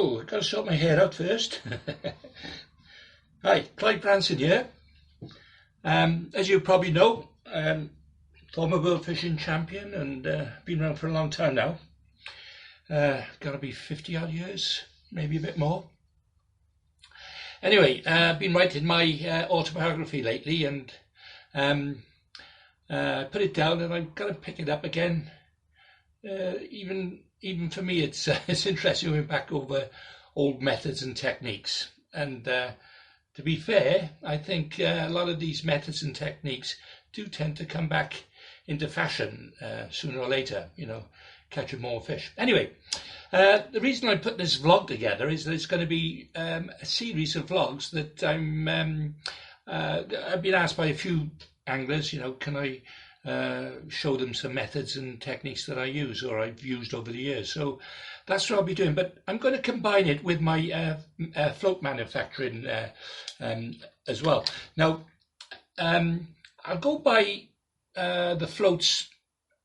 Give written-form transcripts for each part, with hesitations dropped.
Oh, I've got to sort my hair out first. Hi, Clive Branson here. As you probably know, former world fishing champion and been around for a long time now. Got to be 50 odd years, maybe a bit more. Anyway, I've been writing my autobiography lately and put it down, and I've got to pick it up again. Even for me, it's interesting going back over old methods and techniques. And to be fair, I think a lot of these methods and techniques do tend to come back into fashion sooner or later, you know, catching more fish. Anyway, the reason I put this vlog together is that it's going to be a series of vlogs that I've been asked by a few anglers, you know, can I show them some methods and techniques that I use or I've used over the years. So that's what I'll be doing, but I'm going to combine it with my float manufacturing as well. Now, I'll go by the floats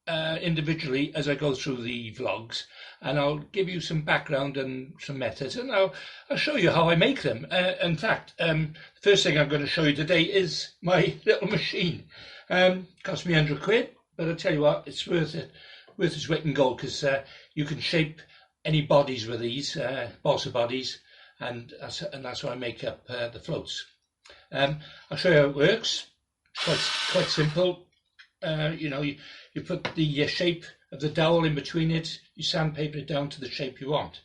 individually as I go through the vlogs, and I'll give you some background and some methods, and I'll show you how I make them. In fact, the first thing I'm going to show you today is my little machine. Cost me 100 quid, but I'll tell you what, it's worth it, worth its weight in gold, because you can shape any bodies with these balsa bodies, and that's how I make up the floats. I'll show you how it works. Quite simple. You know, you put the shape of the dowel in between it, you sandpaper it down to the shape you want.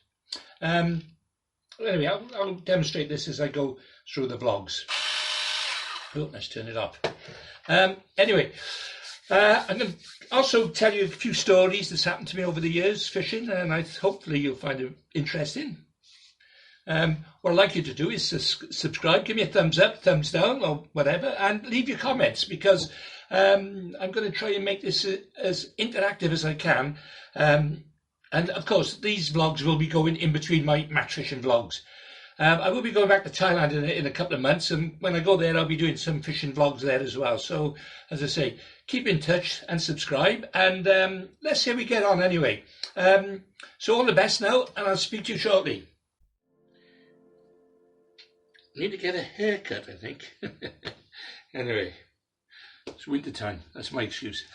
Anyway, I'll demonstrate this as I go through the vlogs. Oh, let's turn it off. Anyway, I'm going to also tell you a few stories that's happened to me over the years fishing, and hopefully you'll find it interesting. What I'd like you to do is subscribe, give me a thumbs up, thumbs down, or whatever, and leave your comments, because I'm going to try and make this as interactive as I can. And of course, these vlogs will be going in between my match fishing vlogs. I will be going back to Thailand in a couple of months, and when I go there, I'll be doing some fishing vlogs there as well. So, as I say, keep in touch and subscribe, and let's see how we get on anyway. So all the best now, and I'll speak to you shortly. Need to get a haircut, I think. Anyway, it's winter time. That's my excuse.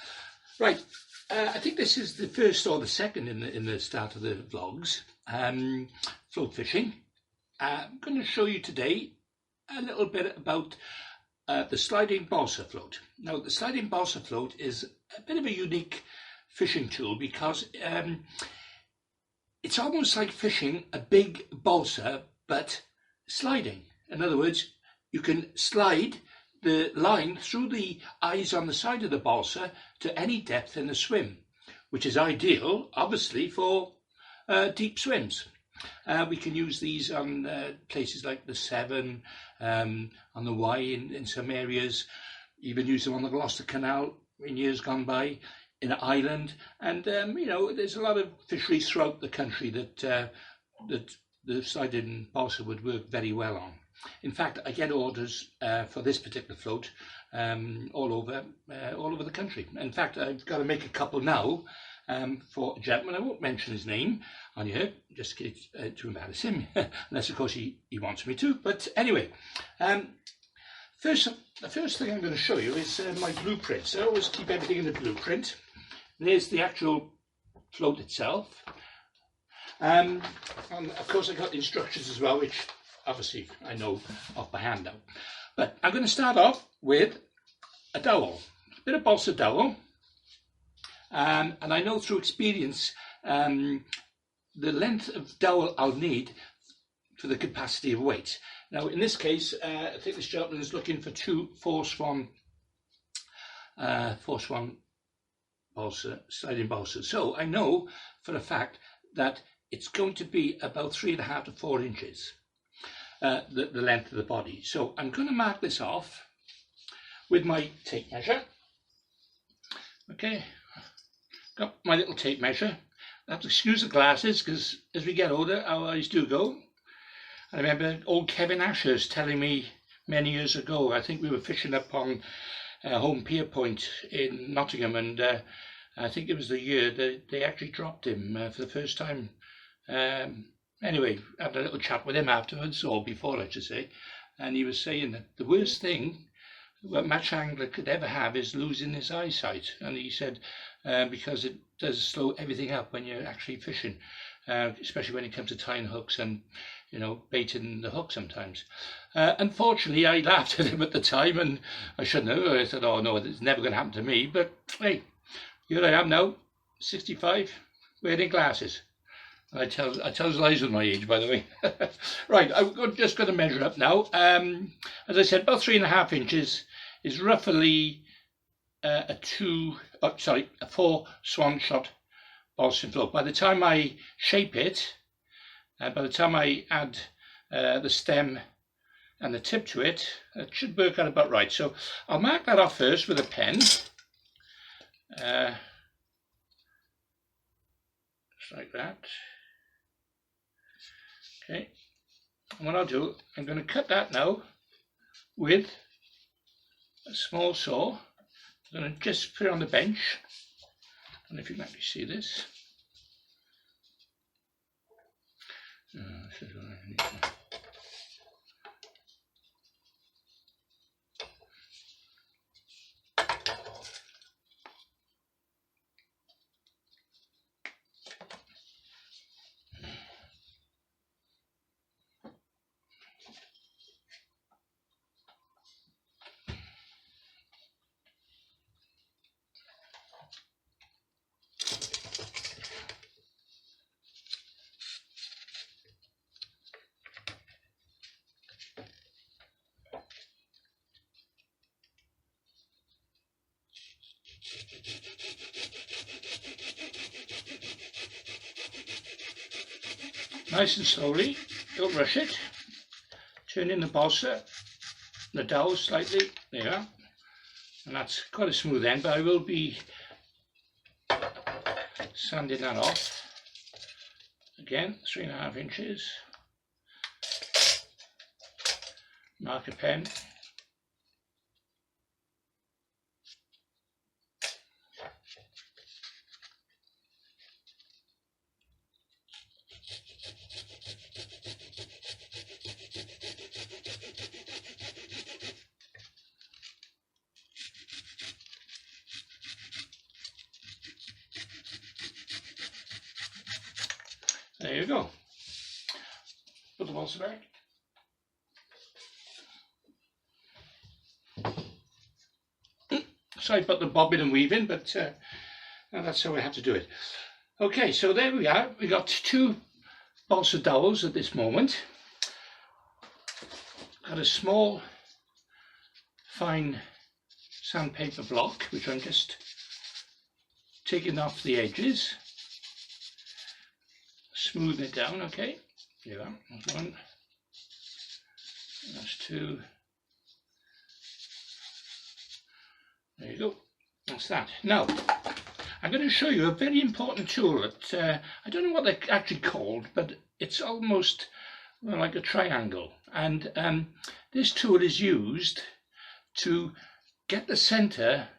Right, I think this is the first or the second in the start of the vlogs. Float fishing. I'm going to show you today a little bit about the sliding balsa float. Now, the sliding balsa float is a bit of a unique fishing tool because it's almost like fishing a big balsa, but sliding. In other words, you can slide the line through the eyes on the side of the balsa to any depth in the swim, which is ideal, obviously, for deep swims. We can use these on places like the Severn, on the Wye in some areas, even use them on the Gloucester Canal in years gone by, in Ireland, and you know, there's a lot of fisheries throughout the country that the sliding balsa would work very well on. In fact, I get orders for this particular float all over the country. In fact, I've got to make a couple now for a gentleman. I won't mention his name on here, just to embarrass him, unless of course he wants me to. But anyway, the first thing I'm going to show you is my blueprint. So I always keep everything in a blueprint. There's the actual float itself. And of course I got the instructions as well, which obviously I know off by hand now. But I'm going to start off with a dowel, a bit of balsa dowel. And I know through experience the length of dowel I'll need for the capacity of weight. Now in this case, I think this gentleman is looking for 2 force one balsa, sliding balsa. So I know for a fact that it's going to be about 3.5 to 4 inches, the length of the body. So I'm going to mark this off with my tape measure. Okay. Got my little tape measure. I have to excuse the glasses because as we get older, our eyes do go. I remember old Kevin Ashurst telling me many years ago, I think we were fishing up on Home Pier Point in Nottingham, and I think it was the year that they actually dropped him for the first time Anyway, I had a little chat with him afterwards, or before I should say, and he was saying that the worst thing what match angler could ever have is losing his eyesight, and he said because it does slow everything up when you're actually fishing, especially when it comes to tying hooks and baiting the hook sometimes. Unfortunately, I laughed at him at the time, and I shouldn't have. I said, "Oh no, it's never going to happen to me." But hey, here I am now, 65, wearing glasses. I tell lies with my age, by the way. Right, I'm just going to measure up now. As I said, about 3.5 inches is roughly a 4 swan shot balsa float. By the time I shape it, by the time I add the stem and the tip to it, it should work out about right. So I'll mark that off first with a pen. Just like that. Okay, and what I'll do, I'm going to cut that now with a small saw. I'm going to just put it on the bench. I don't know if you can actually see this. This is what I need to... Nice and slowly, don't rush it. Turn in the balsa, the dowel slightly, there, and that's quite a smooth end, but I will be sanding that off. Again, 3.5 inches. Marker pen. There you go. Put the balsa back. Sorry about the bobbing and weaving, but that's how we have to do it. Okay, so there we are. We got 2 balsa dowels at this moment. Got a small, fine sandpaper block, which I'm just taking off the edges. Smoothing it down, okay. Here we are. That's 1. That's 2. There you go. That's that. Now, I'm going to show you a very important tool that I don't know what they're actually called, but it's almost like a triangle. And this tool is used to get the center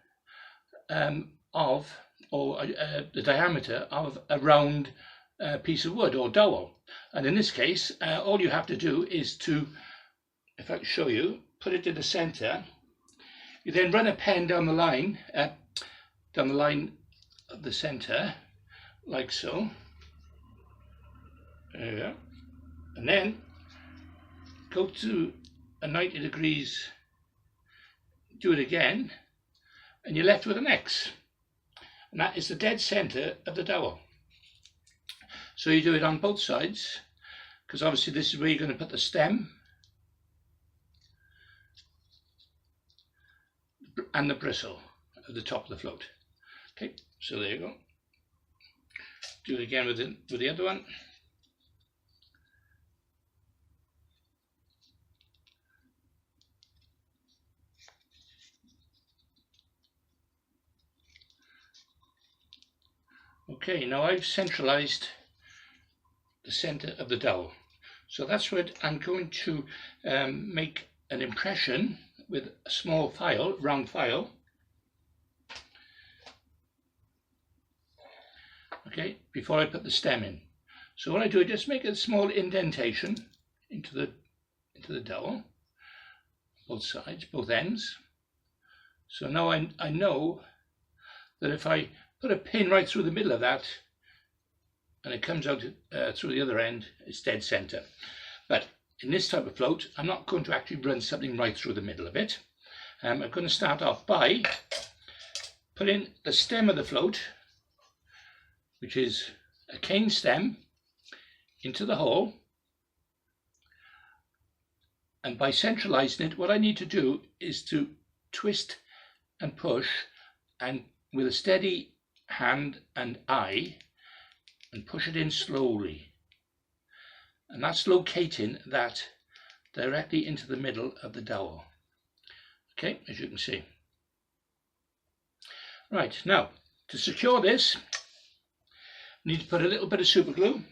of, or the diameter of a round piece of wood or dowel. And in this case, all you have to do is to, if I can show you, put it in the center. You then run a pen down the line of the center, like so. There we go. And then go to a 90 degrees, do it again, and you're left with an X. And that is the dead center of the dowel. So you do it on both sides, because obviously this is where you're going to put the stem and the bristle at the top of the float. Okay, so there you go. Do it again with the other one. Okay, now I've centralized the center of the dowel. So that's what I'm going to make an impression with a small file, round file. Okay, before I put the stem in. So what I do, I just make a small indentation into the dowel, both sides, both ends. So now I know that if I put a pin right through the middle of that and it comes out through the other end, it's dead center. But in this type of float, I'm not going to actually run something right through the middle of it. I'm going to start off by putting the stem of the float, which is a cane stem, into the hole. And by centralizing it, what I need to do is to twist and push, and with a steady hand and eye, and push it in slowly. And that's locating that directly into the middle of the dowel. Okay, as you can see. Right, now to secure this, I need to put a little bit of super glue.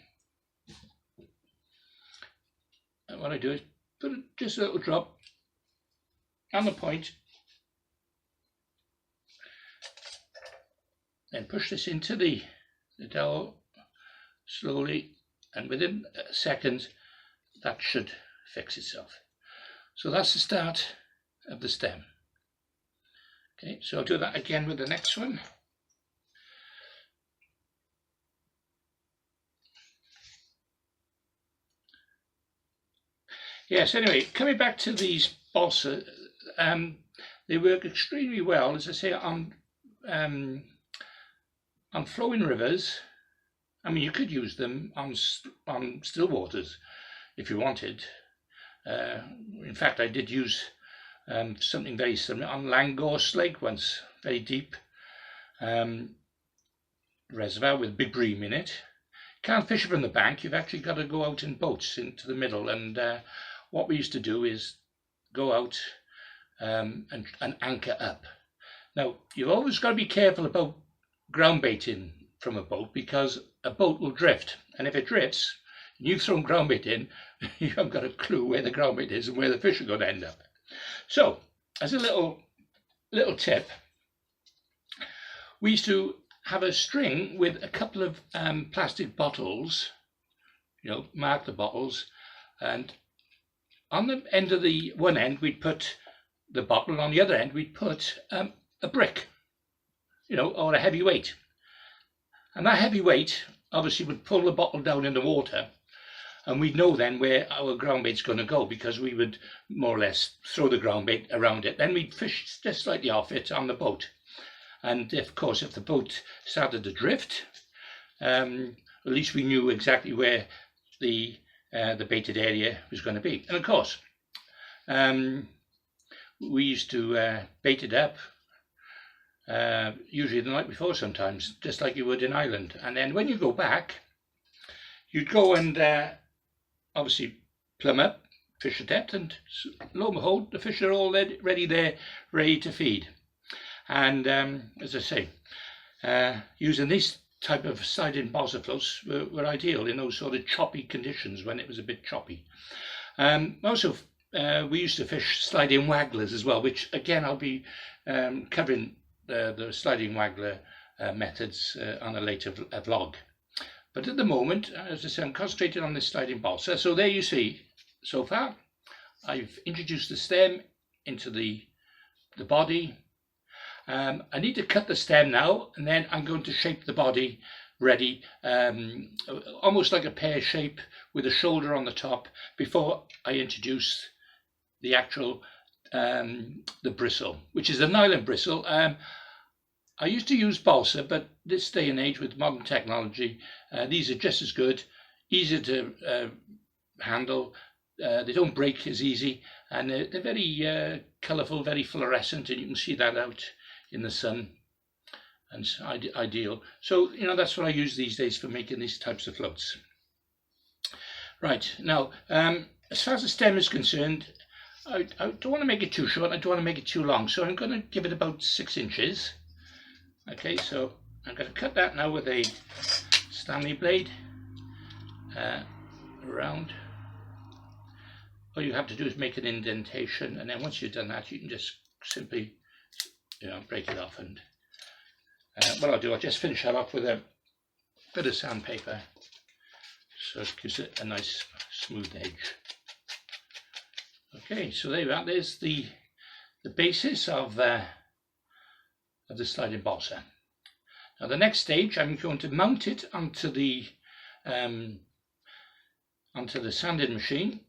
And what I do is put just a little drop on the point, then push this into the dowel slowly, and within a second that should fix itself. So that's the start of the stem. Okay, so I'll do that again with the next one. Yes, anyway, coming back to these balsa, they work extremely well, as I say, on flowing rivers. I mean, you could use them on still waters if you wanted. In fact, I did use something very similar on Langorse Lake once, very deep reservoir with big bream in it. Can't fish from the bank, you've actually got to go out in boats into the middle, and what we used to do is go out and anchor up. Now, you've always got to be careful about ground baiting from a boat, because a boat will drift, and if it drifts and you've thrown ground bait in, you haven't got a clue where the ground bait is and where the fish are going to end up. So, as a little tip, we used to have a string with a couple of plastic bottles, mark the bottles, and on the end of the one end we'd put the bottle, and on the other end we'd put a brick, or a heavy weight. And that heavy weight obviously would pull the bottle down in the water, and we'd know then where our ground bait's going to go, because we would more or less throw the ground bait around it. Then we'd fish just slightly off it on the boat. And of course, if the boat started to drift, at least we knew exactly where the baited area was going to be. And of course, we used to bait it up, usually the night before sometimes, just like you would in Ireland. And then when you go back, you'd go and obviously plumb up, fish at depth, and lo and behold, the fish are all ready there, ready to feed. And as I say, using this type of sliding balsa floats were ideal in those sort of choppy conditions when it was a bit choppy. Also, we used to fish sliding wagglers as well, which again I'll be covering the sliding waggler methods on a later vlog. But at the moment, as I say, I'm concentrating on this sliding balsa. So there you see, so far, I've introduced the stem into the body. I need to cut the stem now, and then I'm going to shape the body ready, almost like a pear shape with a shoulder on the top, before I introduce the actual the bristle, which is a nylon bristle. I used to use balsa, but this day and age with modern technology, these are just as good, easier to handle. They don't break as easy, and they're very colourful, very fluorescent, and you can see that out in the sun, and it's ideal. So that's what I use these days for making these types of floats. Right, now as far as the stem is concerned, I don't want to make it too short, I don't want to make it too long, so I'm going to give it about 6 inches. Okay, so I'm going to cut that now with a Stanley blade around. All you have to do is make an indentation, and then once you've done that, you can just simply break it off. And what I'll do, I'll just finish that off with a bit of sandpaper. so it gives it a nice smooth edge. Okay, so there you are. There's the basis of the sliding balsa. Now the next stage, I'm going to mount it onto the sanding machine,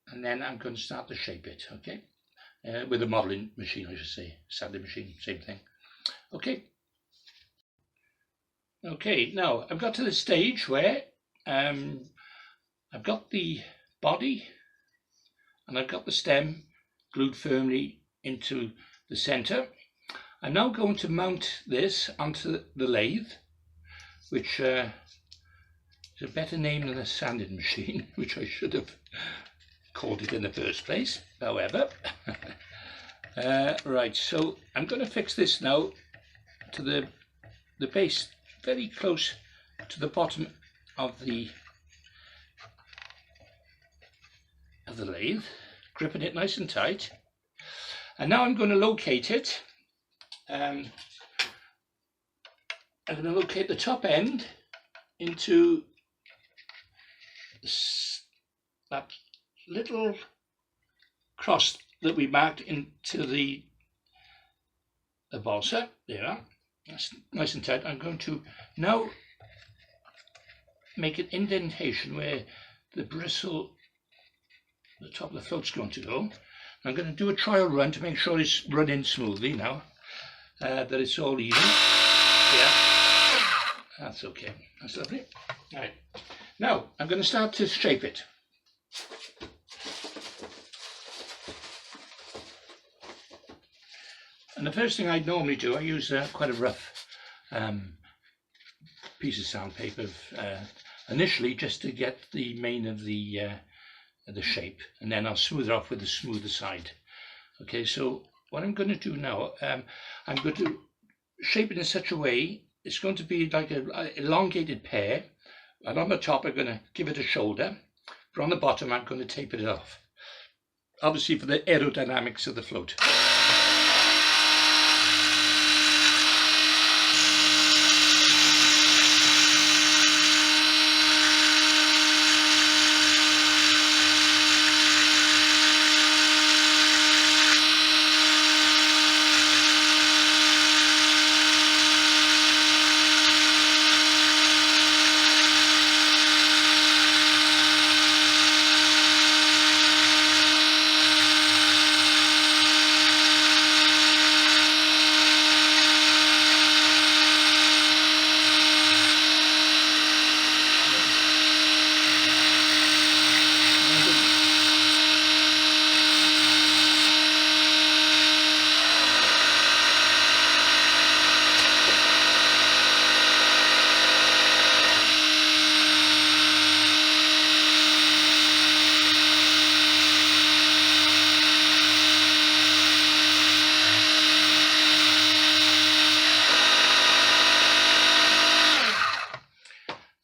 and then I'm going to start to shape it. Okay, with a modeling machine, I should say. Sanding machine, same thing. Okay. Okay, now I've got to the stage where I've got the body and I've got the stem glued firmly into the center. I'm now going to mount this onto the lathe, which is a better name than a sanding machine, which I should have called it in the first place, however. Right, so I'm going to fix this now to the base, very close to the bottom of the lathe, gripping it nice and tight. And now I'm going to locate it. I'm going to locate the top end into that little cross that we marked into the balsa. There, that's nice and tight. I'm going to now make an indentation where the bristle, the top of the float's going to go. I'm going to do a trial run to make sure it's running smoothly now, that it's all even. Yeah, that's okay. That's lovely. All right. Now I'm going to start to shape it. And the first thing I normally do, I use quite a rough piece of sandpaper initially, just to get the main of the shape, and then I'll smooth it off with the smoother side. Okay, so what I'm going to do now, I'm going to shape it in such a way it's going to be like an elongated pear, and on the top I'm going to give it a shoulder, but on the bottom I'm going to taper it off, obviously for the aerodynamics of the float.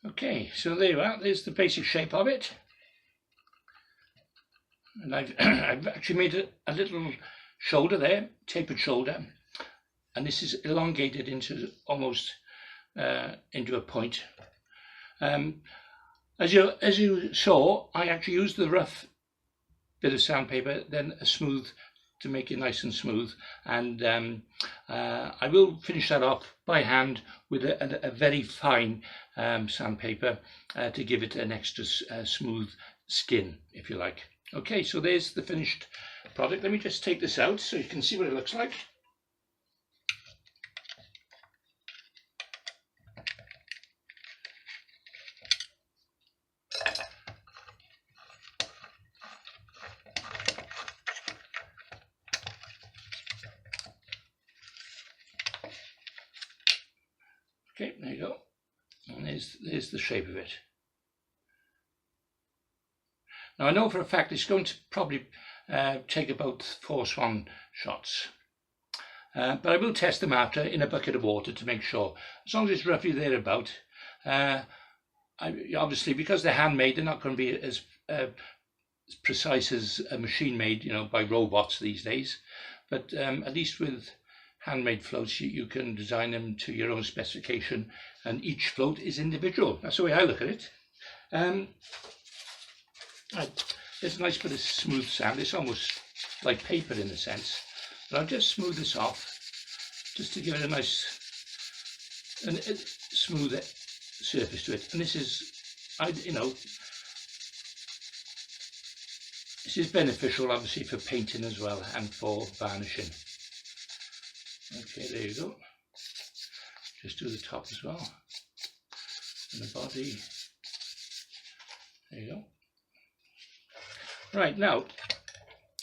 Okay, so there you are. There's the basic shape of it, and I've actually made a little shoulder there, tapered shoulder, and this is elongated into almost into a point. As you saw, I actually used the rough bit of sandpaper, then a smooth to make it nice and smooth, and I will finish that off by hand with a very fine sandpaper to give it an extra smooth skin, if you like. Okay, so there's the finished product. Let me just take this out so you can see what it looks like. Okay, there you go. And there's the shape of it. Now I know for a fact it's going to probably take about 4 swan shots. But I will test them after in a bucket of water to make sure. As long as it's roughly thereabout. Obviously, because they're handmade, they're not going to be as precise as a machine made, you know, by robots these days. But at least with handmade floats, you can design them to your own specification, and each float is individual. That's the way I look at it. It's a nice bit of smooth sound. It's almost like paper in a sense, but I'll just smooth this off just to give it a nice and smooth surface to it. And this is, this is beneficial obviously for painting as well and for varnishing. Okay, there you go. Just do the top as well and the body. There you go. Right, now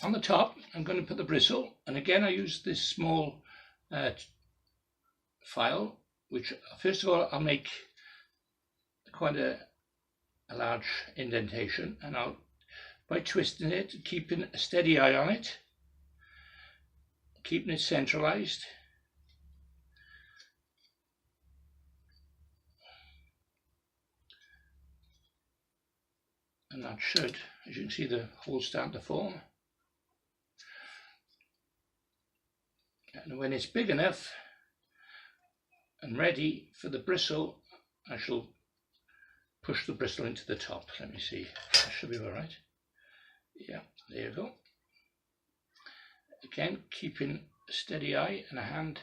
on the top I'm going to put the bristle, and again I use this small file, which first of all I'll make quite a large indentation, and I'll, by twisting it, keeping a steady eye on it, keeping it centralized. And that should, as you can see, the holes start to form. And when it's big enough and ready for the bristle, I shall push the bristle into the top. Let me see, that should be all right. Yeah, there you go. Again, keeping a steady eye and a hand.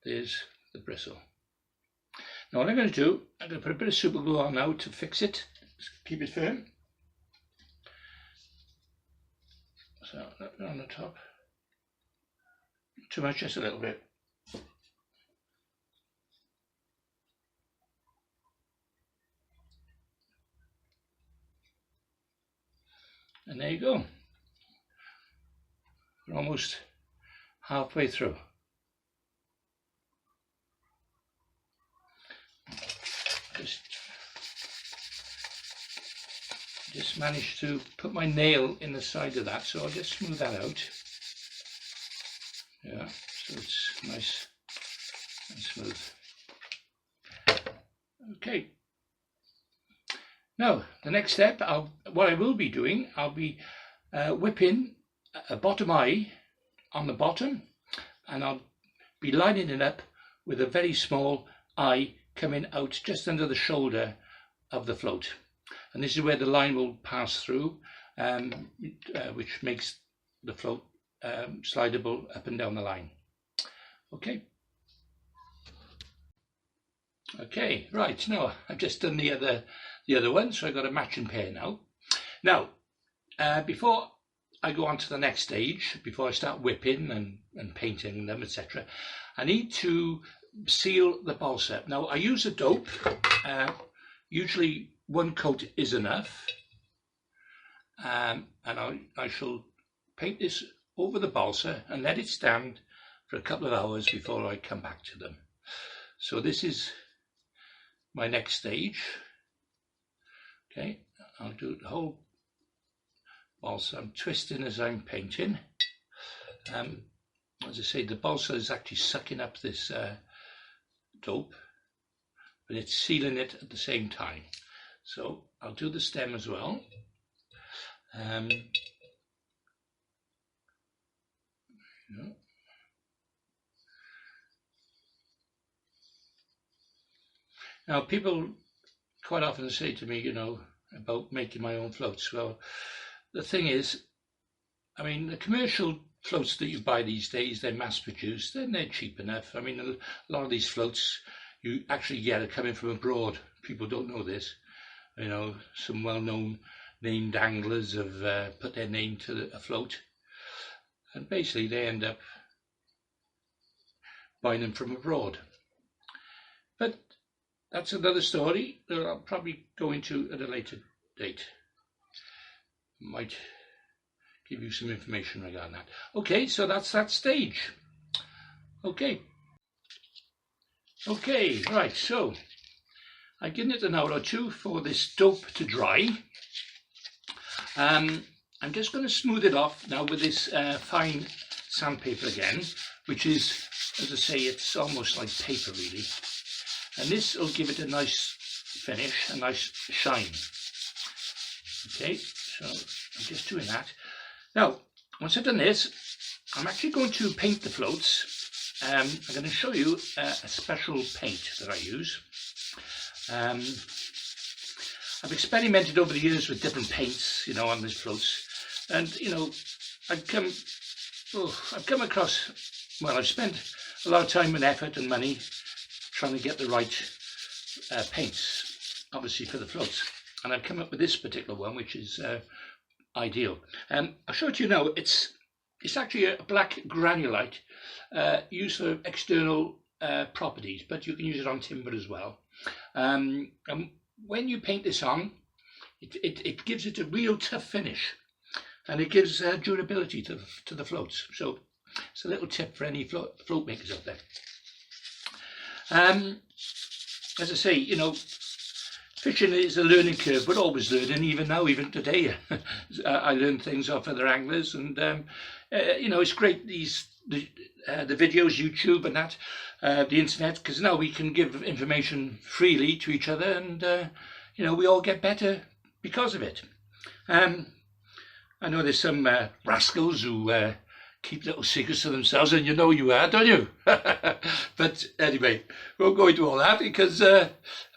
There's the bristle. Now what I'm going to do, I'm going to put a bit of super glue on now to fix it. Keep it firm. So that bit on the top. Not too much, just a little bit. And there you go. We're almost halfway through. Just managed to put my nail in the side of that, so I'll just smooth that out. Yeah, so it's nice and smooth. Okay. Now the next step, what I will be doing, I'll be whipping a bottom eye on the bottom, and I'll be lining it up with a very small eye coming out just under the shoulder of the float. And this is where the line will pass through, which makes the float slidable up and down the line. Okay. Okay, right, now I've just done the other one, so I've got a matching pair now. Now, before I go on to the next stage, before I start whipping and painting them, etc., I need to seal the balsa. Now, I use a dope, usually one coat is enough, and I shall paint this over the balsa and let it stand for a couple of hours before I come back to them. So this is my next stage. Okay, I'll do the whole balsa. I'm twisting as I'm painting. As I say, the balsa is actually sucking up this dope, but it's sealing it at the same time. So I'll do the stem as well. Now people quite often say to me, about making my own floats. Well, the thing is, I mean, the commercial floats that you buy these days, they're mass produced and they're cheap enough. I mean, a lot of these floats you actually get are coming from abroad. People don't know this. Some well-known named anglers have put their name to a float, and basically they end up buying them from abroad. But that's another story that I'll probably go into at a later date. Might give you some information regarding that. Okay, so that's that stage. Okay, right, so I've given it an hour or two for this dope to dry. I'm just going to smooth it off now with this fine sandpaper again, which is, as I say, it's almost like paper really. And this will give it a nice finish, a nice shine. Okay, so I'm just doing that. Now, once I've done this, I'm actually going to paint the floats. I'm going to show you a special paint that I use. I've experimented over the years with different paints, on these floats, and I've come across. Well, I've spent a lot of time and effort and money trying to get the right paints, obviously for the floats, and I've come up with this particular one, which is ideal. I'll show it to you now. It's actually a black granulite used for external properties, but you can use it on timber as well. And when you paint this on, it gives it a real tough finish, and it gives durability to the floats. So it's a little tip for any float makers out there. As I say, fishing is a learning curve, but always learning. Even now, even today, I learn things off other anglers, and it's great the videos, YouTube, and that the internet, because now we can give information freely to each other, and we all get better because of it. I know there's some rascals who keep little secrets to themselves, and you are, don't you? But anyway, we won't go into all that, because I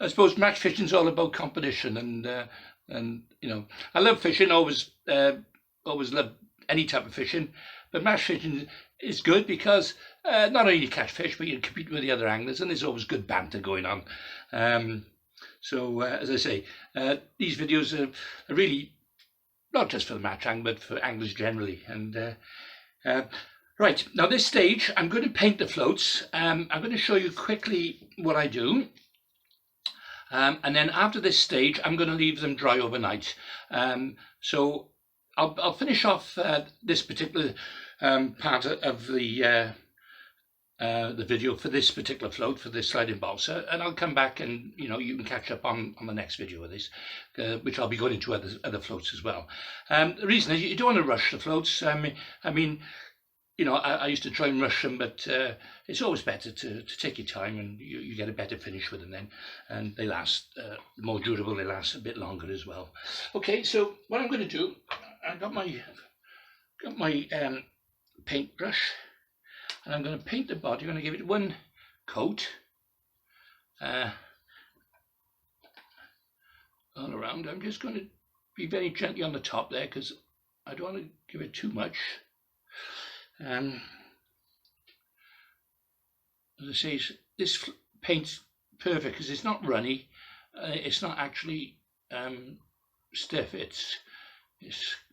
suppose match fishing is all about competition, and I love fishing. Always love any type of fishing, but match fishing is good because not only you catch fish, but you compete with the other anglers, and there's always good banter going on. So as I say, these videos are really not just for the match angler, but for anglers generally. And right, now this stage, I'm going to paint the floats. I'm going to show you quickly what I do. And then after this stage, I'm going to leave them dry overnight. So I'll finish off this particular part of the video for this particular float, for this sliding balsa, and I'll come back and you can catch up on the next video of this, which I'll be going into other floats as well. The reason is you don't want to rush the floats. I mean, I used to try and rush them, but it's always better to take your time, and you get a better finish with them then, and they last more durable. They last a bit longer as well. Okay, so what I'm going to do, I got my paintbrush, and I'm going to paint the body. I'm going to give it one coat all around. I'm just going to be very gently on the top there, because I don't want to give it too much. As I say, this paint's perfect because it's not runny, it's not actually stiff. It's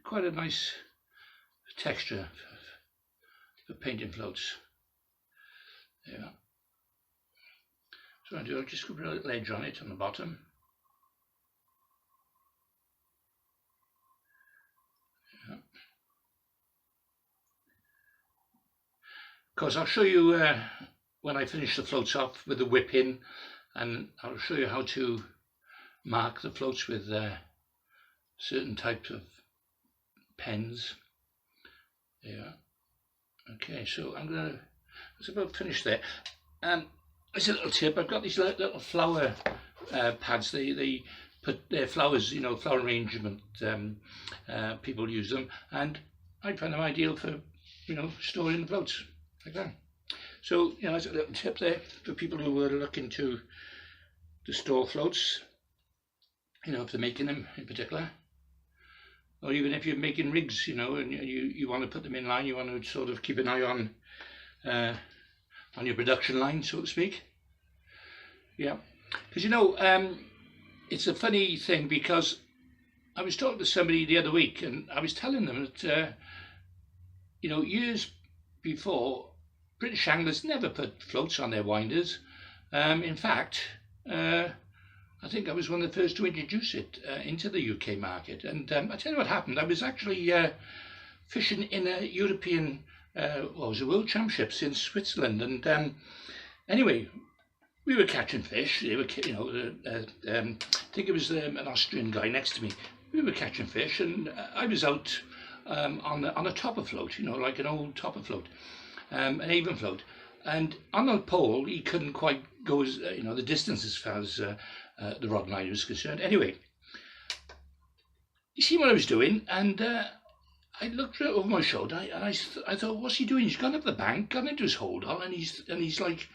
quite a nice texture for painting floats. Yeah. So I do, I'll just put a little edge on it on the bottom. Yeah. Of course, I'll show you when I finish the floats off with the whip in, and I'll show you how to mark the floats with certain types of pens. Yeah. Okay, so that's about finished there. As a little tip, I've got these little flower pads. They put their flowers, flower arrangement. People use them, and I find them ideal for, storing the floats like that. So, that's a little tip there for people who are looking to store floats. If they're making them in particular, or even if you're making rigs, and you want to put them in line, you want to sort of keep an eye on your production line, so to speak. Yeah, because it's a funny thing, because I was talking to somebody the other week, and I was telling them that years before, British anglers never put floats on their winders. In fact, I think I was one of the first to introduce it into the UK market. And I tell you what happened. I was actually fishing in a European, it was a World Championships in Switzerland. And anyway, we were catching fish. They were, I think it was an Austrian guy next to me. We were catching fish, and I was out on a topper float, like an old topper float, an Avon float. And on the pole, he couldn't quite go as, the distance as far as the rod line was concerned. Anyway, you see what I was doing, and I looked right over my shoulder, and I thought, what's he doing? He's gone up the bank, gone into his hold all, and he's like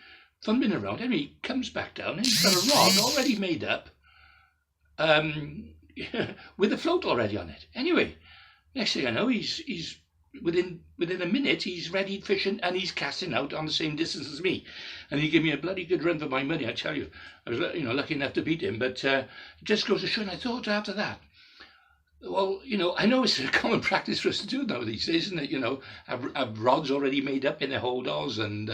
fumbling around. Anyway, he comes back down, and he's got a rod already made up with a float already on it. Anyway, next thing I know, he's within a minute he's ready fishing and he's casting out on the same distance as me, and he gave me a bloody good run for my money. I tell you, I was lucky enough to beat him. But it just goes to show. And I thought after that, well, I know it's a common practice for us to do now these days, isn't it? Have rods already made up in their holdalls and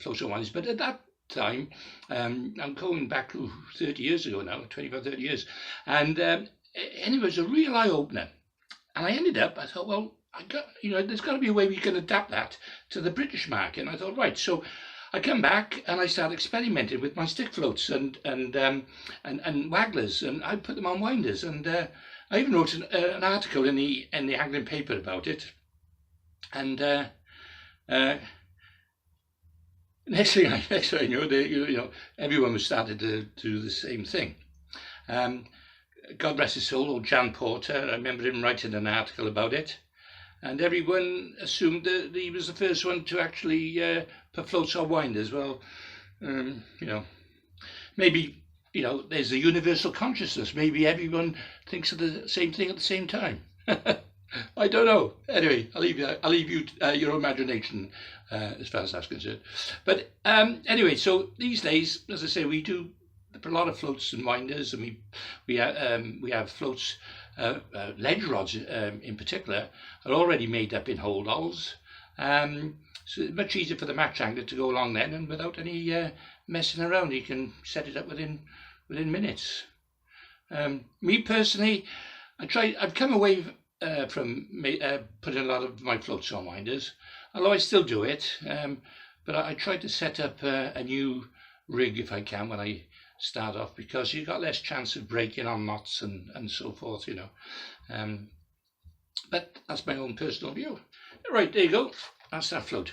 floats and winders. But at that time, I'm going back to 30 years ago now, 25, 30 years, and anyway, it was a real eye opener. And I thought, well, there's got to be a way we can adapt that to the British market. And I thought, right, so I come back and I start experimenting with my stick floats and wagglers, and I put them on winders, and I even wrote an article in the angling paper about it. And next thing I knew, everyone was starting to do the same thing. God rest his soul, old Jan Porter. I remember him writing an article about it, and everyone assumed that he was the first one to actually put floats on winders. Well, maybe there's a universal consciousness. Maybe everyone thinks of the same thing at the same time. I don't know. Anyway, I'll leave you your imagination as far as that's concerned. But anyway, so these days, as I say, we do a lot of floats and winders, and we have floats, ledge rods in particular, are already made up in holdalls. So it's much easier for the match angler to go along then, and without any messing around, he can set it up within minutes. Me personally, I've come away from putting a lot of my floats on winders, although I still do it. But I try to set up a new rig if I can when I start off, because you've got less chance of breaking on knots and so forth, but that's my own personal view. Right, there you go, that's that float.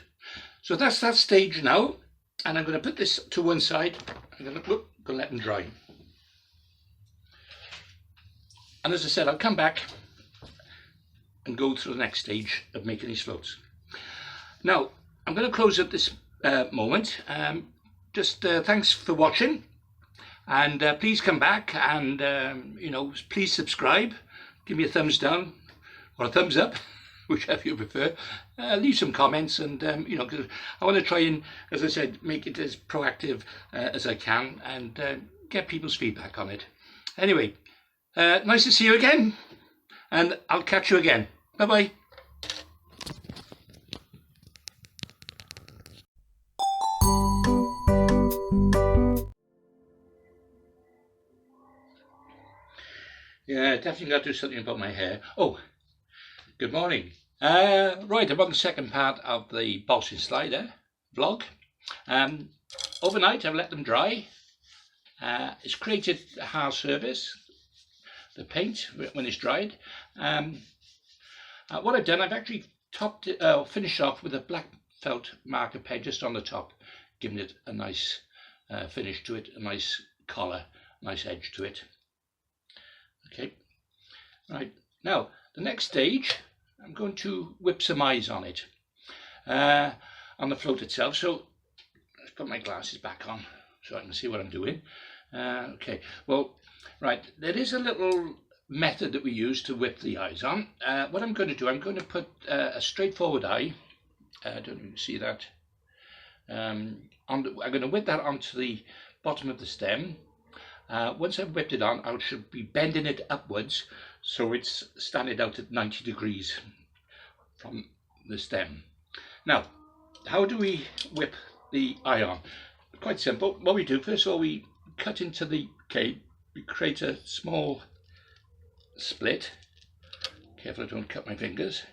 So that's that stage now, and I'm going to put this to one side. I'm going to let them dry, and as I said, I'll come back and go through the next stage of making these floats. Now I'm going to close at this moment. Just thanks for watching. And please come back and, please subscribe, give me a thumbs down or a thumbs up, whichever you prefer. Leave some comments, and, because I want to try and, as I said, make it as proactive as I can, and get people's feedback on it. Anyway, nice to see you again, and I'll catch you again. Bye-bye. Yeah, definitely got to do something about my hair. Oh, good morning. Right, I'm on the second part of the balsa slider vlog. Overnight, I've let them dry. It's created a hard surface, the paint, when it's dried. What I've done, I've actually topped it, finished off with a black felt marker pen just on the top, giving it a nice finish to it, a nice collar, nice edge to it. Okay, right, now the next stage, I'm going to whip some eyes on it, on the float itself. So let's put my glasses back on so I can see what I'm doing. Okay, well, right, there is a little method that we use to whip the eyes on. What I'm going to do, I'm going to put a straightforward eye, I don't know if you can see that, I'm going to whip that onto the bottom of the stem. Once I've whipped it on, I should be bending it upwards so it's standing out at 90 degrees from the stem. Now, how do we whip the eye on? Quite simple. What we do, first of all, we cut into the cape, we create a small split. Careful I don't cut my fingers.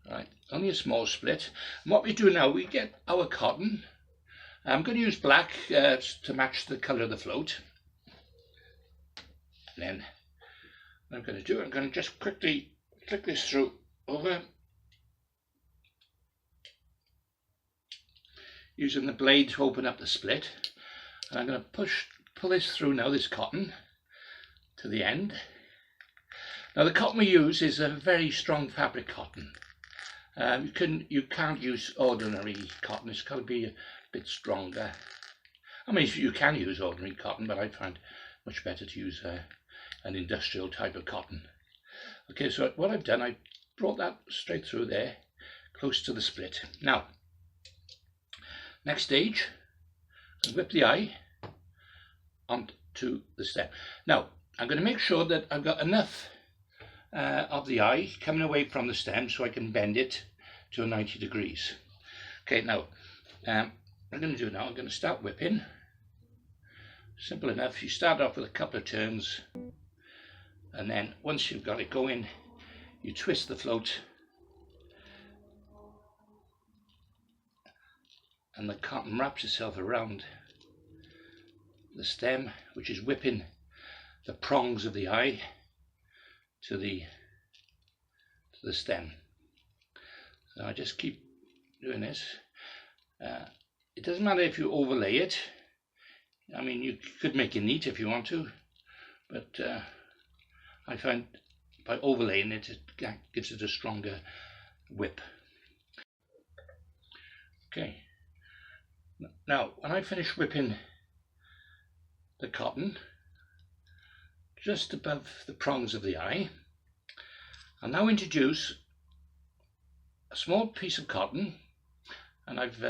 Right, only a small split. And what we do now, we get our cotton. I'm going to use black to match the colour of the float. And then what I'm going to do, I'm going to just quickly flick this through over, using the blade to open up the split. And I'm going to pull this through now, this cotton, to the end. Now the cotton we use is a very strong fabric cotton. You can't use ordinary cotton, it's got to be bit stronger. I mean, you can use ordinary cotton, but I find much better to use an industrial type of cotton. Okay, so what I've done, I brought that straight through there, close to the split. Now, next stage, whip the eye onto the stem. Now, I'm going to make sure that I've got enough of the eye coming away from the stem so I can bend it to 90 degrees. Okay, now, what I'm going to do now, I'm going to start whipping. Simple enough. You start off with a couple of turns, and then once you've got it going, you twist the float, and the cotton wraps itself around the stem, which is whipping the prongs of the eye to the stem. So I just keep doing this. It doesn't matter if you overlay it. I mean, you could make it neat if you want to, but I find by overlaying it, it gives it a stronger whip. Okay. Now, when I finish whipping the cotton just above the prongs of the eye, I'll now introduce a small piece of cotton, and I've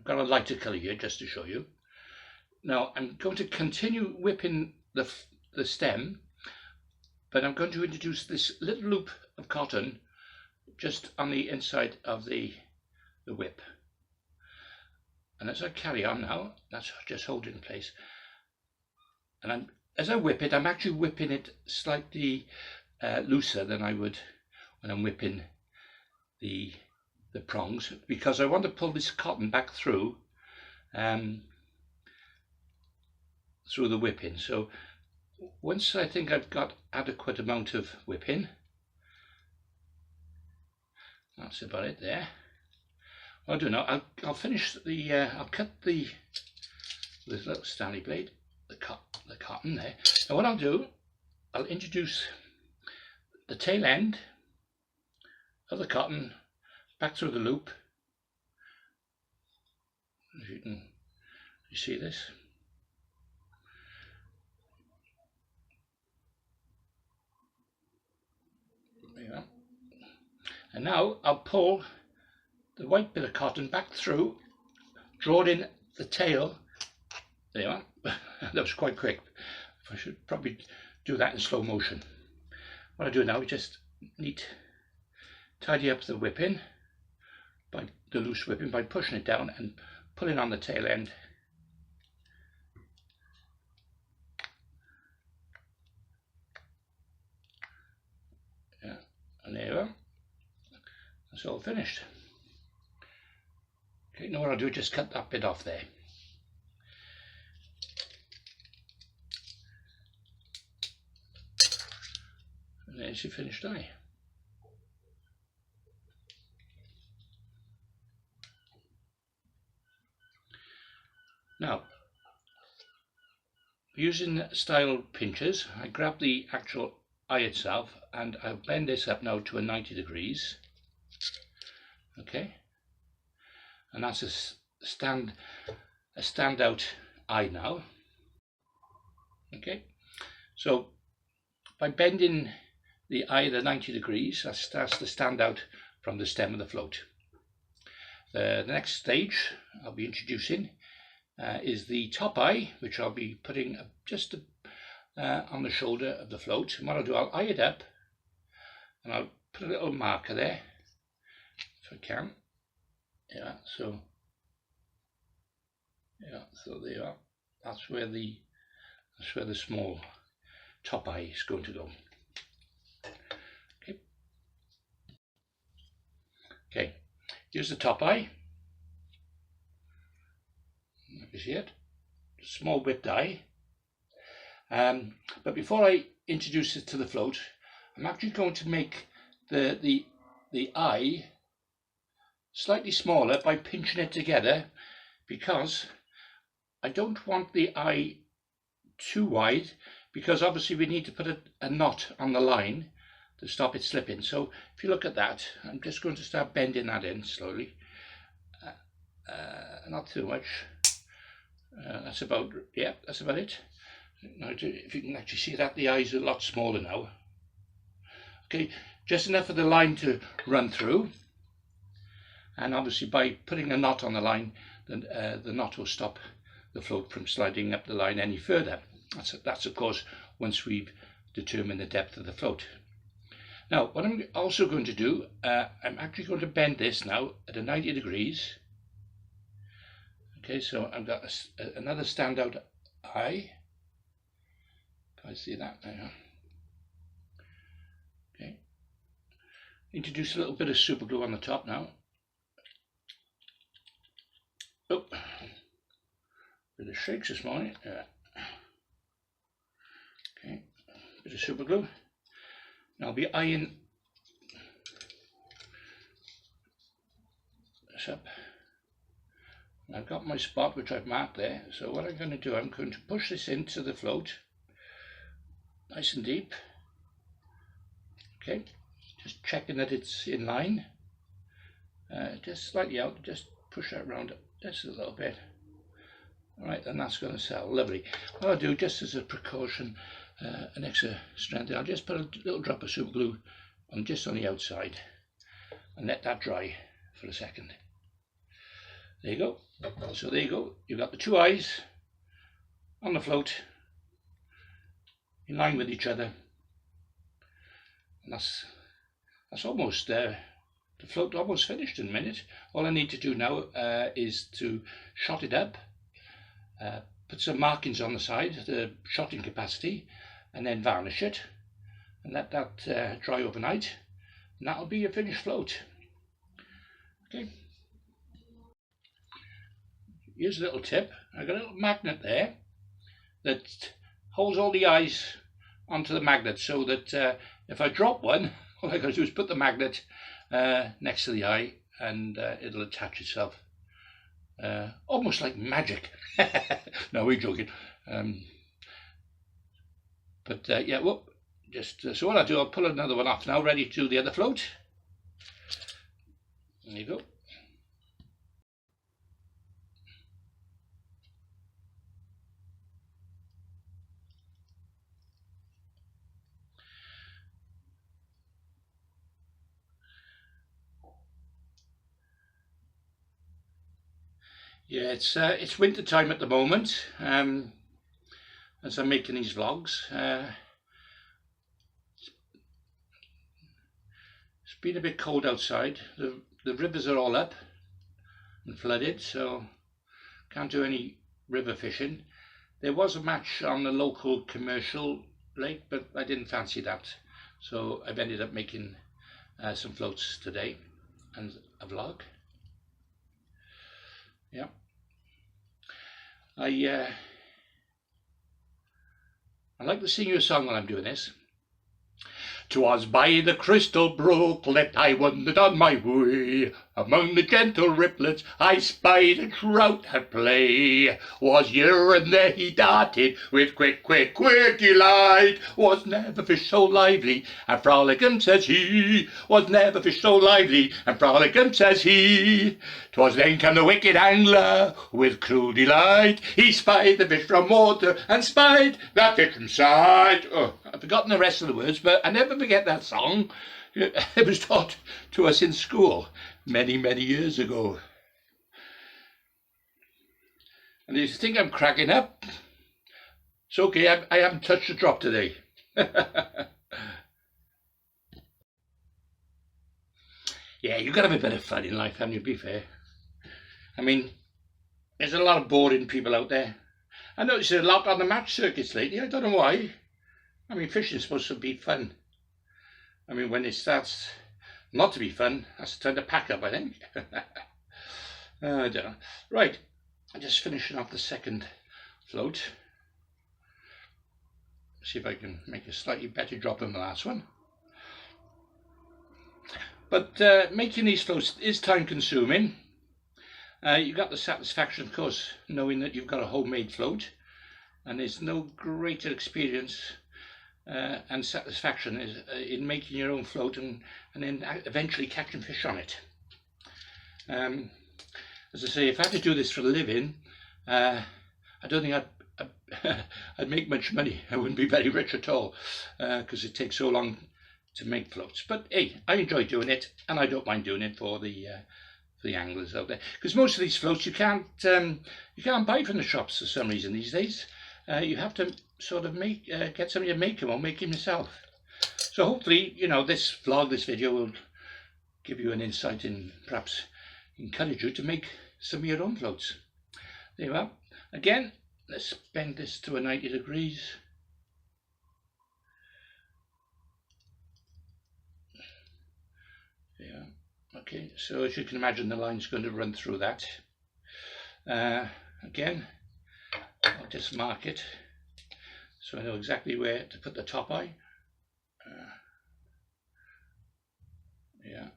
got a lighter colour here just to show you. Now I'm going to continue whipping the stem, but I'm going to introduce this little loop of cotton just on the inside of the whip. And as I carry on now, that's just hold it in place. And as I whip it, I'm actually whipping it slightly looser than I would when I'm whipping the prongs, because I want to pull this cotton back through the whipping. So once I think I've got adequate amount of whipping, that's about it there. What I'll do now, I'll finish I'll cut the little Stanley blade, the cotton there. And what I'll do, I'll introduce the tail end of the cotton back through the loop. As you see this? There you are. And now I'll pull the white bit of cotton back through, draw in the tail. There you are. That was quite quick. I should probably do that in slow motion. What I do now is just tidy up the whipping, by the loose whipping, by pushing it down and pulling on the tail end. Yeah, and there you are. That's all finished. Okay, now what I'll do is just cut that bit off there. And there's your finished eye. Now, using style pinchers, I grab the actual eye itself and I'll bend this up now to a 90 degrees. Okay, and that's a standout eye now. Okay, so by bending the eye at 90 degrees, that starts to stand out from the stem of the float. The next stage I'll be introducing is the top eye, which I'll be putting just on the shoulder of the float. And what I'll do, I'll eye it up and I'll put a little marker there if I can. Yeah, so there you are. That's where the small top eye is going to go. Okay, here's the top eye. You see it? Small whipped eye. But before I introduce it to the float, I'm actually going to make the eye slightly smaller by pinching it together, because I don't want the eye too wide, because obviously we need to put a knot on the line to stop it slipping. So if you look at that, I'm just going to start bending that in slowly, not too much. That's about it. Now, if you can actually see that, the eyes are a lot smaller now. Okay, just enough of the line to run through, and obviously by putting a knot on the line, the knot will stop the float from sliding up the line any further. That's of course once we've determined the depth of the float. Now what I'm also going to do, I'm actually going to bend this now at a 90 degrees. Okay, so I've got another standout eye. Can I see that now? Okay, introduce a little bit of super glue on the top now. Oh, bit of shakes this morning. Okay, bit of super glue. Now I'll be eyeing this up. I've got my spot which I've marked there. So what I'm going to do, I'm going to push this into the float, nice and deep. Okay, just checking that it's in line. Just slightly out. Just push that around just a little bit. Alright, and that's going to sell. Lovely. What I'll do, just as a precaution, an extra strength, I'll just put a little drop of super glue on just on the outside and let that dry for a second. There you go. So there you go. You've got the two eyes on the float in line with each other, and that's almost the float almost finished in a minute. All I need to do now is to shot it up, put some markings on the side, the shotting capacity, and then varnish it and let that dry overnight, and that'll be your finished float. Okay, here's a little tip. I've got a little magnet there that holds all the eyes onto the magnet, so that if I drop one, all I got to do is put the magnet next to the eye and it'll attach itself, almost like magic. No, we're joking. But yeah, whoop, just so what I'll do, I'll pull another one off now, ready to do the other float. There you go. Yeah, it's winter time at the moment, as I'm making these vlogs. It's been a bit cold outside. The rivers are all up and flooded, so can't do any river fishing. There was a match on the local commercial lake, but I didn't fancy that, so I've ended up making some floats today and a vlog. Yeah, I like to sing you a song while I'm doing this. 'Twas by the crystal brooklet I wandered on my way. Among the gentle riplets I spied a trout at play. Was here and there he darted with quick, quick, quick delight. Was never fish so lively and frolicsome, says he. Was never fish so lively and frolicsome, says he. 'Twas then came the wicked angler with cruel delight. He spied the fish from water and spied that fish from sight. Oh, I've forgotten the rest of the words, but I never forget that song. It was taught to us in school many, many years ago. And you think I'm cracking up? It's okay, I haven't touched a drop today. Yeah, you've got to have a bit of fun in life, haven't you, to be fair? I mean, there's a lot of boring people out there. I noticed a lot on the match circuits lately. I don't know why. I mean, fishing is supposed to be fun. I mean, when it starts not to be fun, that's the time to pack up, I think. I don't know. Right, I'm just finishing off the second float. See if I can make a slightly better drop than the last one. But making these floats is time consuming. You got the satisfaction, of course, knowing that you've got a homemade float, and there's no greater experience and satisfaction is in making your own float and then eventually catching fish on it. As I say, if I had to do this for a living, I don't think I'd I'd make much money. I wouldn't be very rich at all because it takes so long to make floats. But hey, I enjoy doing it, and I don't mind doing it for the anglers out there. Because most of these floats you can't buy from the shops for some reason these days. You have to sort of get somebody to make them or make them yourself. So hopefully, you know, this video will give you an insight and perhaps encourage you to make some of your own floats. There you are. Again, let's bend this to a 90 degrees. Yeah. Okay, so as you can imagine, the line's going to run through that. Again, I'll just mark it so I know exactly where to put the top eye. Yeah.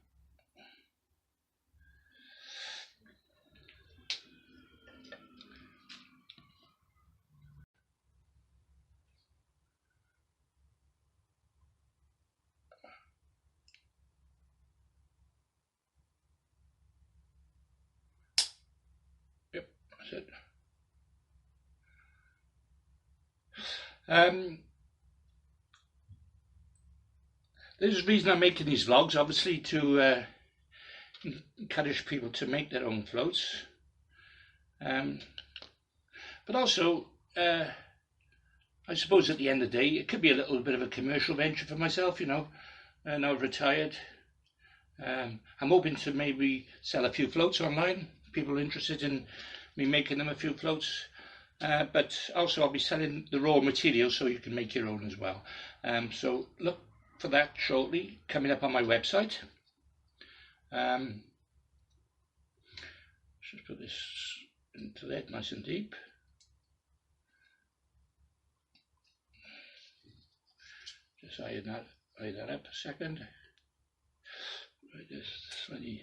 Yep, that's it. There's a reason I'm making these vlogs, obviously, to encourage people to make their own floats. But also, I suppose at the end of the day, it could be a little bit of a commercial venture for myself, you know. Now I've retired. I'm hoping to maybe sell a few floats online. People are interested in me making them a few floats. But also I'll be selling the raw material so you can make your own as well. So look for that shortly, coming up on my website. Just put this into there nice and deep. Just eye that up a second. Right, this slightly.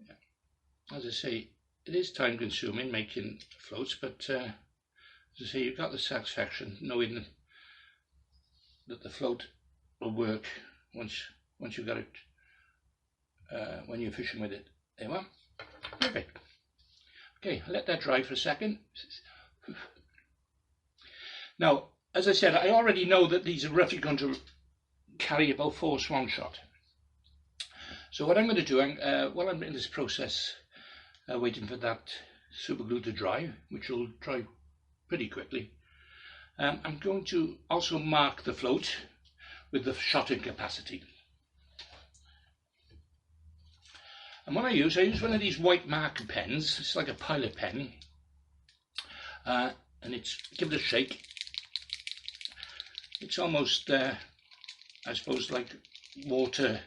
Yeah. As I say, it is time consuming making floats, but as I say, you've got the satisfaction knowing that the float will work once you've got it, when you're fishing with it. There you are. Perfect. Okay, I'll let that dry for a second. Now, as I said, I already know that these are roughly going to carry about 4 swan shot. So what I'm going to do, while I'm in this process, waiting for that super glue to dry, which will dry pretty quickly, I'm going to also mark the float with the shotting capacity. And what I use one of these white marker pens. It's like a pilot pen, and give it a shake. It's almost, I suppose, like water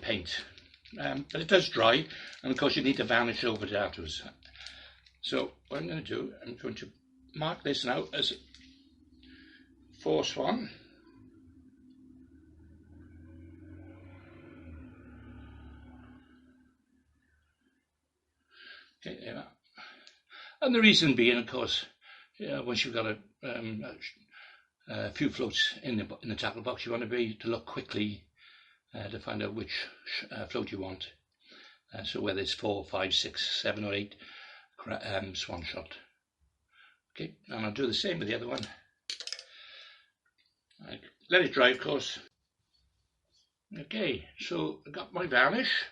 paint, but it does dry, and of course you need to varnish over it afterwards. So what I'm going to do, I'm going to mark this now as 4 swan. Okay, there we are. And the reason being, of course, once you've got a few floats in the tackle box, you want to be able to look quickly to find out which float you want. So whether it's 4, 5, 6, 7 or 8 swan shot. Okay, and I'll do the same with the other one. Let it dry, of course. Okay, so I got my varnish.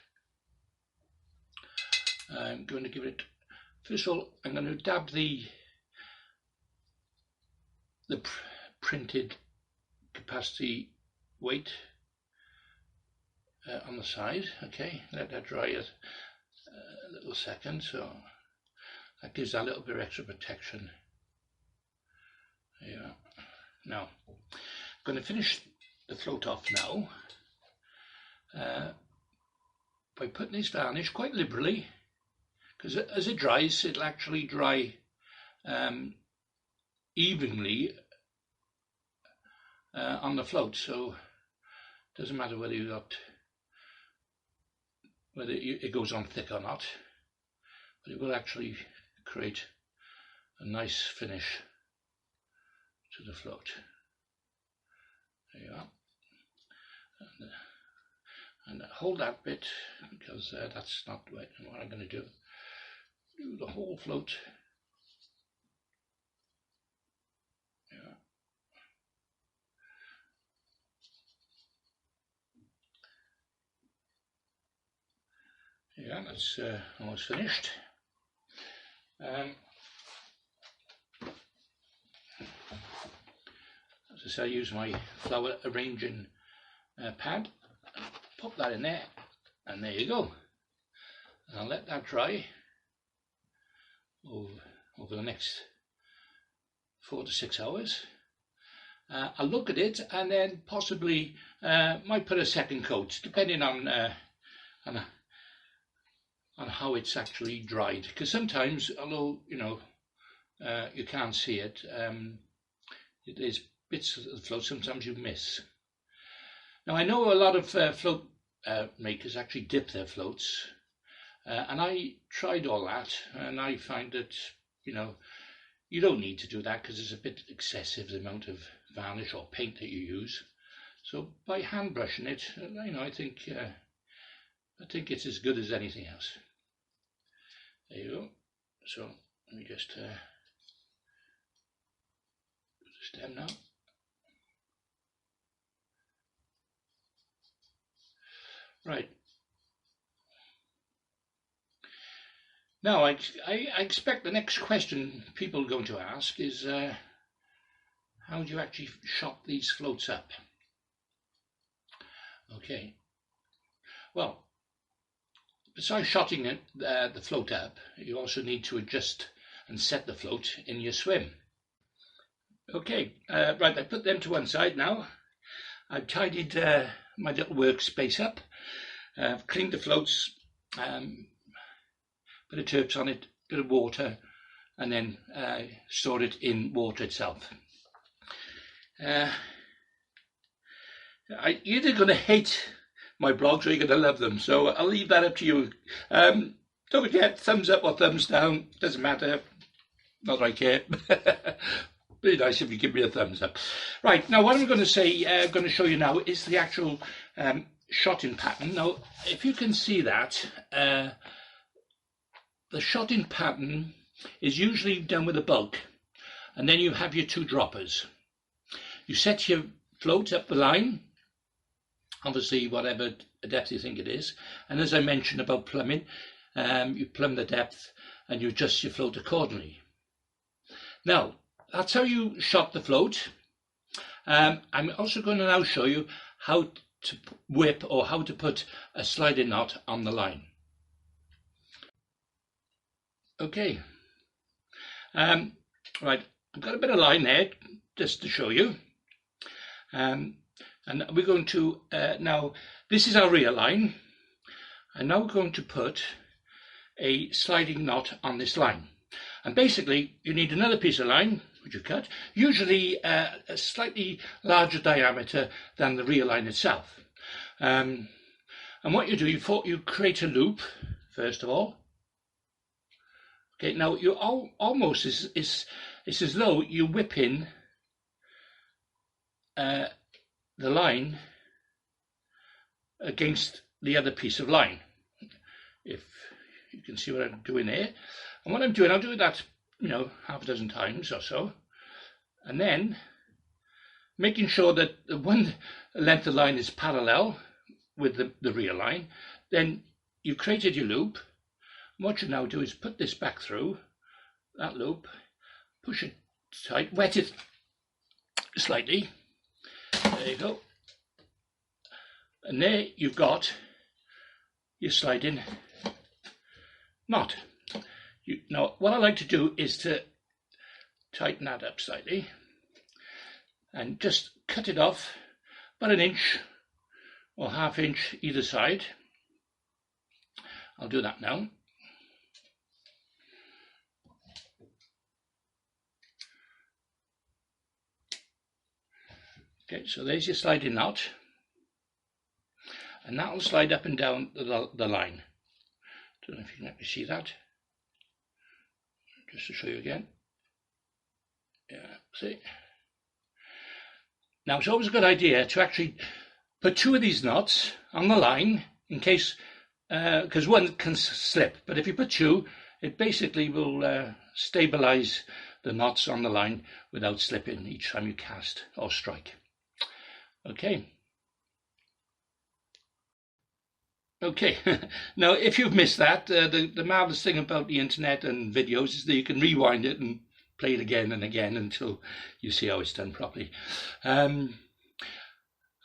I'm going to give it, first of all, I'm going to dab the printed capacity weight on the side. Okay, let that dry a little second, so that gives that little bit of extra protection. Yeah. Now, I'm going to finish the float off now by putting this varnish quite liberally, because as it dries, it'll actually dry evenly on the float, so it doesn't matter whether it goes on thick or not, but it will actually create a nice finish to the float. There you are. And hold that bit, because that's not what I'm going to do. do the whole float. Yeah, that's almost finished. As I say, I use my flower arranging pad, pop that in there, and there you go. And I'll let that dry over the next 4 to 6 hours. I'll look at it and then possibly might put a second coat, depending on how it's actually dried, because sometimes, although you can't see it, there's bits of the float sometimes you miss. Now I know a lot of float makers actually dip their floats, and I tried all that, and I find that you don't need to do that because it's a bit excessive, the amount of varnish or paint that you use. So by hand brushing it, I think it's as good as anything else. There you go. So let me just do the stem now. Right. Now I expect the next question people are going to ask is how do you actually shot these floats up? Okay. Well, besides shotting it, the float up, you also need to adjust and set the float in your swim. Okay, right, I put them to one side now. I've tidied my little workspace up. I've cleaned the floats, bit of turps on it, bit of water, and then stored it in water itself. You're either going to hate my blogs or you're going to love them, so I'll leave that up to you. Don't forget, thumbs up or thumbs down, doesn't matter, not that I care. Be nice if you give me a thumbs up. Right, now what I'm going to say, going to show you now is the actual shotting pattern. Now, if you can see that, the shotting pattern is usually done with a bulk, and then you have your 2 droppers. You set your float up the line, obviously whatever depth you think it is, and as I mentioned about plumbing, you plumb the depth and you adjust your float accordingly. Now, that's how you shot the float. I'm also going to now show you how to whip or how to put a sliding knot on the line. Okay, right, I've got a bit of line there just to show you, and we're going to now, this is our rear line, and now we're going to put a sliding knot on this line. And basically you need another piece of line which you cut, usually a slightly larger diameter than the rear line itself, and what you do, you create a loop first of all. Okay, now you almost it's as though you whip in the line against the other piece of line. If you can see what I'm doing there, and what I'm doing, I'll do that, half a dozen times or so, and then making sure that the one length of line is parallel with the rear line. Then you've created your loop. What you now do is put this back through that loop, push it tight, wet it slightly. There you go. And there you've got your sliding knot. Now, what I like to do is to tighten that up slightly and just cut it off about 1 inch or ½ inch either side. I'll do that now. Okay, so there's your sliding knot, and that will slide up and down the line. Don't know if you can actually see that. Just to show you again. Yeah, see? Now it's always a good idea to actually put 2 of these knots on the line in case, because one can slip, but if you put 2, It basically will stabilize the knots on the line without slipping each time you cast or strike. Okay. Okay, now if you've missed that, the marvelous thing about the internet and videos is that you can rewind it and play it again and again until you see how it's done properly. As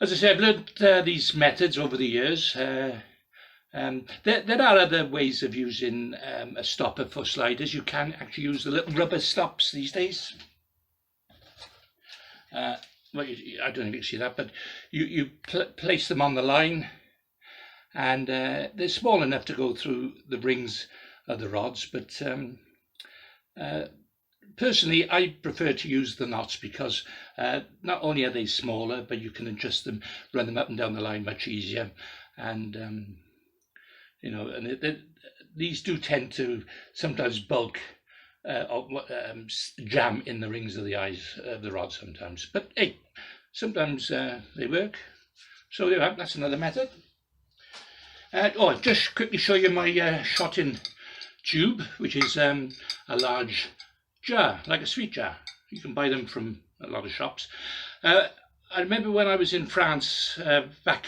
I say, I've learned these methods over the years. There are other ways of using a stopper for sliders. You can actually use the little rubber stops these days. Well, I don't know if you can see that, but you place them on the line, and they're small enough to go through the rings of the rods, but personally I prefer to use the knots because not only are they smaller, but you can adjust them, run them up and down the line much easier, and you know, and these do tend to sometimes bulk or jam in the rings of the eyes of the rod sometimes, but hey, sometimes they work. So yeah, that's another method. I'll just quickly show you my shotting tube, which is a large jar, like a sweet jar. You can buy them from a lot of shops. I remember when I was in France back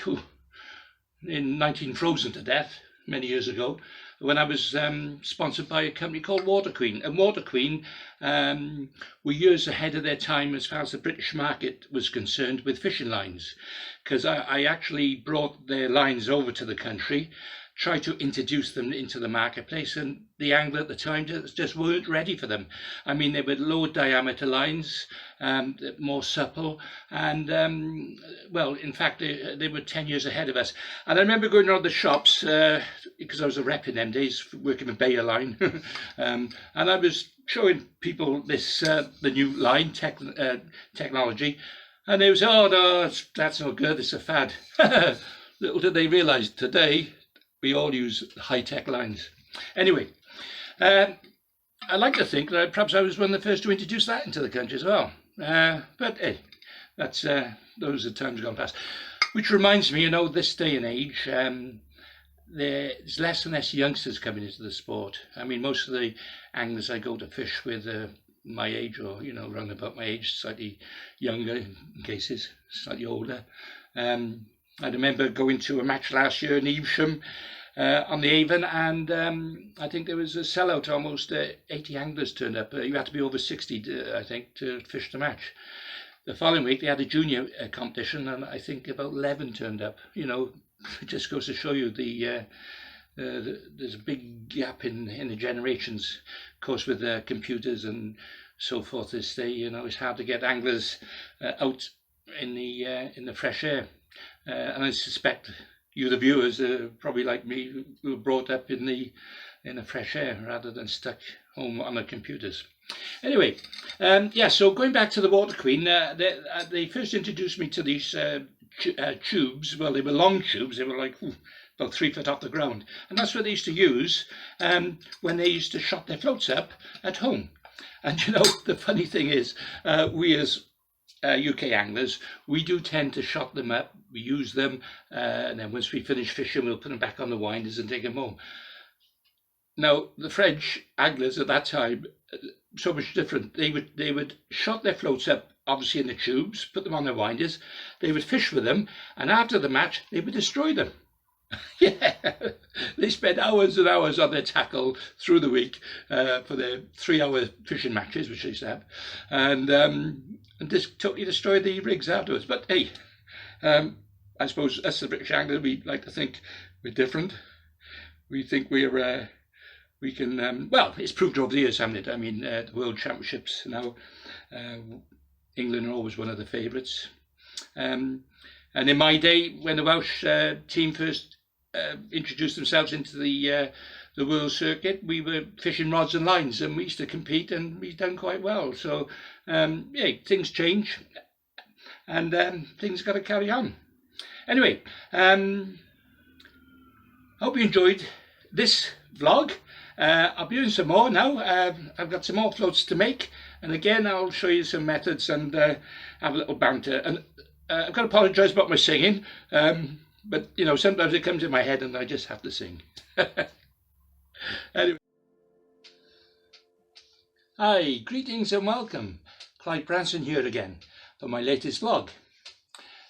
in 19 to death, many years ago, when I was sponsored by a company called Water Queen. And Water Queen were years ahead of their time as far as the British market was concerned with fishing lines, because I actually brought their lines over to the country, tried to introduce them into the marketplace, and the angler at the time just weren't ready for them. I mean, they were lower diameter lines, more supple, and well, in fact, they were 10 years ahead of us. And I remember going around the shops, because I was a rep in them days, working with Bayer line, and I was showing people this the new line technology, and they was, oh no, that's not good, it's a fad. Little did they realise today we all use high-tech lines. Anyway, I like to think that perhaps I was one of the first to introduce that into the country as well. But hey, that's those are times gone past. Which reminds me, you know, this day and age, there's less and less youngsters coming into the sport. I mean, most of the anglers I go to fish with are my age, or, you know, around about my age, slightly younger in cases, slightly older. I remember going to a match last year in Evesham on the Avon, and I think there was a sellout. Almost 80 anglers turned up. You had to be over 60, I think, to fish the match. The following week they had a junior competition, and I think about 11 turned up. You know, it just goes to show you there's a big gap in the generations. Of course, with computers and so forth this day, you know, it's hard to get anglers out in the fresh air. And I suspect you, the viewers, are probably like me, who were brought up in the fresh air rather than stuck home on the computers. Anyway, yeah. So going back to the Water Queen, they first introduced me to these tubes. Well, they were long tubes. They were like about 3 foot off the ground, and that's what they used to use when they used to shot their floats up at home. And you know, the funny thing is, we as UK anglers, we do tend to shot them up, we use them, and then once we finish fishing, we'll put them back on the winders and take them home. Now, the French anglers at that time, so much different. They would shot their floats up, obviously in the tubes, put them on their winders, they would fish with them, and after the match, they would destroy them. Yeah, they spent hours and hours on their tackle through the week for their 3-hour fishing matches, which they used to have, and just totally destroyed the rigs afterwards. But hey, I suppose us, the British angler, we like to think we're different. We think we can. Well, it's proved over the years, hasn't it? I mean, the World Championships now, England are always one of the favourites. And in my day, when the Welsh team first introduced themselves into the world circuit, we were fishing rods and lines, and we used to compete, and we've done quite well. So yeah, things change, and things got to carry on. Anyway, hope you enjoyed this vlog. I'll be doing some more now. I've got some more floats to make, and again I'll show you some methods and have a little banter. And I've got to apologise about my singing, but you know, sometimes it comes in my head and I just have to sing. Anyway. Hi, greetings and welcome. Clive Branson here again for my latest vlog.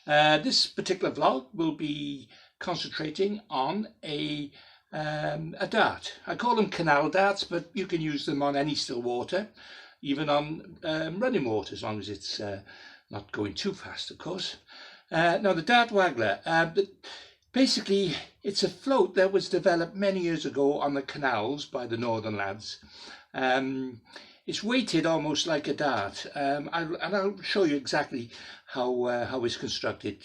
This particular vlog will be concentrating on a dart. I call them canal darts, but you can use them on any still water, even on running water, as long as it's not going too fast, of course. Now, the dart waggler, basically it's a float that was developed many years ago on the canals by the northern lads. It's weighted almost like a dart, and I'll show you exactly how it's constructed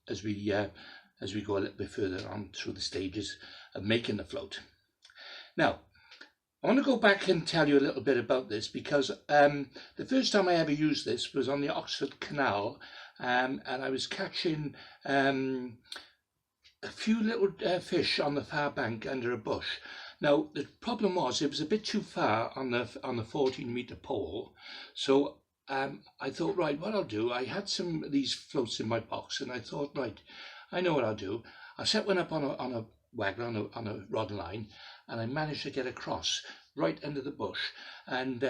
as we go a little bit further on through the stages of making the float. Now, I want to go back and tell you a little bit about this, because the first time I ever used this was on the Oxford Canal, and I was catching a few little fish on the far bank under a bush. Now, the problem was it was a bit too far on the 14-meter pole, so I thought, right, what I'll do, I had some of these floats in my box, and I thought, right, I know what I'll do. I set one up on a waggler, on a rod and line, and I managed to get across right under the bush, and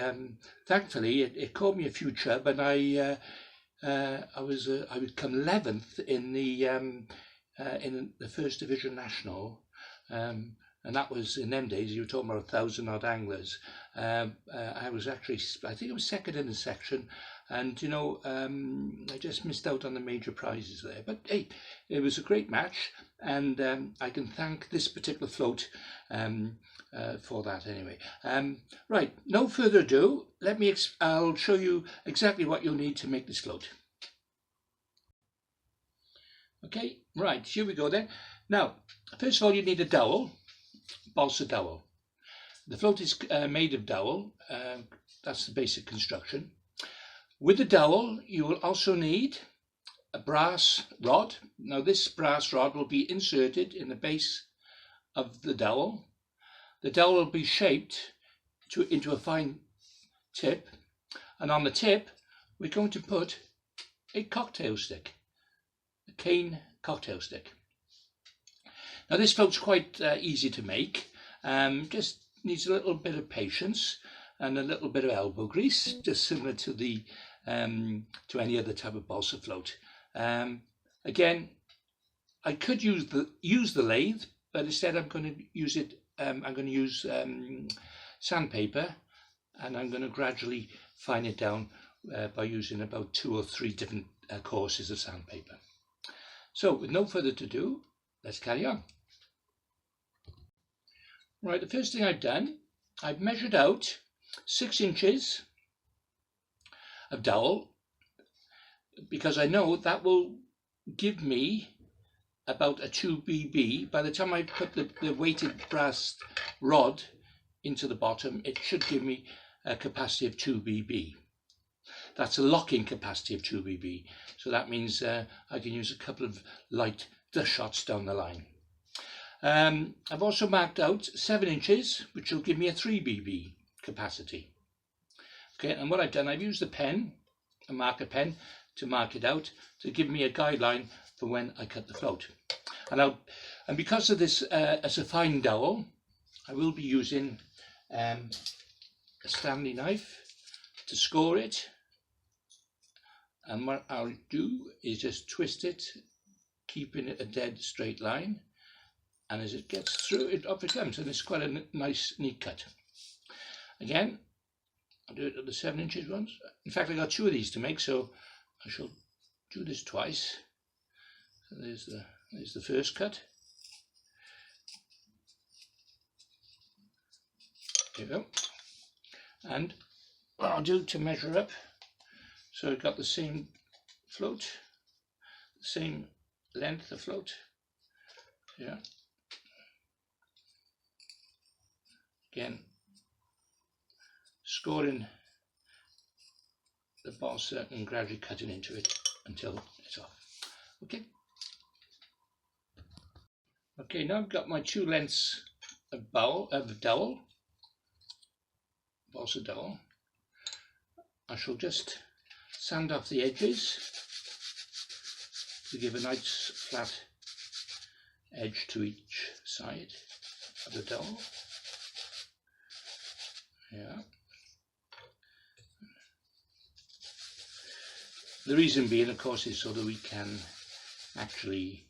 thankfully it caught me a few chub, and I would come 11th in the First Division National. And that was, in them days, you were talking about 1,000 odd anglers. I was actually, I think I was second in the section, and you know, I just missed out on the major prizes there. But hey, it was a great match, and I can thank this particular float for that anyway. Right, no further ado, I'll show you exactly what you'll need to make this float. Okay, right, here we go then. Now, first of all, you need a dowel. Balsa dowel. The float is made of dowel. That's the basic construction. With the dowel, you will also need a brass rod. Now, this brass rod will be inserted in the base of the dowel. The dowel will be shaped into a fine tip, and on the tip, we're going to put a cocktail stick, a cane cocktail stick. Now, this float's quite easy to make, just needs a little bit of patience and a little bit of elbow grease, just similar to the to any other type of balsa float. Again, I could use the lathe, but instead I'm going to use it. I'm going to use sandpaper, and I'm going to gradually fine it down by using about 2 or 3 different courses of sandpaper. So, with no further ado, let's carry on. Right, the first thing I've done, I've measured out 6 inches of dowel, because I know that will give me about a 2 BB. By the time I put the weighted brass rod into the bottom, it should give me a capacity of 2 BB. That's a locking capacity of 2 BB. So that means I can use a couple of light dust shots down the line. I've also marked out 7 inches, which will give me a 3 BB capacity. Okay, and what I've done, I've used a marker pen, to mark it out, to give me a guideline for when I cut the float. And because of this, as a fine dowel, I will be using a Stanley knife to score it. And what I'll do is just twist it, keeping it a dead straight line. And as it gets through, up it comes, and it's quite a nice, neat cut. Again, I'll do it at the 7 inches ones. In fact, I got 2 of these to make, so I shall do this twice. So there's the first cut. There you go. And what I'll do to measure up, so I've got the same float, the same length of float. Yeah. Again, scoring the balsa and gradually cutting into it until it's off. Okay. Okay, now I've got my 2 lengths of dowel, balsa dowel. I shall just sand off the edges to give a nice flat edge to each side of the dowel. Yeah. The reason being, of course, is so that we can actually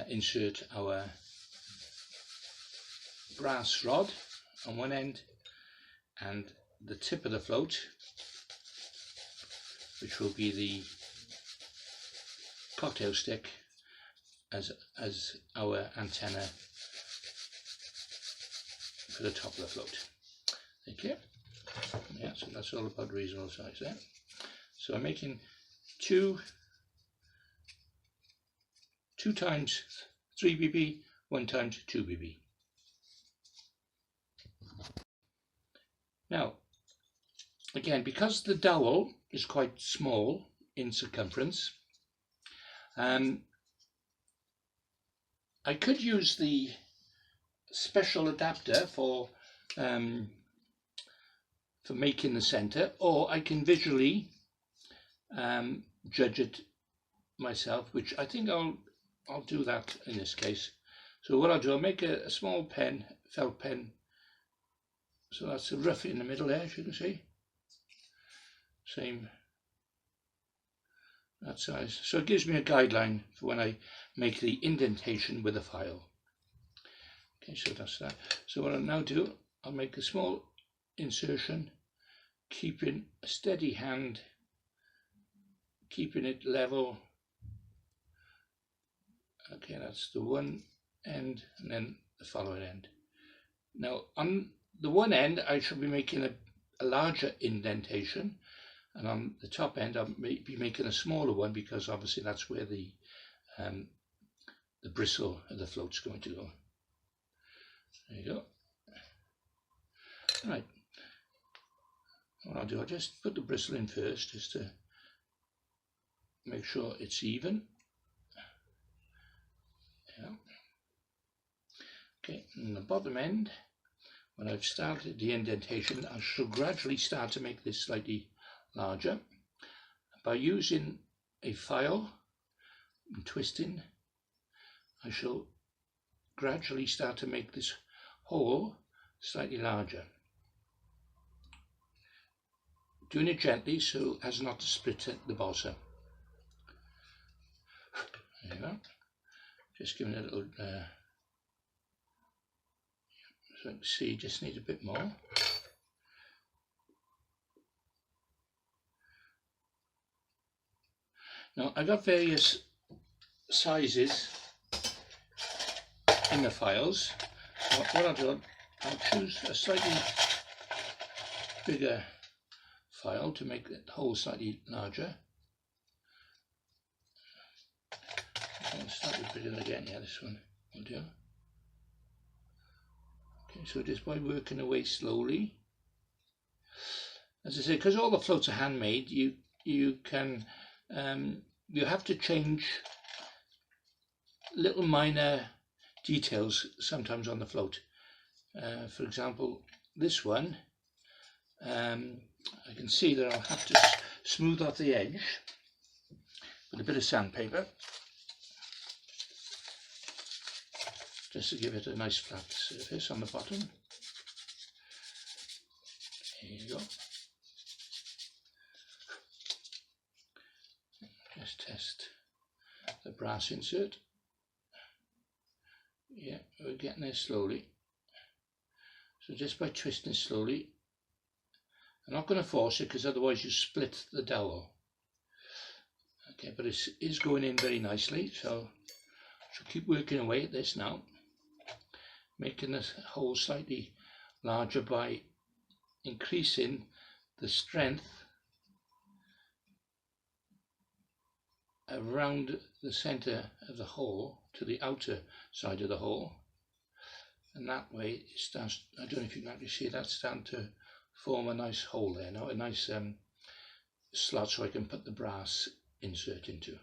insert our brass rod on one end and the tip of the float, which will be the cocktail stick, as our antenna for the top of the float. Okay, yeah, so that's all about reasonable size there. So I'm making two times 3 bb, 1 times 2 bb. Now, again, because the dowel is quite small in circumference, I could use the special adapter for making the center, or I can visually judge it myself, which I think I'll do that in this case. So what I'll do, I'll make a small pen, felt pen, so that's a rough in the middle there, as you can see, same that size, so it gives me a guideline for when I make the indentation with a file. Okay, so that's that. So what I'll now do, I'll make a small insertion, keeping a steady hand, keeping it level. Okay, that's the one end and then the following end. Now on the one end I should be making a larger indentation, and on the top end I'll be making a smaller one, because obviously that's where the bristle of the float's going to go. There you go. Right. What I'll do, I'll just put the bristle in first, just to make sure it's even. Yeah. Okay, and the bottom end, when I've started the indentation, I shall gradually start to make this slightly larger. By using a file and twisting, I shall gradually start to make this hole slightly larger. Doing it gently so as not to split the balsa. There you go. Just giving it a little, so you can see, just need a bit more. Now I got various sizes in the files. So what I'll do, I'll choose a slightly bigger file to make the hole slightly larger. Slightly bigger again, yeah, this one will do. Okay, so just by working away slowly, as I say, because all the floats are handmade, you can you have to change little minor details sometimes on the float. For example, this one, I can see that I'll have to smooth off the edge with a bit of sandpaper, just to give it a nice flat surface on the bottom. There you go. Just test the brass insert. Yeah, we're getting there slowly. So just by twisting slowly, I'm not going to force it because otherwise you split the dowel. Okay, but it is going in very nicely, so keep working away at this now, making the hole slightly larger by increasing the strength around the center of the hole to the outer side of the hole, and that way it starts, I don't know if you can actually see that, starting to form a nice hole there now, a nice slot, so I can put the brass insert into.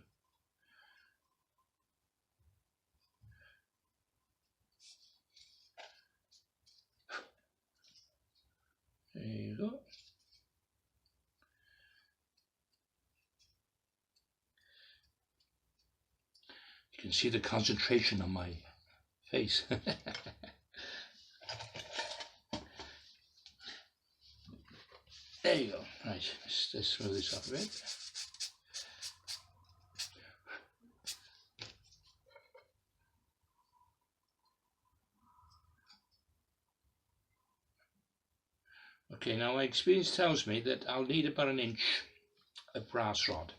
There you go. You can see the concentration on my face. There you go. Right, let's smooth this off a bit. Okay, now my experience tells me that I'll need about 1 inch of brass rod.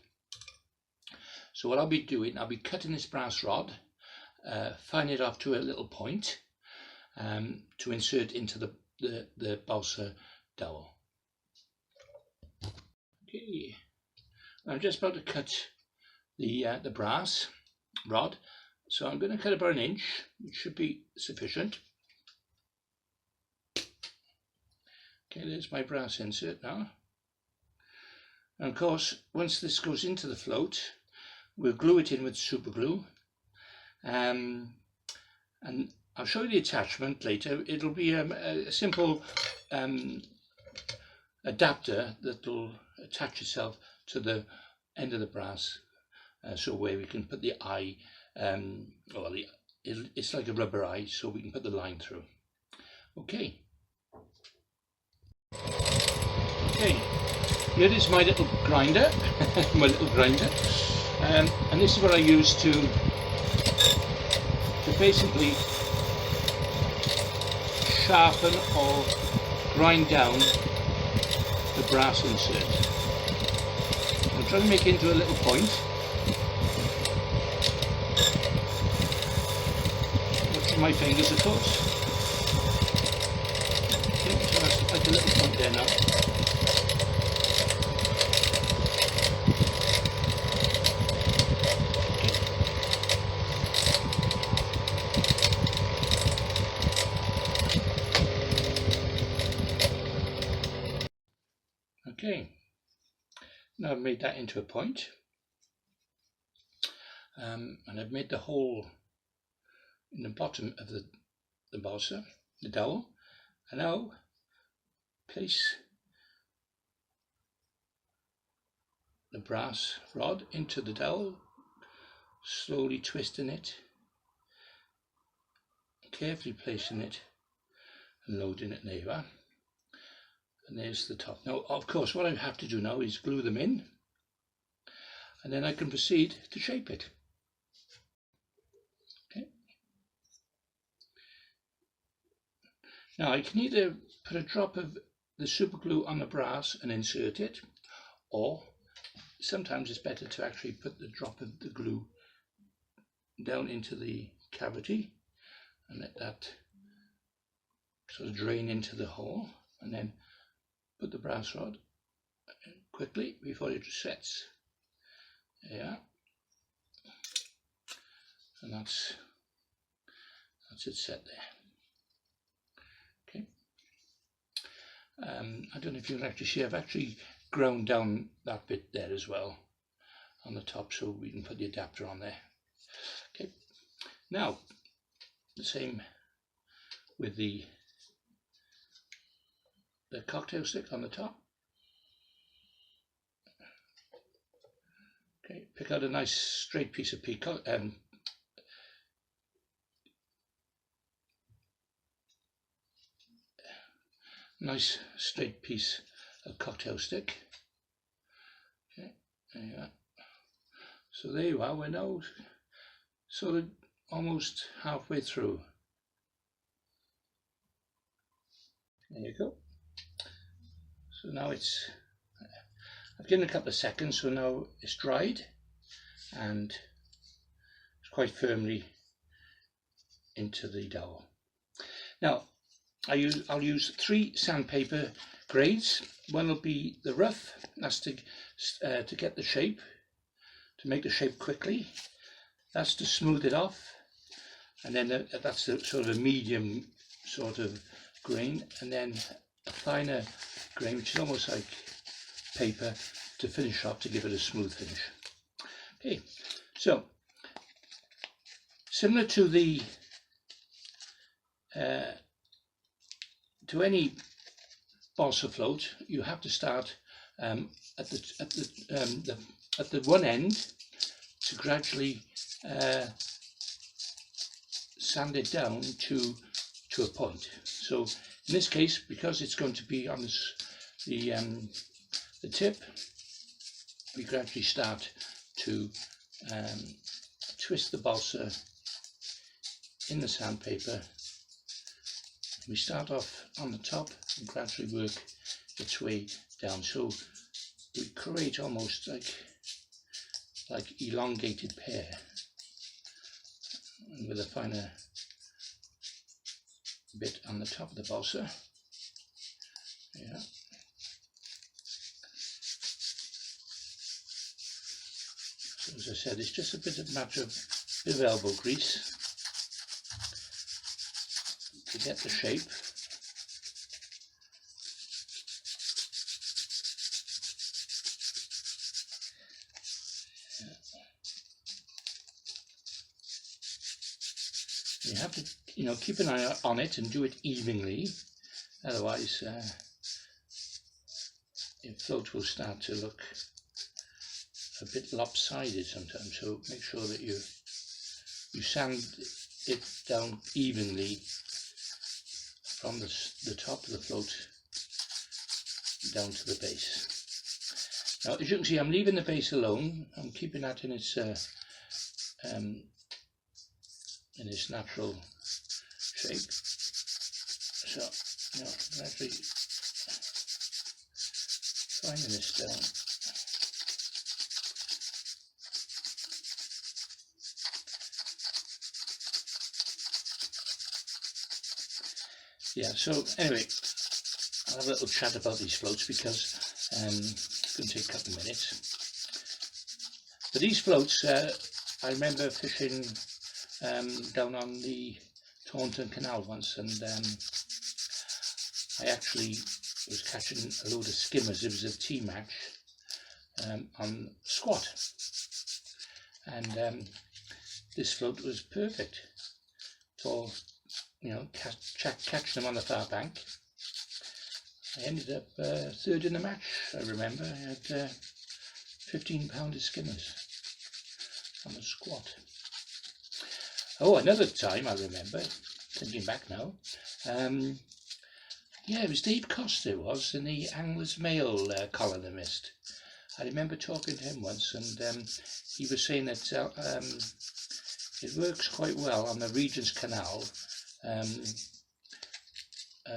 So what I'll be doing, I'll be cutting this brass rod, fining it off to a little point to insert into the balsa dowel. Okay, I'm just about to cut the brass rod, so I'm going to cut about 1 inch, which should be sufficient. Okay, there's my brass insert now. And of course, once this goes into the float, we'll glue it in with super glue. And I'll show you the attachment later. It'll be a simple adapter that will attach itself to the end of the brass, so where we can put the eye, it's like a rubber eye, so we can put the line through. Okay. Okay, here is my little grinder, and this is what I use to basically sharpen or grind down the brass insert. I'm trying to make it into a little point. Watching my fingers, of course. Okay, so that's like a little point there now. Okay, now I've made that into a point, and I've made the hole in the bottom of the balsa, the dowel, and now place the brass rod into the dowel, slowly twisting it, carefully placing it and loading it. There you are. And there's the top. Now, of course, what I have to do now is glue them in, and then I can proceed to shape it. Okay. Now, I can either put a drop of the super glue on the brass and insert it, or sometimes it's better to actually put the drop of the glue down into the cavity and let that sort of drain into the hole, and then put the brass rod quickly before it sets. Yeah, and that's it set there. Okay. I don't know if you can actually see, I've actually ground down that bit there as well on the top, so we can put the adapter on there. Okay. Now the same with the cocktail stick on the top. Okay, pick out a nice straight piece of peacock, nice straight piece of cocktail stick. Okay, there you are. So there you are, we're now sort of almost halfway through. There you go. So now I've given it a couple of seconds, so now it's dried and it's quite firmly into the dowel. Now I'll use 3 sandpaper grades. One will be the rough, that's to get the shape, to make the shape quickly. That's to smooth it off, and then that's the sort of a medium sort of grain, and then a finer grain, which is almost like paper, to finish off, to give it a smooth finish. Okay, so similar to the to any balsa float, you have to start at the one end to gradually sand it down to a point. So in this case, because it's going to be on the tip, we gradually start to twist the balsa in the sandpaper We start off on the top and gradually work its way down, so we create almost like elongated pear, and with a finer bit on the top of the balsa. Yeah. So as I said, it's just a bit of matter of elbow grease to get the shape. You have to, keep an eye on it and do it evenly, otherwise your float will start to look a bit lopsided sometimes. So make sure that you sand it down evenly from the top of the float down to the base. Now, as you can see, I'm leaving the base alone. I'm keeping that in its natural shape. So, gradually finding this down. Yeah, so anyway, I'll have a little chat about these floats because it's going to take a couple of minutes. But these floats, I remember fishing down on the Taunton Canal once, and I actually was catching a load of skimmers. It was a tea match on squat, and this float was perfect for catching them on the far bank. I ended up third in the match. I remember I had 15-pounder skimmers on the squat. Oh, another time I remember, thinking back now, it was Dave Costa in the Angler's Mail column I missed. I remember talking to him once, and he was saying that it works quite well on the Regent's Canal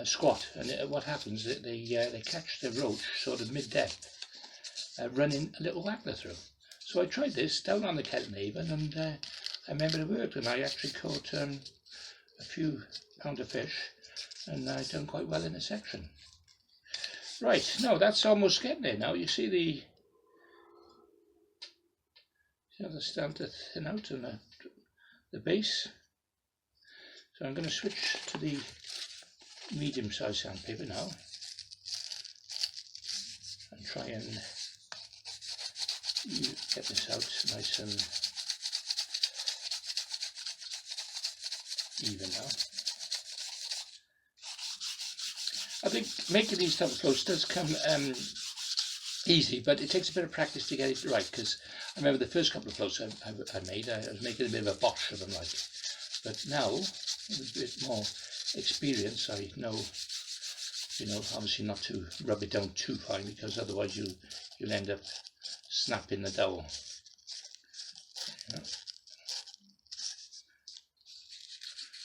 squat, and what happens is they catch the roach sort of mid-depth, running a little waggler through. So I tried this down on the Kenthaven, and I remember it worked, and I actually caught a few pound of fish, and I done quite well in a section. Right, now that's almost getting there now. You see the starting to thin out on the base. So I'm going to switch to the medium-sized sandpaper now and try and get this out nice and even now. I think making these type of floats does come easy, but it takes a bit of practice to get it right, because I remember the first couple of floats I made, I was making a bit of a botch of them, but now with a bit more experience, I know, obviously not to rub it down too fine, because otherwise you'll end up snapping the dowel.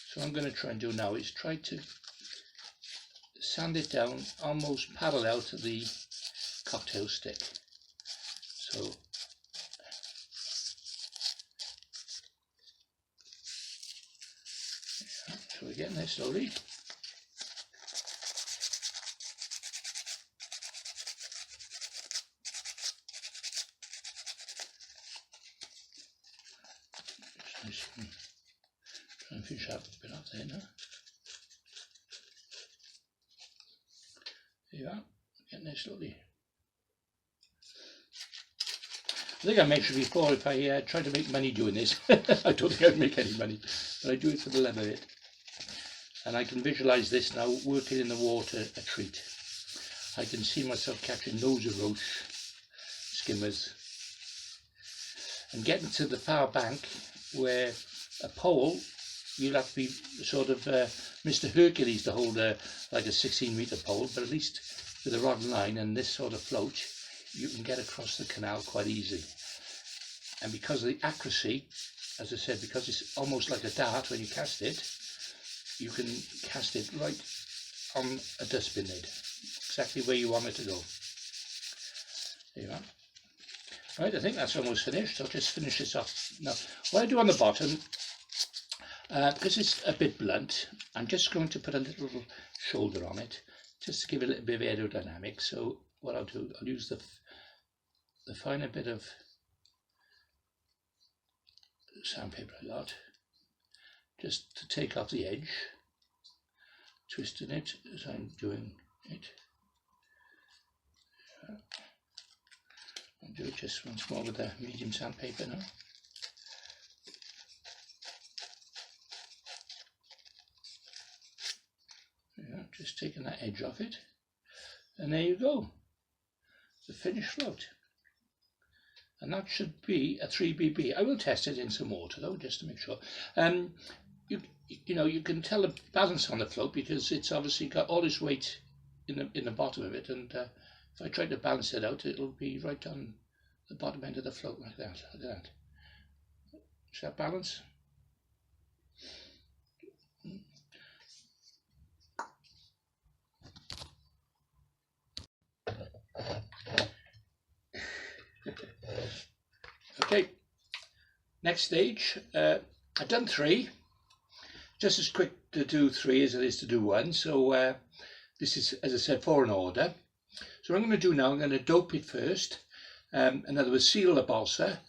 So what I'm going to try and do now is try to sand it down almost parallel to the cocktail stick. So we're getting there slowly. Just try and finish up a bit off there now. There you are, getting there slowly. I think I mentioned before, if I try to make money doing this, I don't think I'd make any money, but I do it for the love of it. And I can visualise this now, working in the water a treat. I can see myself catching loads of roach, skimmers, and getting to the far bank where a pole, you'll have to be sort of Mr. Hercules to hold like a 16-metre pole, but at least with a rod and line and this sort of float, you can get across the canal quite easily. And because of the accuracy, as I said, because it's almost like a dart when you cast it, you can cast it right on a dustbin lid, exactly where you want it to go. There you are. Right, I think that's almost finished. I'll just finish this off. Now, what I do on the bottom, because it's a bit blunt, I'm just going to put a little shoulder on it, just to give it a little bit of aerodynamics. So what I'll do, I'll use the finer bit of sandpaper I got, just to take off the edge, twisting it as I'm doing it. I'll do it just once more with the medium sandpaper now. Yeah, just taking that edge off it, and there you go, the finished float. And that should be a 3BB. I will test it in some water though, just to make sure. You know, you can tell the balance on the float because it's obviously got all this weight in the bottom of it, and if I try to balance it out, it'll be right on the bottom end of the float like that. Look at that. Is that balance? Okay, next stage. I've done 3. Just as quick to do 3 as it is to do 1. So this is, as I said, 4 in order. So what I'm going to do now, I'm going to dope it first. In other words, seal the balsa,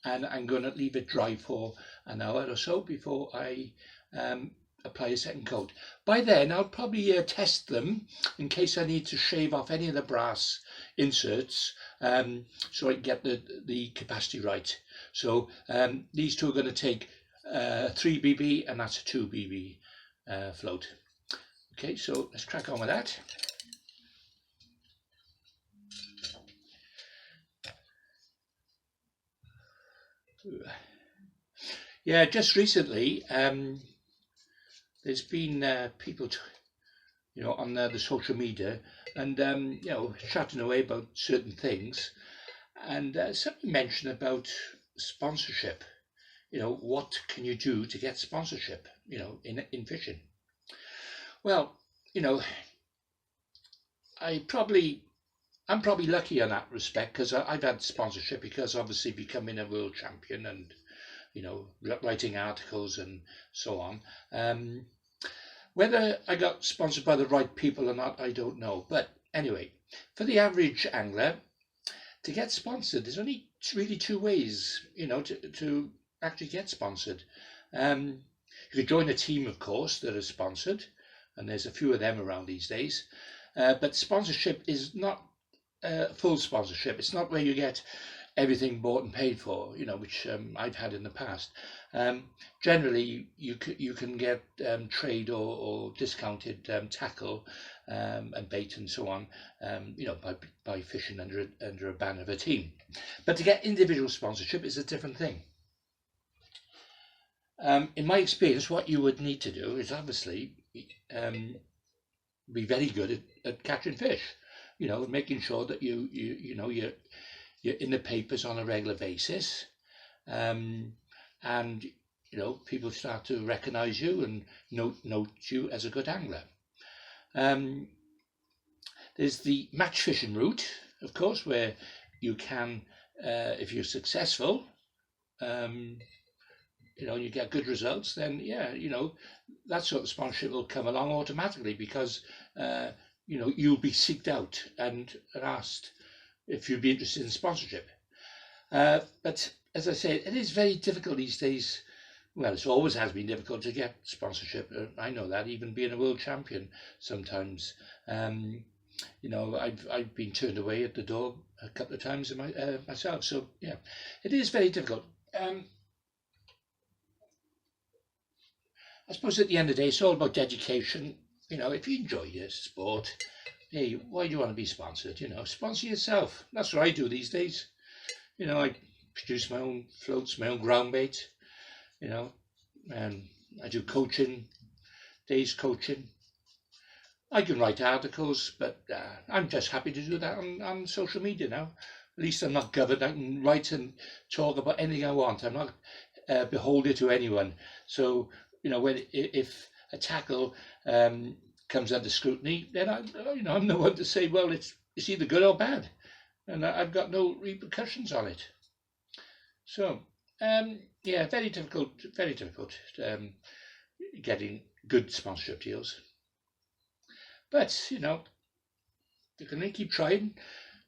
and I'm going to leave it dry for an hour or so before I apply a second coat. By then, I'll probably test them in case I need to shave off any of the brass inserts, so I can get the capacity right. So these two are going to take 3BB, and that's a 2BB float. Okay, so let's crack on with that. Yeah, just recently there's been people on the social media, and chatting away about certain things, and somebody mentioned about sponsorship. What can you do to get sponsorship in fishing? Well, I'm probably lucky in that respect, because I've had sponsorship, because obviously becoming a world champion and writing articles and so on. Whether I got sponsored by the right people or not, I don't know. But anyway, for the average angler, to get sponsored, there's only really 2 ways, to actually get sponsored. You could join a team, of course, that are sponsored, and there's a few of them around these days. But sponsorship is not full sponsorship. It's not where you get everything bought and paid for, which I've had in the past. Generally, you can get trade or discounted tackle and bait and so on, by fishing under a banner of a team. But to get individual sponsorship is a different thing. In my experience, what you would need to do is obviously be very good at catching fish. Making sure that you're in the papers on a regular basis, and people start to recognise you and note you as a good angler. There's the match fishing route, of course, where you can, if you're successful, you get good results, then that sort of sponsorship will come along automatically, because you'll be seeked out and asked if you'd be interested in sponsorship. But as I say, it is very difficult these days. Well, it always has been difficult to get sponsorship. I know that, even being a world champion sometimes. I've been turned away at the door a couple of times myself. So yeah, it is very difficult. I suppose at the end of the day, it's all about dedication. If you enjoy your sport, hey, why do you want to be sponsored? Sponsor yourself. That's what I do these days. I produce my own floats, my own ground bait, and I do coaching, days coaching. I can write articles, but I'm just happy to do that on social media now. At least I'm not governed. I can write and talk about anything I want. I'm not beholden to anyone. So, if a tackle comes under scrutiny, then I'm the one to say, well, it's either good or bad, and I've got no repercussions on it. So yeah, very difficult getting good sponsorship deals. But you can keep trying,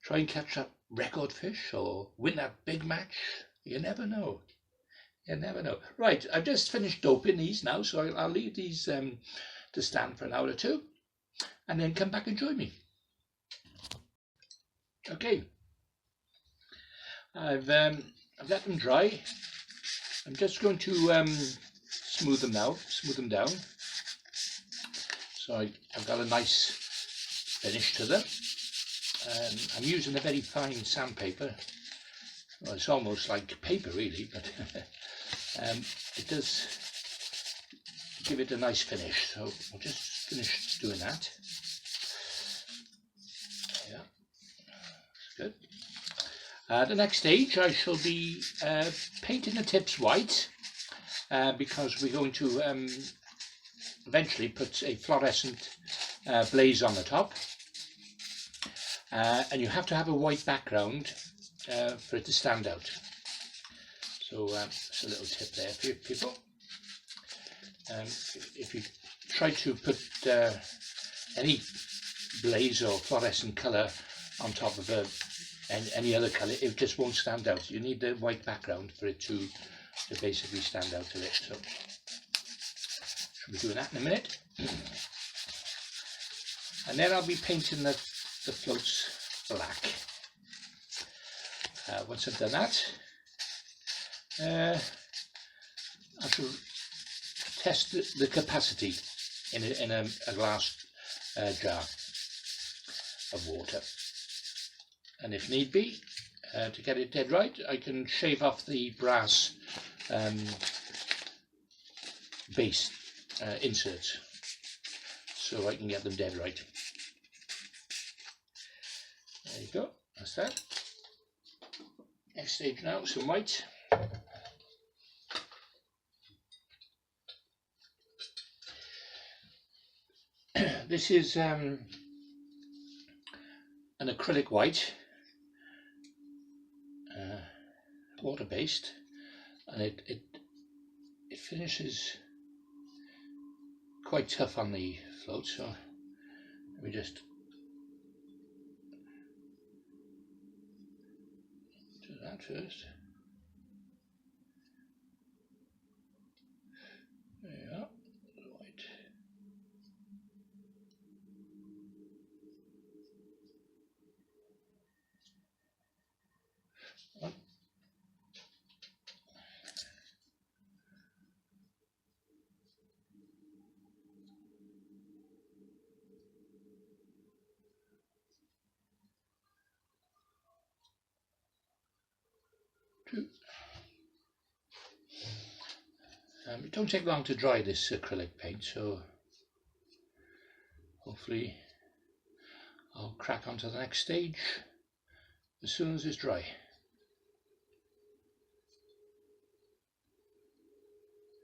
try and catch that record fish or win that big match. You never know. You never know. Right, I've just finished doping these now, so I'll leave these to stand for an hour or two, and then come back and join me. Okay, I've let them dry. I'm just going to smooth them down. So I've got a nice finish to them. I'm using a very fine sandpaper. Well, it's almost like paper really, but it does give it a nice finish. So I'll just finish doing that. Yeah, that's good. The next stage I shall be painting the tips white because we're going to eventually put a fluorescent blaze on the top, and you have to have a white background for it to stand out. So it's a little tip there for you people. If you try to put any blaze or fluorescent colour on top of any other colour, it just won't stand out. You need the white background for it to basically stand out a bit. So I'll be doing that in a minute. And then I'll be painting the floats black. Once I've done that, I shall test the capacity in a glass jar of water. And if need be, to get it dead right, I can shave off the brass base inserts so I can get them dead right. There you go, that's that. Next stage now, some white. This is an acrylic white, water-based, and it finishes quite tough on the float. So let me just do that first. There you are, white. One. Two. It don't take long to dry this acrylic paint, so hopefully I'll crack onto the next stage as soon as it's dry.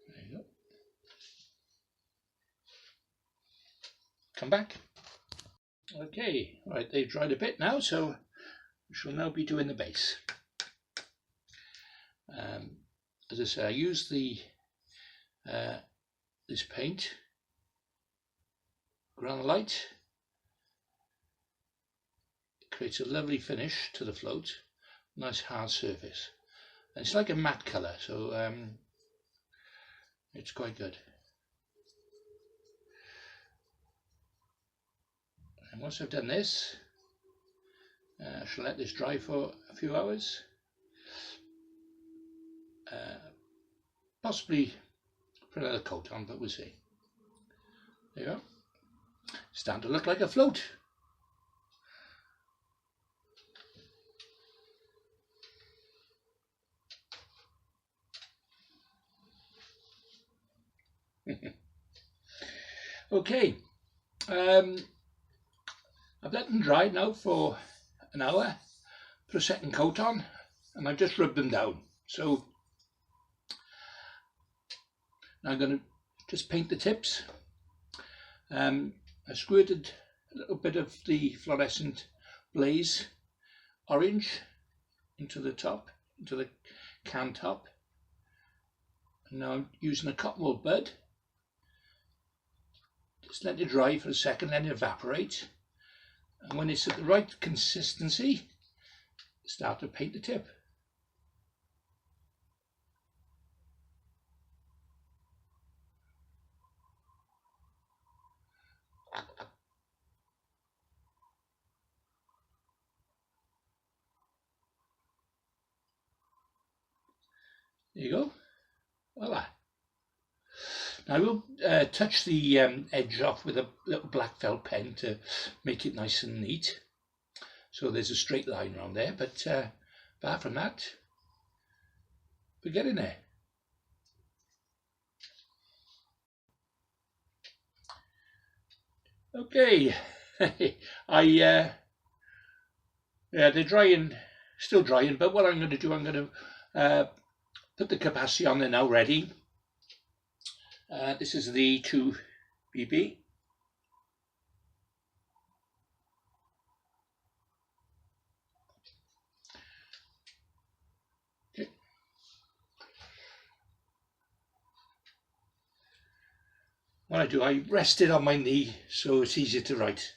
There you go. Come back. Okay, right, they've dried a bit now, so we shall now be doing the base. As I say, I use this paint, granulite. It creates a lovely finish to the float, nice hard surface. And it's like a matte colour, so it's quite good. And once I've done this, I shall let this dry for a few hours. Possibly put another coat on, but we'll see. There you go. It's starting to look like a float. Okay, I've let them dry now for an hour, put a second coat on, and I've just rubbed them down. So now I'm going to just paint the tips I squirted a little bit of the fluorescent blaze orange into the top, into the can top. And now I'm using a cotton wool bud. Just let it dry for a second, let it evaporate. And when it's at the right consistency, start to paint the tip. There you go. Voila. Now I will touch the edge off with a little black felt pen to make it nice and neat. So there's a straight line around there, but apart from that, we're getting there. Okay, yeah, they're drying, still drying, but what I'm going to do, I'm going to put the capacity on there now, ready. This is the 2BB. Okay. What I do, I rest it on my knee so it's easier to write.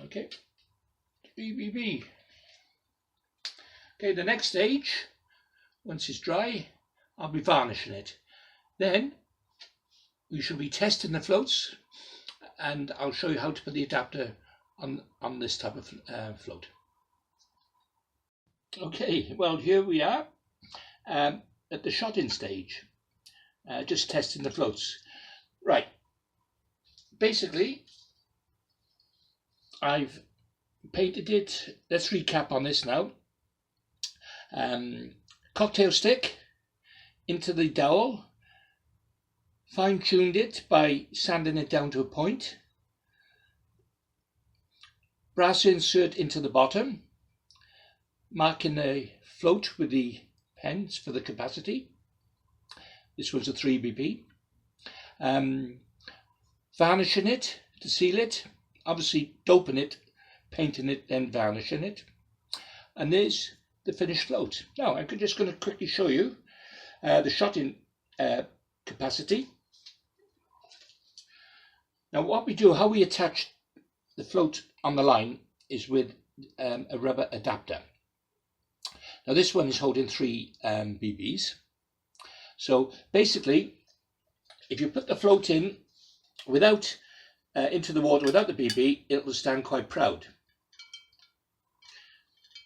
Okay, BBB. Okay, the next stage, once it's dry, I'll be varnishing it. Then we shall be testing the floats, and I'll show you how to put the adapter on this type of float. Okay, well here we are at the shotting stage, just testing the floats. Right, basically I've painted it. Let's recap on this now. Cocktail stick into the dowel, fine-tuned it by sanding it down to a point, brass insert into the bottom, marking the float with the pens for the capacity. This one's a 3BB. Varnishing it to seal it, obviously doping it, painting it, then varnishing it. And there's the finished float. Now I'm just going to quickly show you the shotting capacity. Now what we do, how we attach the float on the line is with a rubber adapter. Now this one is holding 3 BBs. So basically, if you put the float in without into the water without the BB, it will stand quite proud.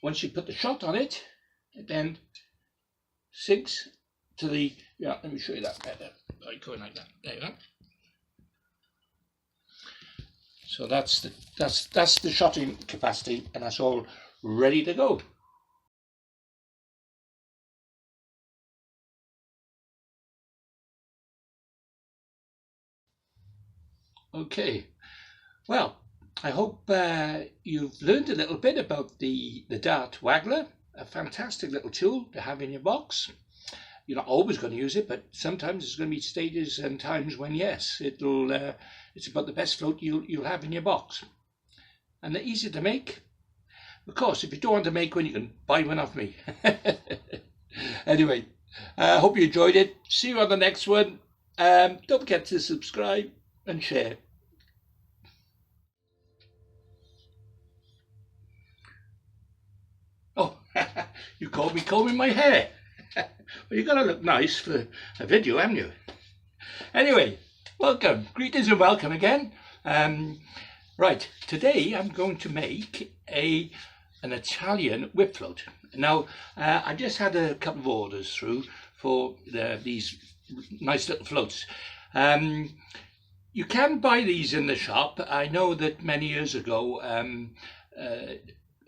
Once you put the shot on it, it then sinks to the, yeah, let me show you that better, by going like that, there you go. So that's the shotting capacity, and that's all ready to go. Okay, well, I hope you've learned a little bit about the dart waggler, a fantastic little tool to have in your box. You're not always going to use it, but sometimes there's going to be stages and times when yes, it's about the best float you'll have in your box. And they're easy to make. Of course, if you don't want to make one, you can buy one off me. Anyway, I hope you enjoyed it. See you on the next one. Don't forget to subscribe and share. Oh, you caught me combing my hair. Well, you've got to look nice for a video, haven't you? Anyway, welcome. Greetings and welcome again. Right, today I'm going to make an Italian whip float. Now, I just had a couple of orders through for these nice little floats. You can buy these in the shop. I know that many years ago,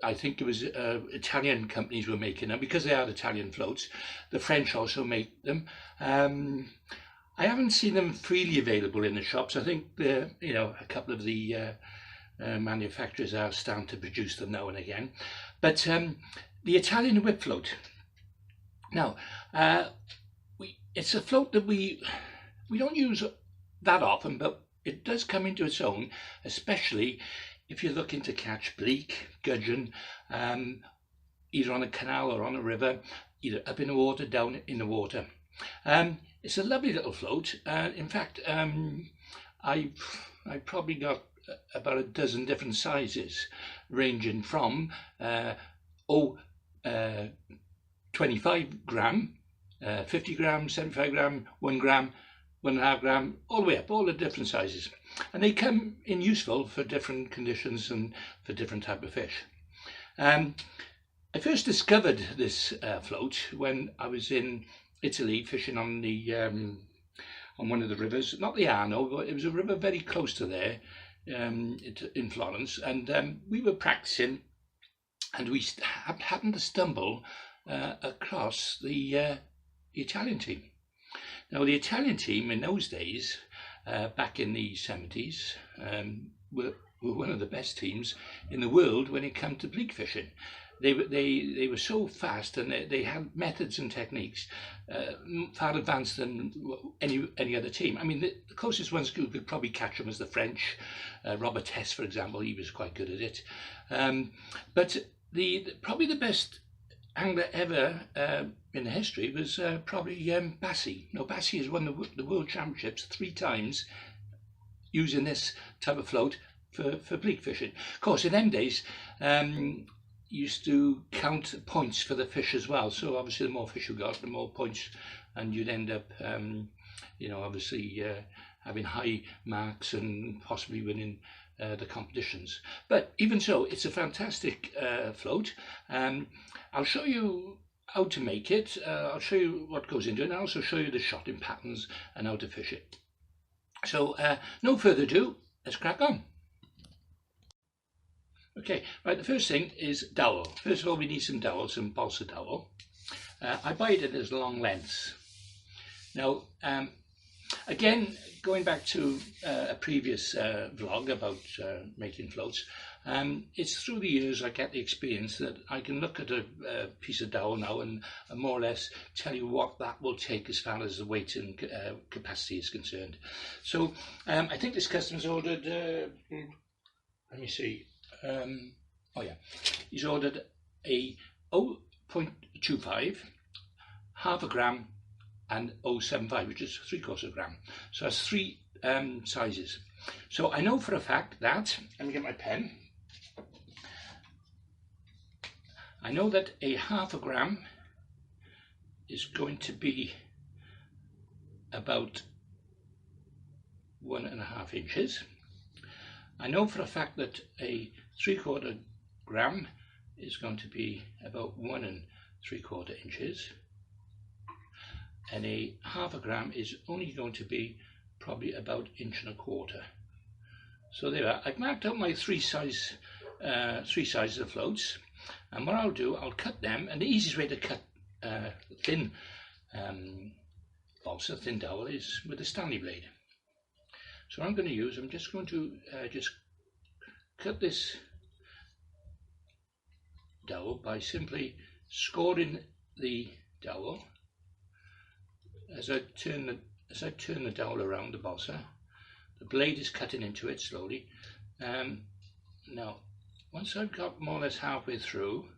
I think it was Italian companies were making them because they are Italian floats. The French also make them. I haven't seen them freely available in the shops. I think a couple of the manufacturers are starting to produce them now and again. But the Italian whip float, Now, it's a float that we don't use that often, but it does come into its own, especially if you're looking to catch bleak, gudgeon, either on a canal or on a river, either up in the water, down in the water. It's a lovely little float. In fact, I probably got about a dozen different sizes, ranging from 25 gram, 50 gram, 75 gram, 1 gram, 1.5 gram, all the way up, all the different sizes. And they come in useful for different conditions and for different type of fish. I first discovered this float when I was in Italy fishing on the on one of the rivers, not the Arno, but it was a river very close to there, in Florence, and we were practicing, and we happened to stumble across the Italian team. Now, the Italian team in those days, back in the 70s, were one of the best teams in the world when it came to bleak fishing. They were so fast, and they had methods and techniques far advanced than any other team. I mean, the closest ones who could probably catch them was the French. Robert Tess, for example, he was quite good at it. But probably the best angler ever in the history was probably Bassi. No, Bassi has won the world championships 3 times using this type of float for bleak fishing. Of course, in them days, used to count points for the fish as well. So obviously, the more fish you got, the more points, and you'd end up, obviously having high marks and possibly winning the competitions. But even so, it's a fantastic float. I'll show you how to make it. I'll show you what goes into it, and I'll also show you the shotting patterns and how to fish it. So no further ado, let's crack on. Okay, right, the first thing is dowel. First of all, we need some dowel, some balsa dowel. I buy it as long lengths. Now, again, going back to a previous vlog about making floats, it's through the years I get the experience that I can look at a piece of dowel now and more or less tell you what that will take as far as the weight and capacity is concerned. So I think this customer's ordered, let me see, he's ordered a 0.25, half a gram, and 0.75, which is 3/4 gram. So that's 3 sizes. So I know for a fact that, let me get my pen, I know that a half a gram is going to be about 1.5 inches. I know for a fact that a 3/4 gram is going to be about 1 3/4 inches, and a half a gram is only going to be probably about 1.25 inches. So there are. I've marked out my three sizes of floats, and what I'll do, I'll cut them, and the easiest way to cut thin balsa, thin dowel, is with a Stanley blade. So what I'm going to use, I'm just going to just cut this dowel by simply scoring the dowel as I turn the dowel around the balsa. The blade is cutting into it slowly. Now, once I've got more or less halfway through,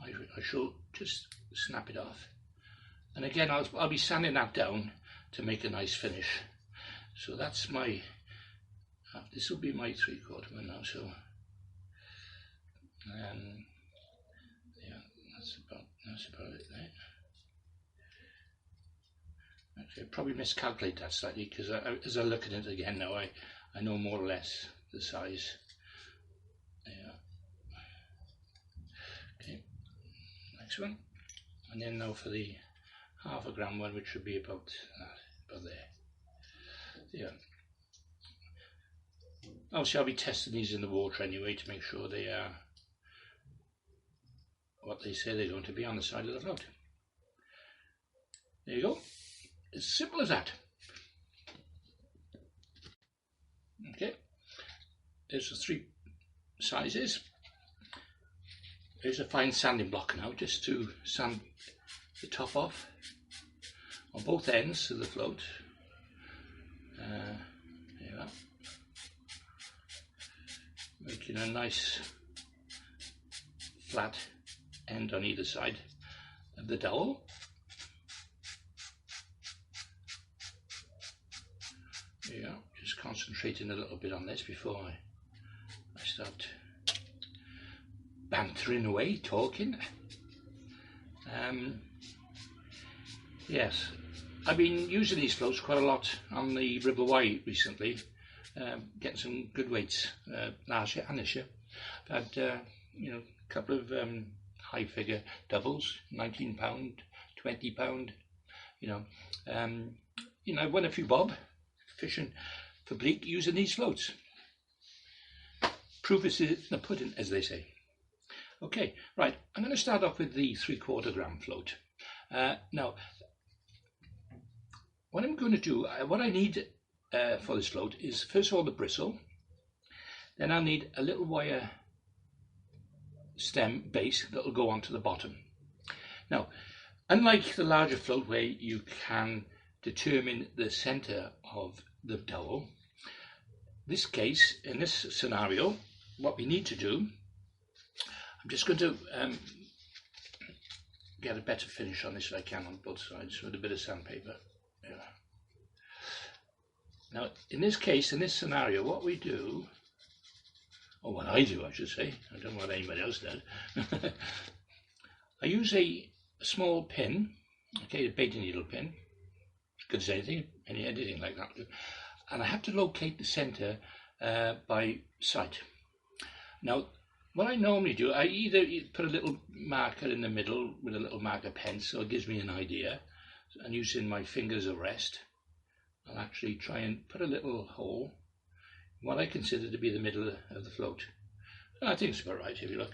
I shall just snap it off. And again, I'll be sanding that down to make a nice finish. So that's my, this will be my 3/4 one now, so yeah, that's about it there. Actually, I probably miscalculate that slightly, because as I look at it again now, I know more or less the size. Yeah. Okay, next one, and then now for the half a gram one, which would be about there. Yeah. Obviously, I'll be testing these in the water anyway to make sure they are what they say they're going to be on the side of the float. There you go. As simple as that. Okay. There's the 3 sizes. Here's a fine sanding block now, just to sand the top off on both ends of the float. There you are. Making a nice flat end on either side of the dowel. There you are. Just concentrating a little bit on this before I start bantering away, talking. Yes, I've been using these floats quite a lot on the River Wye recently, getting some good weights last year and this year. I've had you know, a couple of high figure doubles, £19, £20, you know. I've won a few bob fishing for bleak using these floats. Proof is in the pudding, as they say. Okay, right, I'm going to start off with the 3/4 gram float. Now, what I'm going to do, what I need for this float is, first of all, the bristle. Then I'll need a little wire stem base that will go onto the bottom. Now, unlike the larger float where you can determine the center of the dowel, in this scenario, what we need to do, I'm just going to get a better finish on this if I can on both sides with a bit of sandpaper. Yeah. Now, in this case, in this scenario, what we do, or what I do, I should say, I don't know what anybody else does, I use a small pin, okay, a baiting needle pin, as good as anything like that, and I have to locate the center by sight. Now, what I normally do, I either put a little marker in the middle with a little marker pen, so it gives me an idea, and using my fingers as a rest, I'll actually try and put a little hole in what I consider to be the middle of the float. And I think it's about right if you look.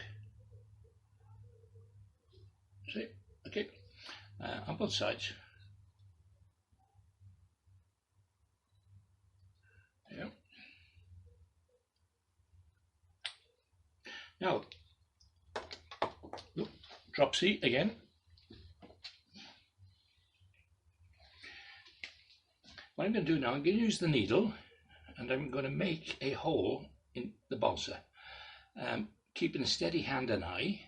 See? Okay. On both sides. Yeah. Now, look, drop C again. What I'm going to do now, I'm going to use the needle and I'm going to make a hole in the balsa, keeping a steady hand and eye,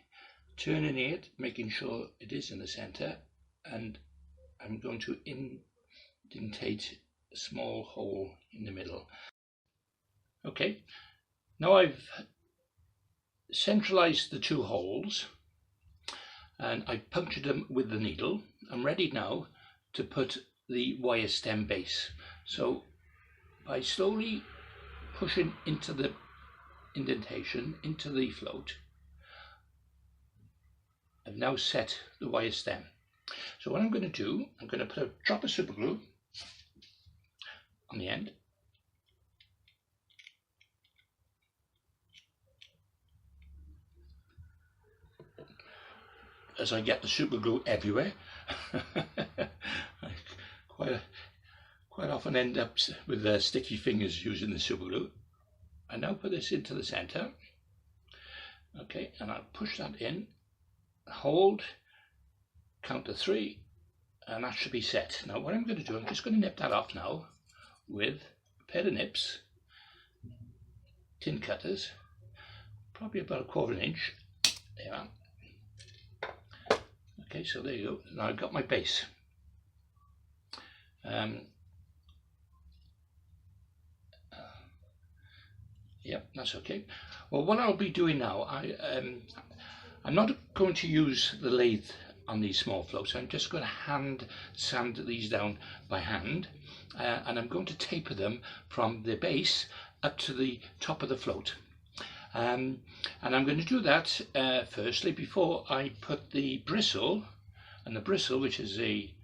turning it, making sure it is in the center, and I'm going to indentate a small hole in the middle. Okay, now I've centralized the two holes and I punctured them with the needle. I'm ready now to put the wire stem base. So by slowly pushing into the indentation, into the float, I've now set the wire stem. So what I'm going to do, I'm going to put a drop of super glue on the end. As I get the super glue everywhere. I quite often end up with sticky fingers using the super glue. I now put this into the center. Okay, and I'll push that in, hold, count to 3, and that should be set. Now what I'm going to do, I'm just going to nip that off now with a pair of nips, tin cutters, probably about 1/4 inch. There you are. Okay, so there you go. Now I've got my base. Yeah, that's okay. Well, what I'll be doing now, I'm not going to use the lathe on these small floats. I'm just going to hand sand these down by hand, and I'm going to taper them from the base up to the top of the float. And I'm going to do that firstly before I put the bristle, and the bristle, which is a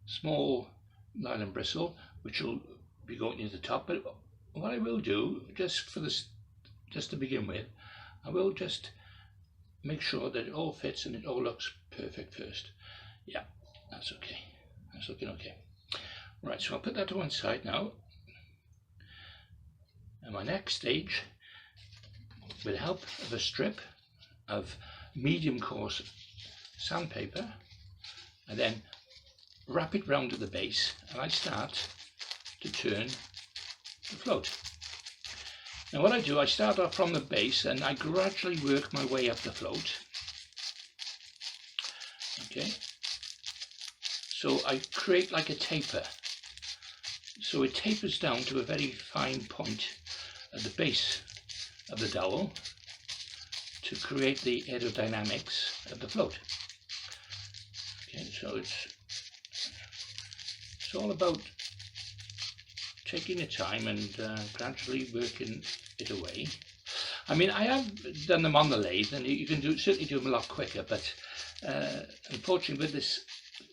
small nylon bristle, which will be going to the top. But what I will do, just to begin with, I will just make sure that it all fits and it all looks perfect first. Yeah, that's okay. That's looking okay. Right, so I'll put that to one side now. And my next stage, with the help of a strip of medium coarse sandpaper and then wrap it round at the base, and I start to turn the float. Now what I do, I start off from the base and I gradually work my way up the float. Okay, so I create like a taper. So it tapers down to a very fine point at the base of the dowel to create the aerodynamics of the float. Okay, so it's all about taking your time and gradually working it away. I mean, I have done them on the lathe, and you can certainly do them a lot quicker, but unfortunately with this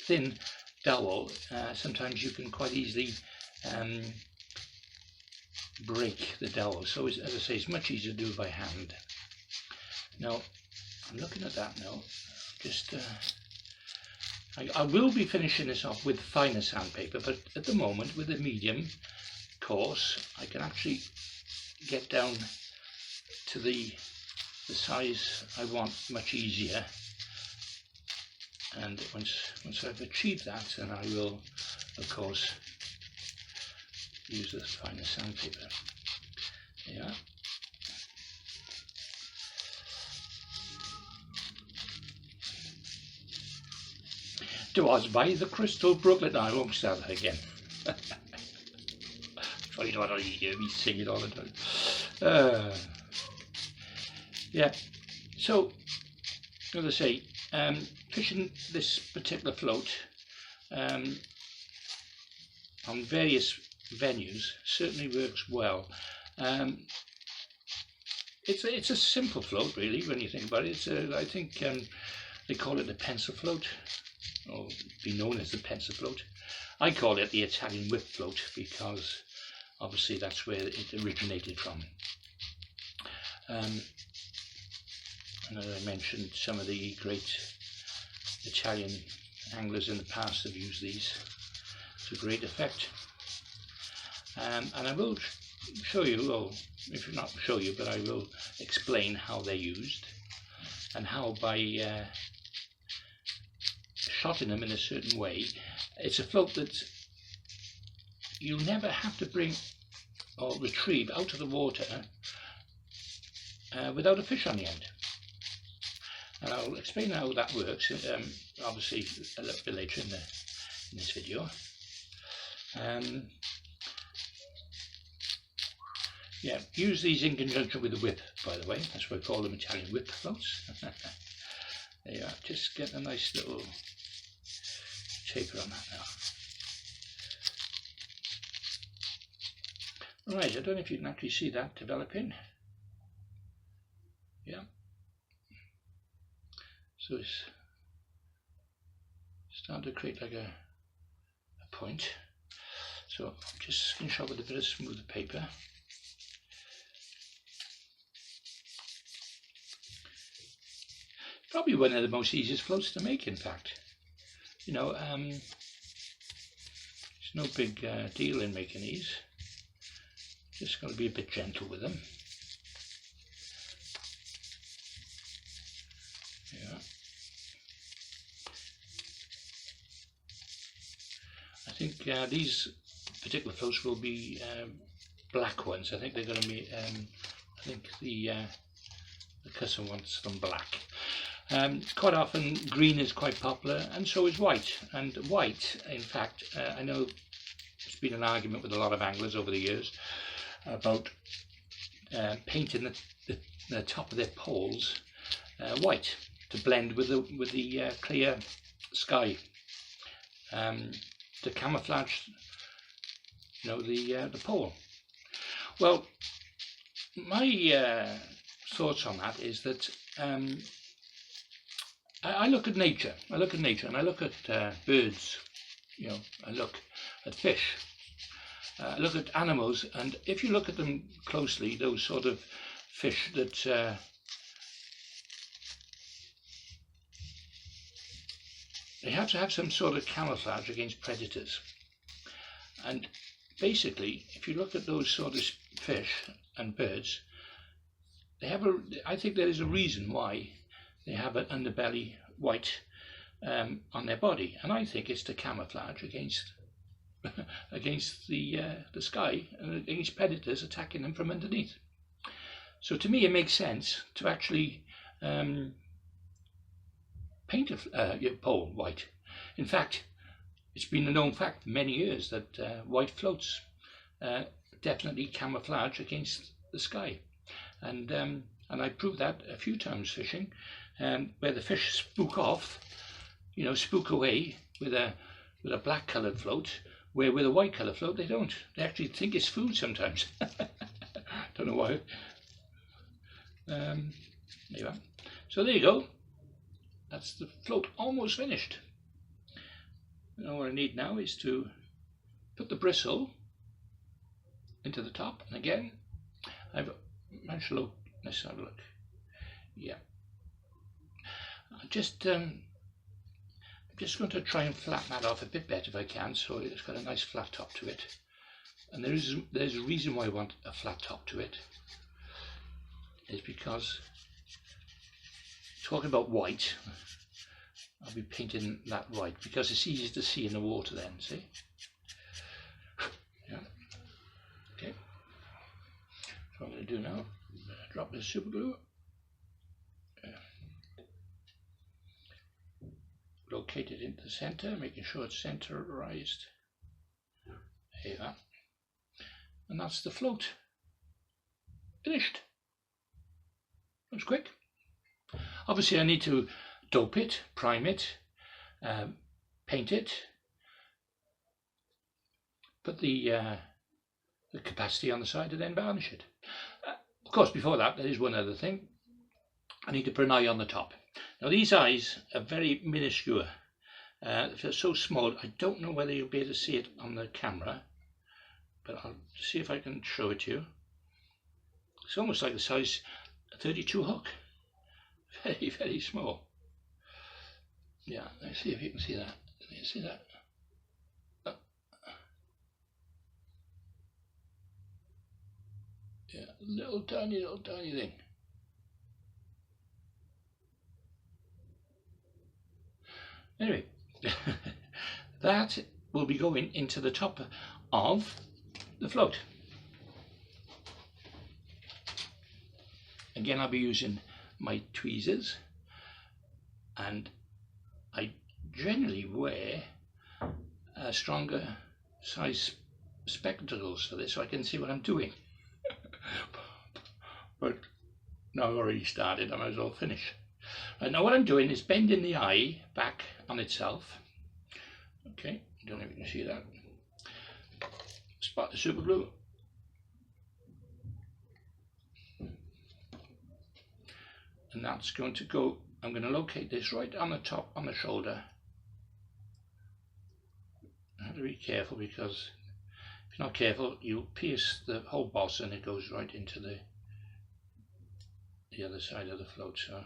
thin dowel, sometimes you can quite easily break the dowel. So as I say, it's much easier to do by hand. Now, I'm looking at that now. Just I will be finishing this off with finer sandpaper, but at the moment with the medium coarse, I can actually get down to the size I want much easier. And once I've achieved that, then I will, of course, use the finer sandpaper. Yeah. Was by the crystal brooklet. No, I won't start that again. Sorry, you don't want to hear me sing it all the time. Yeah, so as I say, fishing this particular float on various venues certainly works well. It's a simple float, really, when you think about it. I think they call it a pencil float, or be known as the pencil float. I call it the Italian whip float because obviously that's where it originated from. And as I mentioned, some of the great Italian anglers in the past have used these to great effect. And I will show you, well, if not show you, but I will explain how they're used and how by shotting them in a certain way, it's a float that you'll never have to bring or retrieve out of the water without a fish on the end. And I'll explain how that works, obviously a little bit later in this video. Yeah, use these in conjunction with the whip, by the way. That's why I call them Italian whip floats. There you are, just get a nice little taper on that now. Right, I don't know if you can actually see that developing. Yeah. So it's starting to create like a point. So I'll just finish off with a bit of smooth paper. Probably one of the most easiest floats to make, in fact. You know, it's no big deal in making these. Just got to be a bit gentle with them. Yeah. I think these particular floats will be black ones. I think they're going to be. I think the customer wants them black. Quite often green is quite popular, and so is white. And white, in fact, I know it's been an argument with a lot of anglers over the years about painting the top of their poles white to blend with the clear sky, to camouflage, you know, the pole. Well, my thoughts on that is that I look at nature. I look at nature, and I look at birds. You know, I look at fish. I look at animals, and if you look at them closely, those sort of fish that they have to have some sort of camouflage against predators. And basically, if you look at those sort of fish and birds, they have I think there is a reason why they have an underbelly white on their body, and I think it's to camouflage against against the sky and against predators attacking them from underneath. So to me, it makes sense to actually paint a pole white. In fact, it's been a known fact for many years that white floats definitely camouflage against the sky, and I proved that a few times fishing, where the fish spook off, you know, spook away with a black coloured float, where with a white colour float they don't. They actually think it's food sometimes. Don't know why. There you are. So there you go. That's the float almost finished. Now what I need now is to put the bristle into the top, and again I've managed to look. Let's have a look. Yeah, I'm just going to try and flatten that off a bit better if I can, so it's got a nice flat top to it. And there's a reason why I want a flat top to it, is because, talking about white, I'll be painting that white because it's easy to see in the water then, see? Yeah. Okay. So what I'm going to do now, drop the super glue. Locate it into the center, making sure it's centerized. There you are. And that's the float. Finished. That was quick. Obviously I need to dope it, prime it, paint it, put the capacity on the side, and then varnish it. Of course, before that, there is one other thing. I need to put an eye on the top. Now these eyes are very minuscule. They're so small, I don't know whether you'll be able to see it on the camera, but I'll see if I can show it to you. It's almost like the size 32 hook. Very, very small. Yeah, let's see if you can see that. Can you see that? Oh. Yeah, little tiny thing. Anyway, that will be going into the top of the float. Again, I'll be using my tweezers, and I generally wear stronger size spectacles for this so I can see what I'm doing. But now I've already started, I might as well finish. Right, now what I'm doing is bending the eye back on itself. Okay, I don't know if you can see that. Spot the super glue. And that's going to go, I'm going to locate this right on the top, on the shoulder. I have to be careful, because if you're not careful, you'll pierce the whole balsa and it goes right into the other side of the float. So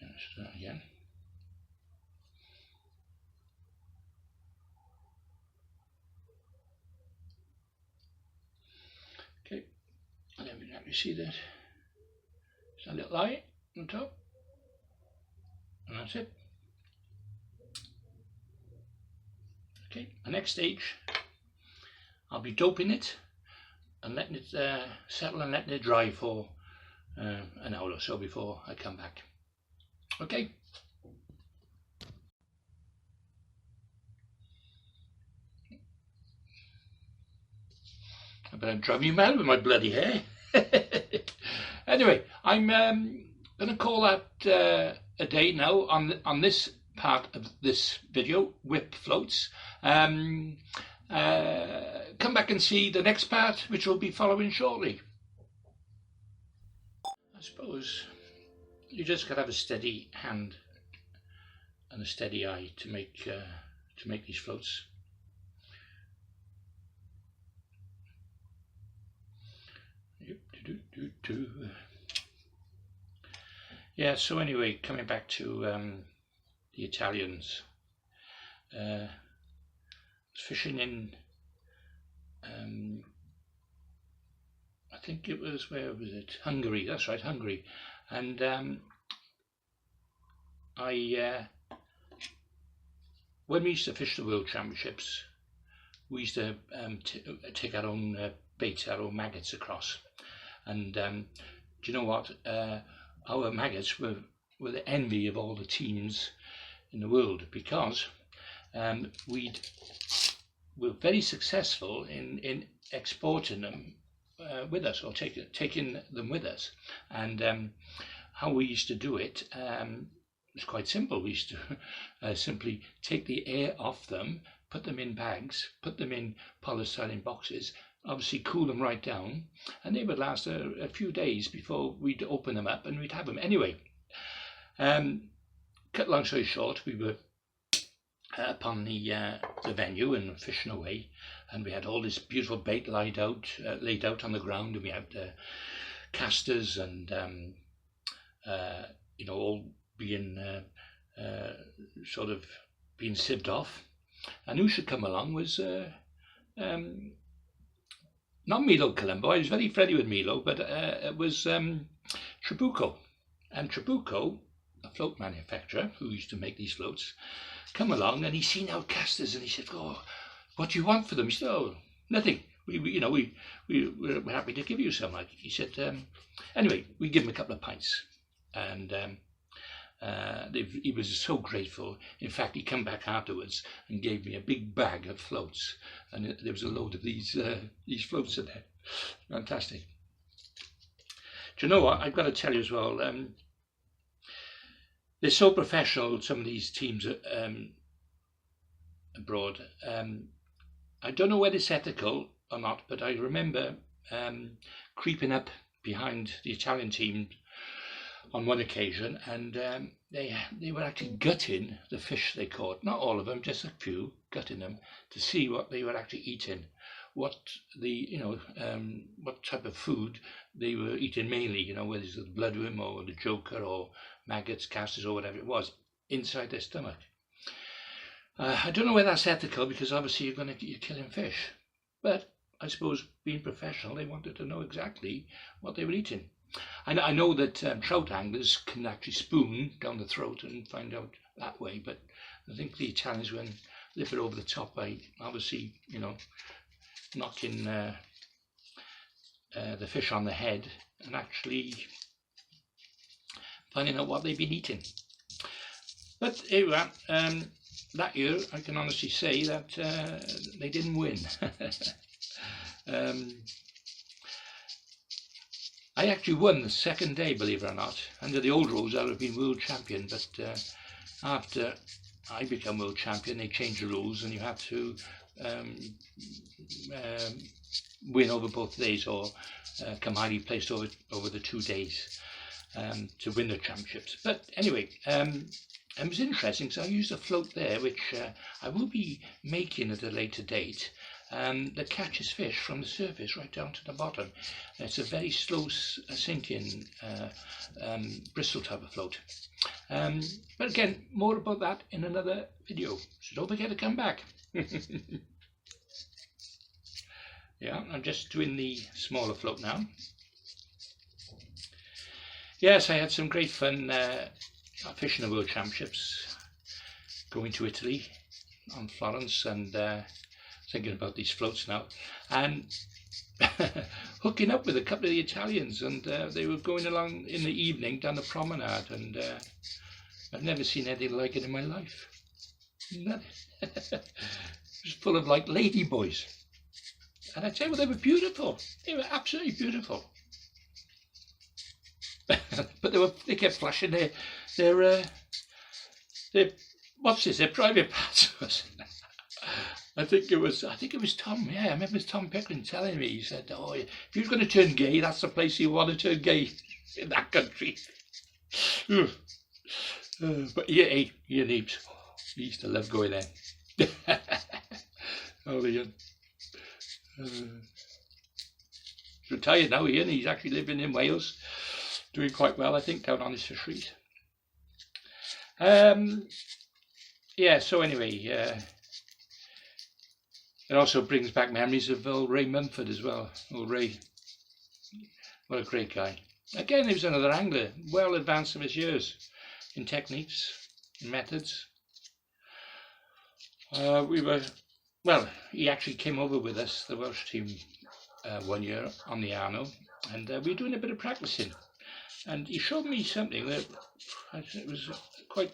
let's do that again. Okay, and then we can actually see that. It's a little eye on top, and that's it. Okay, the next stage, I'll be doping it and letting it settle and letting it dry for an hour or so before I come back. Okay. I better drive you mad with my bloody hair. Anyway, I'm going to call that a day now on this part of this video, whip floats. Come back and see the next part, which will be following shortly. I suppose you just got to have a steady hand and a steady eye to make these floats. Yeah, so anyway, coming back to the Italians, fishing in I think it was, where was it? Hungary, that's right, Hungary. And when we used to fish the World Championships, we used to take our own bait, our own maggots across. And do you know what? Our maggots were the envy of all the teams in the world, because we were very successful in exporting them with us, or taking them with us. And how we used to do it was quite simple. We used to simply take the air off them, put them in bags, put them in polystyrene boxes, obviously cool them right down, and they would last a few days before we'd open them up and we'd have them. Anyway, cut long story short, we were up on the venue and fishing away, and we had all this beautiful bait laid out on the ground, and we had casters and all being sort of being sieved off. And who should come along was not Milo Colombo. I was very friendly with Milo, but it was Trabuco. And Trabuco, a float manufacturer who used to make these floats, come along, and he seen our casters, and he said, "Oh, what do you want for them?" He said, "Oh, nothing. We're happy to give you some." Like he said, anyway, we give him a couple of pints, and he was so grateful. In fact, he came back afterwards and gave me a big bag of floats, and there was a load of these floats in there. Fantastic. Do you know what? I've got to tell you as well. They're so professional, some of these teams abroad. I don't know whether it's ethical or not, but I remember creeping up behind the Italian team on one occasion, and they were actually gutting the fish they caught. Not all of them, just a few, gutting them to see what they were actually eating, what type of food they were eating mainly. Whether it's the bloodworm or the joker or maggots, casters, or whatever it was inside their stomach. I don't know whether that's ethical, because obviously you're killing fish, but I suppose being professional, they wanted to know exactly what they were eating. I know that trout anglers can actually spoon down the throat and find out that way, but I think the Italians went a little bit over the top by obviously, knocking the fish on the head and actually finding out what they've been eating. But here we are. That year, I can honestly say that they didn't win. I actually won the second day, believe it or not. Under the old rules, I would have been world champion, but after I became world champion, they changed the rules, and you have to win over both days, or come highly placed over the 2 days to win the championships. But anyway, it was interesting, because I used a float there, which I will be making at a later date, that catches fish from the surface right down to the bottom. It's a very slow sinking bristle type of float. But again, more about that in another video, so don't forget to come back. Yeah, I'm just doing the smaller float now. Yes, I had some great fun fishing the World Championships, going to Italy on Florence, and thinking about these floats now, and hooking up with a couple of the Italians, and they were going along in the evening down the promenade, and I've never seen anything like it in my life. It was full of like lady boys, and I tell you what, they were beautiful. They were absolutely beautiful. But they kept flashing their what's this? Their private passports. I think it was Tom. Yeah, I remember it was Tom Pickering telling me. He said, "Oh, if you're going to turn gay, that's the place you want to turn gay, in that country." But yeah, Ian Heaps, he used to love going there. Oh, Ian. He's retired now, Ian. He's actually living in Wales, doing quite well, I think, down on his fisheries. Yeah, so anyway, it also brings back memories of old Ray Mumford as well. Old Ray, What a great guy. Again, he was another angler, well advanced of his years in techniques and methods. He actually came over with us, the Welsh team, 1 year on the Arno, and we were doing a bit of practicing. And he showed me something that it was quite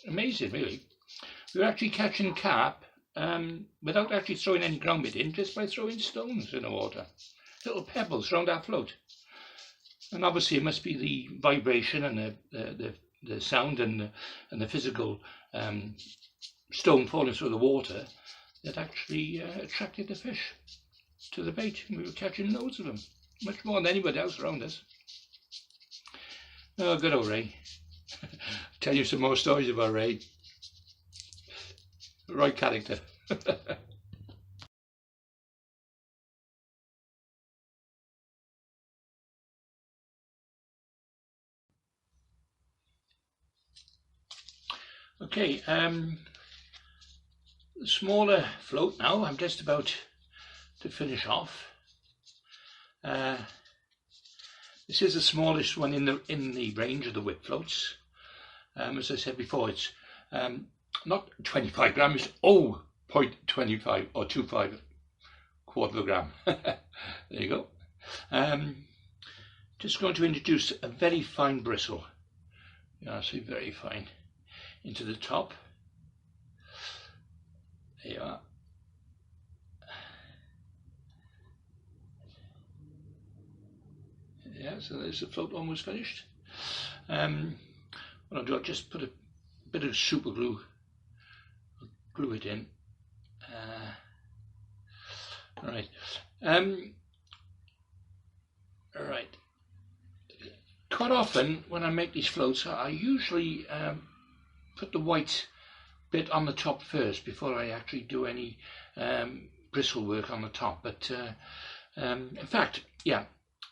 amazing, really. We were actually catching carp without actually throwing any ground bait in, just by throwing stones in the water, little pebbles around our float. And obviously, it must be the vibration and the sound and the physical stone falling through the water that actually attracted the fish to the bait. And we were catching loads of them, much more than anybody else around us. Oh, good old Ray. Tell you some more stories about Ray. Right character. Okay, the smaller float now, I'm just about to finish off. This is the smallest one in the range of the whip floats. As I said before, it's not 25 grams, 0.25 or 25 quarter of a gram. There you go. Just going to introduce a very fine bristle. Yeah, I see, very fine, into the top. There you are. Yeah, so there's the float almost finished. What I'll do, I'll just put a bit of super glue, glue it in. All right. All right. Quite often when I make these floats, I usually put the white bit on the top first before I actually do any bristle work on the top. But in fact, yeah,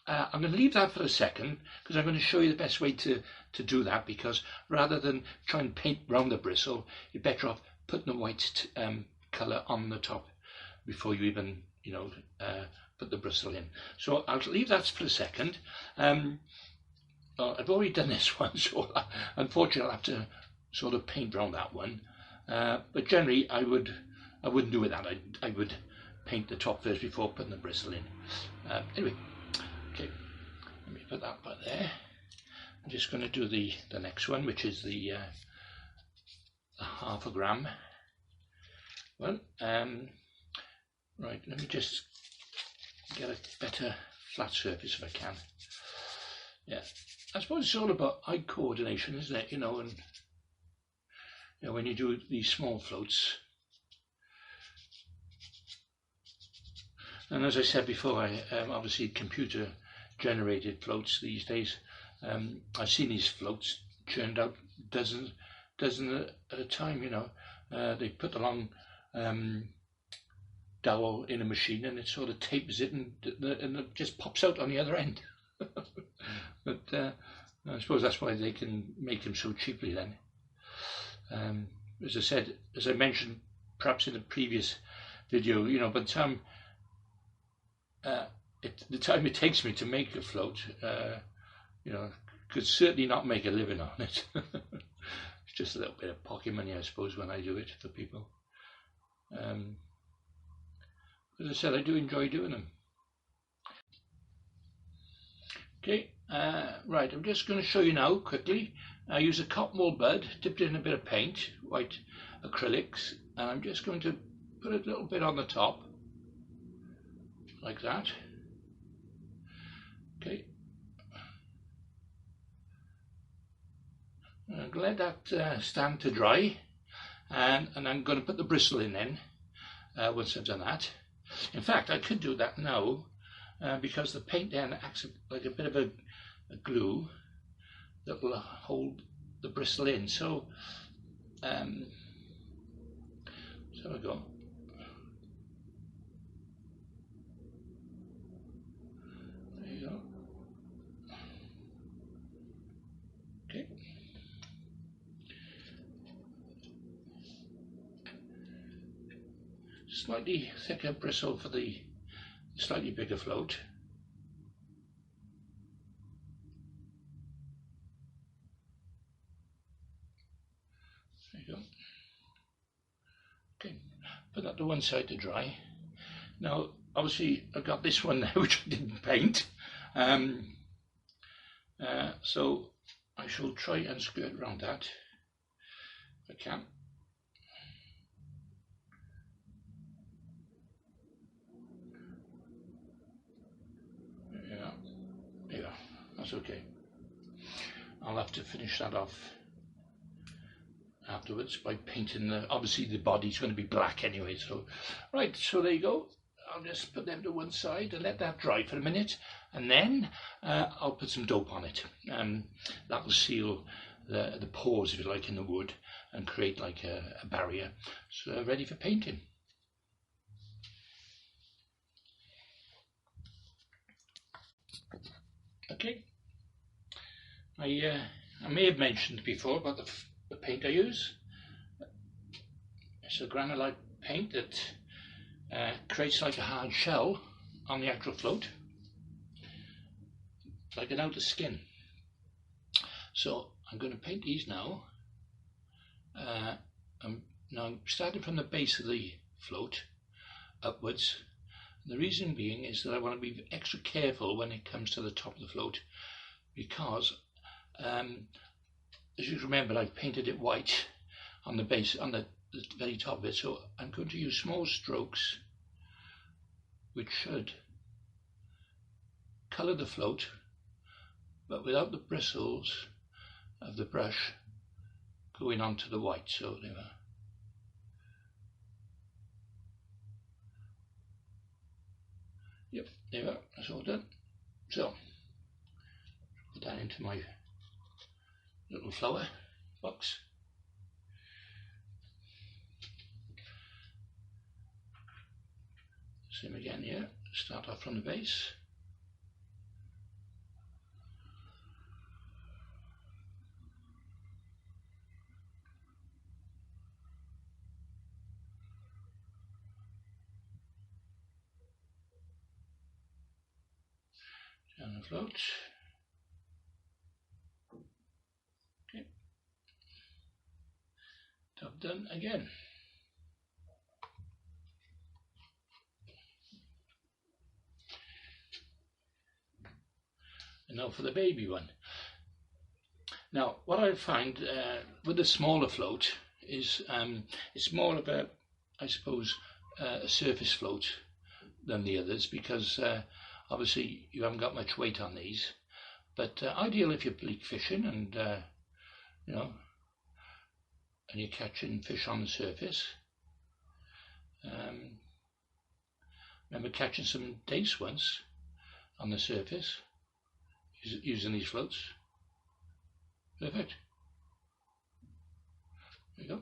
I'm going to leave that for a second because I'm going to show you the best way to do that, because rather than try and paint round the bristle, you're better off putting the white colour on the top before you even, put the bristle in. So I'll leave that for a second. I've already done this one, so unfortunately I'll have to sort of paint around that one. But generally I wouldn't do it that. I would paint the top first before putting the bristle in. Anyway, okay, let me put that by there. I'm just going to do the next one, which is the half a gram one. Right, let me just get a better flat surface if I can. Yeah, I suppose it's all about eye coordination, isn't it? And when you do these small floats. And as I said before, obviously computer generated floats these days. I've seen these floats churned out dozens at a time. They put the long dowel in a machine and it sort of tapers it and it just pops out on the other end. But I suppose that's why they can make them so cheaply then. As I mentioned perhaps in the previous video, by the time it takes me to make a float, could certainly not make a living on it. It's just a little bit of pocket money, I suppose, when I do it for people. As I said, I do enjoy doing them. Okay, right, I'm just going to show you now quickly. I use a cotton wool bud, dipped in a bit of paint, white acrylics, and I'm just going to put a little bit on the top, like that. Okay. I'm going to let that stand to dry, and I'm going to put the bristle in then, once I've done that. In fact, I could do that now, because the paint then acts like a bit of a glue that will hold the bristle in. So, so we go. There you go. Okay. Slightly thicker bristle for the slightly bigger float. Okay, put that to one side to dry. Now, obviously, I've got this one now which I didn't paint, so I shall try and skirt around that if I can. Yeah, that's okay. I'll have to finish that off afterwards by painting obviously the body's going to be black anyway, so right, so there you go. I'll just put them to one side and let that dry for a minute, and then I'll put some dope on it. That will seal the pores, if you like, in the wood and create like a barrier, so ready for painting. Okay, I may have mentioned before about the paint I use. It's a granulite paint that creates like a hard shell on the actual float, like an outer skin. So I'm going to paint these now. I'm starting from the base of the float upwards. The reason being is that I want to be extra careful when it comes to the top of the float, because as you remember, I've painted it white on the base, on the very top of it, so I'm going to use small strokes which should colour the float, but without the bristles of the brush going onto the white. So there we are. Yep, there we are, that's all done. So, put that into my little flower box. Same again here, start off from the base. Down the float. Okay. Top done again. And now for the baby one. Now, what I find with the smaller float is it's more of a, I suppose, a surface float than the others, because obviously you haven't got much weight on these. But ideal if you're bleak fishing and you know, and you're catching fish on the surface. Remember catching some dace once on the surface using these floats. Perfect. There you go.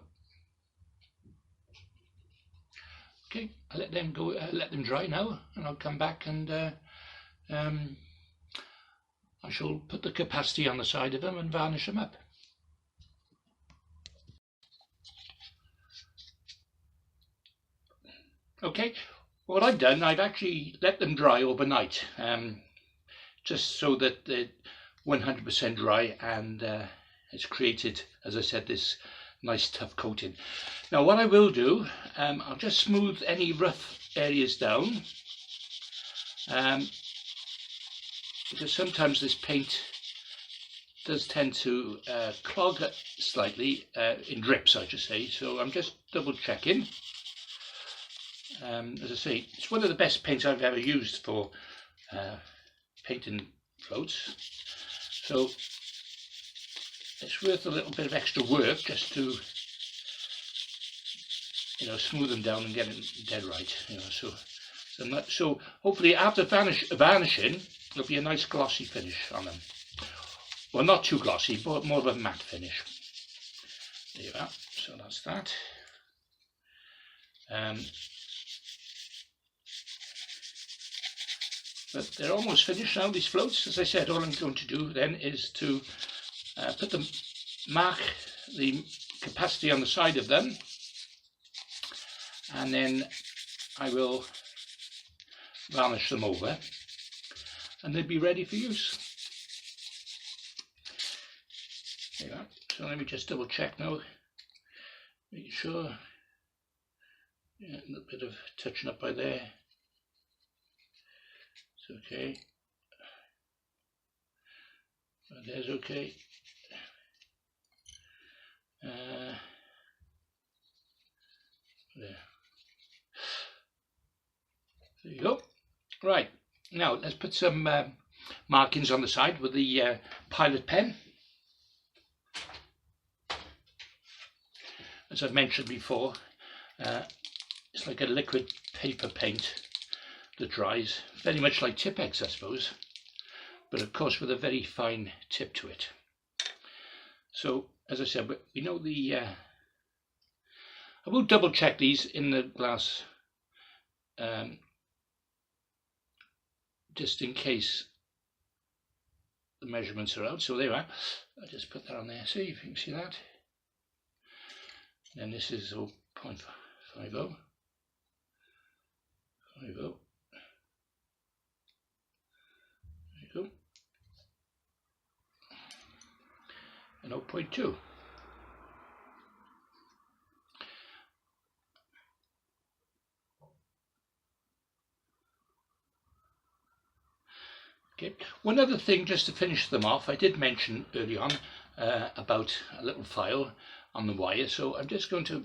Okay, I'll let them go. Let them dry now, and I'll come back and I shall put the capacity on the side of them and varnish them up. Okay, what I've done, I've actually let them dry overnight, just so that they're 100% dry, and it's created, as I said, this nice tough coating. Now what I will do, I'll just smooth any rough areas down, because sometimes this paint does tend to clog slightly, in drips I should say, so I'm just double checking. As I say, it's one of the best paints I've ever used for painting floats, so it's worth a little bit of extra work just to, you know, smooth them down and get them dead right, you know. So hopefully after varnishing, there'll be a nice glossy finish on them. Well, not too glossy, but more of a matte finish. There you are. So that's that. But they're almost finished now, these floats. As I said, all I'm going to do then is to mark the capacity on the side of them, and then I will varnish them over, and they'll be ready for use. There you are. So let me just double check now, make sure Yeah, a little bit of touching up by there. It's okay. There's okay. There. There you go. Right, now let's put some markings on the side with the pilot pen. As I've mentioned before, it's like a liquid paper paint that dries, very much like Tipp-Ex, I suppose, but of course with a very fine tip to it. So, as I said, we know the... I will double check these in the glass, just in case the measurements are out. So there we are. I'll just put that on there, see if you can see that. And this is 0.50. 50. There you go. And 0.2. Okay. One other thing, just to finish them off, I did mention early on about a little file on the wire, so I'm just going to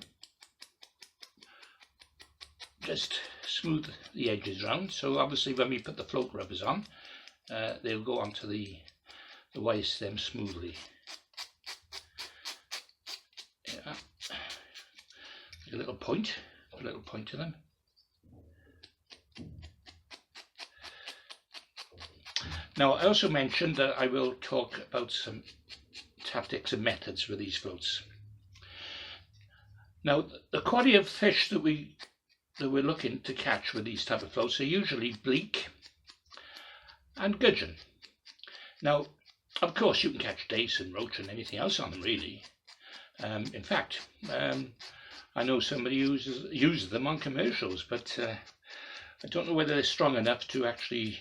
smooth the edges around. So obviously when we put the float rubbers on, they'll go onto the wire stem smoothly. Yeah. A little point, put a little point to them. Now, I also mentioned that I will talk about some tactics and methods for these floats. Now, the quality of fish that we're looking to catch with these type of floats are usually bleak and gudgeon. Now, of course, you can catch dace and roach and anything else on them, really. In fact, I know somebody uses them on commercials, but I don't know whether they're strong enough to actually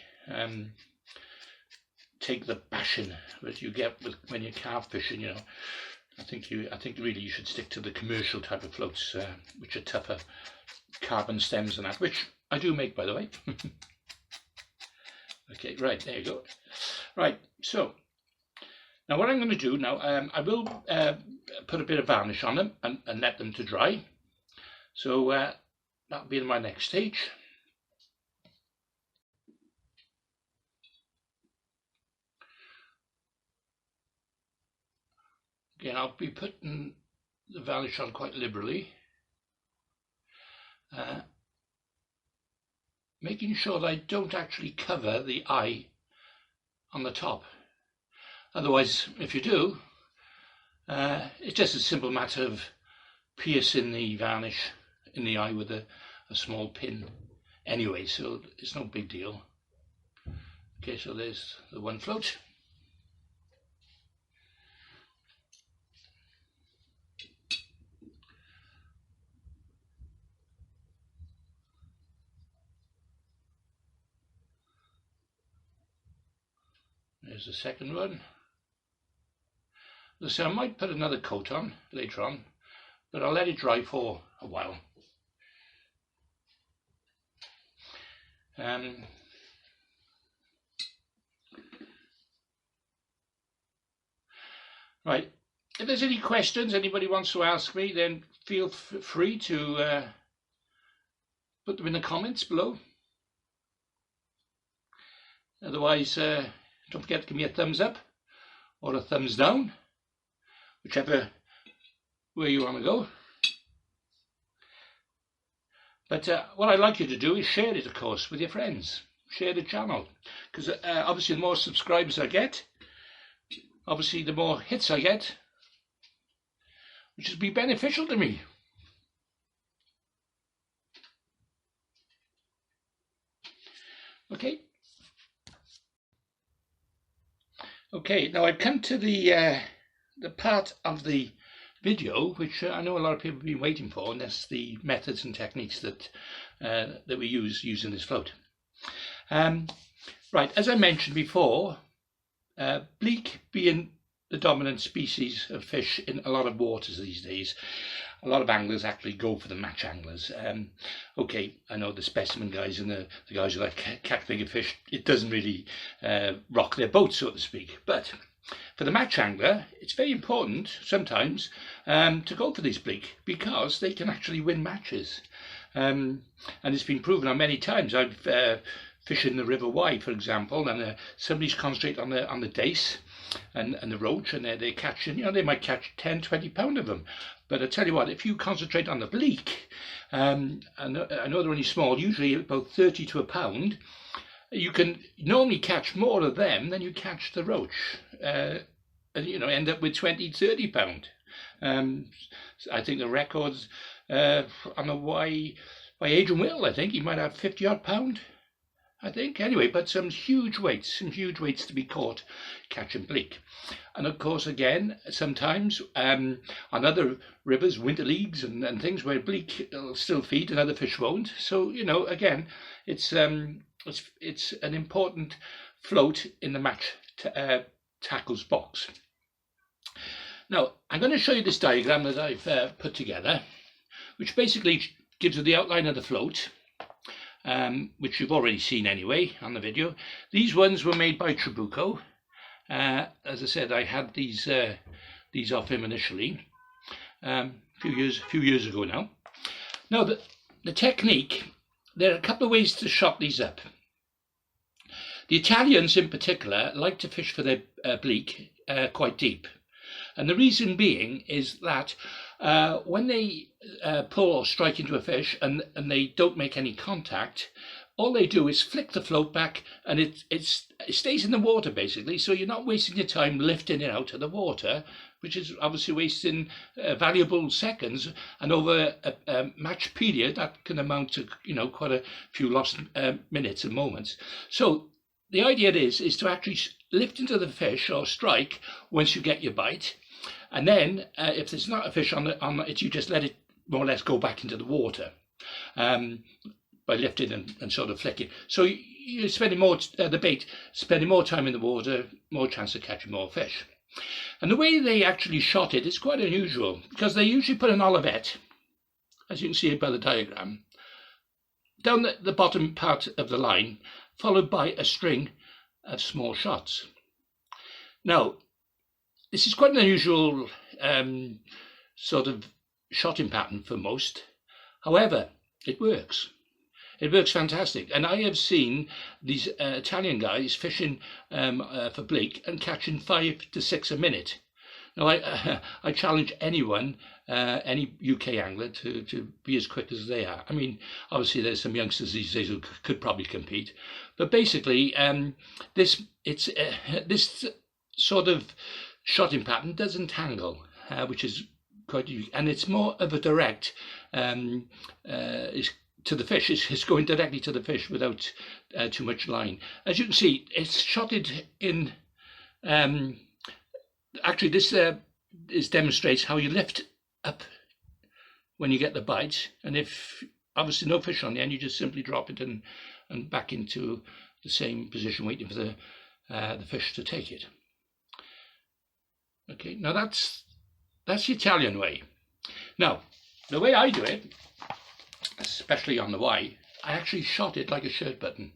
take the bashing that you get when you're carp fishing. You know, I think really you should stick to the commercial type of floats, which are tougher, carbon stems and that, which I do make, by the way. Okay, right, there you go. Right, so now what I'm going to do now, I will put a bit of varnish on them and let them to dry. So that'll be in my next stage. Again, I'll be putting the varnish on quite liberally, making sure that I don't actually cover the eye on the top. Otherwise, if you do, it's just a simple matter of piercing the varnish in the eye with a small pin anyway, so it's no big deal. Okay, so there's the one float. There's the second one. So I might put another coat on later on, but I'll let it dry for a while. Right, if there's any questions anybody wants to ask me, then feel free to put them in the comments below. Otherwise, don't forget to give me a thumbs up or a thumbs down, whichever way you want to go. But what I'd like you to do is share it, of course, with your friends. Share the channel, because obviously the more subscribers I get, obviously the more hits I get, which will be beneficial to me. Okay. Okay, now I've come to the part of the video which I know a lot of people have been waiting for, and that's the methods and techniques that we use using this float. Right, as I mentioned before, bleak being the dominant species of fish in a lot of waters these days, a lot of anglers actually go for the match anglers. Okay, I know the specimen guys and the guys who like catch bigger fish, it doesn't really rock their boat, so to speak. But for the match angler, it's very important sometimes to go for these bleak, because they can actually win matches. And it's been proven on many times. I've fished in the River Wye, for example, and somebody's concentrate on the dace and the roach, and they're catching, they might catch 10, 20 pound of them. But I tell you what, if you concentrate on the bleak, and I know they're only small, usually about 30 to a pound, you can normally catch more of them than you catch the roach, and end up with 20, 30 pound. I think the records on the Wye by Adrian Will, I think he might have 50 odd pound, I think. Anyway, but some huge weights to be caught catching bleak. And of course, again, sometimes on other rivers, winter leagues and things where bleak will still feed and other fish won't. So, again, it's an important float in the match tackles box. Now, I'm going to show you this diagram that I've put together, which basically gives you the outline of the float, which you've already seen anyway on the video. These ones were made by Trabucco. As I said, I had these off him initially, a few years ago now. Now, the technique, there are a couple of ways to shot these up. The Italians in particular like to fish for their bleak quite deep. And the reason being is that when they pull or strike into a fish and they don't make any contact, all they do is flick the float back, and it stays in the water basically. So you're not wasting your time lifting it out of the water, which is obviously wasting valuable seconds. And over a match period, that can amount to quite a few lost minutes and moments. So the idea is to actually lift into the fish or strike once you get your bite. And then if there's not a fish on it, you just let it more or less go back into the water by lifting and sort of flicking. So you're spending the bait spending more time in the water, more chance of catching more fish. And the way they actually shot it is quite unusual, because they usually put an olivette, as you can see by the diagram, down the bottom part of the line, followed by a string of small shots. Now, this is quite an unusual sort of shotting pattern for most. However, it works. It works fantastic. And I have seen these Italian guys fishing for bleak and catching 5 to 6 a minute. Now, I challenge anyone, any UK angler, to be as quick as they are. I mean, obviously there's some youngsters these days who could probably compete, but basically, this sort of shotting pattern doesn't tangle, which is quite unique, and it's more of a direct to the fish. It's going directly to the fish without too much line. As you can see, it's shotted in. Actually, this demonstrates how you lift up when you get the bite, and if obviously no fish on the end, you just simply drop it and back into the same position, waiting for the fish to take it. Okay, now that's the Italian way. Now, the way I do it, especially on the Wye, I actually shot it like a shirt button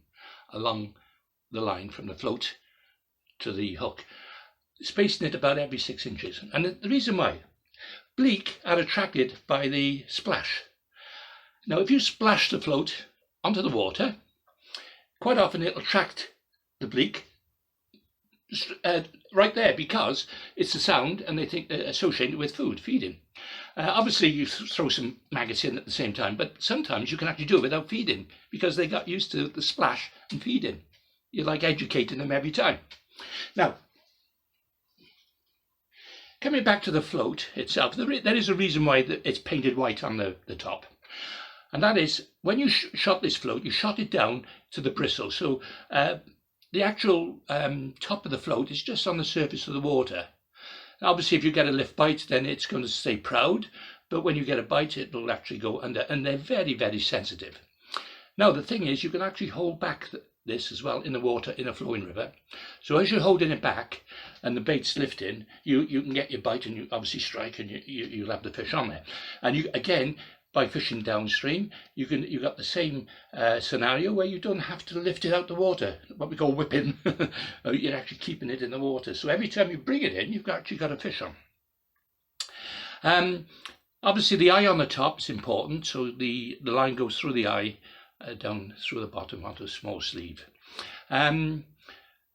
along the line from the float to the hook, spacing it about every 6 inches. And the reason why, bleak are attracted by the splash. Now, if you splash the float onto the water, quite often it'll attract the bleak right there, because it's the sound, and they think they're associated with food, feeding. Obviously, you throw some maggots in at the same time, but sometimes you can actually do it without feeding, because they got used to the splash and feeding. You're like educating them every time. Now, coming back to the float itself, there is a reason why it's painted white on the top. And that is, when you shot this float, you shot it down to the bristle. So the actual top of the float is just on the surface of the water. Obviously, if you get a lift bite, then it's going to stay proud. But when you get a bite, it will actually go under. And they're very, very sensitive. Now, the thing is, you can actually hold back this as well in the water in a flowing river. So as you're holding it back and the bait's lifting, you can get your bite and you obviously strike and you'll have the fish on there. And you again, by fishing downstream, you got the same scenario where you don't have to lift it out the water, what we call whipping. You're actually keeping it in the water. So every time you bring it in, you've actually got a fish on. Obviously the eye on the top is important, so the line goes through the eye, down through the bottom onto a small sleeve.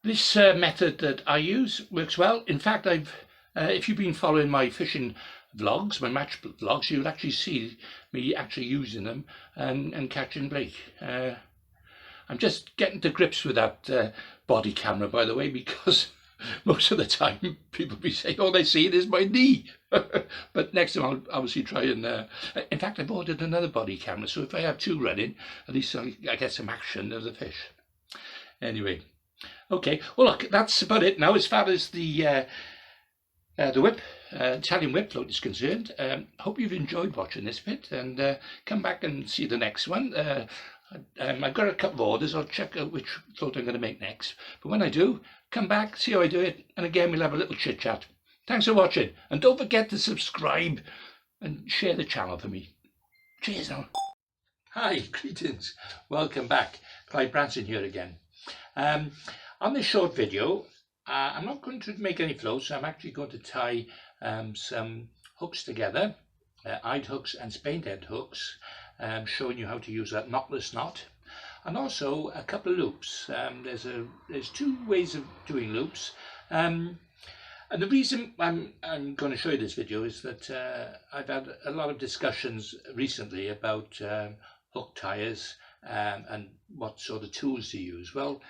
This method that I use works well. In fact, if you've been following my fishing vlogs, my match vlogs, you'll actually see me actually using them and catching blake. I'm just getting to grips with that body camera, by the way, because most of the time people be saying all they see is my knee. But next time I'll obviously try and in fact, I've ordered another body camera, so if I have two running, at least I get some action of the fish. Anyway, okay, well look, that's about it now as far as the whip, Italian whip float is concerned. Hope you've enjoyed watching this bit, and come back and see the next one. I've got a couple of orders. I'll check out which float I'm going to make next. But when I do, come back, see how I do it, and again we'll have a little chit chat. Thanks for watching, and don't forget to subscribe and share the channel for me. Cheers now. Hi, greetings. Welcome back. Clive Branson here again. On this short video, I'm not going to make any floats. I'm actually going to tie some hooks together, eyed hooks and spaned end hooks, showing you how to use that knotless knot, and also a couple of loops. There's two ways of doing loops, and the reason I'm going to show you this video is that I've had a lot of discussions recently about hook tires and what sort of tools to use. Well,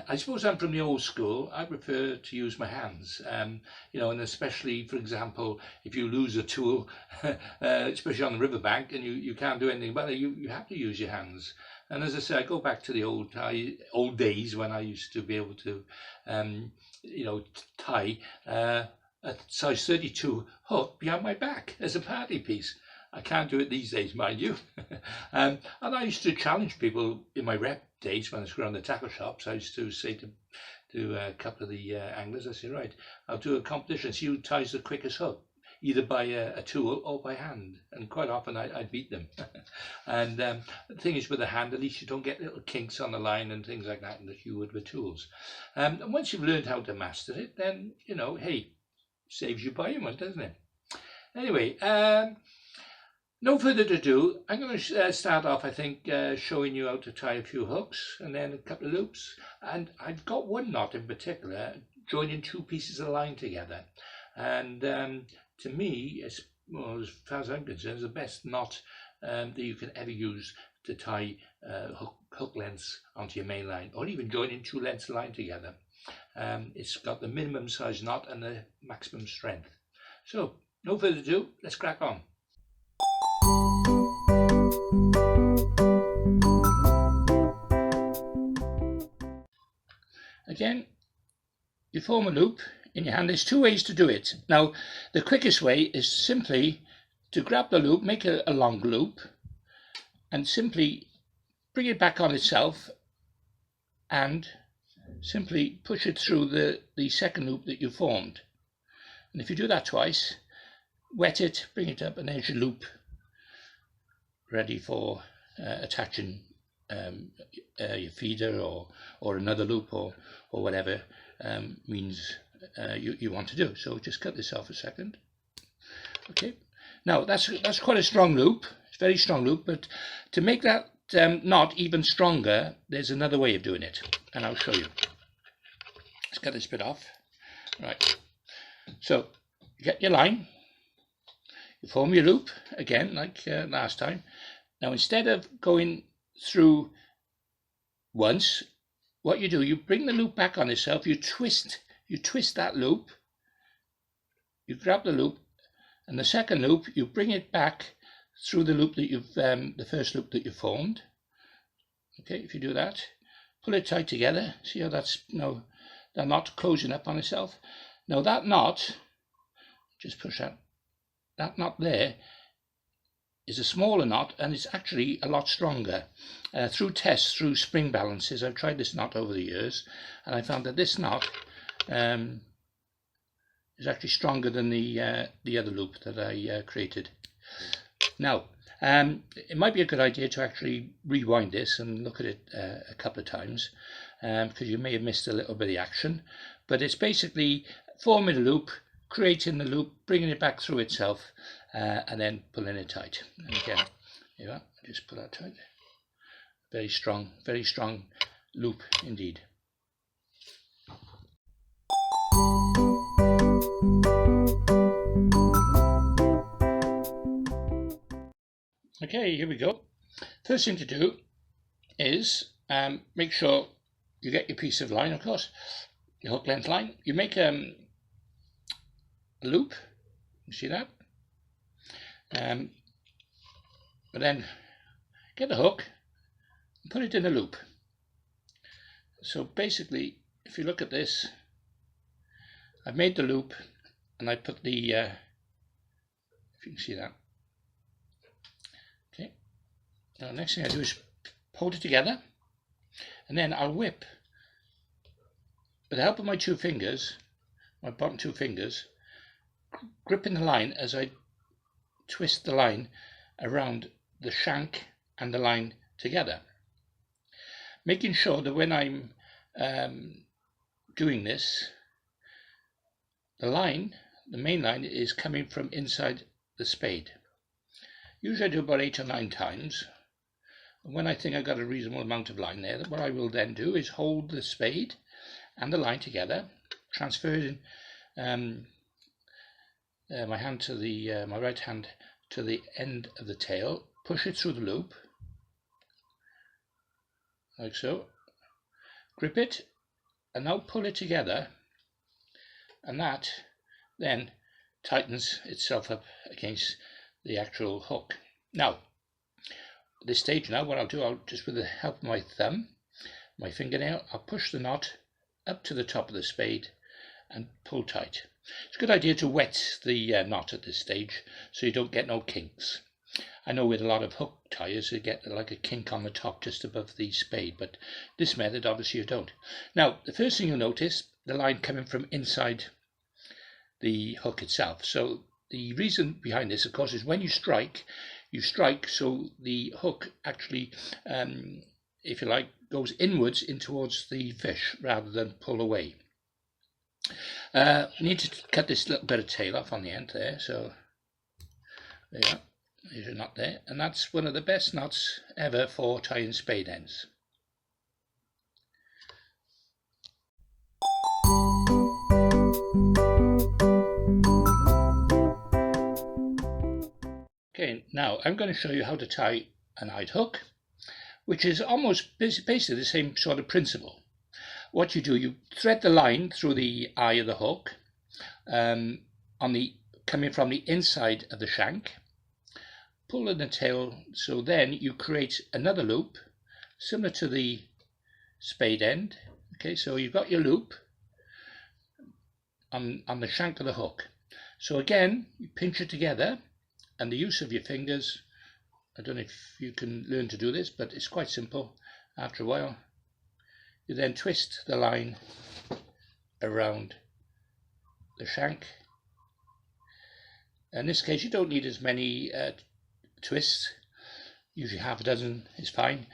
I suppose I'm from the old school. I prefer to use my hands, you know, and especially, for example, if you lose a tool, especially on the riverbank, and you can't do anything about it, you have to use your hands. And as I say, I go back to the old days when I used to be able to, you know, tie a size 32 hook behind my back as a party piece. I can't do it these days, mind you. And I used to challenge people in my rep days when I was around the tackle shops. I used to say to a couple of the anglers, I said, right, I'll do a competition, see who ties the quickest hook, either by a tool or by hand. And quite often I'd beat them. And the thing is, with a hand, at least you don't get little kinks on the line and things like that that you would with tools. And once you've learned how to master it, then, you know, hey, saves you buying one, doesn't it? Anyway, no further ado, I'm going to start off, I think, showing you how to tie a few hooks and then a couple of loops. And I've got one knot in particular, joining two pieces of line together. And to me, as far as I'm concerned, it's the best knot that you can ever use to tie hook lengths onto your main line, or even joining two lengths of line together. It's got the minimum size knot and the maximum strength. So, no further ado, let's crack on. Again, you form a loop in your hand. There's two ways to do it. Now, the quickest way is simply to grab the loop, make a long loop, and simply bring it back on itself and simply push it through the second loop that you formed. And if you do that twice, wet it, bring it up, and there's your loop ready for attaching your feeder or another loop or whatever means you want to do. So just cut this off a second. Okay, now that's quite a strong loop. It's a very strong loop, but to make that knot even stronger, there's another way of doing it, and I'll show you. Let's cut this bit off. Right, so you get your line, you form your loop again like last time. Now, instead of going through once, what you do, you bring the loop back on itself, you twist that loop, you grab the loop, and the second loop, you bring it back through the loop that you've, the first loop that you formed. Okay, if you do that, pull it tight together. See how that's now the knot closing up on itself. Now that knot, just push that knot there, is a smaller knot, and it's actually a lot stronger. Through tests, through spring balances, I've tried this knot over the years, and I found that this knot is actually stronger than the other loop that I created. Now, it might be a good idea to actually rewind this and look at it a couple of times, because you may have missed a little bit of the action. But it's basically forming a loop, creating the loop, bringing it back through itself, and then pulling it tight. And again, yeah, just pull that tight. Very strong loop indeed. Okay, here we go. First thing to do is make sure you get your piece of line, of course, your hook length line. You make a loop, you see that? But then get the hook and put it in a loop. So basically, if you look at this, I've made the loop and I put the, if you can see that. Okay, now next thing I do is hold it together, and then I'll whip with the help of my two fingers, my bottom two fingers, gripping the line as I twist the line around the shank and the line together, making sure that when I'm doing this, the line, the main line, is coming from inside the spade. Usually I do about 8 or 9 times. And when I think I've got a reasonable amount of line there, what I will then do is hold the spade and the line together, transferring my hand to the my right hand to the end of the tail, push it through the loop like so, grip it, and now pull it together, and that then tightens itself up against the actual hook. Now, at this stage now, what I'll do, I'll just, with the help of my thumb, my fingernail, I'll push the knot up to the top of the spade and pull tight. It's a good idea to wet the knot at this stage so you don't get no kinks. I know with a lot of hook ties you get like a kink on the top just above the spade, but this method obviously you don't. Now, the first thing you'll notice, the line coming from inside the hook itself. So the reason behind this, of course, is when you strike so the hook actually, if you like, goes inwards in towards the fish rather than pull away. I need to cut this little bit of tail off on the end there, so there you are. There's a knot there, and that's one of the best knots ever for tying spade ends. Okay, now I'm going to show you how to tie an eyed hook, which is almost basically the same sort of principle. What you do, you thread the line through the eye of the hook, coming from the inside of the shank, pull in the tail, so then you create another loop similar to the spade end. Okay, so you've got your loop on the shank of the hook. So again, you pinch it together, and the use of your fingers, I don't know if you can learn to do this, but it's quite simple after a while. You then twist the line around the shank. In this case, you don't need as many twists, usually half a dozen is fine.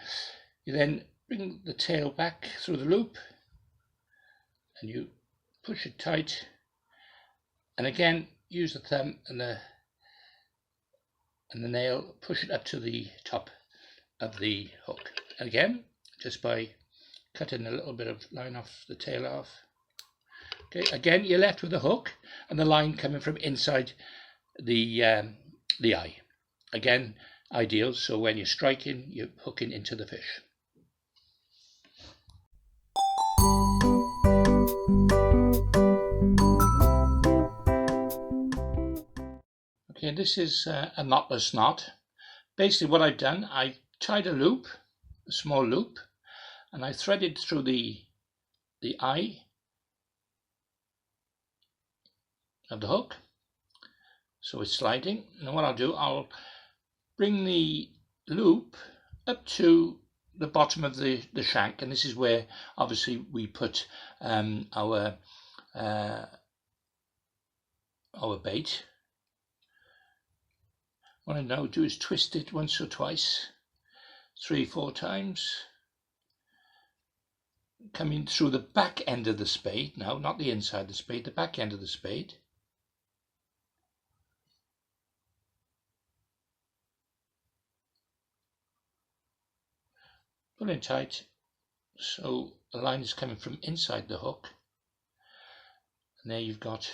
You then bring the tail back through the loop and you push it tight, and again use the thumb and the nail, push it up to the top of the hook, and again just by cutting a little bit of line off the tail off. Okay, again you're left with the hook and the line coming from inside the eye. Again, ideal, so when you're striking, you're hooking into the fish. Okay, this is a knotless knot. Basically what I've done, I've tied a loop, a small loop, and I threaded through the eye of the hook, so it's sliding. And what I'll do, I'll bring the loop up to the bottom of the shank, and this is where obviously we put our bait. What I now do is twist it once or twice, 3-4 times, coming through the back end of the spade now, not the inside of the spade, the back end of the spade. Pull in tight so the line is coming from inside the hook, and there you've got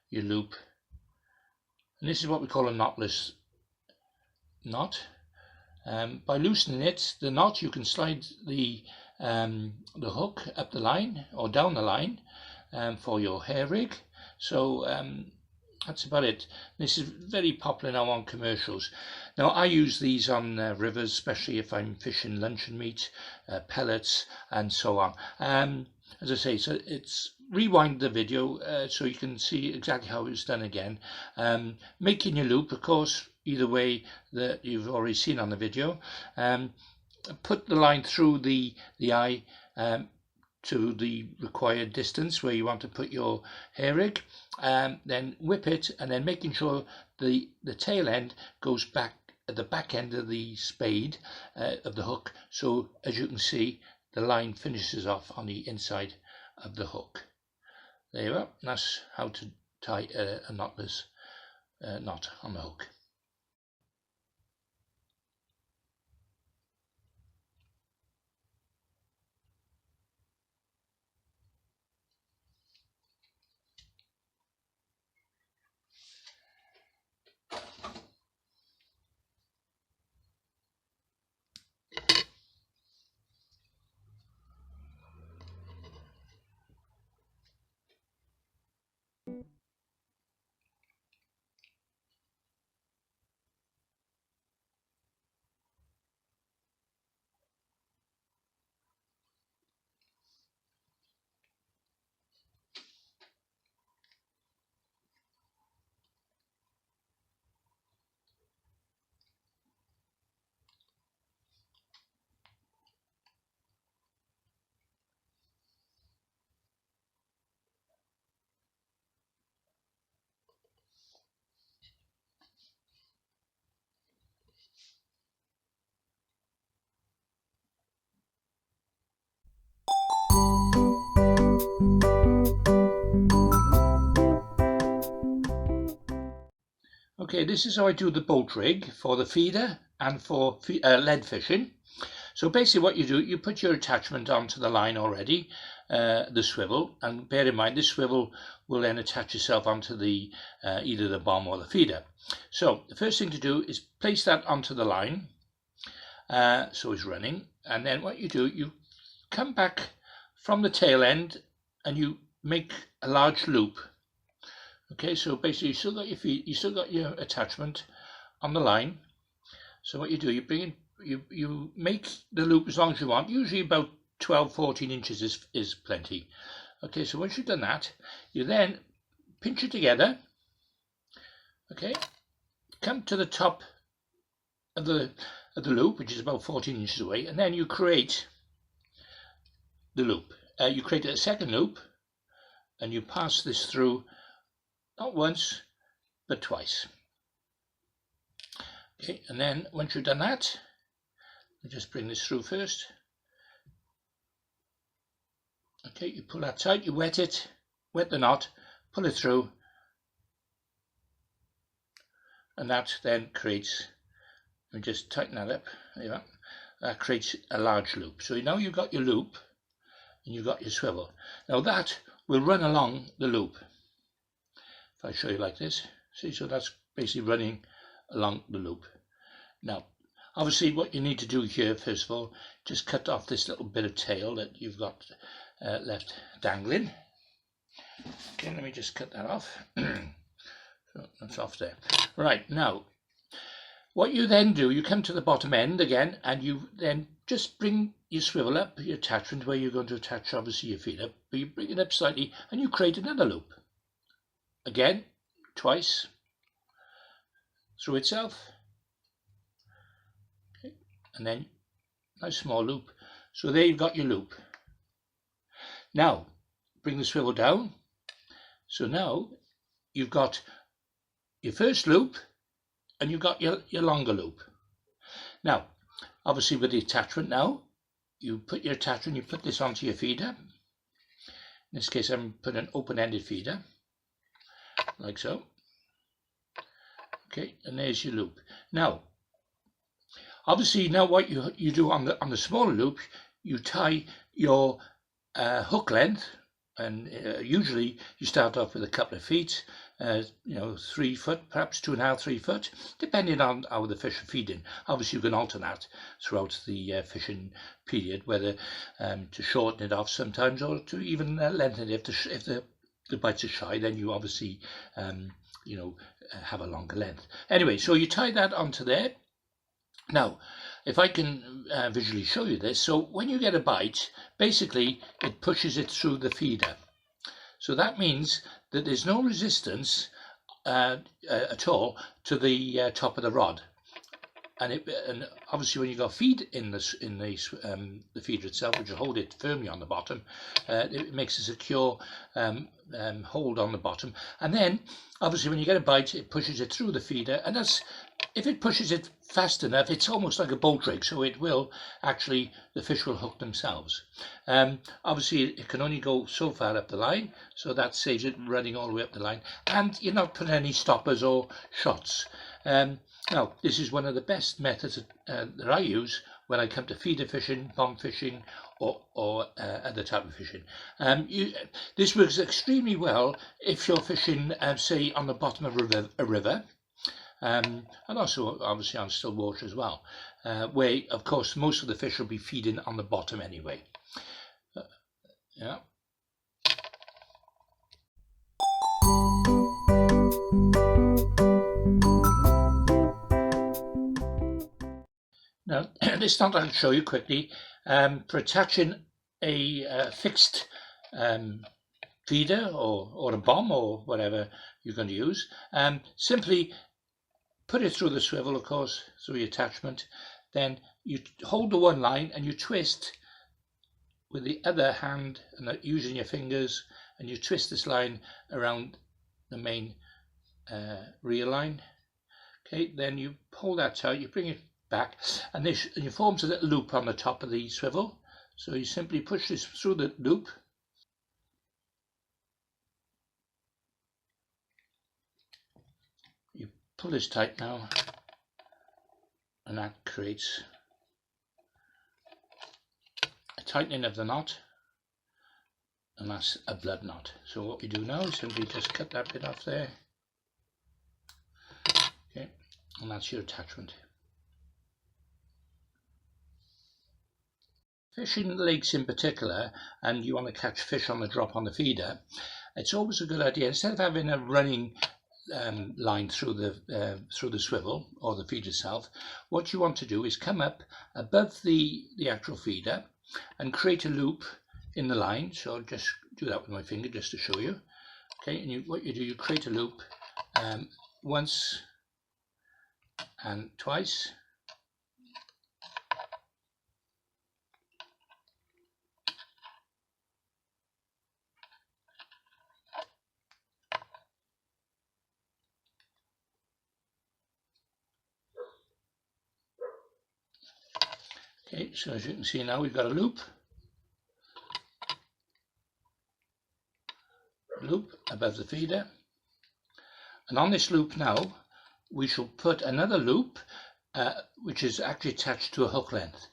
your loop, and this is what we call a knotless knot. By loosening it, the knot, you can slide the hook up the line or down the line for your hair rig. So that's about it. This is very popular now on commercials. Now I use these on rivers, especially if I'm fishing luncheon meat, pellets and so on. As I say, so it's rewind the video so you can see exactly how it's done again. Making your loop, of course, either way that you've already seen on the video. Put the line through the eye to the required distance where you want to put your hair rig, then whip it, and then making sure the tail end goes back at the back end of the spade of the hook, so as you can see the line finishes off on the inside of the hook. There you are. That's how to tie a knotless knot on the hook. Okay, this is how I do the boat rig for the feeder and for lead fishing. So basically what you do, you put your attachment onto the line already, the swivel, and bear in mind this swivel will then attach itself onto the either the bomb or the feeder. So the first thing to do is place that onto the line, so it's running, and then what you do, you come back from the tail end and you make a large loop. Okay, so basically you still got your feet, you still got your attachment on the line. So what you do, you bring in, you make the loop as long as you want. Usually about 12-14 inches is plenty. Okay, so once you've done that, you then pinch it together. Okay, come to the top of the loop, which is about 14 inches away, and then you create the loop. You create a second loop, and you pass this through not once, but twice. Okay, and then once you've done that, you just bring this through first. Okay, you pull that tight, you wet it, wet the knot, pull it through, and that then creates, and just tighten that up, there you are, that creates a large loop. So now you've got your loop, and you've got your swivel. Now that will run along the loop. If I show you like this, see, so that's basically running along the loop. Now, obviously what you need to do here, first of all, just cut off this little bit of tail that you've got left dangling. Okay, let me just cut that off. So that's off there. Right, now, what you then do, you come to the bottom end again, and you then just bring your swivel up, your attachment where you're going to attach obviously your feeder, but you bring it up slightly and you create another loop. Again, twice through itself, and then nice small loop. So there you've got your loop. Now bring the swivel down. So now you've got your first loop and you've got your longer loop. Now obviously with the attachment, now you put your attachment, you put this onto your feeder. In this case I'm putting an open-ended feeder like so. Okay, and there's your loop. Now obviously, now what you do on the smaller loop, you tie your hook length, and usually you start off with a couple of feet, 3 foot, perhaps 2.5, 3 foot, depending on how the fish are feeding. Obviously you can alter that throughout the fishing period, whether to shorten it off sometimes or to even lengthen it. If the bites are shy, then you obviously have a longer length. Anyway, so you tie that onto there. Now, if I can visually show you this, so when you get a bite, basically it pushes it through the feeder. So that means that there's no resistance at all to the top of the rod. And obviously when you got feed in the feeder itself, which will hold it firmly on the bottom, it makes a secure hold on the bottom. And then obviously when you get a bite, it pushes it through the feeder, and that's, if it pushes it fast enough, it's almost like a boat rig, so it will actually, the fish will hook themselves. Obviously it can only go so far up the line, so that saves it running all the way up the line, and you're not putting any stoppers or shots. Now, this is one of the best methods that I use when I come to feeder fishing, bomb fishing, or other type of fishing. This works extremely well if you're fishing, say, on the bottom of a river, and also obviously on still water as well, where, of course, most of the fish will be feeding on the bottom anyway. Yeah. Now, this thought I'll show you quickly for attaching a fixed feeder or a bomb or whatever you're going to use. Simply put it through the swivel, of course, through the attachment. Then you hold the one line and you twist with the other hand, and using your fingers, and you twist this line around the main reel line. Okay, then you pull that tight, you bring it back, and it forms a little loop on the top of the swivel. So you simply push this through the loop, you pull this tight now, and that creates a tightening of the knot, and that's a blood knot. So what we do now is simply just cut that bit off there. Okay, and that's your attachment. Fishing lakes in particular, and you want to catch fish on the drop on the feeder, it's always a good idea, instead of having a running line through the swivel or the feeder itself, what you want to do is come up above the actual feeder and create a loop in the line. So I'll just do that with my finger just to show you. Okay, and what you do, you create a loop once and twice. Okay, so as you can see now, we've got a loop above the feeder, and on this loop now we shall put another loop which is actually attached to a hook length.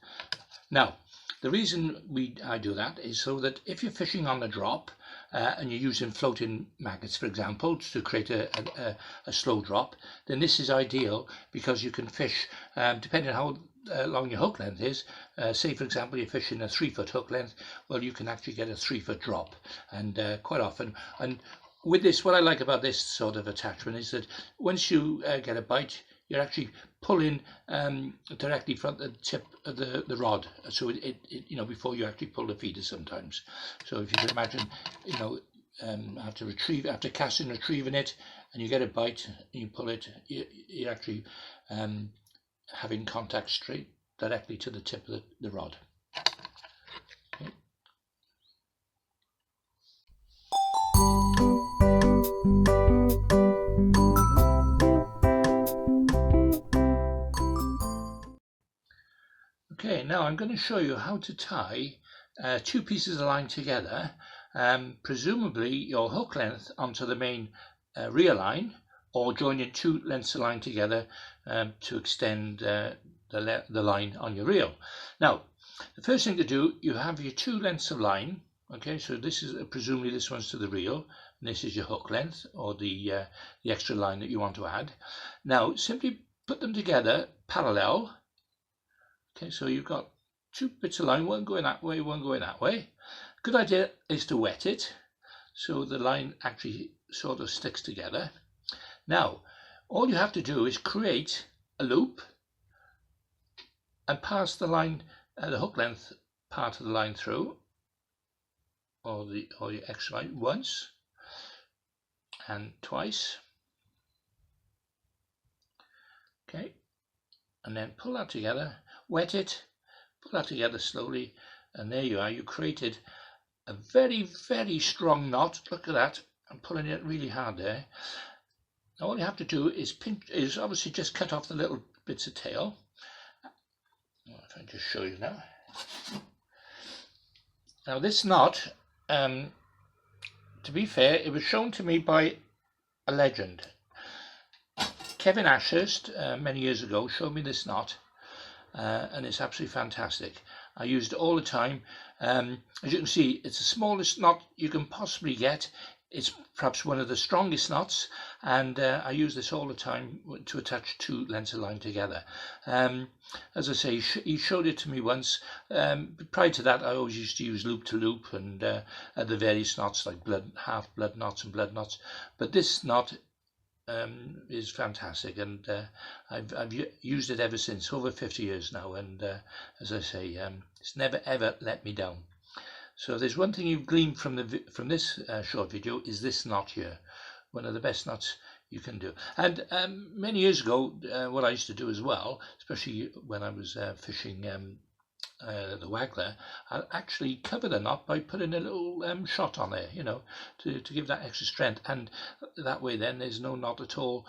Now the reason I do that is so that if you're fishing on the drop and you're using floating maggots, for example, to create a slow drop, then this is ideal, because you can fish depending on how long your hook length is. Say for example you're fishing a 3-foot hook length, well, you can actually get a 3-foot drop, and quite often. And with this, what I like about this sort of attachment is that once you get a bite, you're actually pulling directly from the tip of the rod, so it before you actually pull the feeder sometimes. So if you can imagine, after casting and retrieving it, and you get a bite and you pull it, you're actually having contact straight directly to the tip of the rod. Okay. Okay, now I'm going to show you how to tie two pieces of line together, presumably your hook length onto the main rear line, or joining two lengths of line together to extend the line on your reel. Now, the first thing to do, you have your two lengths of line. Okay, so this is presumably this one's to the reel, and this is your hook length, or the extra line that you want to add. Now, simply put them together parallel. Okay, so you've got two bits of line, one going that way, one going that way. Good idea is to wet it so the line actually sort of sticks together. Now, all you have to do is create a loop and pass the line, the hook length part of the line through, or your extra line, once and twice. Okay, and then pull that together, wet it, pull that together slowly, and there you are. You created a very, very strong knot. Look at that. I'm pulling it really hard there. Now all you have to do is obviously just cut off the little bits of tail. If I can just show you now. Now this knot, to be fair, it was shown to me by a legend. Kevin Ashurst, many years ago, showed me this knot, and it's absolutely fantastic. I use it all the time. As you can see, it's the smallest knot you can possibly get. It's perhaps one of the strongest knots, and I use this all the time to attach two lengths of line together. As I say, he showed it to me once. Prior to that, I always used to use loop to loop and the various knots like half blood knots and blood knots. But this knot is fantastic, and I've used it ever since, over 50 years now, and as I say, it's never ever let me down. So there's one thing you've gleaned from this short video, is this knot here, one of the best knots you can do. And many years ago, what I used to do as well, especially when I was fishing the waggler, I'll actually cover the knot by putting a little shot on there, you know, to give that extra strength, and that way then there's no knot at all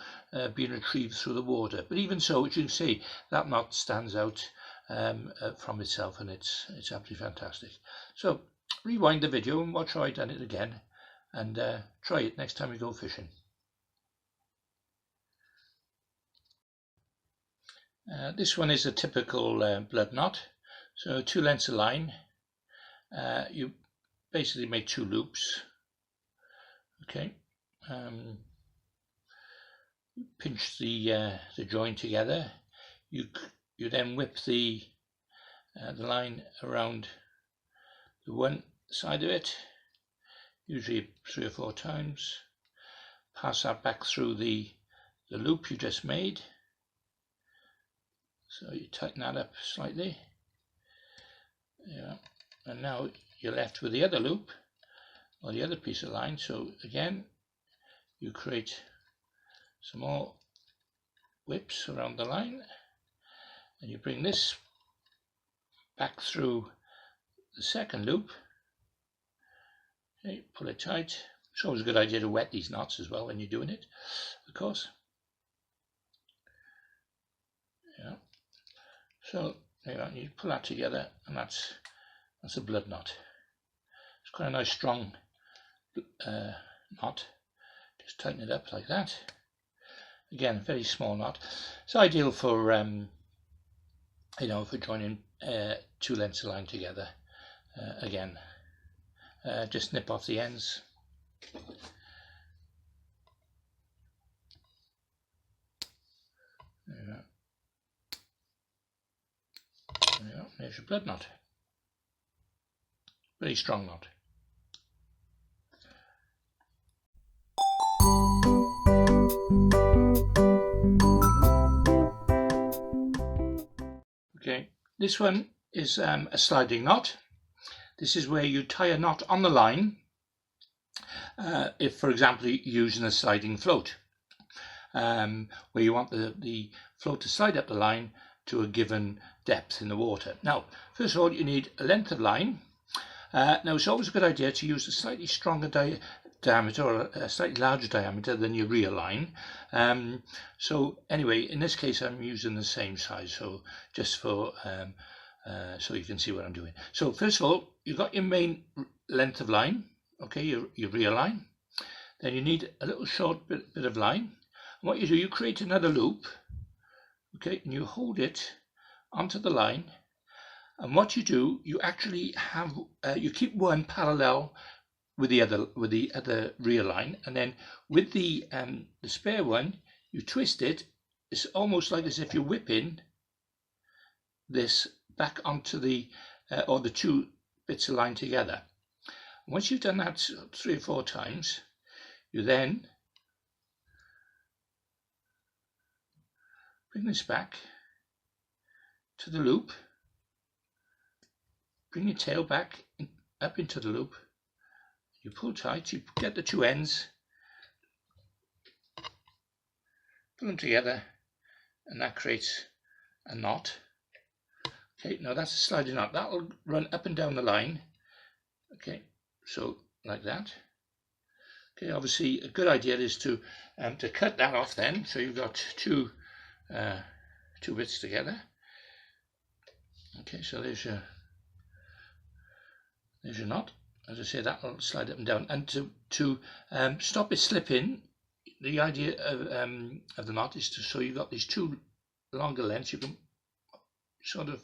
being retrieved through the water. But even so, as you can see, that knot stands out from itself, and it's absolutely fantastic. So rewind the video and watch how I done it again, and try it next time you go fishing. This one is a typical blood knot. So two lengths of line, you basically make two loops. Okay, pinch the joint together. You then whip the line around the one side of it, usually 3 or 4 times. Pass that back through the loop you just made. So you tighten that up slightly. Yeah, and now you're left with the other loop, or the other piece of line. So again, you create some more whips around the line, and you bring this back through the second loop. Okay, pull it tight. It's always a good idea to wet these knots as well when you're doing it, of course. Yeah. So you pull that together, and that's a blood knot. It's quite a nice strong knot. Just tighten it up like that. Again, very small knot. It's ideal for for joining two lengths of line together. Again, just snip off the ends. There's your blood knot. Very strong knot. Okay, this one is a sliding knot. This is where you tie a knot on the line if, for example, you're using a sliding float, where you want the float to slide up the line to a given depth in the water. Now, first of all, you need a length of line. Now, it's always a good idea to use a slightly stronger diameter or a slightly larger diameter than your real line. So anyway, in this case, I'm using the same size, so just for so you can see what I'm doing. So first of all, you've got your main length of line, okay, your real line. Then you need a little short bit of line. And what you do, you create another loop, okay, and you hold it onto the line. And what you do, you actually have you keep one parallel with the other real line, and then with the spare one, you twist it. It's almost like as if you're whipping this back onto the or the two bits of line together. Once you've done that 3 or 4 times, you then bring this back to the loop, bring your tail back up into the loop, you pull tight, you get the 2 ends, pull them together, and that creates a knot. Okay, now that's a sliding knot. That will run up and down the line. Okay, so like that. Okay, obviously a good idea is to cut that off then. So you've got two bits together. Okay, so there's your knot. As I say, that will slide up and down. And to stop it slipping, the idea of the knot is so you've got these 2 longer lengths. You can sort of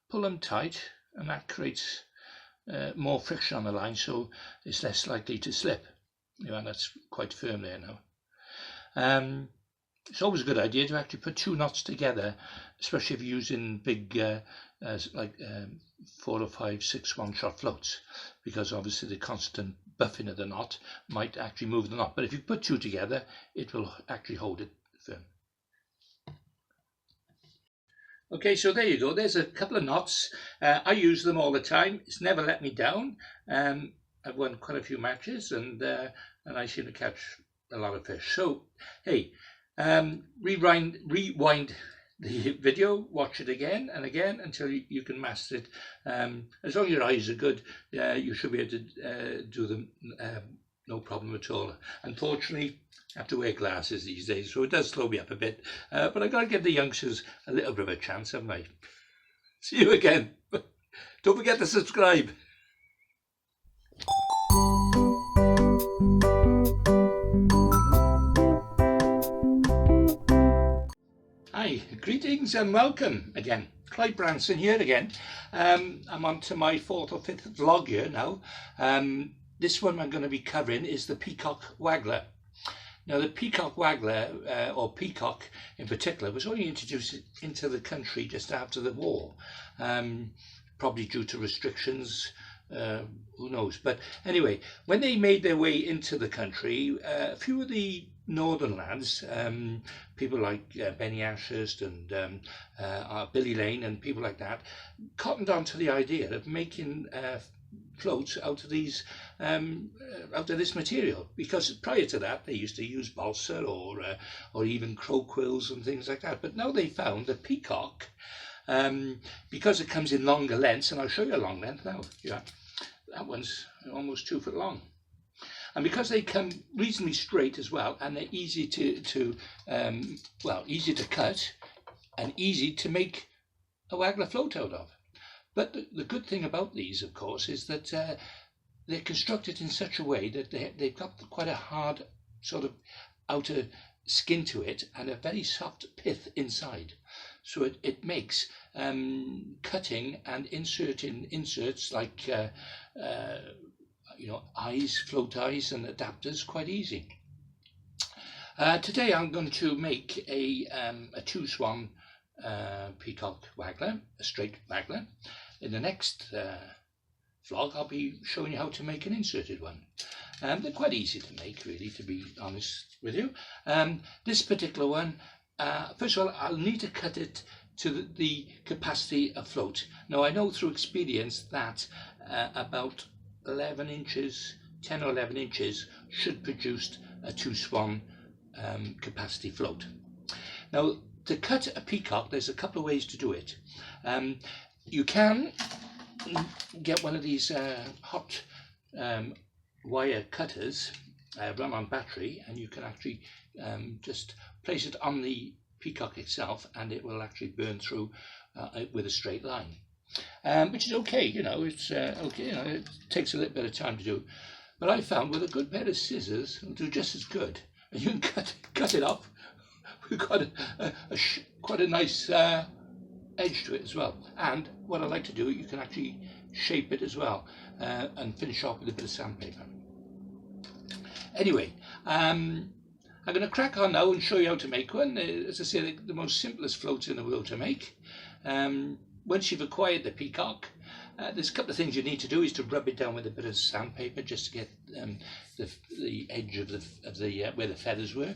pull them tight, and that creates more friction on the line, so it's less likely to slip. You know, that's quite firm there now. It's always a good idea to actually put 2 knots together, especially if you're using big like 4 or 5, 6 one-shot floats, because obviously the constant buffing of the knot might actually move the knot. But if you put 2 together, it will actually hold it firm. Okay, so there you go. There's a couple of knots. I use them all the time. It's never let me down. I've won quite a few matches, and I seem to catch a lot of fish. So, hey, rewind the video, watch it again and again until you can master it. As long as your eyes are good, you should be able to do them no problem at all. Unfortunately, I have to wear glasses these days, so it does slow me up a bit. But I've got to give the youngsters a little bit of a chance, haven't I? See you again. Don't forget to subscribe. Hi, greetings and welcome again. Clive Branson here again. I'm on to my 4th or 5th vlog here now. This one I'm going to be covering is the Peacock waggler. Now, the Peacock waggler, or Peacock in particular, was only introduced into the country just after the war, probably due to restrictions, who knows. But anyway, when they made their way into the country, a few of the northern lads, people like Benny Ashurst and Billy Lane and people like that, cottoned on to the idea of making floats out of these out of this material, because prior to that they used to use balsa or even crow quills and things like that. But now they found the Peacock, because it comes in longer lengths, and I'll show you a long length now. Yeah, that one's almost 2 foot long, and because they come reasonably straight as well, and they're easy to easy to cut and easy to make a waggler float out of. But the good thing about these, of course, is that they're constructed in such a way that they've got quite a hard sort of outer skin to it and a very soft pith inside. So it makes cutting and inserting inserts like eyes, float eyes and adapters quite easy. Today I'm going to make a 2-swan Peacock waggler, a straight waggler. In the next vlog I'll be showing you how to make an inserted one. They're quite easy to make, really, to be honest with you. This particular one, first of all, I'll need to cut it to the capacity of float. Now, I know through experience that about 11 inches, 10 or 11 inches should produce a 2-swan capacity float. Now, To cut a peacock, there's a couple of ways to do it. You can get one of these hot wire cutters, run on battery, and you can actually just place it on the peacock itself, and it will actually burn through with a straight line, which is okay. It's okay. It takes a little bit of time to do, but I found with a good pair of scissors, it'll do just as good. And you can cut it up. We've got quite a nice edge to it as well. And what I like to do, you can actually shape it as well and finish off with a bit of sandpaper. Anyway, I'm going to crack on now and show you how to make one. As I say, the most simplest floats in the world to make. Once you've acquired the peacock, there's a couple of things you need to do. Is to rub it down with a bit of sandpaper just to get the edge of the where the feathers were.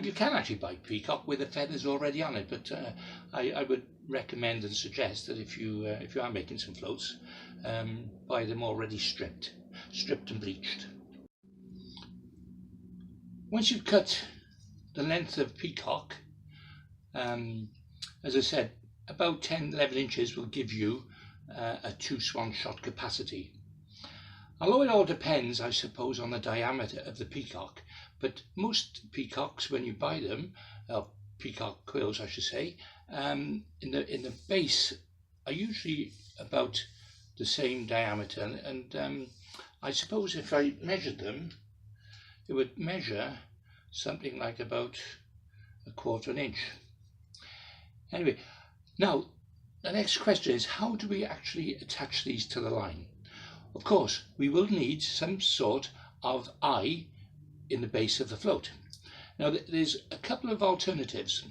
You can actually buy peacock with the feathers already on it, but I would recommend and suggest that if you are making some floats, buy them already stripped and bleached. Once you've cut the length of peacock, as I said, about 10-11 inches will give you a 2 swan shot capacity. Although it all depends, I suppose, on the diameter of the peacock, but most peacocks, when you buy them, peacock quills I should say, in the base are usually about the same diameter, and I suppose if I measured them, it would measure something like about 1/4 inch. Anyway, now the next question is, how do we actually attach these to the line? Of course, we will need some sort of eye in the base of the float. Now there's a couple of alternatives.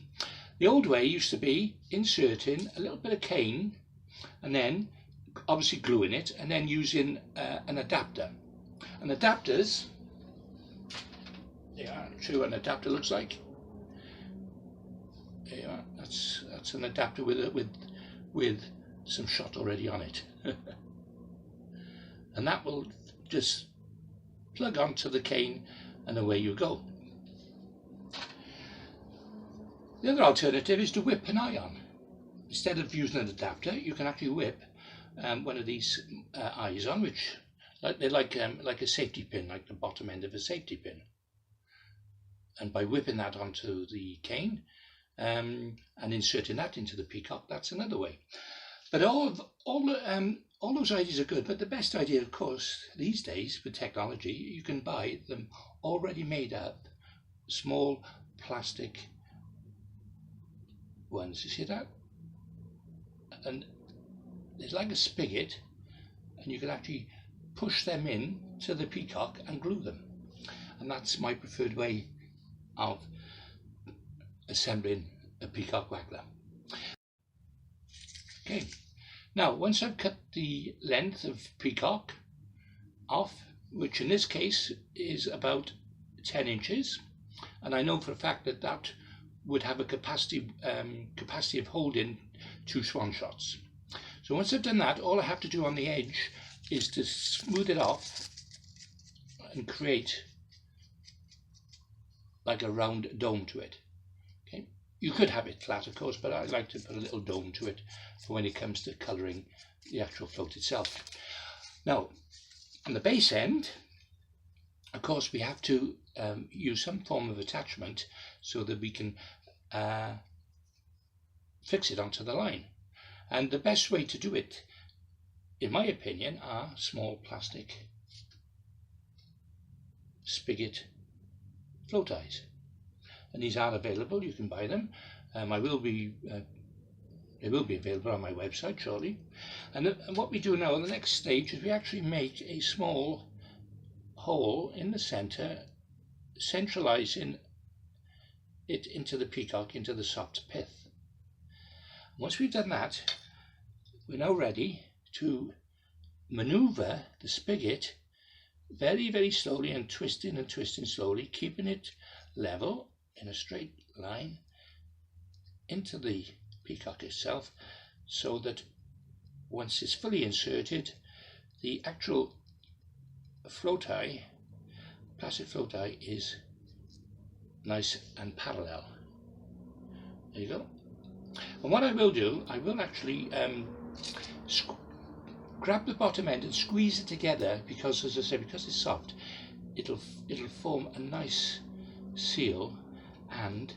The old way used to be inserting a little bit of cane and then obviously gluing it and then using an adapter. And adapters, yeah, show you what an adapter looks like. There you are. That's an adapter with some shot already on it. And that will just plug onto the cane and away you go. The other alternative is to whip an eye on. Instead of using an adapter, you can actually whip one of these eyes on, which they're like a safety pin, like the bottom end of a safety pin. And by whipping that onto the cane and inserting that into the peacock, that's another way. But all those ideas are good, but the best idea, of course, these days with technology, you can buy them already made up, small plastic ones. You see that? And it's like a spigot, and you can actually push them in to the peacock and glue them. And that's my preferred way of assembling a peacock waggler. Okay. Now, once I've cut the length of peacock off, which in this case is about 10 inches, and I know for a fact that that would have a capacity of holding 2 swan shots. So once I've done that, all I have to do on the edge is to smooth it off and create like a round dome to it. Okay, you could have it flat, of course, but I like to put a little dome to it for when it comes to colouring the actual float itself. Now, on the base end, of course, we have to use some form of attachment so that we can fix it onto the line. And the best way to do it, in my opinion, are small plastic spigot float eyes. And these are available, you can buy them. They will be available on my website shortly. And what we do now in the next stage is we actually make a small hole in the center, centralizing it into the peacock, into the soft pith. Once we've done that, we're now ready to maneuver the spigot very, very slowly and twisting slowly, keeping it level in a straight line into the peacock itself, so that once it's fully inserted, the actual float eye, plastic float eye, is nice and parallel There you go. And what I will do, I will actually grab the bottom end and squeeze it together, because, as I say, because it's soft, it'll form a nice seal, and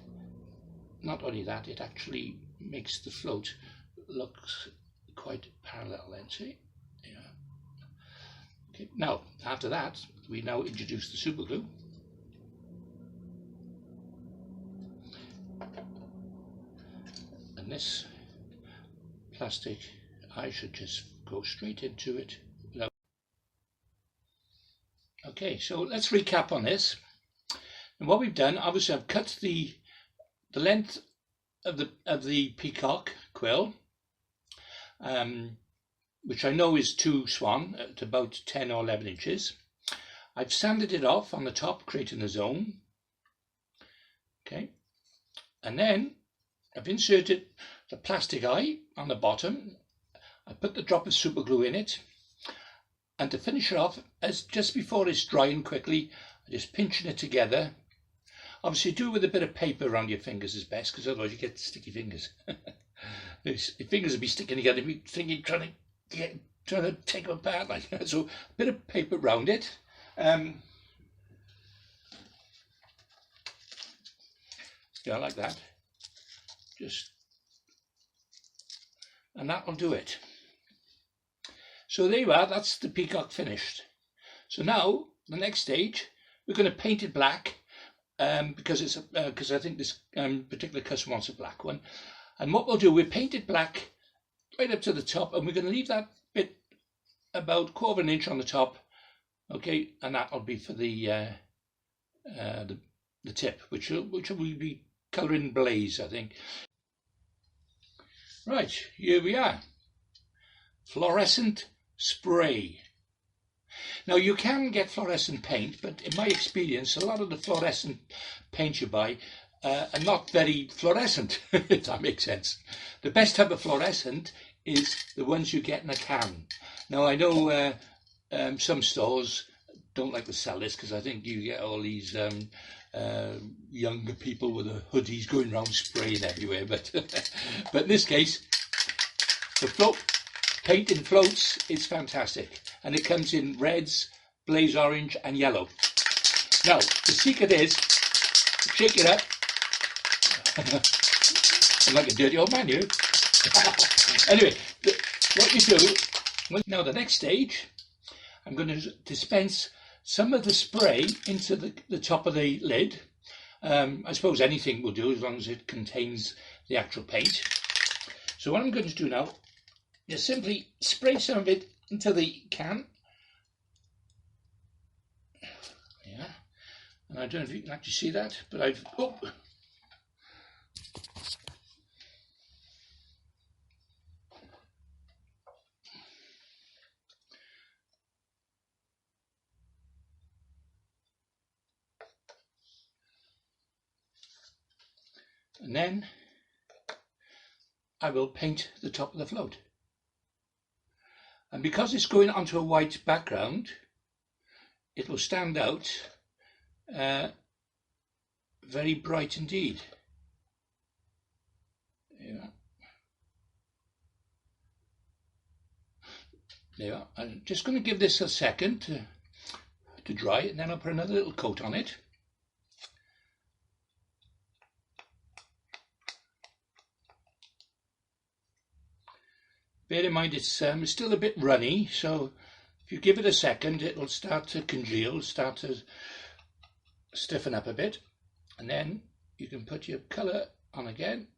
not only that, it actually makes the float look quite parallel then, see? Yeah. Okay, now after that we now introduce the super glue. And this plastic, I should just go straight into it without... Okay, so let's recap on this. And what we've done, obviously I've cut the length of the peacock quill, which I know is 2 swan at about 10 or 11 inches. I've sanded it off on the top, creating a zone. Okay, and then I've inserted the plastic eye on the bottom. I put the drop of super glue in it, and to finish it off, as just before it's drying quickly, I'm just pinching it together. Obviously do it with a bit of paper around your fingers is best, because otherwise you get sticky fingers. Your fingers will be sticking together, you'll be thinking, trying to take them apart like that. So a bit of paper around it. Yeah, like that. Just, and that will do it. So there you are, that's the peacock finished. So now the next stage, we're going to paint it black, because it's because I think this particular customer wants a black one. And what we'll do, we'll paint it black right up to the top, and we're going to leave that bit about 1/4 inch on the top. Okay, and that'll be for the tip, which will be colouring blaze, I think. Right, here we are. Fluorescent spray. Now you can get fluorescent paint, but in my experience, a lot of the fluorescent paint you buy are not very fluorescent, if that makes sense. The best type of fluorescent is the ones you get in a can. Now I know some stores don't like to sell this, because I think you get all these younger people with the hoodies going around spraying everywhere, but but in this case, the paint in floats is fantastic, and it comes in reds, blaze orange and yellow. Now the secret is, shake it up. I'm like a dirty old man here. Anyway, what you do, now the next stage, I'm going to dispense some of the spray into the top of the lid. I suppose anything will do as long as it contains the actual paint. So what I'm going to do now is simply spray some of it into the can. Yeah, and I don't know if you can actually see that, but I've... Oh. And then I will paint the top of the float. And because it's going onto a white background, it will stand out very bright indeed. Yeah. There you are. I'm just going to give this a second to dry, and then I'll put another little coat on it. Bear in mind it's still a bit runny, so if you give it a second, it will start to congeal, start to stiffen up a bit, and then you can put your colour on again.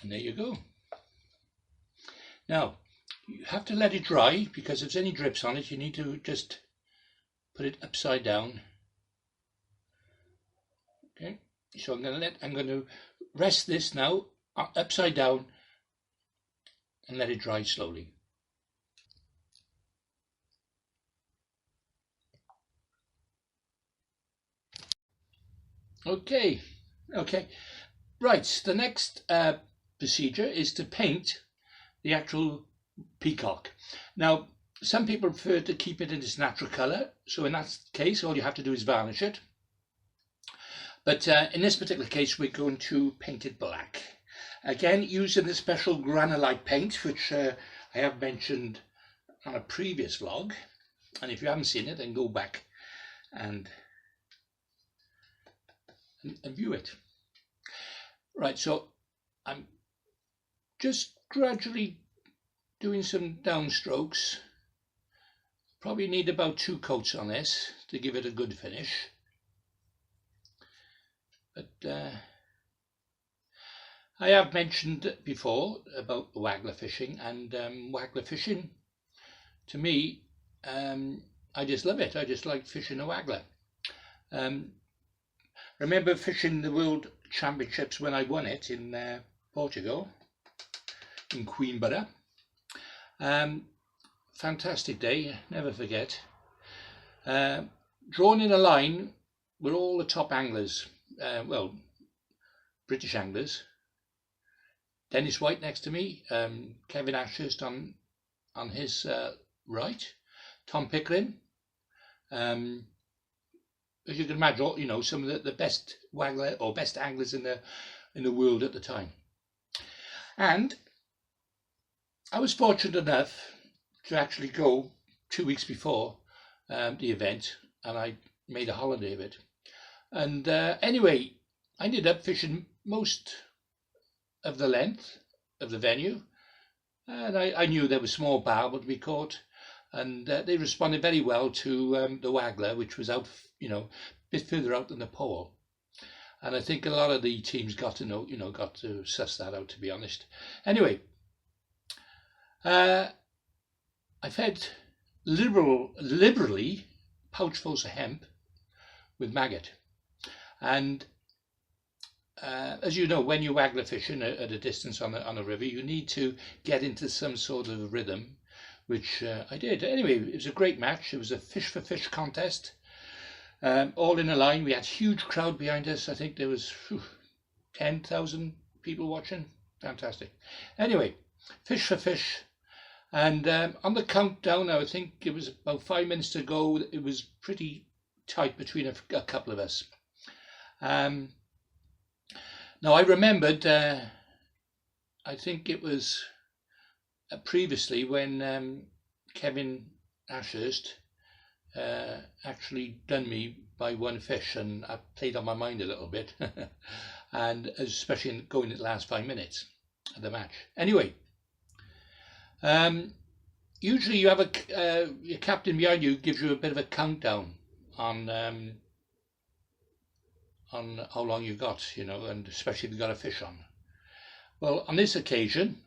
And there you go. Now, you have to let it dry, because if there's any drips on it, you need to just put it upside down. Okay, so I'm going to rest this now upside down and let it dry slowly. Okay, okay. Right, the next procedure is to paint the actual peacock. Now, some people prefer to keep it in its natural colour, so in that case, all you have to do is varnish it. But in this particular case, we're going to paint it black. Again, using the special granulite paint, which I have mentioned on a previous vlog. And if you haven't seen it, then go back and view it. Right, so I'm just gradually doing some downstrokes. Probably need about 2 coats on this to give it a good finish. But I have mentioned before about waggler fishing, and waggler fishing, to me, I just love it. I just like fishing a waggler. Remember fishing the World Championships when I won it in Portugal, in Coimbra. Fantastic day, never forget. Drawn in a line were all the top anglers, well, British anglers. Dennis White next to me, Kevin Ashurst on his right, Tom Pickering. As you can imagine, you know, some of the best waggler or best anglers in the world at the time. And I was fortunate enough to actually go 2 weeks before the event, and I made a holiday of it. And anyway, I ended up fishing most of the length of the venue, and I knew there was small barbel to be caught, and they responded very well to the waggler, which was out, you know, a bit further out than the pole. And I think a lot of the teams got to know, you know, got to suss that out, to be honest. Anyway, I fed liberally pouchfuls of hemp with maggot. And as you know, when you waggler fishing at a distance on a river, you need to get into some sort of rhythm, which I did. Anyway, it was a great match. It was a fish for fish contest, all in a line. We had a huge crowd behind us. I think there was 10,000 people watching. Fantastic. Anyway, fish for fish. And on the countdown, I think it was about 5 minutes to go. It was pretty tight between a couple of us. Now I remembered, I think it was previously when Kevin Ashurst actually done me by one fish, and I played on my mind a little bit, and especially in going in the last 5 minutes of the match. Anyway, usually you have your captain behind you gives you a bit of a countdown on how long you've got, you know, and especially if you've got a fish on. Well, on this occasion,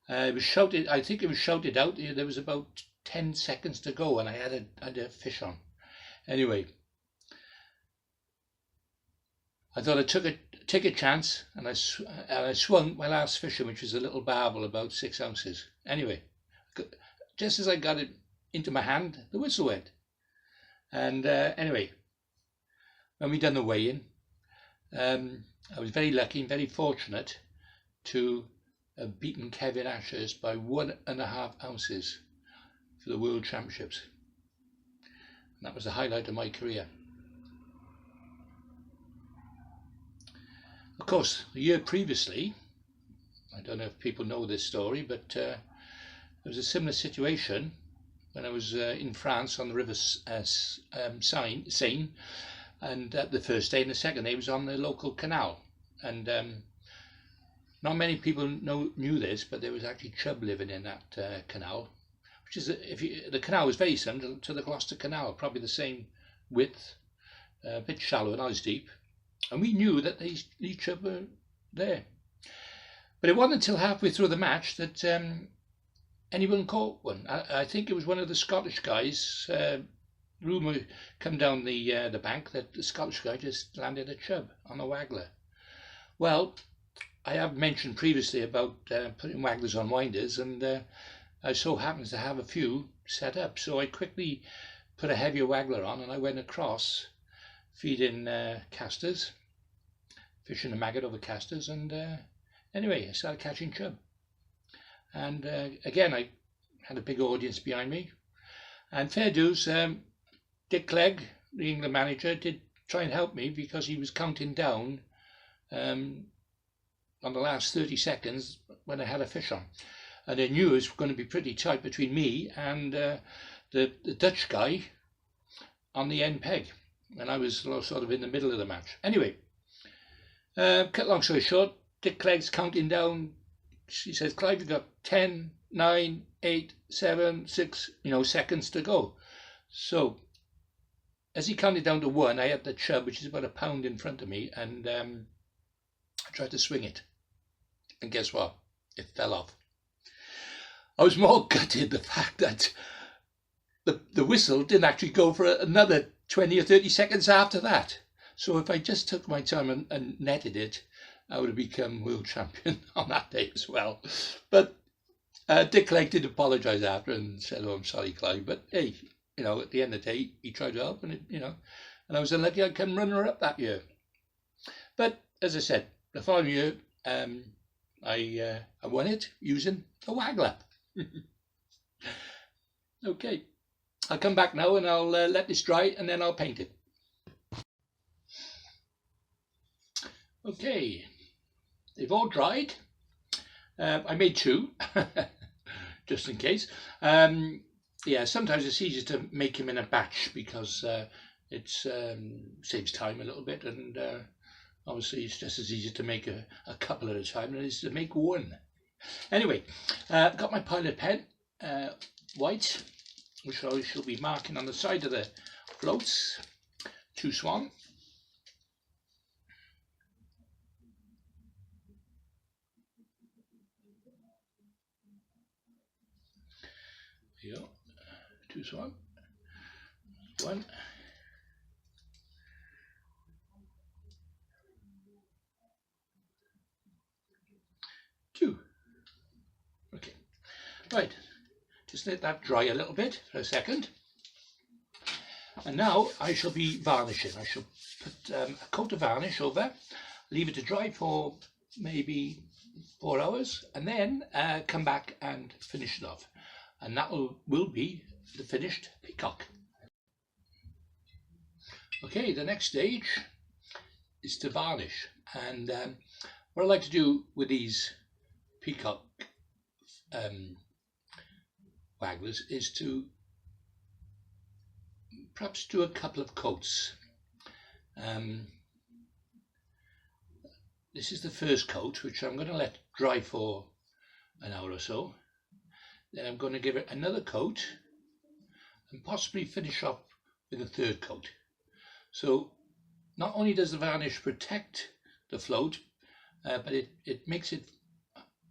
it was shouted, I think it was shouted out, there was about 10 seconds to go, and I had a fish on. Anyway, I thought I'd take a chance, and I swung my last fish, which was a little barbel about 6 ounces. Anyway, just as I got it into my hand, the whistle went. And anyway, when we done the weigh-in, I was very lucky and very fortunate to have beaten Kevin Ashurst by 1.5 ounces for the World Championships. And that was the highlight of my career. Of course, the year previously, I don't know if people know this story, but there was a similar situation when I was in France on the river Seine, and the first day and the second day was on the local canal. And not many people knew this, but there was actually chub living in that canal, which is, the canal was very similar to the Gloucester Canal, probably the same width, a bit shallow and not as deep. And we knew that these chub were there. But it wasn't until halfway through the match that anyone caught one. I think it was one of the Scottish guys. Rumour come down the bank that the Scottish guy just landed a chub on a waggler. Well, I have mentioned previously about putting wagglers on winders, and I so happens to have a few set up. So I quickly put a heavier waggler on, and I went across feeding casters, fishing a maggot over casters, and anyway, I started catching chub. And again, I had a big audience behind me. And fair dues, Dick Clegg, the England manager, did try and help me because he was counting down on the last 30 seconds when I had a fish on. And I knew it was going to be pretty tight between me and the Dutch guy on the end peg. And I was sort of in the middle of the match. Anyway, cut long story short, Dick Clegg's counting down. He says, Clive, you've got 10, 9, 8, 7, 6, seconds to go. So as he counted down to 1, I had the chub, which is about a pound in front of me, and I tried to swing it. And guess what? It fell off. I was more gutted the fact that the whistle didn't actually go for another 20 or 30 seconds after that. So if I just took my time and netted it, I would have become world champion on that day as well. But Dick Clegg did apologise after and said, "Oh, I'm sorry, Clive." But hey, at the end of the day, he tried to help, and and I was unlucky I came runner-up that year. But as I said, the following year, I won it using a waggler. Okay, I'll come back now and I'll let this dry and then I'll paint it. Okay, they've all dried. I made 2, just in case. Yeah, sometimes it's easier to make them in a batch because it saves time a little bit, and obviously it's just as easy to make a couple at a time than it is to make one. Anyway, I've got my pilot pen, white, which I shall be marking on the side of the floats, 2 swan. There you go, 2 swan, 1. 2. Okay, right, just let that dry a little bit for a second. And now I shall be varnishing. I shall put a coat of varnish over, leave it to dry for maybe 4 hours, and then come back and finish it off. And that will be the finished peacock. Okay, the next stage is to varnish. And what I like to do with these peacock wagglers is to perhaps do a couple of coats. This is the first coat, which I'm going to let dry for an hour or so. Then I'm going to give it another coat and possibly finish up with a third coat. So not only does the varnish protect the float, but it makes it,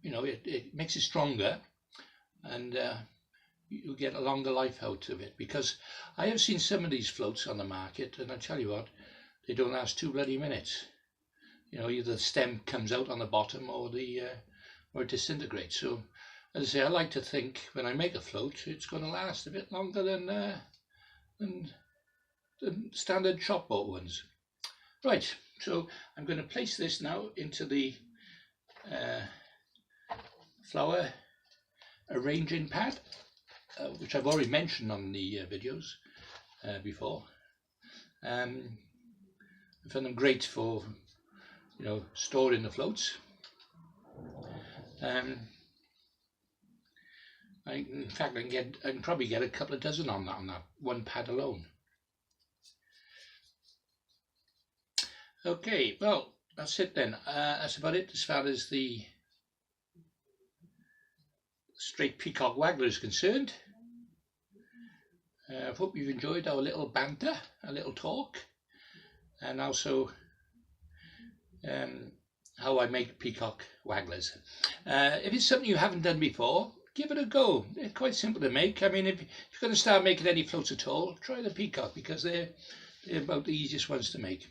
it makes it stronger, and you get a longer life out of it. Because I have seen some of these floats on the market, and I tell you what, they don't last 2 bloody minutes. Either the stem comes out on the bottom or it disintegrates. So as I say, I like to think when I make a float, it's going to last a bit longer than standard shop bought ones. Right, so I'm going to place this now into the flower arranging pad, which I've already mentioned on the videos before. I found them great for storing the floats. In fact, I can probably get a couple of dozen on that one pad alone. Okay, well, that's it then. That's about it as far as the straight peacock waggler is concerned. I hope you've enjoyed our little banter, a little talk, and also how I make peacock wagglers. If it's something you haven't done before, give it a go. They're quite simple to make. I mean, if you're going to start making any floats at all, try the peacock, because they're about the easiest ones to make.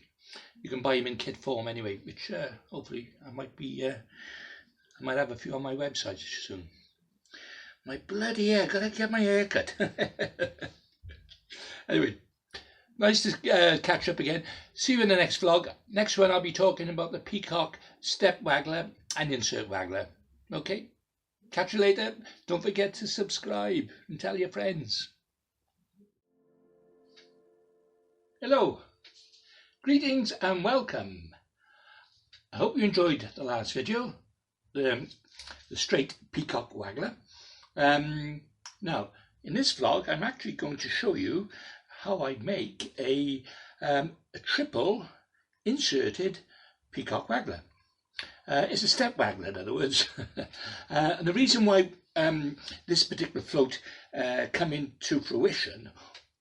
You can buy them in kit form anyway, which hopefully I might have a few on my website soon. My bloody hair, gotta get my hair cut. Anyway, Nice to catch up again. See you in the next vlog. Next one I'll be talking about the Peacock step waggler and insert waggler. Okay, catch you later. Don't forget to subscribe and tell your friends. Hello, greetings and welcome. I hope you enjoyed the last video, the straight Peacock waggler. Now, in this vlog, I'm actually going to show you how I make a triple inserted Peacock waggler. It's a step waggler, in other words. And the reason why this particular float come into fruition,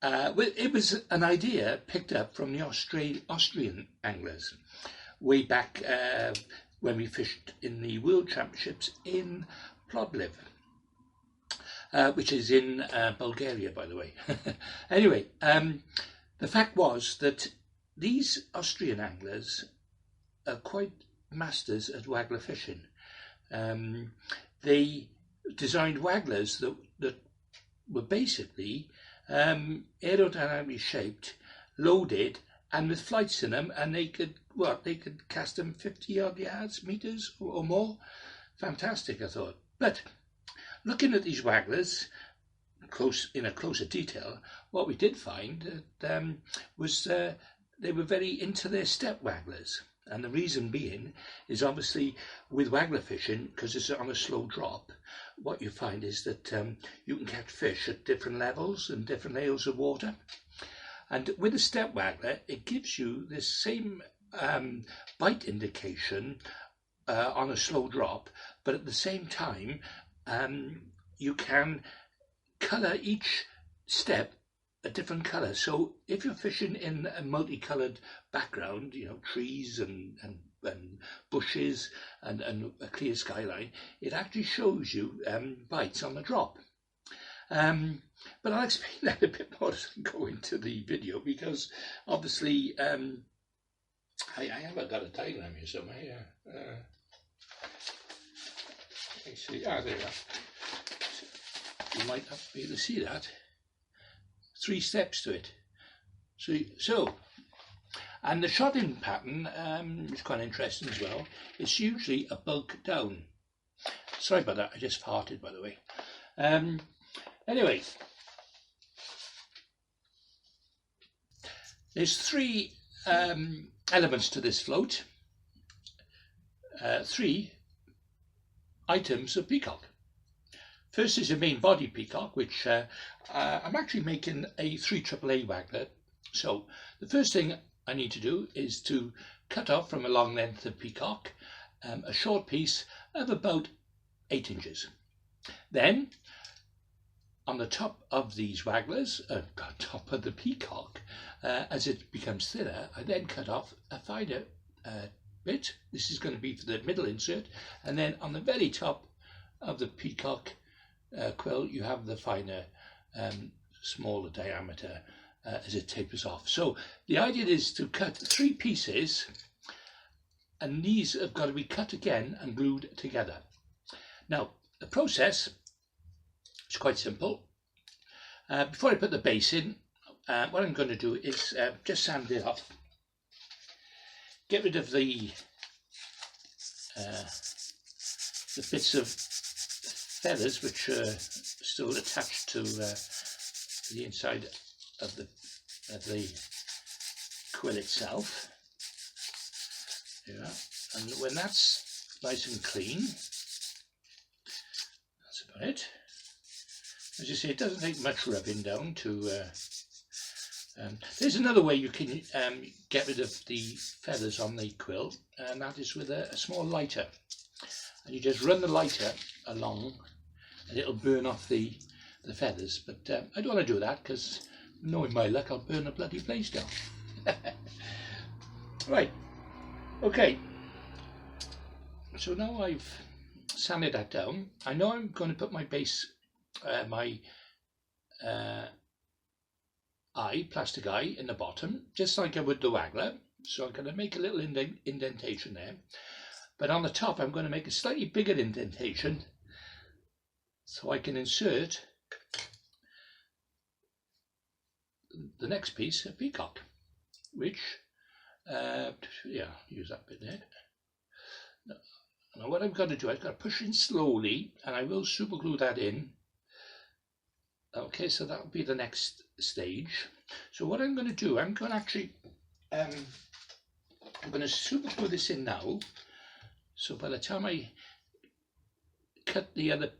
it was an idea picked up from the Austrian anglers way back when we fished in the World Championships in Plovdiv. Which is in Bulgaria, by the way. Anyway, the fact was that these Austrian anglers are quite masters at waggler fishing. They designed wagglers that were basically aerodynamically shaped, loaded, and with flights in them, and they could cast them 50 odd yards, meters or more. Fantastic, I thought. But looking at these wagglers in a closer detail, what we did find was they were very into their step wagglers. And the reason being is obviously with waggler fishing, because it's on a slow drop, what you find is that you can catch fish at different levels and different layers of water. And with a step waggler, it gives you this same bite indication on a slow drop, but at the same time, you can colour each step a different colour. So if you're fishing in a multicoloured background, you know, trees and bushes and a clear skyline, it actually shows you bites on the drop. But I'll explain that a bit more as I go into the video, because obviously I haven't got a diagram here somewhere. Yeah. Let's see. There we are. You might not be able to see that. 3 steps to it. So, and the shotting pattern is quite interesting as well. It's usually a bulk down. Sorry about that. I just farted, by the way. Anyway, there's 3 elements to this float. 3 items of Peacock. First is the main body Peacock, which I'm actually making a 3 AAA waggler. So the first thing I need to do is to cut off from a long length of Peacock a short piece of about 8 inches. Then on the top of these wagglers, top of the Peacock, as it becomes thinner, I then cut off a finer bit. This is going to be for the middle insert, and then on the very top of the Peacock quill, you have the finer, smaller diameter as it tapers off. So the idea is to cut 3 pieces, and these have got to be cut again and glued together. Now the process is quite simple. Before I put the base in, what I'm going to do is just sand it off. Get rid of the bits of feathers which are still attached to the inside of the quill itself. Yeah. And when that's nice and clean, that's about it. As you see, it doesn't take much rubbing down to there's another way you can get rid of the feathers on the quill, and that is with a small lighter. And you just run the lighter along and it'll burn off the feathers. But I don't want to do that, because knowing my luck, I'll burn the bloody place down. Right, okay. So now I've sanded that down, I know I'm going to put my base, my plastic eye in the bottom, just like I would the waggler. So I'm going to make a little indentation there, but on the top I'm going to make a slightly bigger indentation so I can insert the next piece, a peacock, which, yeah, use that bit there. Now what I've got to do, I've got to push in slowly, and I will super glue that in. Okay, so that'll be the next stage. So what I'm going to do, I'm going to actually, I'm going to super glue this in now. So by the time I cut the other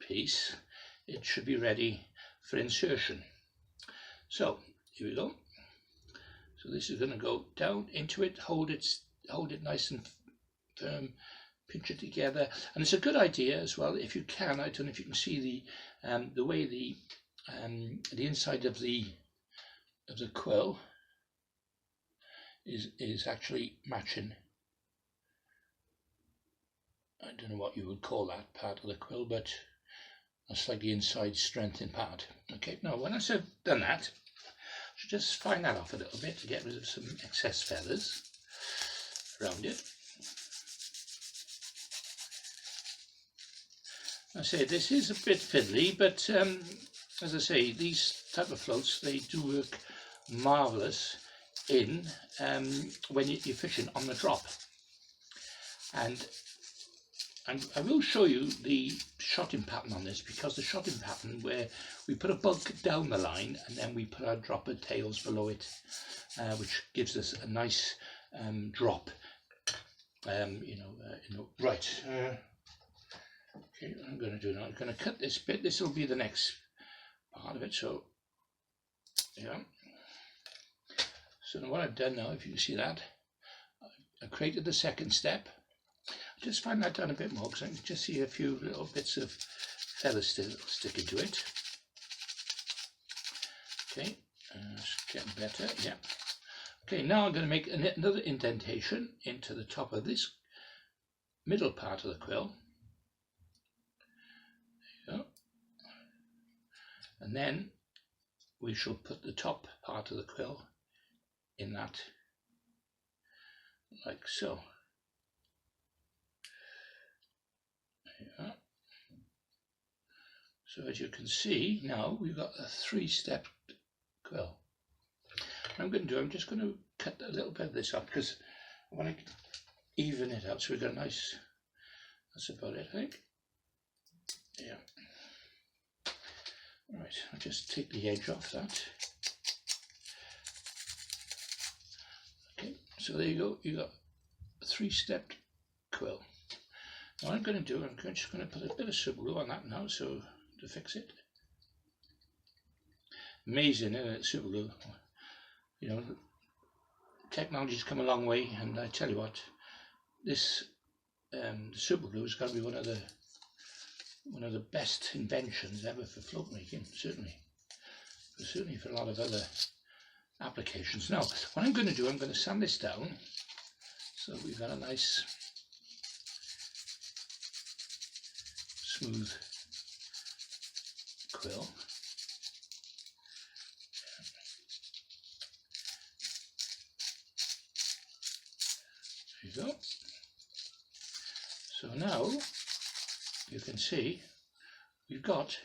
piece, it should be ready for insertion. So here we go. So this is going to go down into it, hold it nice and firm, pinch it together. And it's a good idea as well, if you can, I don't know if you can see the way the inside of the quill is actually matching. I don't know what you would call that part of the quill, but that's like the inside strengthening part. Okay, now when I've done that, I should just fine that off a little bit to get rid of some excess feathers around it. I say this is a bit fiddly, but as I say, these type of floats, they do work marvellous in when you're fishing on the drop. And I will show you the shotting pattern on this, because the shotting pattern where we put a bug down the line and then we put our dropper tails below it, which gives us a nice drop. Right. Okay, what I'm going to do now, I'm going to cut this bit. This will be the next part of it. So, yeah. So now what I've done now, if you can see that, I've created the second step. Just find that down a bit more, because I can just see a few little bits of feathers still sticking to it. Okay, it's getting better, yeah. Okay, now I'm going to make another indentation into the top of this middle part of the quill. There you go. And then we shall put the top part of the quill in that, like so. There you are. So as you can see, now we've got a 3-step quill. What I'm going to do, I'm just going to cut a little bit of this off, because I want to even it out so we've got a nice, that's about it, I think. Yeah. Right, I'll just take the edge off that. Okay, so there you go, you got a 3-step quill. Now what I'm going to do, I'm just going to put a bit of super glue on that now, so to fix it. Amazing, isn't it, super glue? You know, technology's come a long way, and I tell you what, this super glue has got to be one of the best inventions ever for float making, certainly for a lot of other applications. Now, what I'm going to do, I'm going to sand this down so we've got a nice smooth quill. There you go. So now you can see we've got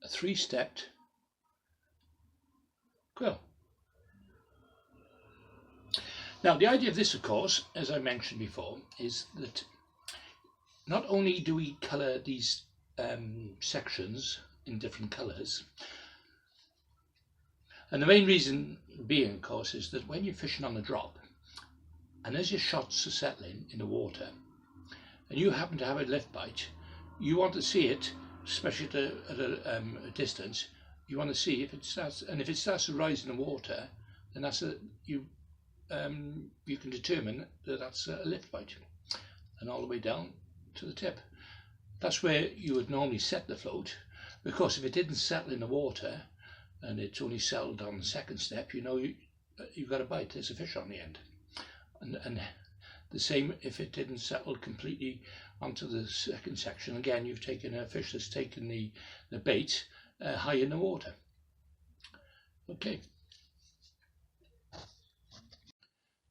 a 3-stepped quill. Now the idea of this, of course, as I mentioned before, is that not only do we colour these sections in different colours, and the main reason being, of course, is that when you're fishing on the drop, and as your shots are settling in the water, and you happen to have a lift bite, you want to see it, especially at a distance. You want to see if it starts, and if it starts to rise in the water, then that's you can determine that that's a lift bite, and all the way down to the tip. That's where you would normally set the float, because if it didn't settle in the water and it's only settled on the second step, you know you've got a bite. There's a fish on the end. And the same if it didn't settle completely onto the second section. Again, you've taken a fish that's taken the bait high in the water. Okay.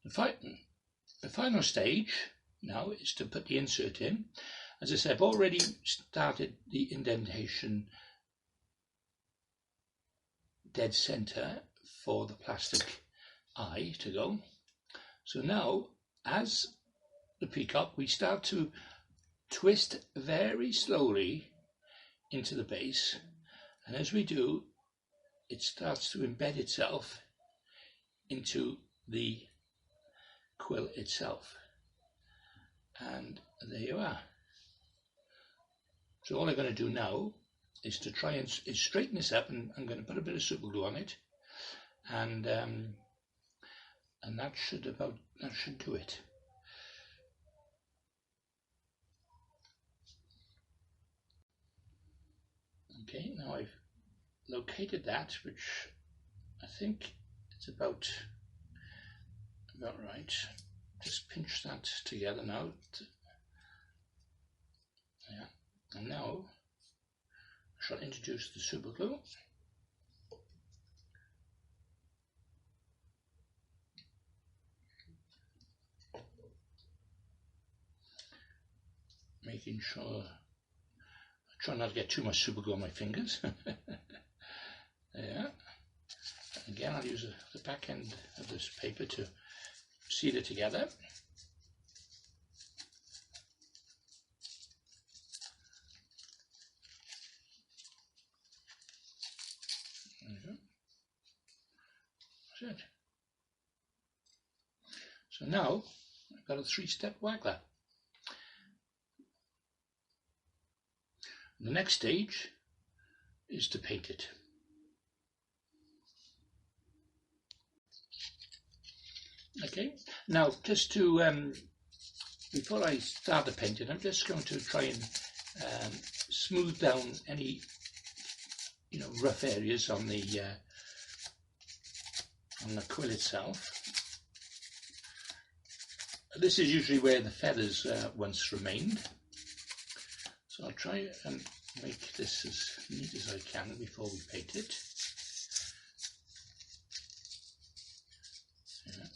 The final stage now is to put the insert in. As I said, I've already started the indentation dead center for the plastic eye to go. So now, as the peacock, we start to twist very slowly into the base, and as we do, it starts to embed itself into the quill itself. And there you are. So all I'm going to do now is to try and straighten this up, and I'm going to put a bit of super glue on it, and that should do it. Okay, now I've located that, which I think it's about right. Just pinch that together now. Yeah, and now I shall introduce the super glue. Making sure I try not to get too much super glue on my fingers. Yeah. Again, I'll use the back end of this paper to seal it together. There we go. That's it. So now I've got a 3-step waggler. The next stage is to paint it. Okay, now just to before I start the painting, I'm just going to try and smooth down any rough areas on the quill itself. This is usually where the feathers once remained, so I'll try and make this as neat as I can before we paint it. Yeah.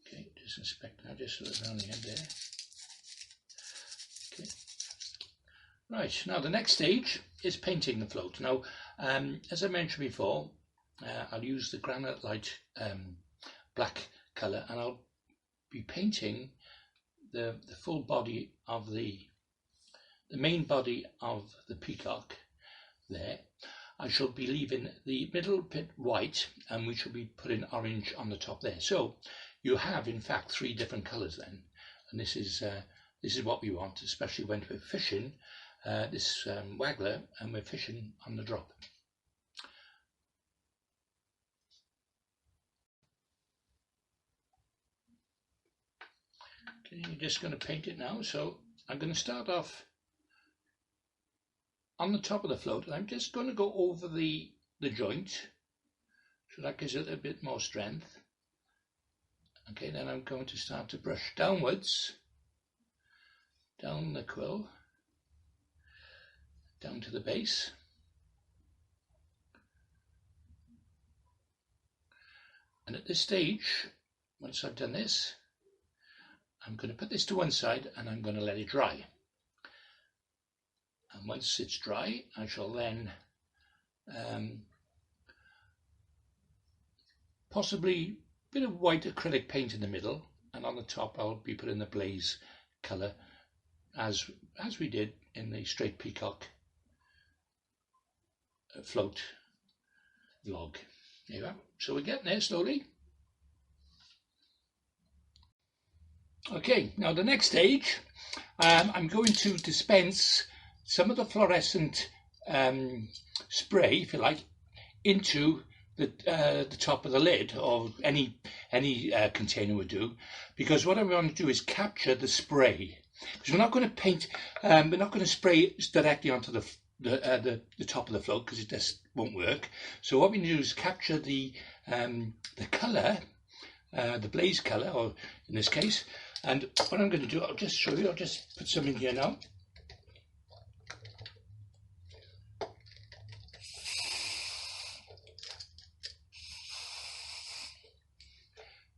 Okay, just inspect now, just sort of around the end there. Okay. Right, now the next stage is painting the float. Now, as I mentioned before, I'll use the granite light black colour, and I'll be painting the full body of the main body of the peacock there. I shall be leaving the middle bit white, and we shall be putting orange on the top there. So you have in fact 3 different colours then, and this is what we want, especially when we're fishing this waggler and we're fishing on the drop. Okay, you're just going to paint it now. So I'm going to start off on the top of the float, and I'm just going to go over the joint, so that gives it a bit more strength. Okay, then I'm going to start to brush downwards, down the quill, down to the base. And at this stage, once I've done this, I'm going to put this to one side and I'm going to let it dry. And once it's dry, I shall then possibly a bit of white acrylic paint in the middle, and on the top I'll be putting the blaze colour as we did in the straight peacock float vlog. There you are. So we're getting there slowly. Okay, now the next stage, I'm going to dispense some of the fluorescent spray, if you like, into the top of the lid, or any container would do, because what I want to do is capture the spray, because we're not going to paint, we're not going to spray directly onto the top of the float, because it just won't work. So what we do is capture the colour, the blaze colour, or in this case. And what I'm going to do, I'll just show you. I'll just put some in here now.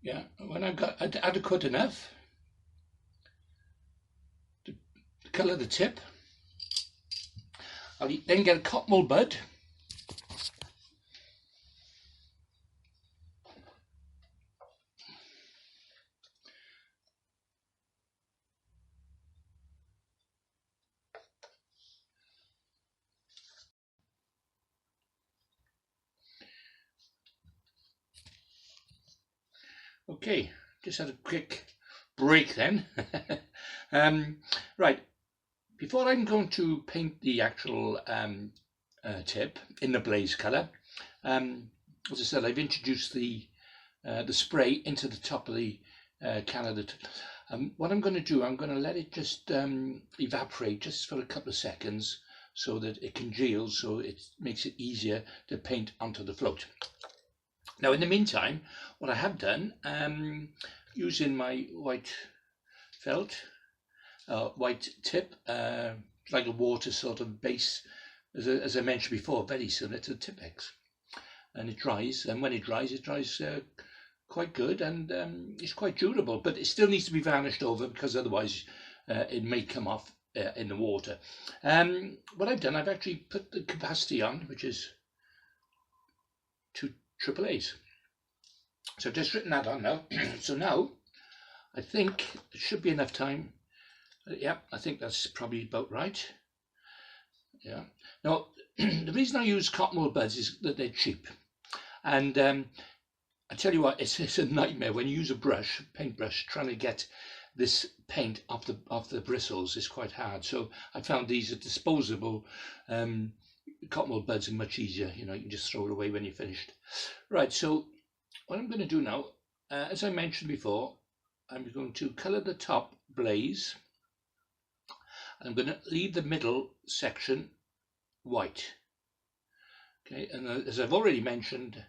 Yeah, when I've got adequate enough to colour the tip, I'll then get a cotton wool bud, Okay, just had a quick break then. Right, before I'm going to paint the actual tip in the blaze colour, as I said, I've introduced the spray into the top of the can of the what I'm going to do, I'm going to let it just evaporate just for a couple of seconds so that it congeals, so it makes it easier to paint onto the float. Now in the meantime, what I have done, using my white felt, white tip, like a water sort of base, as I mentioned before, very similar to the Tipex, and it dries, and when it dries quite good, and it's quite durable, but it still needs to be varnished over because otherwise it may come off in the water. What I've done, I've actually put the capacity on, which is 2 AAAs. So I've just written that on now. So now I think it should be enough time. Yeah, I think that's probably about right. Yeah. Now the reason I use cotton wool buds is that they're cheap, and I tell you what, it's a nightmare when you use a brush, paintbrush, trying to get this paint off the bristles is quite hard. So I found these are disposable cotton wool buds are much easier. You know, you can just throw it away when you're finished. Right, so what I'm going to do now, as I mentioned before, I'm going to colour the top blaze. I'm going to leave the middle section white. Okay, and as I've already mentioned,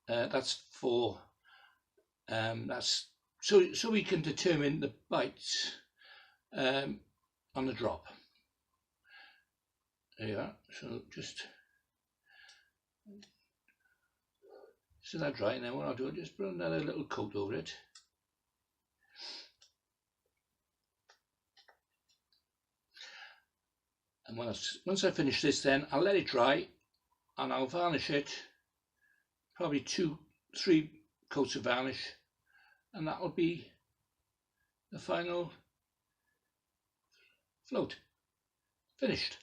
that's for that's so we can determine the bites on the drop. There you are. So just so that dry. Now what I'll do, I'll just put another little coat over it. And once I finish this, then I'll let it dry, and I'll varnish it. Probably 2-3 coats of varnish, and that will be the final float finished.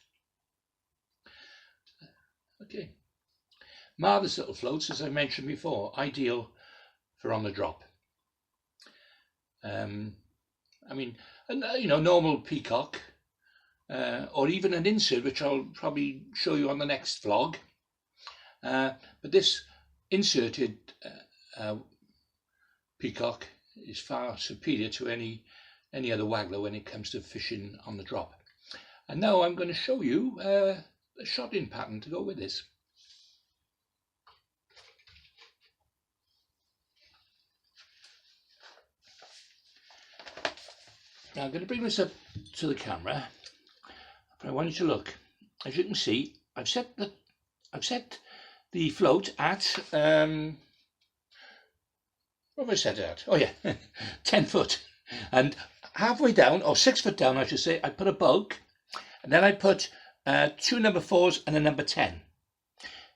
Okay, marvellous little floats, as I mentioned before, ideal for on the drop. I mean, you know, normal Peacock, or even an insert, which I'll probably show you on the next vlog, but this inserted Peacock is far superior to any other waggler when it comes to fishing on the drop. And now I'm going to show you a shot-in pattern to go with this. Now I'm going to bring this up to the camera, but I want you to look. As you can see, I've set the float at what have I set it at? Oh yeah, 10 foot, and halfway down, or 6 foot down I should say, I put a bulk, and then I put 2 number 4s and a number 10.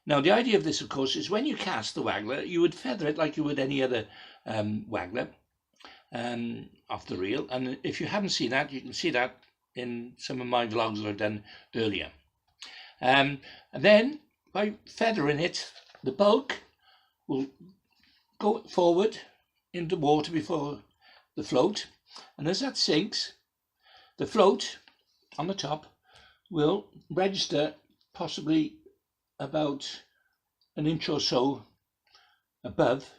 Now the idea of this, of course, is when you cast the waggler, you would feather it like you would any other waggler off the reel, and if you haven't seen that, you can see that in some of my vlogs that I've done earlier. And then by feathering it, the bulk will go forward into water before the float, and as that sinks, the float on the top will register possibly about an inch or so above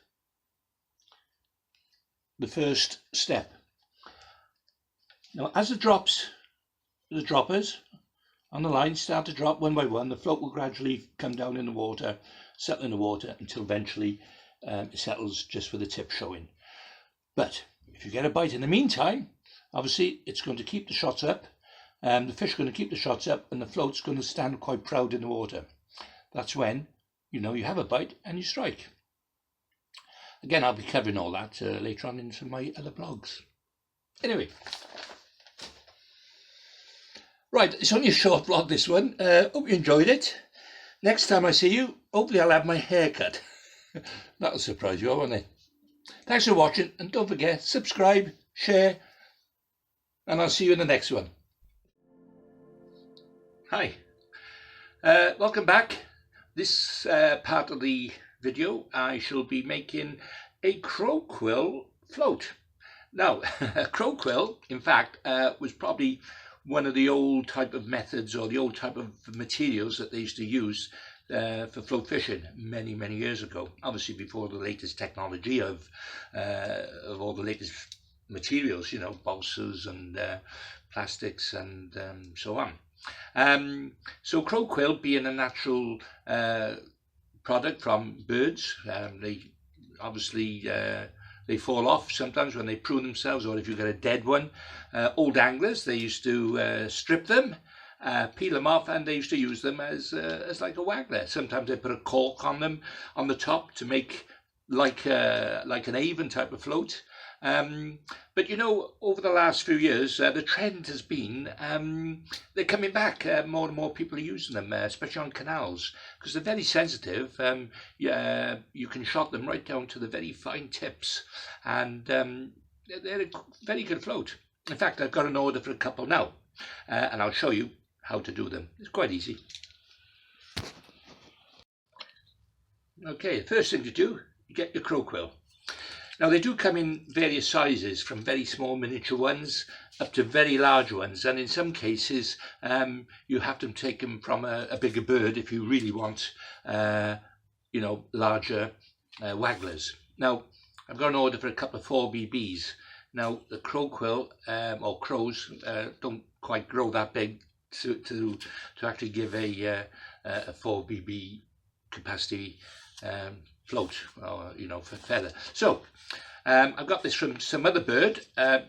the first step. Now as the droppers on the line start to drop one by one, the float will gradually come down in the water, settle in the water until eventually it settles just with the tip showing. But if you get a bite in the meantime, obviously it's going to keep the shots up, the fish are going to keep the shots up, and the float's going to stand quite proud in the water. That's when you know you have a bite and you strike. Again, I'll be covering all that later on in some of my other blogs. Anyway, right, it's only a short vlog, this one. Hope you enjoyed it. Next time I see you, hopefully I'll have my hair cut. That'll surprise you all, won't it? Thanks for watching, and don't forget, subscribe, share, and I'll see you in the next one. Hi, welcome back. This part of the video I shall be making a crow quill float. Now, a crow quill, in fact, was probably one of the old type of methods or the old type of materials that they used to use for float fishing many years ago. Obviously, before the latest technology of all the latest materials, you know, balsas and plastics and so on. So crow quill being a natural product from birds, they obviously they fall off sometimes when they prune themselves, or if you get a dead one. Old anglers, they used to strip them, peel them off, and they used to use them as like a waggler. Sometimes they put a cork on them on the top to make like an Avon type of float. But you know, over the last few years, the trend has been they're coming back. More and more people are using them, especially on canals, because they're very sensitive. Yeah, you can shot them right down to the very fine tips, and they're a very good float. In fact, I've got an order for a couple now, and I'll show you how to do them. It's quite easy. Okay, the first thing to do, you get your crow quill. Now they do come in various sizes, from very small miniature ones up to very large ones, and in some cases you have to take them from a bigger bird if you really want you know, larger wagglers. Now I've got an order for a couple of 4BBs. Now the crow quill or crows don't quite grow that big to actually give a 4BB capacity float, or you know, for feather. So I've got this from some other bird. I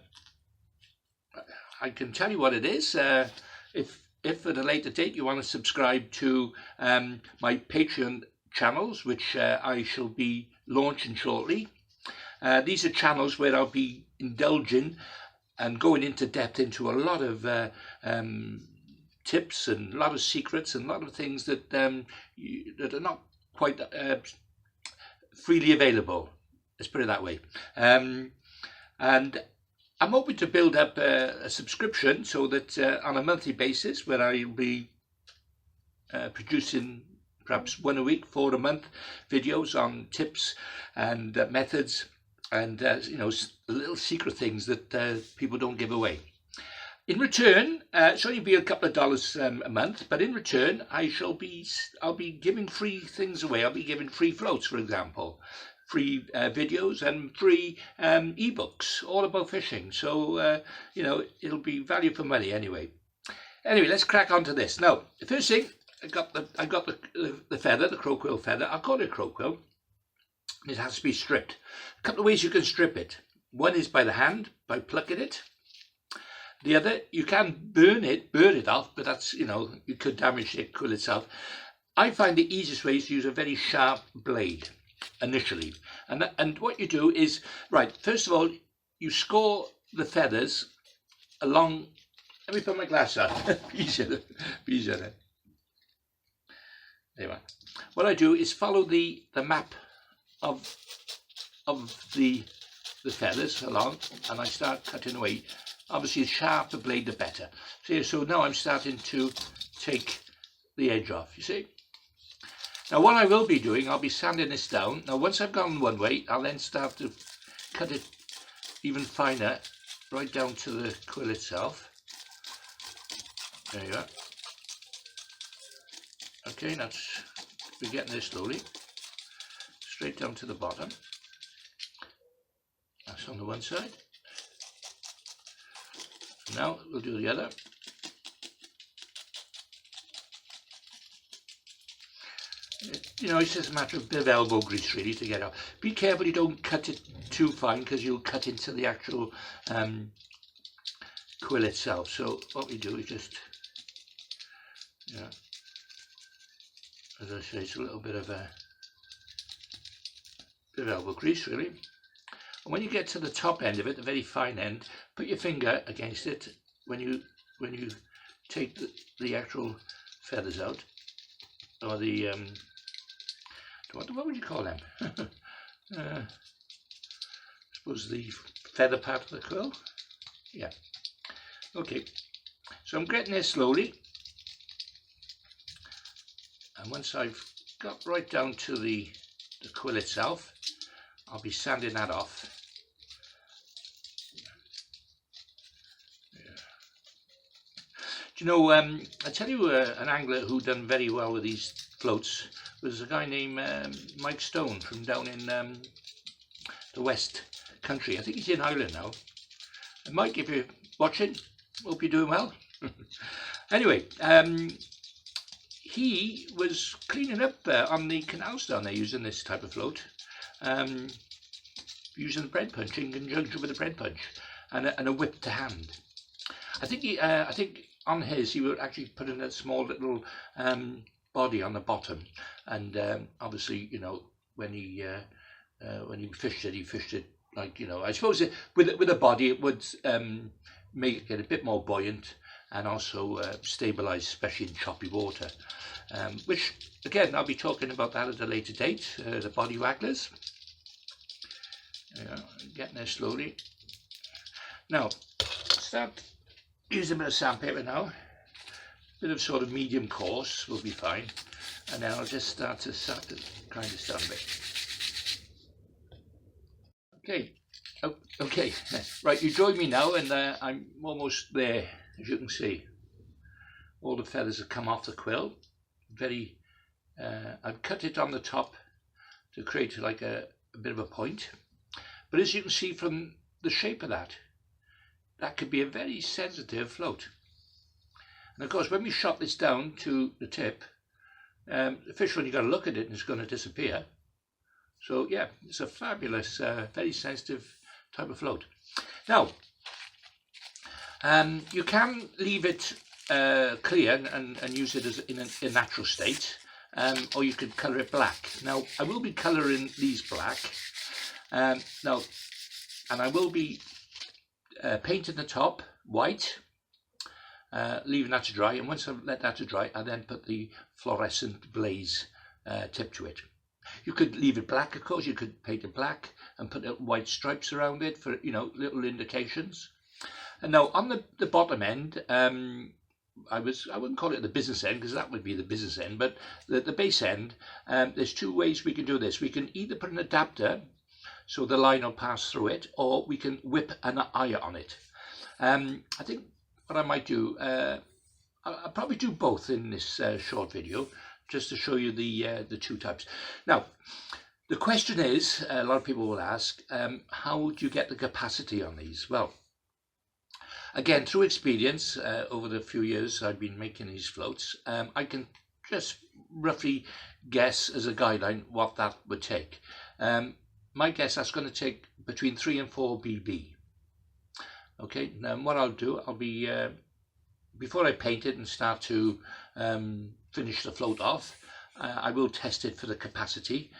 can tell you what it is. If at a later date you want to subscribe to my Patreon channels, which I shall be launching shortly. These are channels where I'll be indulging and going into depth into a lot of tips and a lot of secrets and a lot of things that that are not quite freely available. Let's put it that way. And I'm hoping to build up a subscription so that on a monthly basis, where I'll be producing perhaps one a week, 4 a month videos on tips and methods and you know, little secret things that people don't give away. In return, it's only be a couple of dollars a month, but in return, I'll be giving free things away. I'll be giving free floats, for example, free videos and free ebooks, all about fishing. So you know, it'll be value for money anyway. Anyway, let's crack on to this. Now, the first thing, I got the feather, the crow quill feather. I'll call it a crow quill. It has to be stripped. A couple of ways you can strip it. One is by the hand, by plucking it. The other, you can burn it off, but that's, you know, you could damage the quill itself. I find the easiest way is to use a very sharp blade initially. And what you do is, right, first of all, you score the feathers along. Let me put my glass on. Be easier. There you are. What I do is follow the map of the feathers along, and I start cutting away. Obviously, the sharper the blade, the better. So now I'm starting to take the edge off, you see. Now what I will be doing, I'll be sanding this down. Now once I've gone one way, I'll then start to cut it even finer, right down to the quill itself. There you are. Okay, that's, we're getting this slowly. Straight down to the bottom. That's on the one side. Now we'll do the other. You know, it's just a matter of a bit of elbow grease really to get out. Be careful you don't cut it too fine, because you'll cut into the actual quill itself. So what we do is just, yeah, as I say, it's a little bit of elbow grease really. And when you get to the top end of it, the very fine end, put your finger against it when you take the actual feathers out, or the what would you call them? I suppose the feather part of the quill. Yeah. Okay. So I'm getting there slowly, and once I've got right down to the quill itself, I'll be sanding that off. Do you know, I tell you, an angler who done very well with these floats was a guy named Mike Stone from down in the West Country. I think he's in Ireland now. And Mike, if you're watching, hope you're doing well. Anyway, he was cleaning up on the canals down there using this type of float, using the bread punch in conjunction with the bread punch and a whip to hand. I think on his he would actually put in a small little body on the bottom, and obviously, you know, when he fished it like, you know, I suppose with a body it would make it a bit more buoyant and also stabilise, especially in choppy water. Which again, I'll be talking about that at a later date. The body wagglers. Yeah, getting there slowly. Now, start using a bit of sandpaper now. Bit of sort of medium coarse will be fine, and then I'll just start to grind this down a bit. Okay, okay, right. You join me now, and I'm almost there. As you can see, all the feathers have come off the quill. Very, I've cut it on the top to create like a bit of a point. But as you can see from the shape of that could be a very sensitive float. And of course, when we shot this down to the tip, the fish, when you got to look at it, is going to disappear. So yeah, it's a fabulous, very sensitive type of float. Now, you can leave it clear and use it as in a natural state, or you could colour it black. Now, I will be colouring these black. Now, and I will be painting the top white, leaving that to dry, and once I've let that to dry, I then put the fluorescent blaze tip to it. You could leave it black, of course. You could paint it black and put white stripes around it for, you know, little indications. And now on the bottom end, I wouldn't call it the business end, because that would be the business end, but the base end, there's two ways we can do this. We can either put an adapter so the line will pass through it, or we can whip an eye on it. I think what I might do, I'll probably do both in this short video, just to show you the two types. Now, the question is, a lot of people will ask, how do you get the capacity on these? Well, again, through experience, over the few years I've been making these floats, I can just roughly guess as a guideline what that would take. My guess, that's going to take between 3 and 4 BB. Okay, now what I'll do, I'll be, before I paint it and start to finish the float off, I will test it for the capacity,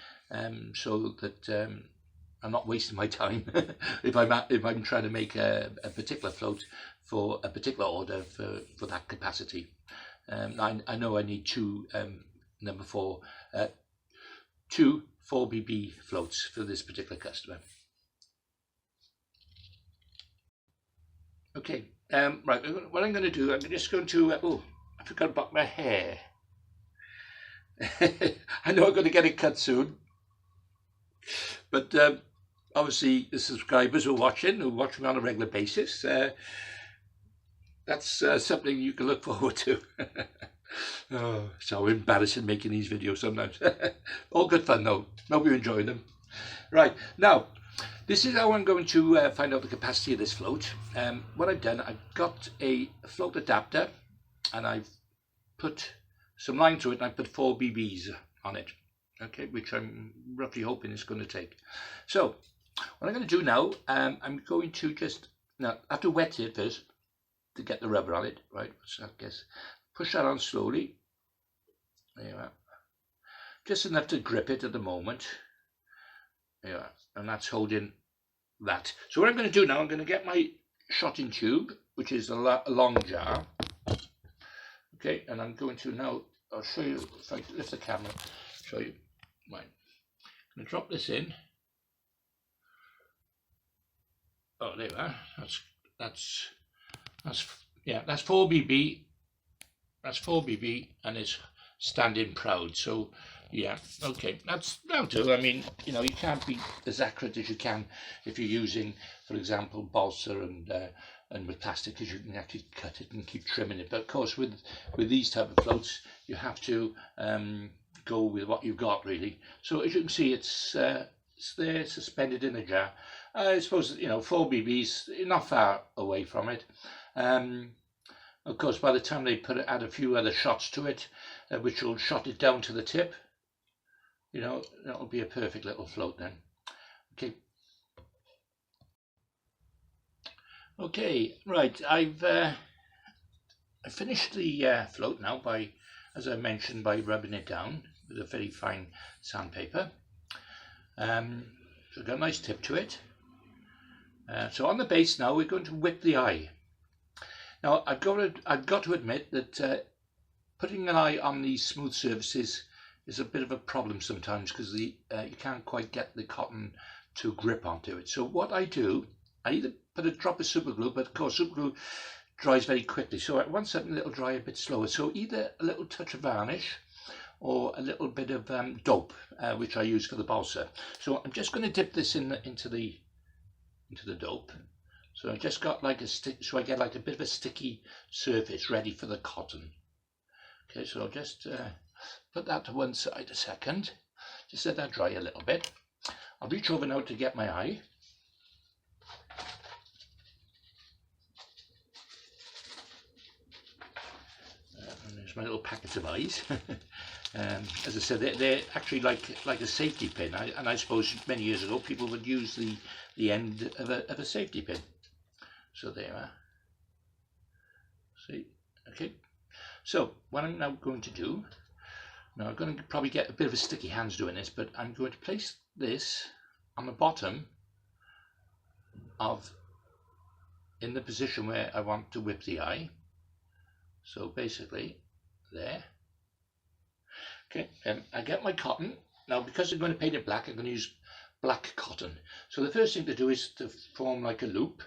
so that I'm not wasting my time if I'm trying to make a particular float for a particular order for that capacity. I know I need two 4BB floats for this particular customer. Okay, right, what I'm going to do, I'm just going to, oh, I forgot about my hair. I know I'm going to get it cut soon, but obviously the subscribers who watch me on a regular basis, that's something you can look forward to. Oh, so embarrassing making these videos sometimes. All good fun though. Hope you're enjoying them. Right, now, this is how I'm going to find out the capacity of this float. What I've done, I've got a float adapter, and I've put some line through it, and I put 4 BBs on it, okay, which I'm roughly hoping it's going to take. So, what I'm going to do now, I'm going to just, now, I have to wet it first to get the rubber on it, right? So I guess push that on slowly. There you are. Just enough to grip it at the moment. There you are. And that's holding that. So what I'm going to do now, I'm going to get my shotting tube, which is a long jar. Okay, and I'm going to now, I'll show you, if I lift the camera, show you mine. I'm going to drop this in. Oh, there we are. That's 4 BB. That's 4 BB, and it's standing proud. So yeah, okay, that'll do. I mean, you know, you can't be as accurate as you can if you're using, for example, balsa and with plastic, because you can actually cut it and keep trimming it. But of course, with these type of floats, you have to go with what you've got, really. So as you can see, it's there suspended in a jar. I suppose, you know, 4BBs, not far away from it. Of course, by the time they add a few other shots to it, which will shot it down to the tip, you know, that'll be a perfect little float then. Okay. Okay, right. I've finished the float now by, as I mentioned, by rubbing it down with a very fine sandpaper. So I've got a nice tip to it. So on the base now, we're going to whip the eye. Now I've got to admit that putting an eye on these smooth surfaces is a bit of a problem sometimes, because you can't quite get the cotton to grip onto it. So what I do, I either put a drop of super glue, but of course super glue dries very quickly, so I want something that'll dry a bit slower. So either a little touch of varnish or a little bit of dope, which I use for the balsa. So I'm just going to dip this into the dope. So I just got like a stick, so I get like a bit of a sticky surface ready for the cotton. Okay, so I'll just put that to one side a second, just let that dry a little bit. I'll reach over now to get my eye. And there's my little packets of eyes. As I said, they're actually like a safety pin, and I suppose many years ago people would use the end of a safety pin. So there you are. See, okay. So what I'm now going to do, now I'm going to probably get a bit of a sticky hands doing this, but I'm going to place this on the bottom in the position where I want to whip the eye. So basically there. Okay, and I get my cotton. Now because I'm going to paint it black, I'm going to use black cotton. So the first thing to do is to form like a loop,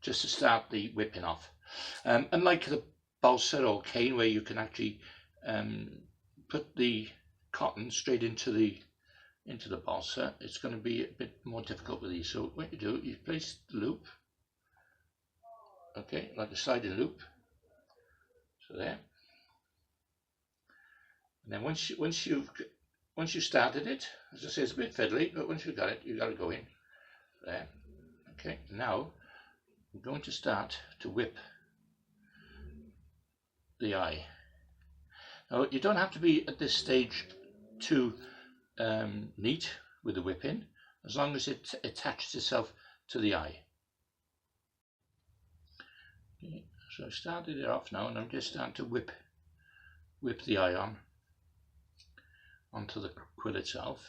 just to start the whipping off. Unlike the balsa or cane, where you can actually put the cotton straight into the balsa, it's going to be a bit more difficult with these. So what you do, you place the loop, okay, like a sliding loop. So there. And then once you started it, as I say, it's a bit fiddly, but once you've got it, you've got to go in there. Okay, now I'm going to start to whip the eye. Now you don't have to be at this stage too neat with the whipping, as long as it attaches itself to the eye. Okay, so I started it off now, and I'm just starting to whip the eye onto the quill itself.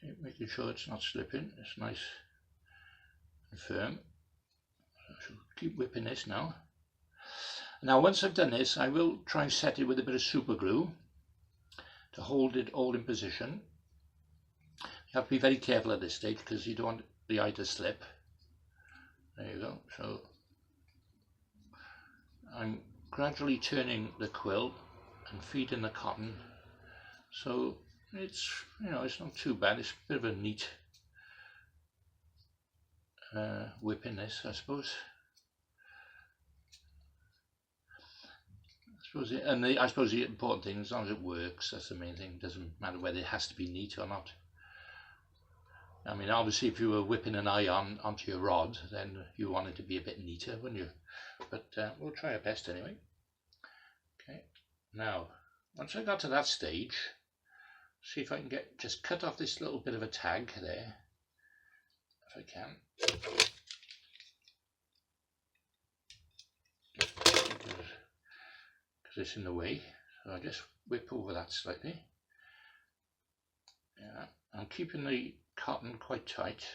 Okay, making sure it's not slipping, it's nice and firm. So I shall keep whipping this now. Now once I've done this, I will try and set it with a bit of super glue to hold it all in position. You have to be very careful at this stage, because you don't want the eye to slip. There you go. So I'm gradually turning the quill and feeding the cotton, so it's, you know, it's not too bad. It's a bit of a neat whipping this, I suppose. I suppose the important thing, as long as it works, that's the main thing. It doesn't matter whether it has to be neat or not. I mean, obviously if you were whipping an eye onto your rod, then you want it to be a bit neater, wouldn't you? But we'll try our best anyway. Okay, now once I got to that stage, see if I can just cut off this little bit of a tag there, if I can. Because it's in the way, so I just whip over that slightly. Yeah, I'm keeping the cotton quite tight,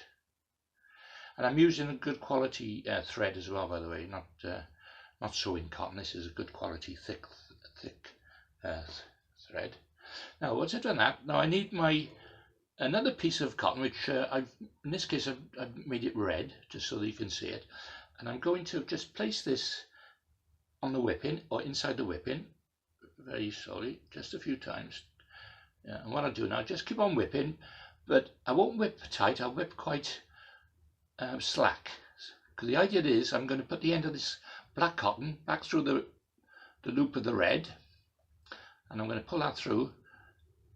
and I'm using a good quality thread as well, by the way, not sewing cotton. This is a good quality thick thread. Now once I've done that, now I need another piece of cotton, which in this case I've made it red just so that you can see it, and I'm going to just place this on the whipping or inside the whipping very slowly, just a few times. Yeah, and what I'll do now, just keep on whipping, but I won't whip tight, I'll whip quite slack. Because the idea is I'm going to put the end of this black cotton back through the loop of the red, and I'm going to pull that through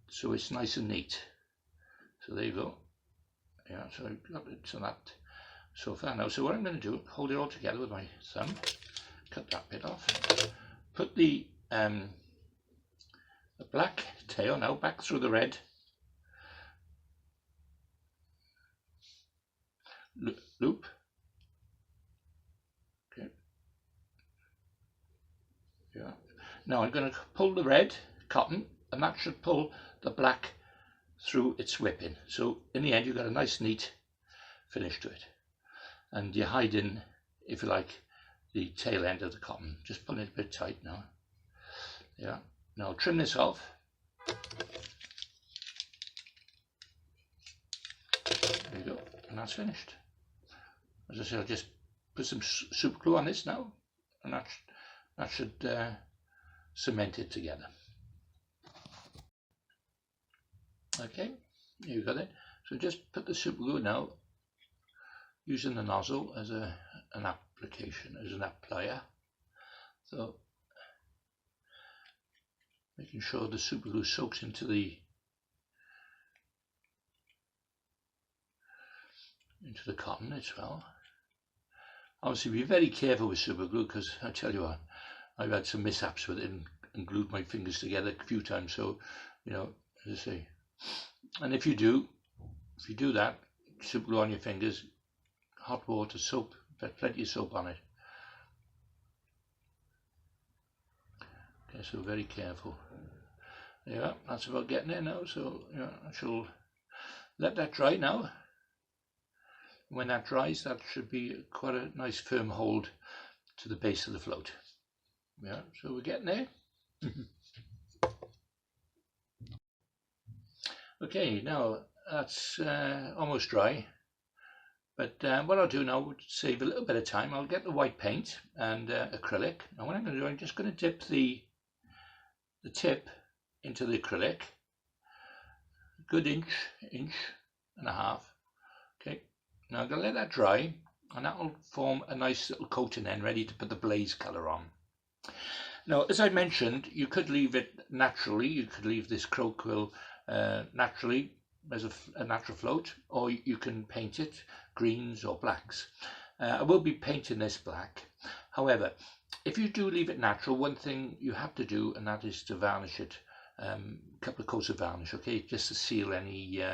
so it's nice and neat. So there you go. Yeah, so I've got it to that so far now. So what I'm going to do, hold it all together with my thumb, cut that bit off, put the black tail now back through the red loop. Okay. Yeah. Now I'm going to pull the red cotton, and that should pull the black through its whipping. So in the end, you've got a nice, neat finish to it. And you're hiding, if you like, the tail end of the cotton. Just pulling it a bit tight now. Yeah. Now trim this off. There you go, and that's finished. As I say, I'll just put some super glue on this now, and that should cement it together. Okay, here you got it. So just put the super glue now, using the nozzle as an application, as an applier. So making sure the super glue soaks into the cotton as well. Obviously be very careful with super glue, because I tell you what, I've had some mishaps with it and glued my fingers together a few times. So, you know, as I say, and if you do that, super glue on your fingers, hot water, soap, plenty of soap on it. Okay, so very careful. Yeah, that's about getting there now. So yeah, I shall let that dry now. When that dries, that should be quite a nice firm hold to the base of the float. Yeah, so we're getting there. Okay, now that's almost dry. But what I'll do now, to save a little bit of time, I'll get the white paint and acrylic. And what I'm going to do, I'm just going to dip the tip into the acrylic, a good inch and a half. Okay, now I'm going to let that dry, and that will form a nice little coating then, ready to put the blaze colour on. Now, as I mentioned, you could leave it naturally. You could leave this crow quill naturally as a natural float, or you can paint it greens or blacks. I will be painting this black. However, if you do leave it natural, one thing you have to do, and that is to varnish it, a couple of coats of varnish, okay, just to seal any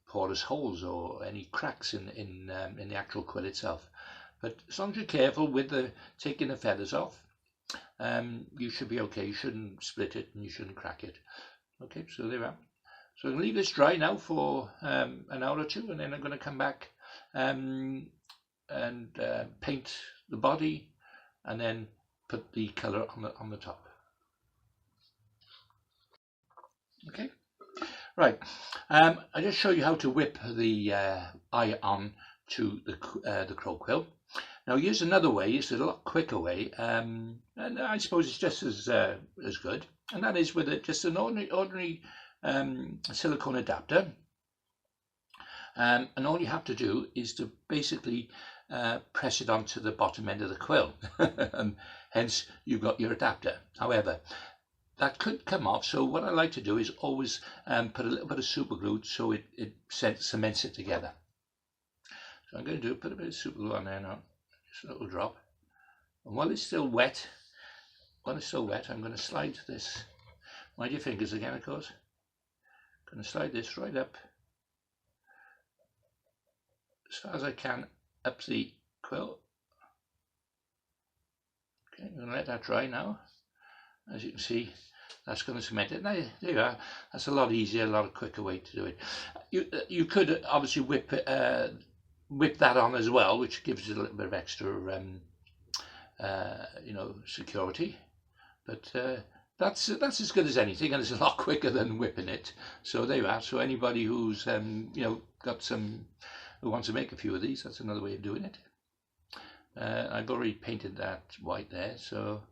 porous holes or any cracks in the actual quill itself. But as long as you're careful with taking the feathers off, you should be okay. You shouldn't split it and you shouldn't crack it. Okay, so there we are. So I'm going to leave this dry now for an hour or two, and then I'm going to come back and paint the body, and then put the colour on the top. Okay, right. I just show you how to whip the eye on to the crow quill. Now here's another way. It's a lot quicker way, and I suppose it's just as good. And that is with just an ordinary silicone adapter. And all you have to do is to basically press it onto the bottom end of the quill, and hence you've got your adapter. However, that could come off, so what I like to do is always put a little bit of super glue so it cements it together. So I'm going to put a bit of super glue on there now, just a little drop. And while it's still wet, I'm going to slide this, mind your fingers again of course, I'm going to slide this right up as far as I can up the quill. Okay, I'm going to let that dry now. As you can see, that's going to cement it. Now, there you are. That's a lot easier, a lot quicker way to do it. You could obviously whip that on as well, which gives it a little bit of extra, security. But that's as good as anything, and it's a lot quicker than whipping it. So there you are. So anybody who's got who wants to make a few of these, that's another way of doing it. I've already painted that white there, so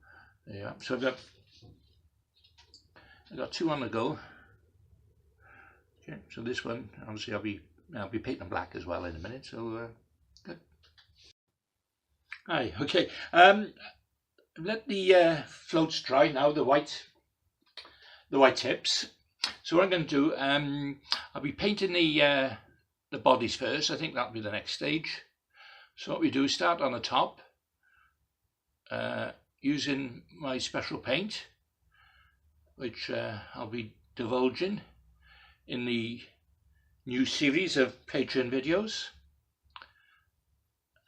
there you are. So I've got two on the go. Okay, so this one obviously I'll be painting black as well in a minute. So good. Hi. Okay. Let the floats dry now. The white tips. So what I'm going to do, I'll be painting the bodies first. I think that'll be the next stage. So what we do is start on the top, using my special paint, which I'll be divulging in the new series of Patreon videos.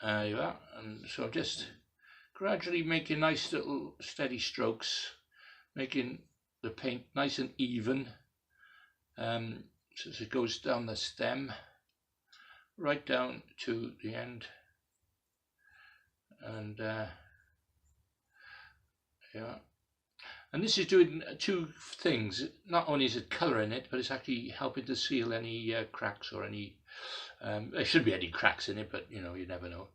There you are. And so just gradually making nice little steady strokes, making the paint nice and even, so as it goes down the stem right down to the end. And yeah, and this is doing two things. Not only is it colouring it, but it's actually helping to seal any cracks or any there shouldn't be any cracks in it, but you know, you never know.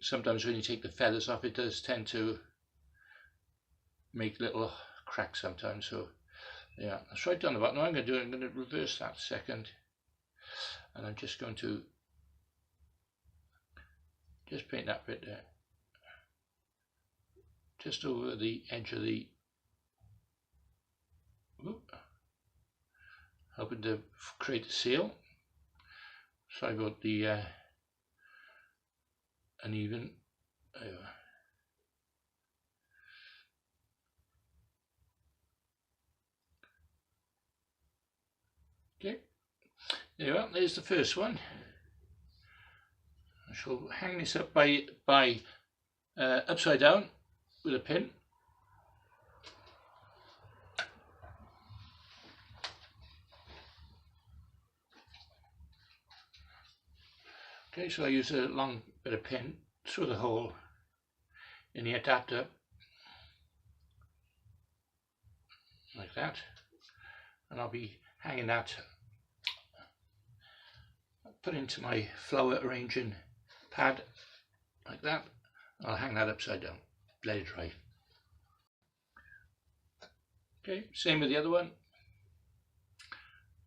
Sometimes when you take the feathers off, it does tend to make little cracks sometimes. So yeah, that's right down the bottom. Now I'm going to reverse that second, and I'm just going to just paint that bit there, just over the edge of the, helping to create a seal. Sorry about the uneven. There you are. Okay, there you are. There's the first one. I shall hang this up by upside down with a pin. Okay, so I use a long bit of pin through the hole in the adapter, like that, and I'll be hanging that, put into my flower arranging pad like that. I'll hang that upside down, let it dry. Okay, same with the other one.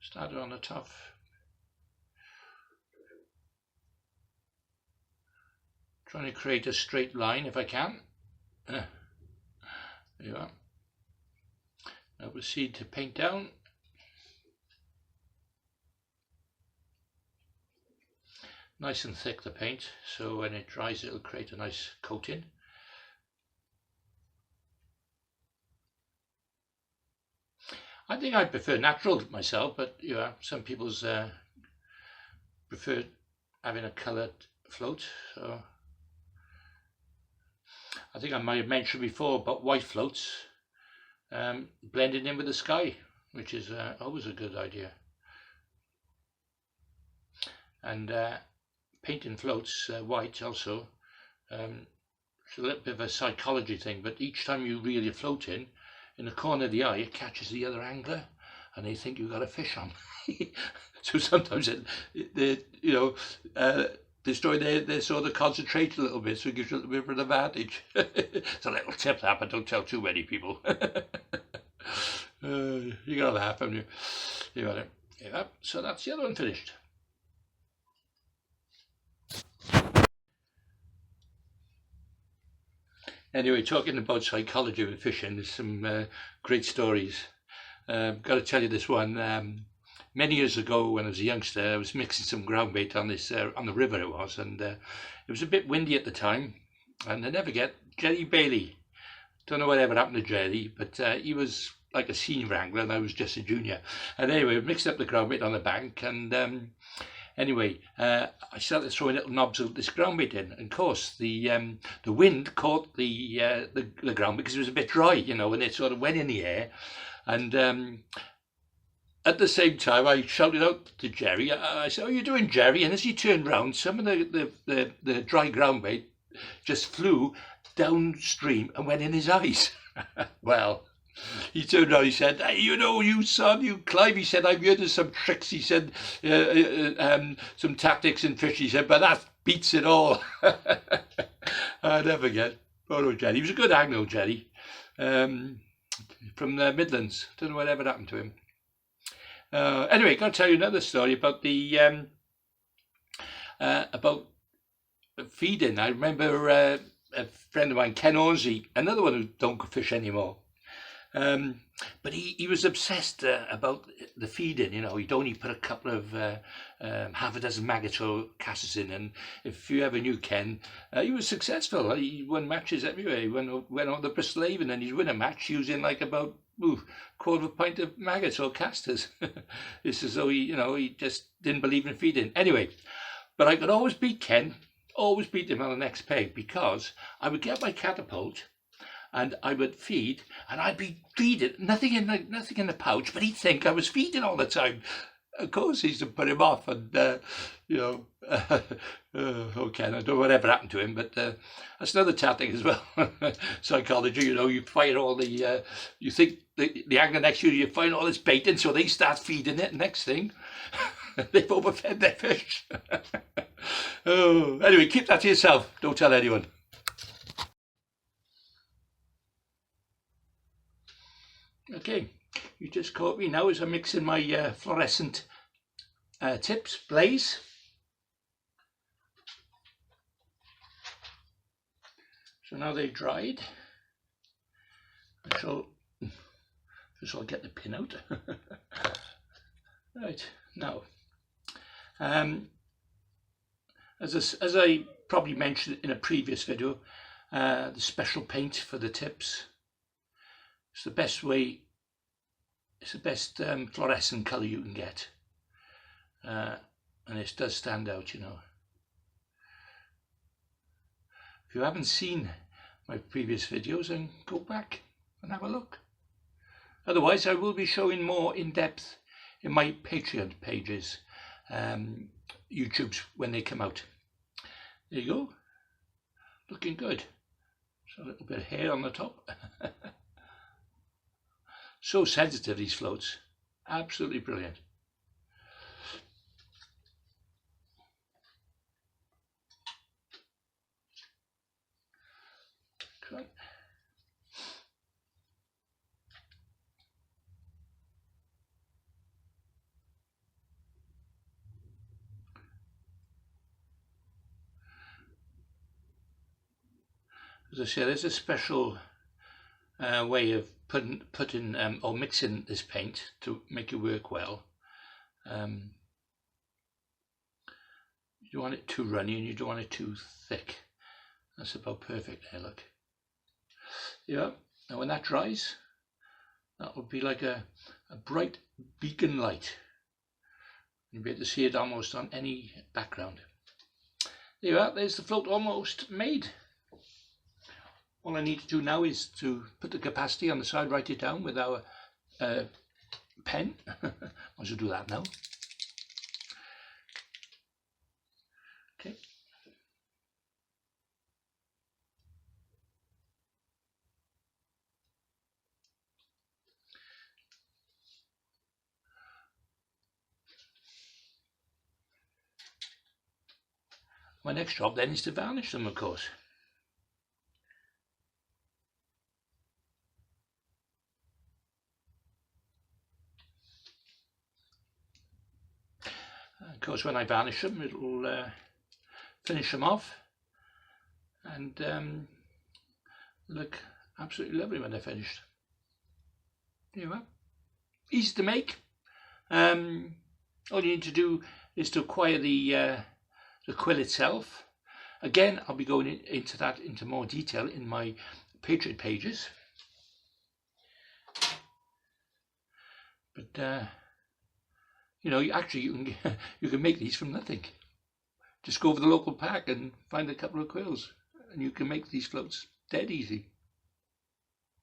Started on the top. Trying to create a straight line if I can. There you are. Now proceed to paint down. Nice and thick the paint, so when it dries it'll create a nice coating. I think I prefer natural myself, but you know, some people's prefer having a coloured float. So I think I might have mentioned before about white floats blending in with the sky, which is always a good idea. And painting floats white also, it's a little bit of a psychology thing, but each time you reel your float in the corner of the eye, it catches the other angler and they think you've got a fish on. So sometimes destroy their sort of concentration a little bit, so it gives you a little bit of an advantage. It's a little tip that, but don't tell too many people. You gotta laugh, haven't you? You got it. Yeah, so that's the other one finished. Anyway, talking about psychology with fishing, there's some great stories. Got to tell you this one. Many years ago, when I was a youngster, I was mixing some ground bait on this on the river it was, and it was a bit windy at the time. And I never get Jerry Bailey. Don't know whatever happened to Jerry, but he was like a senior angler, and I was just a junior. And anyway, we mixed up the ground bait on the bank, and anyway, I started throwing little knobs of this ground bait in, and of course the wind caught the ground because it was a bit dry, you know, and it sort of went in the air. And at the same time, I shouted out to Jerry. I said, "How are you doing, Jerry?" And as he turned round, some of the dry ground bait just flew downstream and went in his eyes. Well, he turned around, he said, "Hey, you son, you Clive," he said, "I've heard of some tricks," he said, "some tactics in fish," he said, "but beats it all. I never forget. Oh, Jerry. He was a good angler, Jerry. From the Midlands. Don't know whatever happened to him. Anyway, got to tell you another story about the about feeding. I remember a friend of mine, Ken Ornsey, another one who don't fish anymore. But he was obsessed about the feeding. You know, he'd only put a couple of half a dozen maggots or casters in, and if you ever knew Ken, he was successful. He won matches everywhere. He went on the Bristol Avon, and he'd win a match using like about quarter of a pint of maggots or casters. It's as though he just didn't believe in feeding. Anyway, but I could always beat Ken, always beat him on the next peg, because I would get my catapult and I would feed, and I'd be feeding nothing in the pouch, but he'd think I was feeding all the time. Of course, he used to put him off, and okay, I don't know whatever happened to him, but that's another tactic as well. Psychology, you find all the, you think the angler next to you find all this bait in, so they start feeding it. Next thing, they've overfed their fish. Anyway, keep that to yourself. Don't tell anyone. Okay, you just caught me now as I'm mixing my fluorescent tips, blaze. So now they've dried. I'll get the pin out. Right, now, as I probably mentioned in a previous video, the special paint for the tips. It's the best way, it's the best fluorescent colour you can get, and it does stand out, If you haven't seen my previous videos, then go back and have a look. Otherwise, I will be showing more in depth in my Patreon pages, YouTube's when they come out. There you go, looking good. So a little bit of hair on the top. So sensitive, these floats, absolutely brilliant. Right. As I said, there's a special way of putting or mixing this paint to make it work well. You don't want it too runny and you don't want it too thick. That's about perfect there, look. Yeah, now when that dries, that would be like a bright beacon light. You'll be able to see it almost on any background. There you are, there's the float almost made. All I need to do now is to put the capacity on the side, write it down with our pen. Might as well do that now. Okay. My next job then is to varnish them, of course. Of course, when I varnish them, it'll finish them off and look absolutely lovely when they're finished. There you are. Easy to make. All you need to do is to acquire the quill itself. Again, I'll be going into more detail in my Patreon pages. But you can make these from nothing. Just go over the local park and find a couple of quills, and you can make these floats dead easy.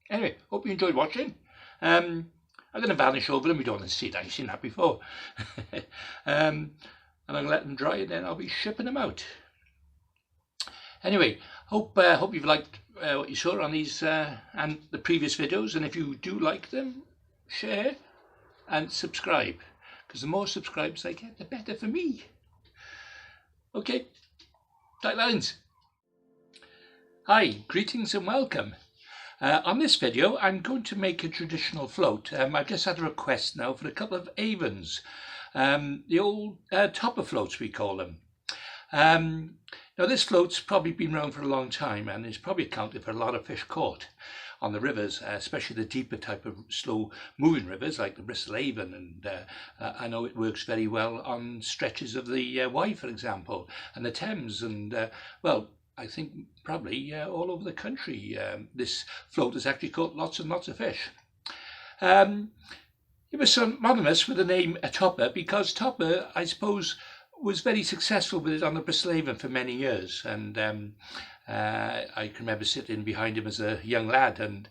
Anyway, hope you enjoyed watching. I'm going to varnish over them. You don't want to see that. You've seen that before. And I'm going to let them dry, and then I'll be shipping them out. Anyway, hope you've liked what you saw on these and the previous videos. And if you do like them, share and subscribe. Because the more subscribers I get, the better for me. Okay, tight lines. Hi, greetings and welcome. On this video I'm going to make a traditional float. I've just had a request now for a couple of avens, the old topper floats we call them. Now this float's probably been around for a long time and it's probably accounted for a lot of fish caught on the rivers, especially the deeper type of slow moving rivers like the Bristol Avon, and I know it works very well on stretches of the Wye, for example, and the Thames, and well, I think probably all over the country this float has actually caught lots and lots of fish. It was synonymous with the name topper because topper, I suppose, was very successful with it on the Bristol Avon for many years, and I can remember sitting behind him as a young lad and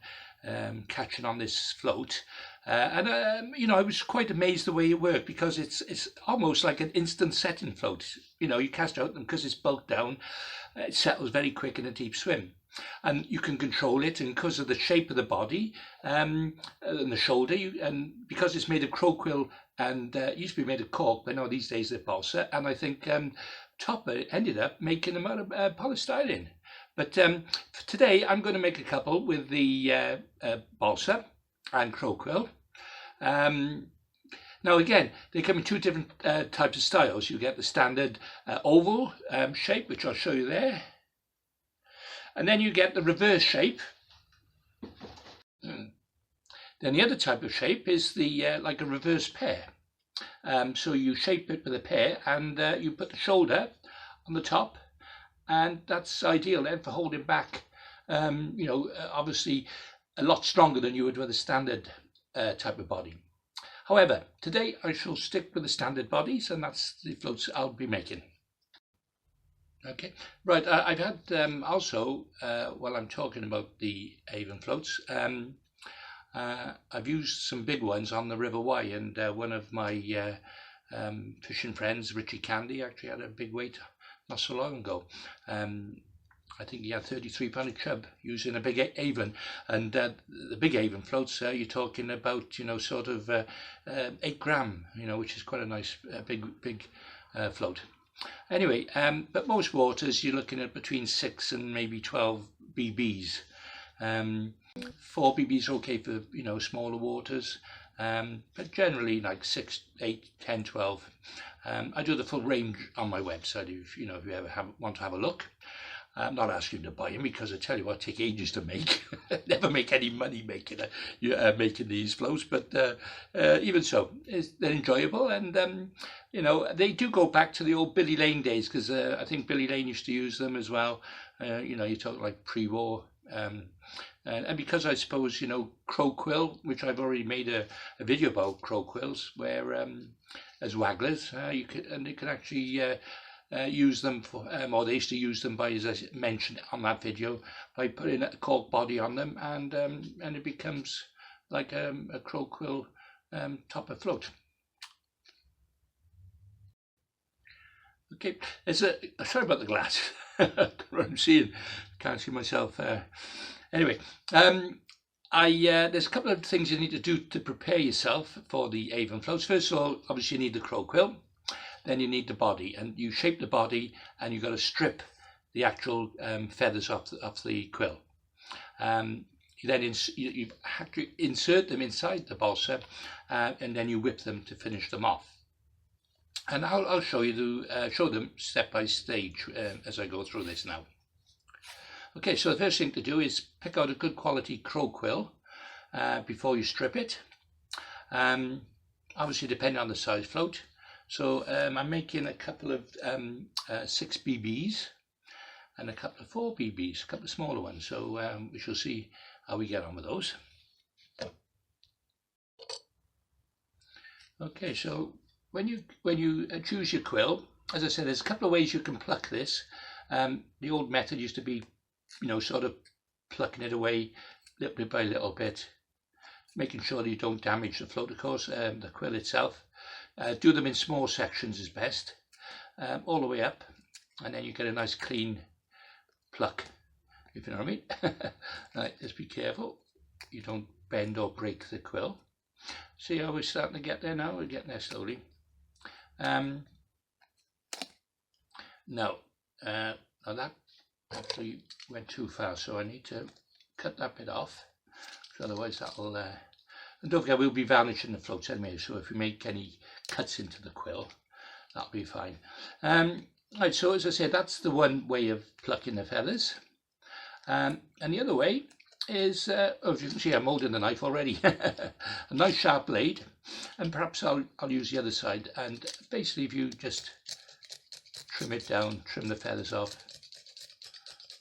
catching on this float, and you know, I was quite amazed the way it worked because it's almost like an instant setting float. You know, you cast out and because it's bulked down, it settles very quick in a deep swim. And you can control it, and because of the shape of the body and the shoulder, and because it's made of crow quill and it used to be made of cork, but now these days they're balsa, and I think Topper ended up making them out of polystyrene. But for today I'm going to make a couple with the balsa and crow quill. Now again, they come in two different types of styles. You get the standard oval shape, which I'll show you there. And then you get the reverse shape. Then the other type of shape is the like a reverse pear. So you shape it with a pear, and you put the shoulder on the top, and that's ideal then for holding back. You know, obviously a lot stronger than you would with a standard type of body. However, today I shall stick with the standard bodies, and that's the floats I'll be making. Okay, right, I've had also, while I'm talking about the Avon floats, I've used some big ones on the River Wye, and one of my fishing friends, Richie Candy, actually had a big weight not so long ago. I think he had 33-pound chub using a big Avon, and the big Avon floats, you're talking about, you know, sort of 8 gram, you know, which is quite a nice big float. Anyway, but most waters you're looking at between 6 and maybe 12 bb's. 4 bb's are okay for, you know, smaller waters, but generally like 6, 8, 10, 12. I do the full range on my website if you know, if you ever want to have a look. I'm not asking you to buy them because I tell you what, take ages to make. Never make any money making these floats, but even so, they're enjoyable, and you know, they do go back to the old Billy Lane days, because I think Billy Lane used to use them as well. You know, you talk like pre-war, and because I suppose, you know, crow quill, which I've already made a video about crow quills, where as wagglers, you can actually use them for, or they used to use them by, as I mentioned on that video, by putting a cork body on them, and it becomes like a crow quill topper float. Okay, sorry about the glass. What I'm seeing, can't see myself. Anyway, there's a couple of things you need to do to prepare yourself for the Avon floats. First of all, obviously you need the crow quill. Then you need the body, and you shape the body, and you've got to strip the actual feathers off the quill. You then you have to insert them inside the balsa, and then you whip them to finish them off. And I'll show you show them step by stage as I go through this now. Okay, so the first thing to do is pick out a good quality crow quill before you strip it. Obviously, depending on the size float. So I'm making a couple of 6 bb's and a couple of 4 bb's, a couple of smaller ones. So we shall see how we get on with those. Okay, so when you choose your quill, as I said, there's a couple of ways you can pluck this. The old method used to be, you know, sort of plucking it away little bit by little bit, making sure that you don't damage the float, of course, the quill itself. Do them in small sections is best, all the way up, and then you get a nice clean pluck, if you know what I mean. Right, just be careful you don't bend or break the quill. See how we're starting to get there now? We're getting there slowly. Now, Now that actually went too far, so I need to cut that bit off, otherwise that'll and don't forget we'll be varnishing the floats anyway, so if we make any cuts into the quill, that'll be fine. Right, so as I said, that's the one way of plucking the feathers, and the other way is, as you can see, I'm holding the knife already. A nice sharp blade, and perhaps I'll use the other side, and basically if you just trim it down, trim the feathers off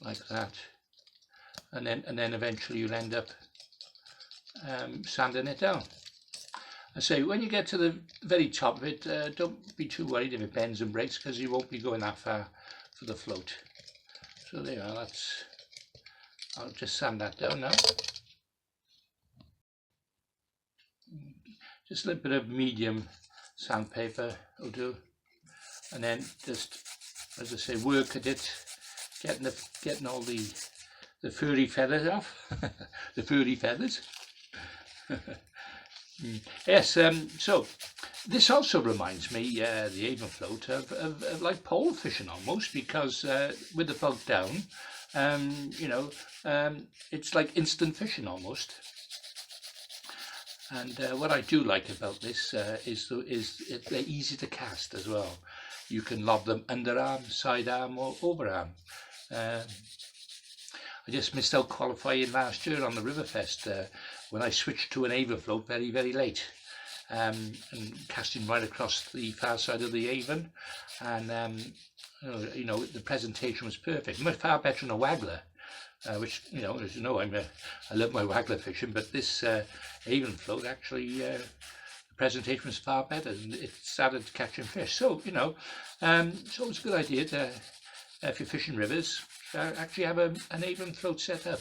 like that, and then eventually you'll end up sanding it down. I say when you get to the very top of it, don't be too worried if it bends and breaks, because you won't be going that far for the float. So there you are, I'll just sand that down now. Just a little bit of medium sandpaper will do, and then just, as I say, work at it, getting all the furry feathers off. The furry feathers. Yes, so this also reminds me, the Avon float, of like pole fishing almost, because with the fog down, you know, it's like instant fishing almost. And what I do like about this is they're easy to cast as well. You can lob them underarm, sidearm or overarm. I just missed out qualifying last year on the Riverfest when I switched to an Avon float very, very late, and casting right across the far side of the Avon, and you know, the presentation was perfect, much far better than a waggler, which, you know, as you know, I love my waggler fishing, but this Avon float actually, the presentation was far better, and it started catching fish. So, you know, it's always a good idea to, if you're fishing rivers, actually have an Avon float set up,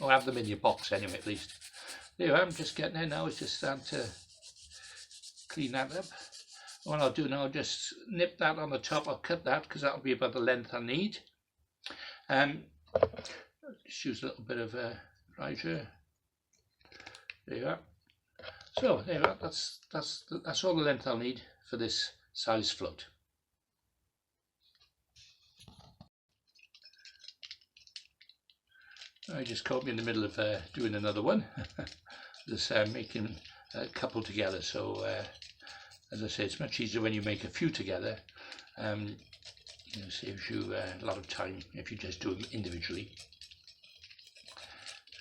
or have them in your box anyway, at least. There you are, I'm just getting there now. It's just starting to clean that up. What I'll do now, I'll just nip that on the top. I'll cut that because that'll be about the length I need. Just use a little bit of pressure. There you are. So there you are. That's all the length I'll need for this size float. I just caught me in the middle of doing another one. Just making a couple together. So as I say, it's much easier when you make a few together. You know, saves you a lot of time if you just do them individually.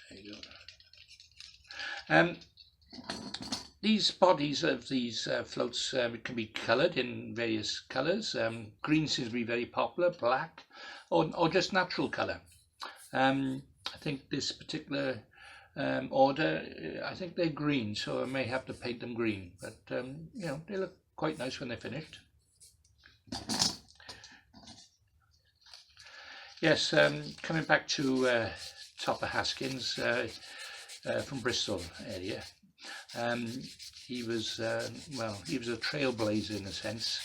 There you go. These bodies of these floats can be coloured in various colours. Green seems to be very popular, black, or just natural colour. I think this particular order, I think they're green, so I may have to paint them green, but you know, they look quite nice when they're finished. Yes, coming back to Topper Haskins from Bristol area. He was well, he was a trailblazer in a sense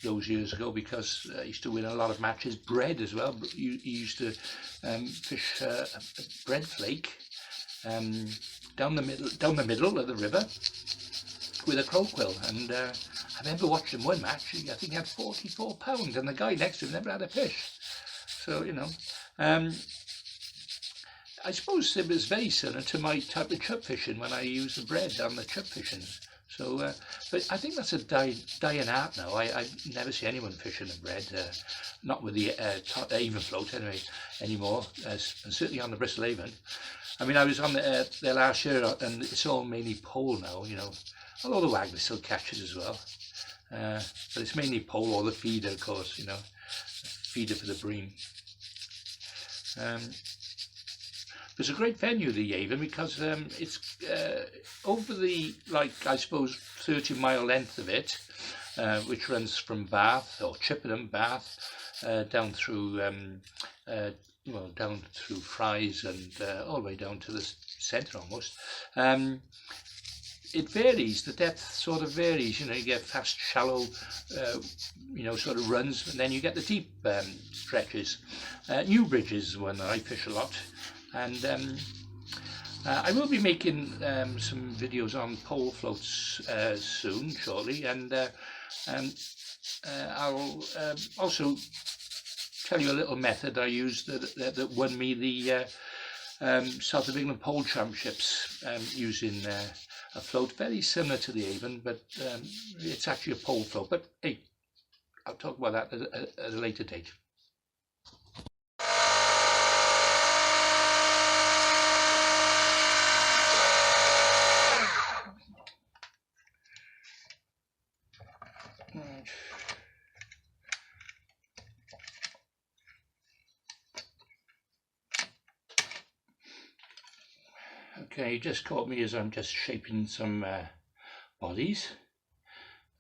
those years ago, because he used to win a lot of matches. Bread as well. He used to fish a bread flake down the middle of the river with a crow quill, and I remember watching one match. I think he had 44 pounds, and the guy next to him never had a fish. So, you know, I suppose it was very similar to my type of chub fishing when I use the bread on the chub fishing. So, but I think that's a dying art now. I never see anyone fishing the bread, not with the Avon float anyway anymore, and certainly on the Bristol Avon. I mean, I was on there last year, and it's all mainly pole now, you know. Although the waggler still catches as well, but it's mainly pole, or the feeder, of course, you know, feeder for the bream. It's a great venue, the Avon, because it's over the, like, I suppose 30-mile length of it, which runs from Bath, or Chippenham, Bath, down through well, down through Fries, and all the way down to the centre almost. It varies, the depth sort of varies, you know, you get fast, shallow, you know, sort of runs, and then you get the deep stretches. Newbridge is one that I fish a lot, and I will be making some videos on pole floats soon, shortly, and I'll also tell you a little method I used that won me the South of England Pole Championships, using a float very similar to the Avon, but it's actually a pole float. But hey, I'll talk about that at a later date. Okay, you just caught me as I'm just shaping some bodies.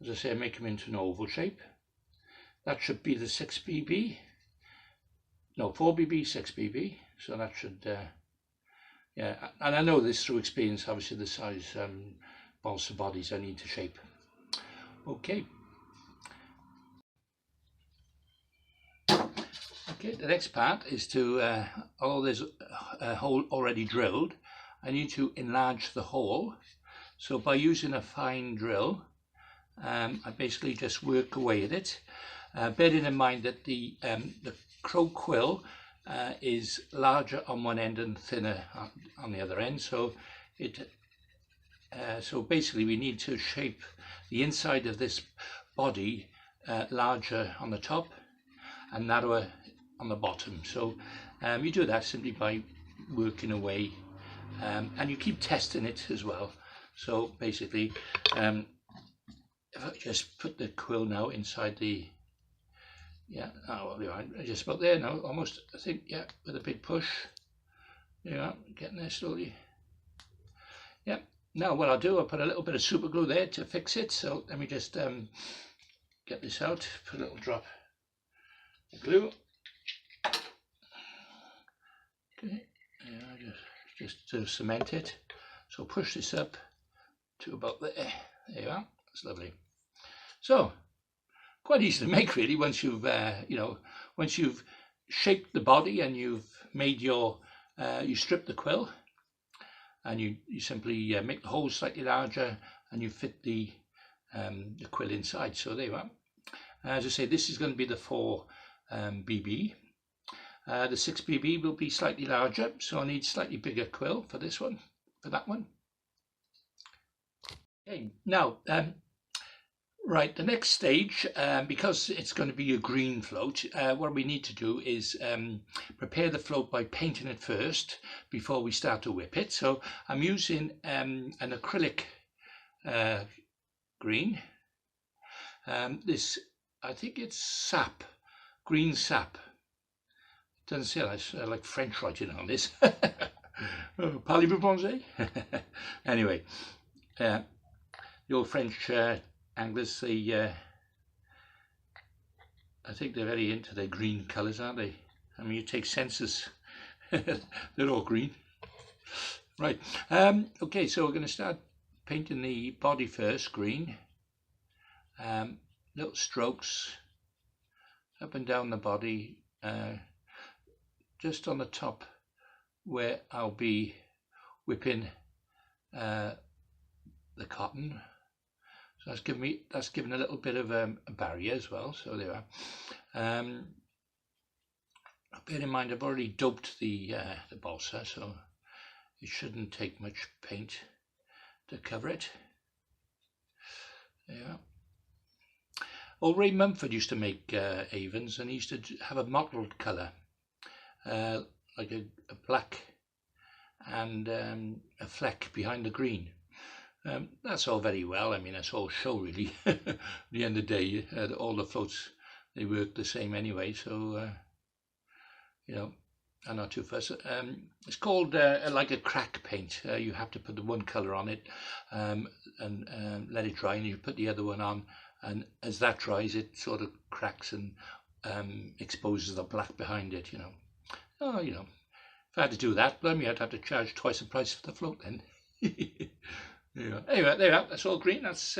As I say, I make them into an oval shape. That should be the 6BB. No, 4BB, 6BB. So that should, yeah, and I know this through experience, obviously, the size balsa bodies I need to shape. Okay. Okay, the next part is to, although there's a hole already drilled, I need to enlarge the hole. So by using a fine drill, I basically just work away at it, bearing in mind that the crow quill is larger on one end and thinner on the other end. So so basically we need to shape the inside of this body larger on the top and narrower on the bottom. So you do that simply by working away, and you keep testing it as well. So basically, if I just put the quill now inside the, yeah, oh, well, just about there now, almost, I think, yeah, with a big push. Yeah, getting there slowly. Yeah, now what I'll do, I'll put a little bit of super glue there to fix it. So let me just get this out, put a little drop of glue. Okay, yeah, just to cement it. So push this up to about there. There you are. That's lovely. So quite easy to make, really, once you've you know, once you've shaped the body and you've made your you strip the quill, and you simply make the hole slightly larger and you fit the quill inside. So there you are. As I say, this is going to be the 4BB. The 6BB will be slightly larger, so I need slightly bigger quill for this one, for that one. Okay, now, right, the next stage, because it's going to be a green float, what we need to do is prepare the float by painting it first before we start to whip it. So I'm using an acrylic green. This, I think it's sap, green sap. Doesn't say like French writing on this. Parlez-vous français? Anyway, the old French anglers, they, I think they're very into their green colours, aren't they? I mean, you take census, they're all green. Right, okay, so we're going to start painting the body first, green. Little strokes up and down the body, just on the top where I'll be whipping the cotton. So that's given a little bit of a barrier as well. So there we are. Bear in mind I've already doped the balsa, so it shouldn't take much paint to cover it. There you are. Old Ray Mumford used to make Avons, and he used to have a mottled colour. Like a black and a fleck behind the green. That's all very well. I mean, that's all show, really. At the end of the day, all the floats, they work the same anyway. So, you know, I'm not too fussed. It's called like a crack paint. You have to put the one colour on it and let it dry, and you put the other one on. And as that dries, it sort of cracks and exposes the black behind it, you know. Oh, you know, if I had to do that, blimey, I'd have to charge twice the price for the float then. Yeah. Anyway, there you are. That's all green. That's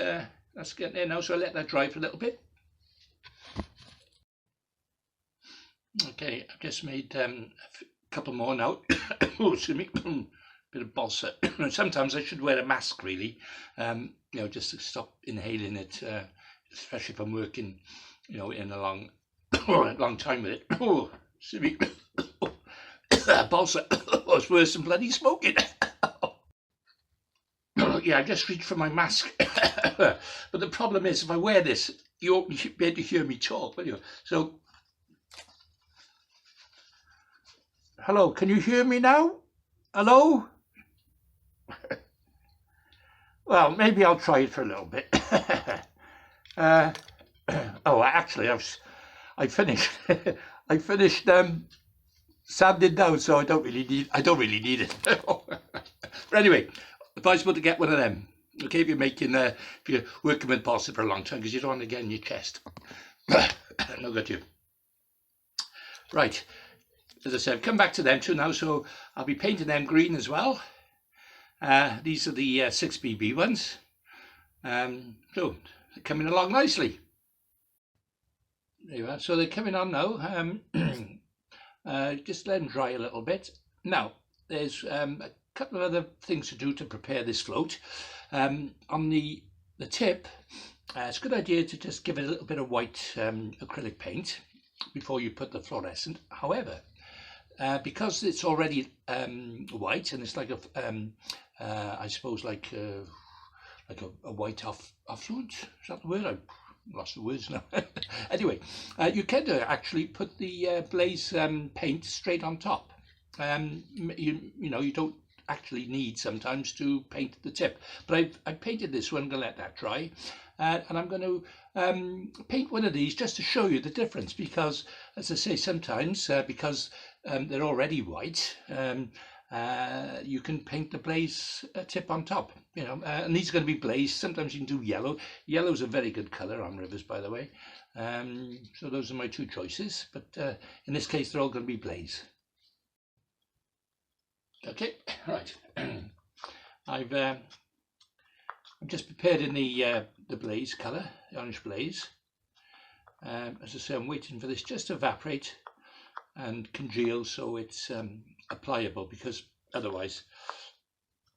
getting there now. So I'll let that dry for a little bit. Okay, I've just made a couple more now. Oh, excuse me. Bit of balsa. Sometimes I should wear a mask, really. You know, just to stop inhaling it, especially if I'm working, you know, in a long a long time with it. Oh, silly. Balsa was worse than bloody smoking. Yeah, I just reached for my mask. But the problem is, if I wear this, you won't be able to hear me talk, will you? So, hello, can you hear me now? Hello? Well, maybe I'll try it for a little bit. Oh, actually, I finished. I finished sanding down, so I don't really need it. But anyway, advisable to get one of them. Okay, if you're working with balsa for a long time, because you don't want to get in your chest. No good to you. Right, as I said, I've come back to them too now, so I'll be painting them green as well. These are the 6BB ones. So they're coming along nicely. There you are. So they're coming on now. Just let them dry a little bit. Now, there's a couple of other things to do to prepare this float. On the tip, it's a good idea to just give it a little bit of white acrylic paint before you put the fluorescent. However, because it's already white and it's like I suppose like a white affluent, is that the word? I've lost the words now. Anyway, you can actually put the blaze paint straight on top. You don't actually need sometimes to paint the tip, but I've painted this one. I'm going to let that dry, and I'm going to paint one of these just to show you the difference, because as I say, sometimes because they're already white, you can paint the blaze tip on top, and these are going to be blaze. Sometimes you can do yellow. Yellow is a very good color on rivers, by the way. So those are my two choices, but in this case they're all going to be blaze. Okay, right. I've just prepared in the blaze colour, the orange blaze. As I say, I'm waiting for this just to evaporate and congeal so it's pliable, because otherwise,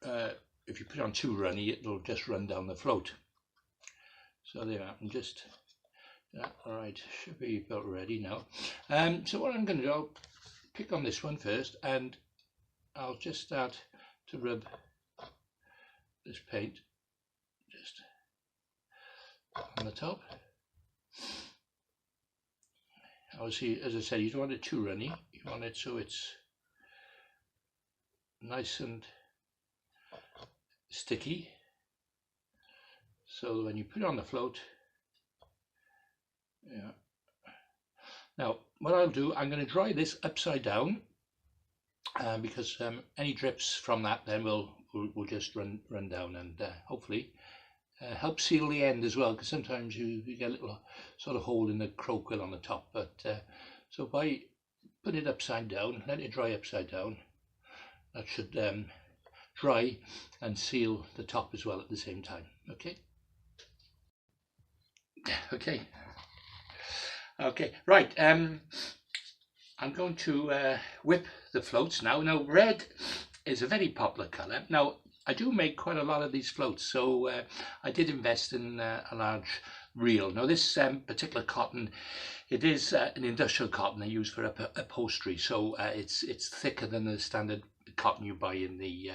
if you put it on too runny, it'll just run down the float. So there, I'm just all right. Should be about ready now. So what I'm going to do, I'll pick on this one first, and I'll just start to rub this paint just on the top. Obviously, as I said, you don't want it too runny. You want it so it's nice and sticky, so when you put it on the float, yeah. Now, what I'll do, I'm going to dry this upside down, because any drips from that then will just run down, and hopefully help seal the end as well, because sometimes you get a little sort of hole in the quill on the top. But so by putting it upside down, let it dry upside down, that should dry and seal the top as well at the same time. Okay, right. I'm going to whip the floats now. Now, red is a very popular colour. Now, I do make quite a lot of these floats, so I did invest in a large reel. Now, this particular cotton, it is an industrial cotton they use for upholstery, so it's thicker than the standard cotton you buy in the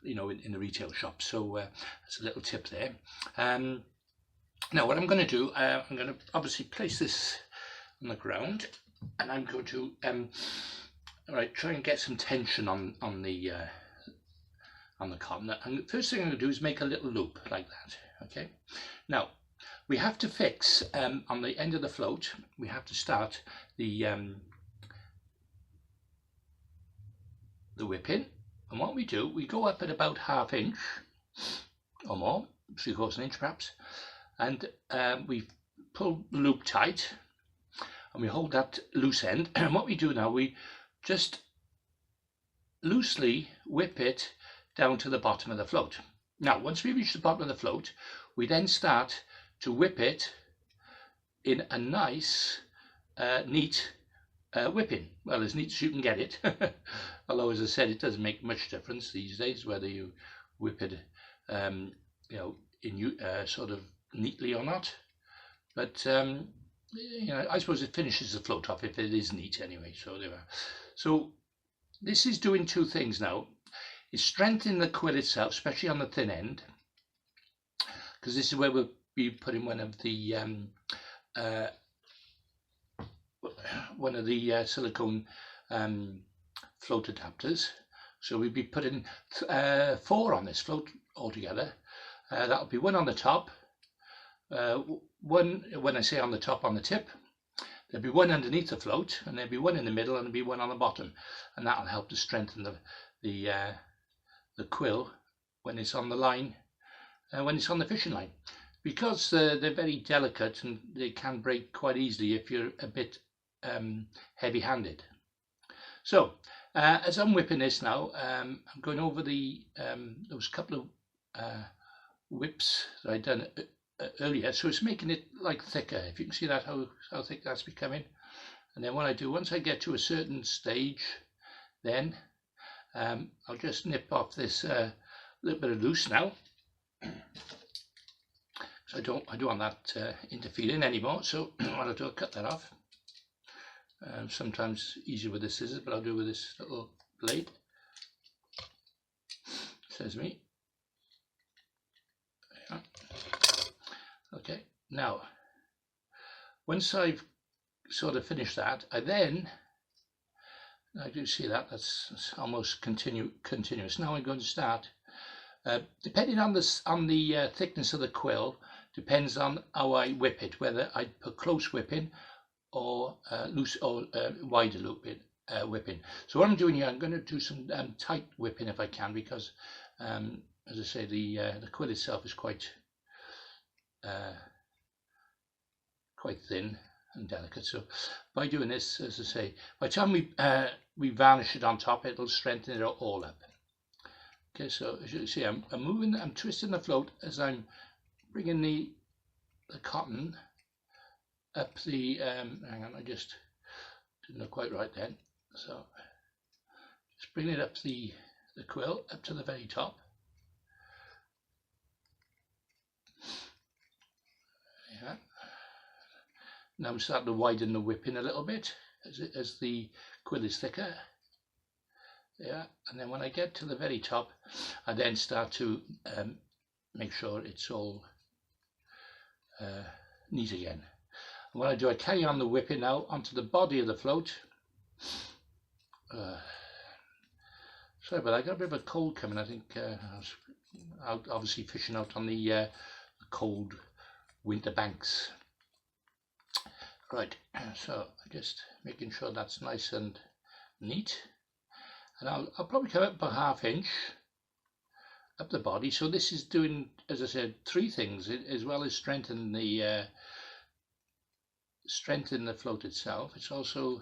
in the retail shop. So that's a little tip there. Now, what I'm going to do, I'm going to obviously place this on the ground, and I'm going to try and get some tension on the cotton. And the first thing I'm going to do is make a little loop like that. Okay. Now, we have to fix on the end of the float. We have to start the whipping, and what we do, we go up at about 1/2 inch or more, 3/4 inch perhaps, and we pull the loop tight, and we hold that loose end. And what we do now, we just loosely whip it down to the bottom of the float. Now, once we reach the bottom of the float, we then start to whip it in a nice, neat whipping. Well, as neat as you can get it. Although, as I said, it doesn't make much difference these days whether you whip it, sort of neatly or not. But you know, I suppose it finishes the float off if it is neat anyway. So there we are. So this is doing two things now. It's strengthening the quill itself, especially on the thin end, because this is where we'll be putting one of the silicone float adapters. So we'll be putting 4 on this float altogether. That'll be 1 on the top, 1, when I say on the top, on the tip. There'll be 1 underneath the float, and there'll be 1 in the middle, and there'll be 1 on the bottom, and that'll help to strengthen the quill when it's on the line, when it's on the fishing line, because they're very delicate and they can break quite easily if you're a bit heavy-handed. So as I'm whipping this now, I'm going over those couple of whips that I'd done earlier, so it's making it like thicker. If you can see that, how thick that's becoming. And then what I do, once I get to a certain stage, then I'll just nip off this little bit of loose now. So I don't want that interfering anymore, so what I'll do, I'll cut that off. Sometimes easier with the scissors, but I'll do it with this little blade. Says me. Yeah. Okay, now once I've sort of finished that, I do see that's almost continuous. Now I'm going to start, depending on the thickness of the quill, depends on how I whip it, whether I put close whipping or loose or wider whipping. So what I'm doing here, I'm going to do some tight whipping if I can, because as I say, the quill itself is quite thin and delicate. So by doing this, as I say, by the time we varnish it on top, it'll strengthen it all up. Okay, so as you can see, I'm twisting the float as I'm bringing the cotton up the, hang on, I just didn't look quite right then. So just bring it up the quill up to the very top. Yeah. Now I'm starting to widen the whipping a little bit as the quill is thicker. Yeah, and then when I get to the very top, I then start to make sure it's all neat again. And what I do, I carry on the whipping now onto the body of the float. Sorry, but I got a bit of a cold coming. I think I was out, obviously fishing out on the cold winter banks. Right, so just making sure that's nice and neat. And I'll probably come up a ½ inch up the body. So this is doing, as I said, 3 things, as well as strengthening the float itself. It's also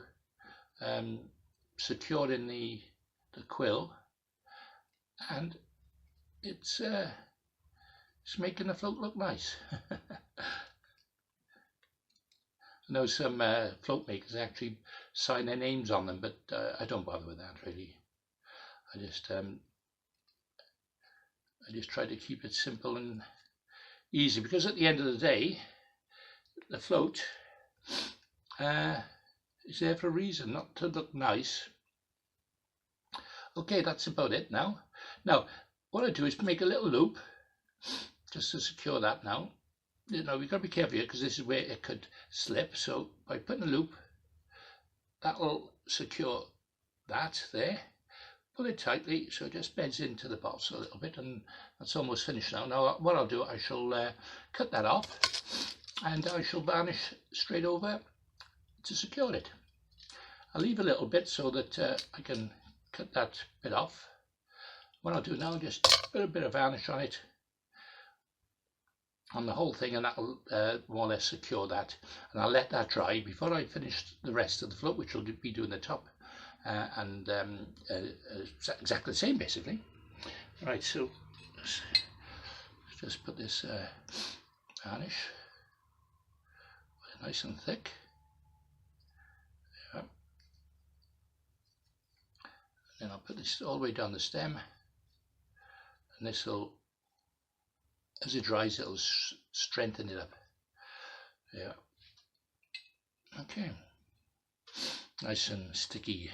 securing the quill, and it's making the float look nice. I know some float makers actually sign their names on them, but I don't bother with that really. I just try to keep it simple and easy, because at the end of the day, the float is there for a reason, not to look nice. Okay, that's about it now. Now, what I do is make a little loop just to secure that now. You know, we've got to be careful here, because this is where it could slip. So by putting a loop, that'll secure that there. Pull it tightly so it just beds into the balsa a little bit, and that's almost finished now. Now what I'll do, I shall cut that off, and I shall varnish straight over to secure it. I'll leave a little bit so that I can cut that bit off. What I'll do now, just put a bit of varnish on it, on the whole thing, and that'll more or less secure that. And I'll let that dry before I finish the rest of the float, which will be doing the top and exactly the same basically. Right, so let's just put this varnish nice and thick. Yeah. Then I'll put this all the way down the stem, and this will, as it dries, it'll strengthen it up. Yeah. Okay, nice and sticky,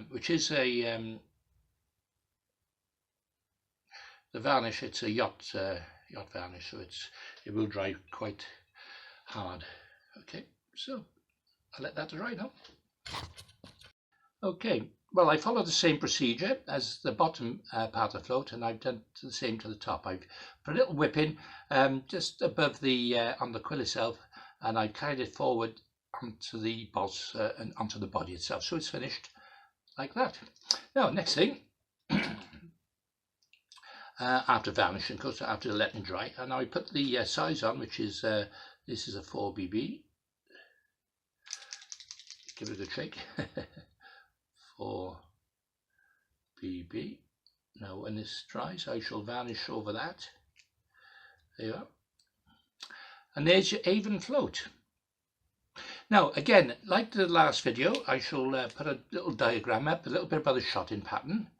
which is a the varnish. It's a yacht varnish, so it will dry quite hard. Okay, so I'll let that dry now. Okay, well, I followed the same procedure as the bottom part of the float, and I've done the same to the top. I've put a little whip in just above the on the quill itself, and I carried it forward onto the balsa and onto the body itself, so it's finished like that. Now, next thing, after varnishing, of course, after letting dry, and now I put the size on, which is this is a 4BB. Give it a good shake. 4BB. Now when this dries, I shall varnish over that. There you are. And there's your Avon float. Now again, like the last video, I shall put a little diagram up, a little bit about the shotting pattern,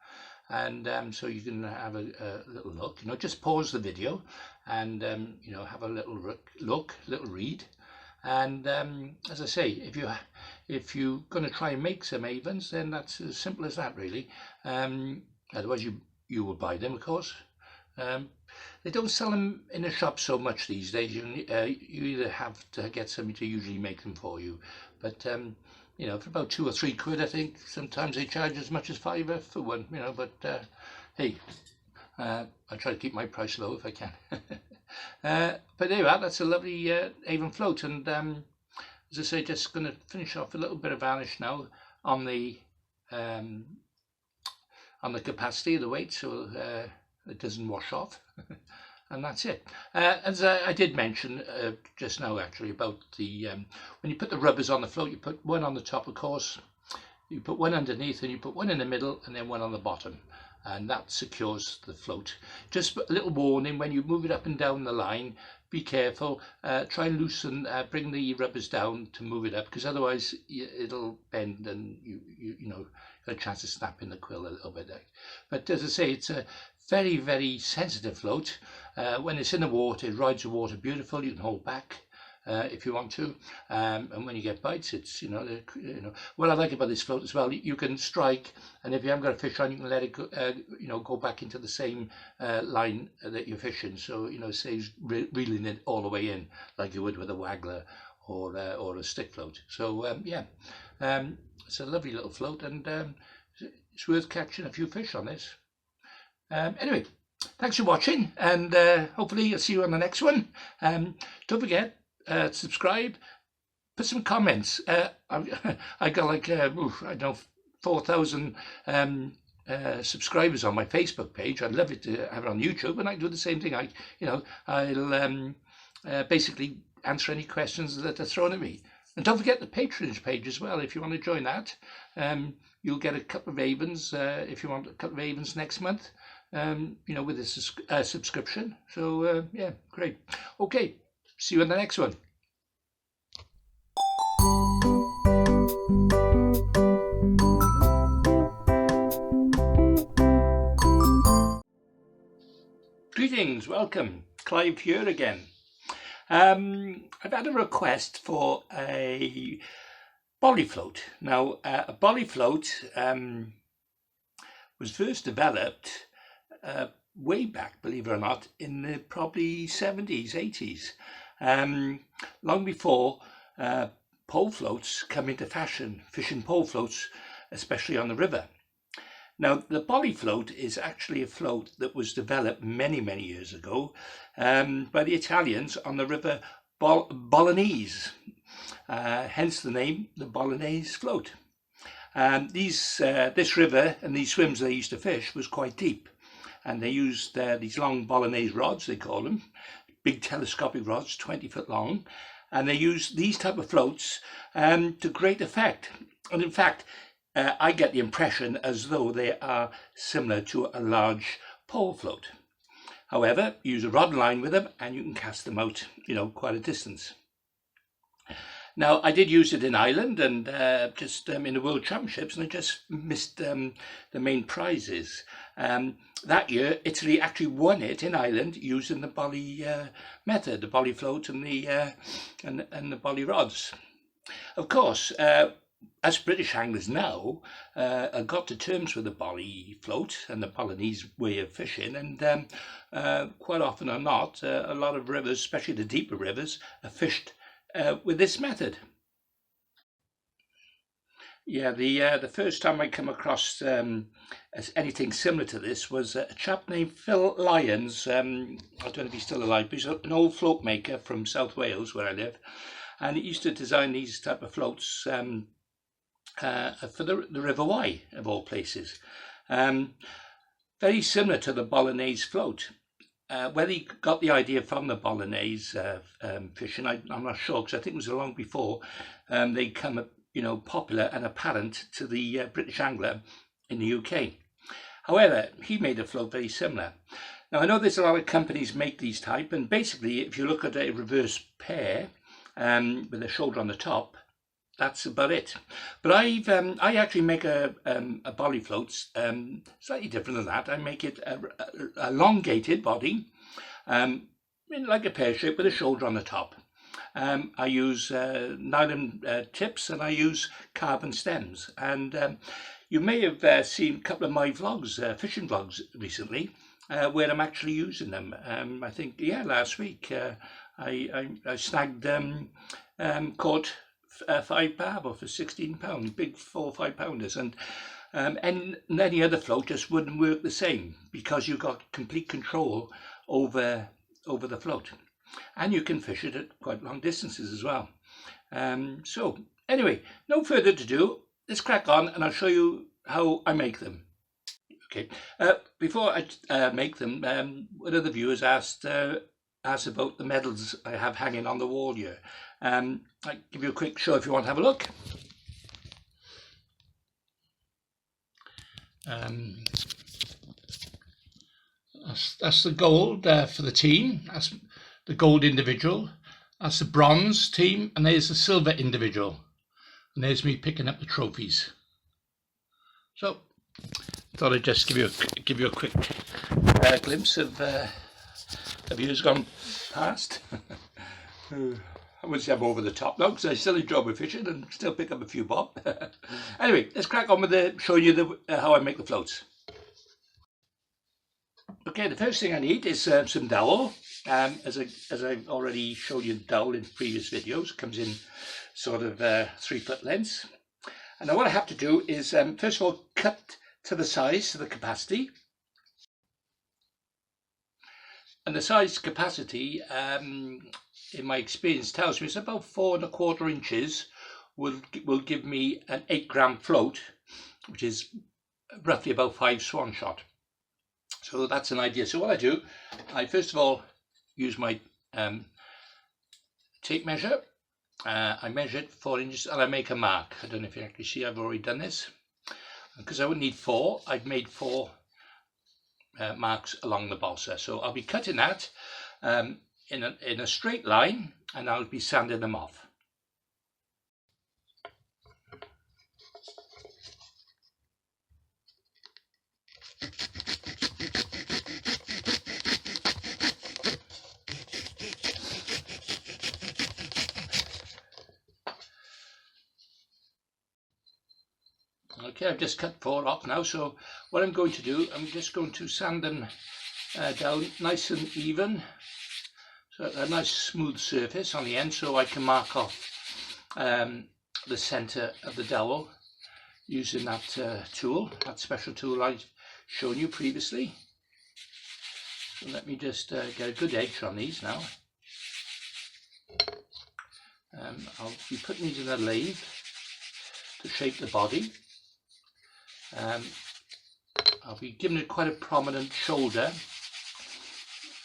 and so you can have a little look. You know, just pause the video and you know, have a little look, little read. And as I say, if you're going to try and make some Avons, then that's as simple as that, really. Otherwise, you will buy them, of course. They don't sell them in a shop so much these days. You either have to get somebody to usually make them for you. But you know, for about £2 or £3, I think. Sometimes they charge as much as £5 for one. You know, but hey, I try to keep my price low if I can. But there you are, that's a lovely Avon float, and as I say, just going to finish off a little bit of varnish now on the capacity of the weight, so it doesn't wash off. And that's it. As I did mention just now, actually, about the when you put the rubbers on the float, you put one on the top, of course, you put one underneath, and you put one in the middle, and then one on the bottom. And that secures the float. Just a little warning, when you move it up and down the line, be careful, try and loosen, bring the rubbers down to move it up, because otherwise it'll bend and you know, got a chance of snapping the quill a little bit. But as I say, it's a very, very sensitive float. When it's in the water, it rides the water beautiful. You can hold back if you want to, and when you get bites, it's you know what I like about this float as well. You can strike, and if you haven't got a fish on, you can let it go, you know, go back into the same line that you're fishing. So you know, saves reeling it all the way in, like you would with a waggler or a stick float. So yeah, it's a lovely little float, and it's worth catching a few fish on this. Anyway, thanks for watching, and hopefully I'll see you on the next one. Don't forget. Subscribe, put some comments. I got like I don't know, 4,000 subscribers on my Facebook page. I'd love it to have it on YouTube, and I do the same thing. I'll basically answer any questions that are thrown at me. And don't forget the patronage page as well. If you want to join that, you'll get a couple of Avons. If you want a couple of Avons next month, you know, with a subscription. So yeah, great. Okay. See you in the next one. Greetings, welcome. Clive here again. I've had a request for a bolly float. Now, a bolly float was first developed way back, believe it or not, in the probably 70s, 80s. Long before pole floats come into fashion, fishing pole floats, especially on the river. Now, the bolly float is actually a float that was developed many, many years ago by the Italians on the river Bolognese, hence the name, the Bolognese float. This river and these swims they used to fish was quite deep, and they used these long Bolognese rods, they call them, big telescopic rods, 20-foot long, and they use these type of floats to great effect. And in fact, I get the impression as though they are similar to a large pole float. However, use a rod and line with them, and you can cast them out, you know, quite a distance. Now, I did use it in Ireland and just in the World Championships, and I just missed the main prizes. That year, Italy actually won it in Ireland using the bolly method, the bolly float and the bolly rods. Of course, as British anglers now have got to terms with the bolly float and the Balinese way of fishing, and quite often or not, a lot of rivers, especially the deeper rivers, are fished with this method. Yeah, the first time I come across anything similar to this was a chap named Phil Lyons. I don't know if he's still alive, but he's an old float maker from South Wales, where I live, and he used to design these type of floats for the River Wye, of all places. Very similar to the Bolognese float. Whether he got the idea from the Bolognese fishing, I'm not sure, because I think it was long before they come, popular and apparent to the British angler in the UK. However, he made a float very similar. Now, I know there's a lot of companies make these type, and basically, if you look at a reverse pair with a shoulder on the top, that's about it. But I actually make a bolly float slightly different than that. I make it a elongated body, like a pear shape with a shoulder on the top. I use nylon tips, and I use carbon stems. And you may have seen a couple of my vlogs, fishing vlogs recently, where I'm actually using them. I think, yeah, last week I snagged, caught 5 barb for £16, big 4 or 5 pounders, and any other float just wouldn't work the same, because you've got complete control over the float, and you can fish it at quite long distances as well. So anyway, no further ado, let's crack on, and I'll show you how I make them. Okay, before I make them, one of the viewers asked about the medals I have hanging on the wall here. I'll give you a quick show if you want to have a look. That's the gold for the team. That's the gold individual. That's the bronze team, and there's the silver individual. And there's me picking up the trophies. So, thought I'd just give you a quick glimpse of years gone past. I wouldn't say I'm over the top now, because I still enjoy my fishing and still pick up a few bob. Anyway, let's crack on with showing you how I make the floats. Okay, the first thing I need is some dowel. As I've already showed you, dowel in previous videos comes in sort of 3 foot lengths. And now what I have to do is first of all cut to the size, to the capacity. And the size capacity, in my experience, tells me it's about 4 1/4 inches will give me an 8 gram float, which is roughly about 5 swan shot. So that's an idea. So what I do, I first of all use my tape measure. I measure it 4 inches, and I make a mark. I don't know if you can actually see, I've already done this. Because I would need 4, I've made 4 marks along the balsa. So I'll be cutting that in a straight line, and I'll be sanding them off. Okay, I've just cut 4 off now, so what I'm going to do, I'm just going to sand them down nice and even, so a nice smooth surface on the end, so I can mark off the centre of the dowel using that tool, that special tool I've shown you previously. So let me just get a good edge on these now. I'll be putting these in a lathe to shape the body. I'll be giving it quite a prominent shoulder,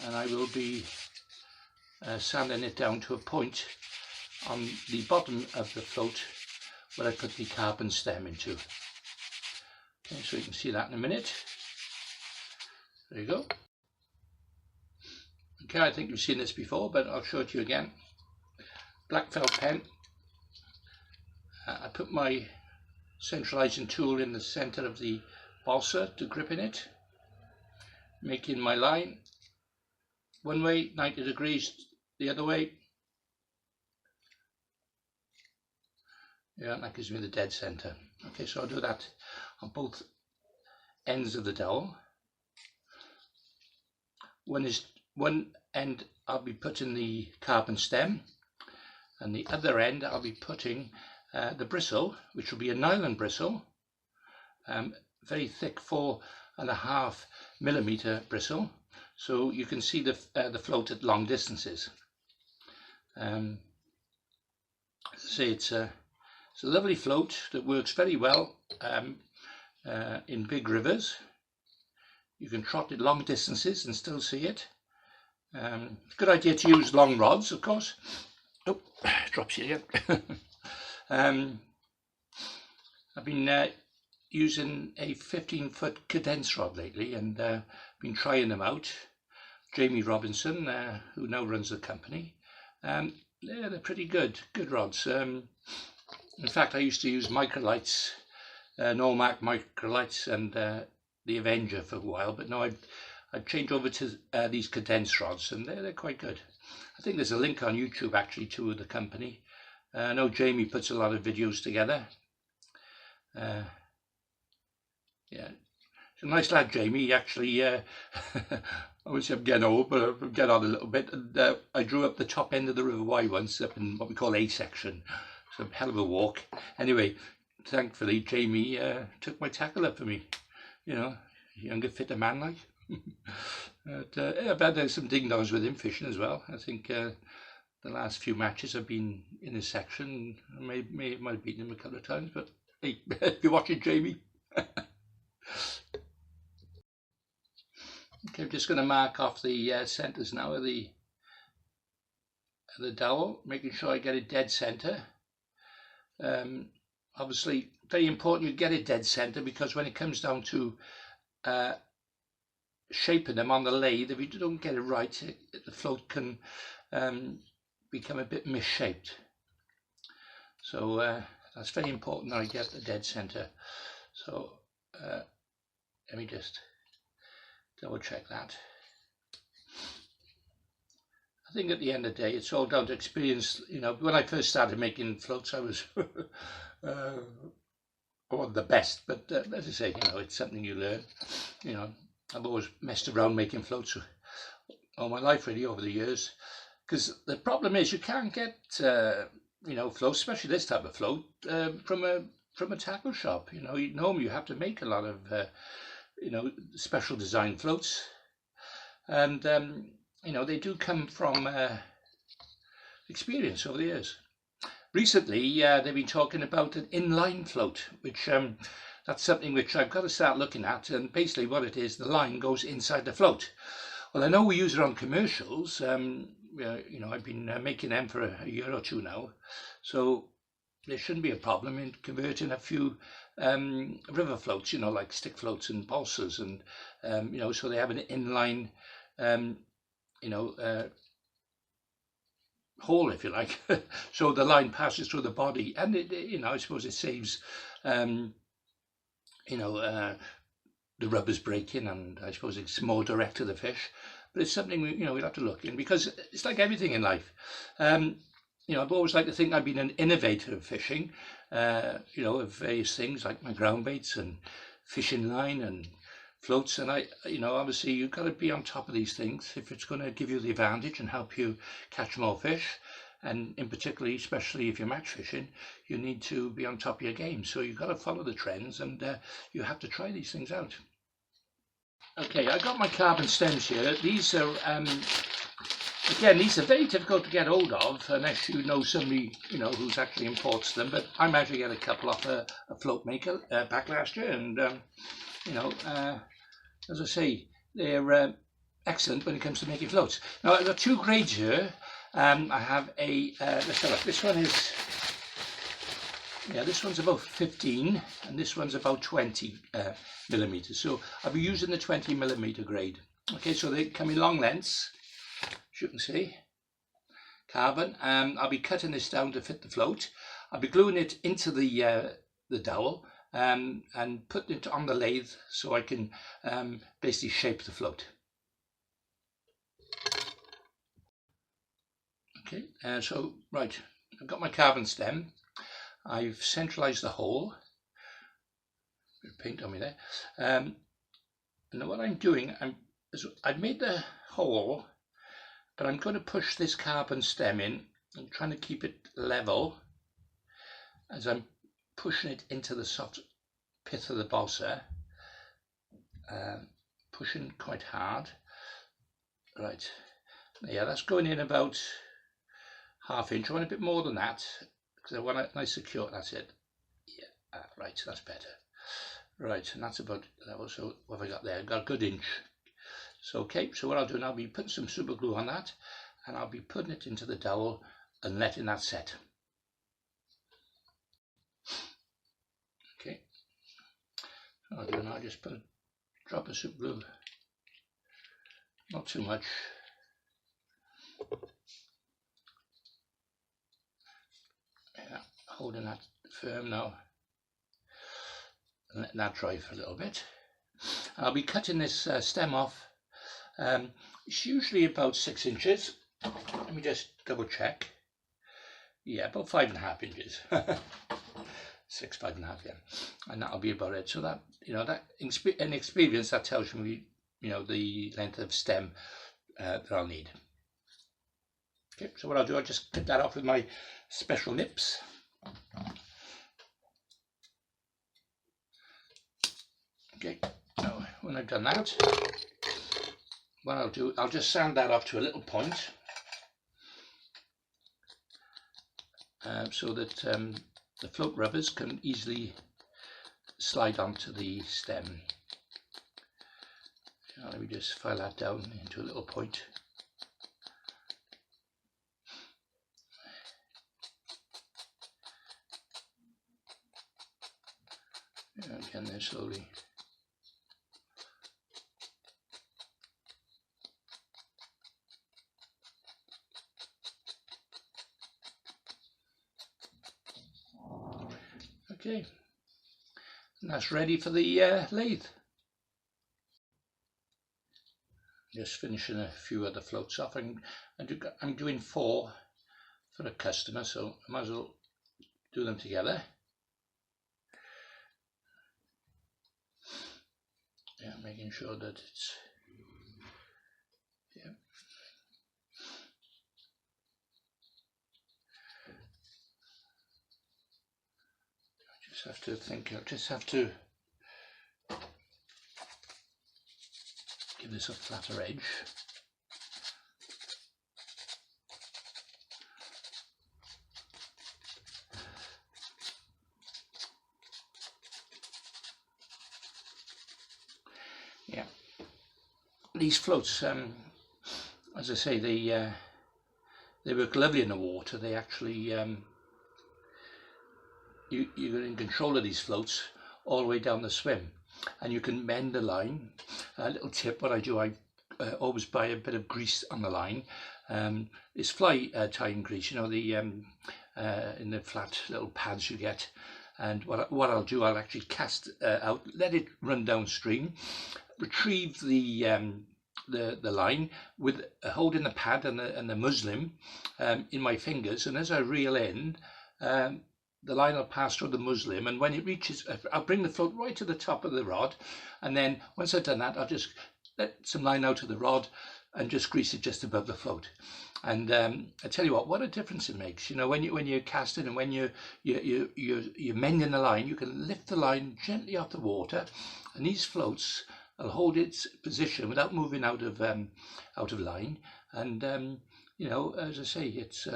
and I will be sanding it down to a point on the bottom of the float where I put the carbon stem into. Okay, so you can see that in a minute. There you go. Okay, I think you've seen this before, but I'll show it to you again. Black felt pen, I put my centralizing tool in the center of the balsa to grip in it, making my line one way, 90 degrees the other way. Yeah, that gives me the dead center. Okay, so I'll do that on both ends of the dowel. One end I'll be putting the carbon stem, and the other end I'll be putting the bristle, which will be a nylon bristle, very thick 4.5 millimeter bristle, so you can see the float at long distances. Say it's a lovely float that works very well in big rivers. You can trot it long distances and still see it. Good idea to use long rods, of course. Oh, drops here again. I've been using a 15-foot cadence rod lately, and been trying them out. Jamie Robinson, who now runs the company, yeah, they're pretty good rods. In fact, I used to use microlights, Normac microlights, and the Avenger for a while, but now I've changed over to these cadence rods, and they're quite good. I think there's a link on YouTube actually to the company. I know Jamie puts a lot of videos together. Yeah, he's a nice lad, Jamie. He actually, obviously I'm getting old, but I'll get on a little bit. And I drew up the top end of the River Wye once, up in what we call A section. It's a hell of a walk. Anyway, thankfully Jamie took my tackle up for me. You know, younger, fitter man like. But I've had some ding-dongs with him fishing as well. I think the last few matches I've been in his section. I might have beaten him a couple of times, but hey, if you're watching, Jamie. Okay, I'm just going to mark off the centres now of the dowel, making sure I get it dead centre. Obviously, very important you get it dead centre, because when it comes down to shaping them on the lathe, if you don't get it right, the float can become a bit misshaped. So that's very important that I get the dead centre. So let me just double check that. I think at the end of the day, it's all down to experience. You know, when I first started making floats, I was I wasn't the best, but as I say, you know, it's something you learn. You know, I've always messed around making floats all my life, really, over the years. Because the problem is, you can't get you know, floats, especially this type of float, from a tackle shop. You know, normally you have to make a lot of you know, special design floats, and you know, they do come from experience over the years. Recently, they've been talking about an inline float, which that's something which I've got to start looking at. And basically, what it is, the line goes inside the float. Well, I know we use it on commercials. You know, I've been making them for a year or two now, so there shouldn't be a problem in converting a few river floats, you know, like stick floats and balsas, and you know, so they have an inline you know, hole, if you like. So the line passes through the body, and it, you know, I suppose it saves you know, the rubbers breaking, and I suppose it's more direct to the fish. But it's something you know, we'll have to look in, because it's like everything in life. You know, I've always liked to think I've been an innovator of fishing, you know, of various things like my ground baits and fishing line and floats. And you know, obviously you've got to be on top of these things if it's going to give you the advantage and help you catch more fish. And in particularly, especially if you're match fishing, you need to be on top of your game. So you've got to follow the trends, and you have to try these things out. Okay, I got my carbon stems here. These are, again, these are very difficult to get hold of unless you know somebody, you know, who's actually imports them. But I managed to get a couple off a float maker back last year, and you know, as I say, they're excellent when it comes to making floats. Now I've got two grades here. I have a let's have a look. This one is, yeah, this one's about 15, and this one's about 20 millimeters. So I'll be using the 20 millimeter grade. Okay, so they come in long lengths, as you can see, carbon. I'll be cutting this down to fit the float. I'll be gluing it into the dowel and putting it on the lathe so I can basically shape the float. Okay, so right, I've got my carbon stem. I've centralized the hole. Bit of paint on me there. And what I'm doing, I've made the hole, but I'm going to push this carbon stem in. I'm trying to keep it level as I'm pushing it into the soft pith of the balsa. Pushing quite hard. Right, yeah, that's going in about ½ inch. I want a bit more than that because I want it nice secure. That's it. Yeah, right, that's better. Right, and that's about level. So what have I got there? I've got a good inch. So okay, so what I'll do now, I'll be putting some super glue on that, and I'll be putting it into the dowel and letting that set. Okay, so I'll do now, just put a drop of super glue, not too much. Yeah, holding that firm now and letting that dry for a little bit. And I'll be cutting this stem off. It's usually about 6 inches. Let me just double check. Yeah, about 5.5 inches. 6, 5.5, yeah. And that'll be about it. So that, you know, that in experience, that tells me, you know, the length of stem that I'll need. Okay, so what I'll do, I'll just cut that off with my special nips. Okay, now when I've done that, what I'll do, I'll just sand that off to a little point so that the float rubbers can easily slide onto the stem. Now, let me just file that down into a little point. Again there slowly. Okay, and that's ready for the lathe. Just finishing a few other floats off. I'm doing 4 for a customer, so I might as well do them together. Yeah, making sure that it's, yeah. I just have to think, I just have to give this a flatter edge. Yeah, these floats, as I say, they work lovely in the water. They actually, you're in control of these floats all the way down the swim, and you can mend the line. A little tip, what I do, I always buy a bit of grease on the line. It's fly tying grease, you know, the in the flat little pads you get. And what I'll do, I'll actually cast out, let it run downstream, retrieve the line with holding the pad and the muslin in my fingers, and as I reel in, the line will pass through the muslin, and when it reaches, I'll bring the float right to the top of the rod, and then once I've done that, I'll just let some line out of the rod and just grease it just above the float. And I tell you what a difference it makes. You know, when you're casting and when you're mending the line, you can lift the line gently off the water, and these floats will hold its position without moving out of line. And you know, as I say, it's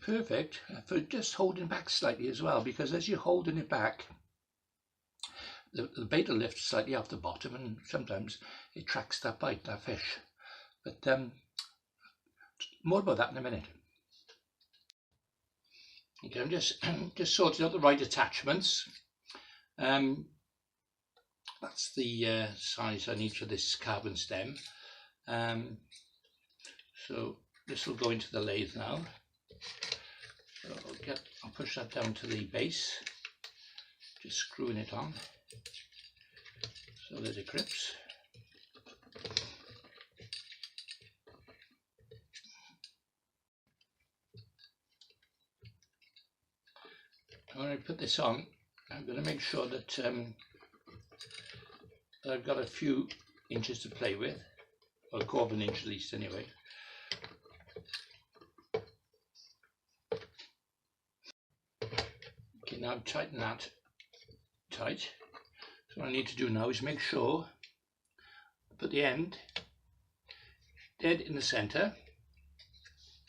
perfect for just holding back slightly as well, because as you're holding it back, the bait will lift slightly off the bottom, and sometimes it tracks that bite, that fish. But more about that in a minute. Okay, I'm just sorting out the right attachments. That's the size I need for this carbon stem. So this will go into the lathe now. So I'll push that down to the base, just screwing it on so that it grips. When I put this on, I'm going to make sure that I've got a few inches to play with, or a quarter of an inch at least anyway. Okay, now I've tightened that tight. So what I need to do now is make sure I put the end dead in the centre.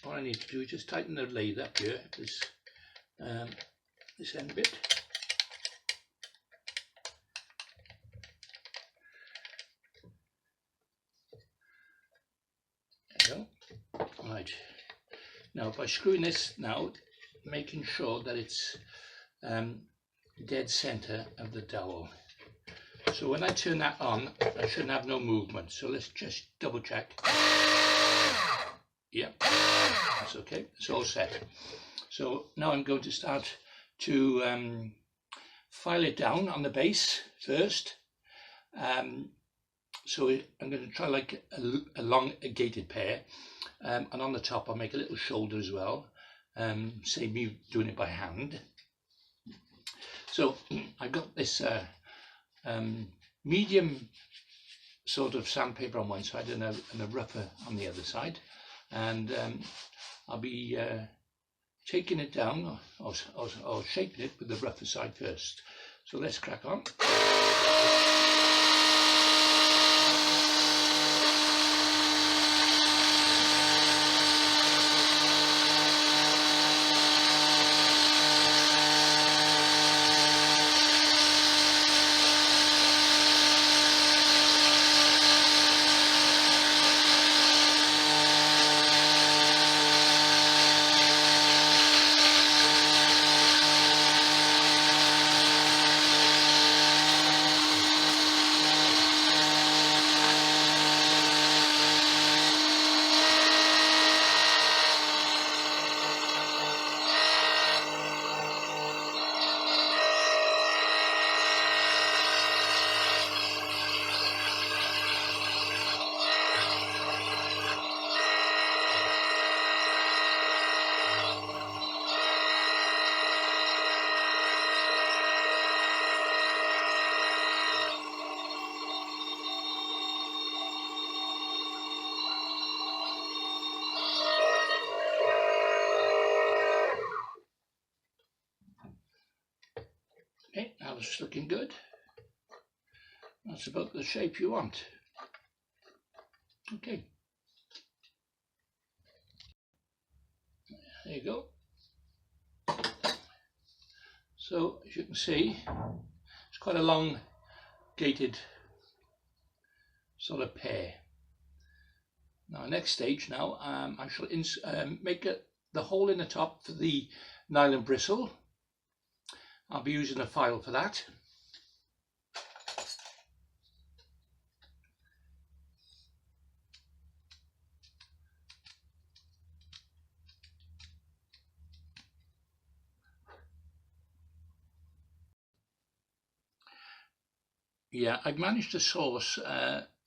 What I need to do is just tighten the lathe up here, this end bit. There you go. Right. Now by screwing this now, making sure that it's dead centre of the dowel. So when I turn that on, I shouldn't have no movement. So let's just double check. Yep, that's okay. It's all set. So now I'm going to start to file it down on the base first. So I'm going to try like a long gated pair, and on the top I'll make a little shoulder as well. Save me doing it by hand. So I've got this medium sort of sandpaper on one side and a rougher on the other side, and I'll be taking it down or shaping it with the rougher side first. So let's crack on. Okay, now it's looking good. That's about the shape you want. Okay. There you go. So as you can see, it's quite a long gated sort of pair. Now next stage now, I shall make the hole in the top for the nylon bristle. I'll be using a file for that. Yeah, I've managed to source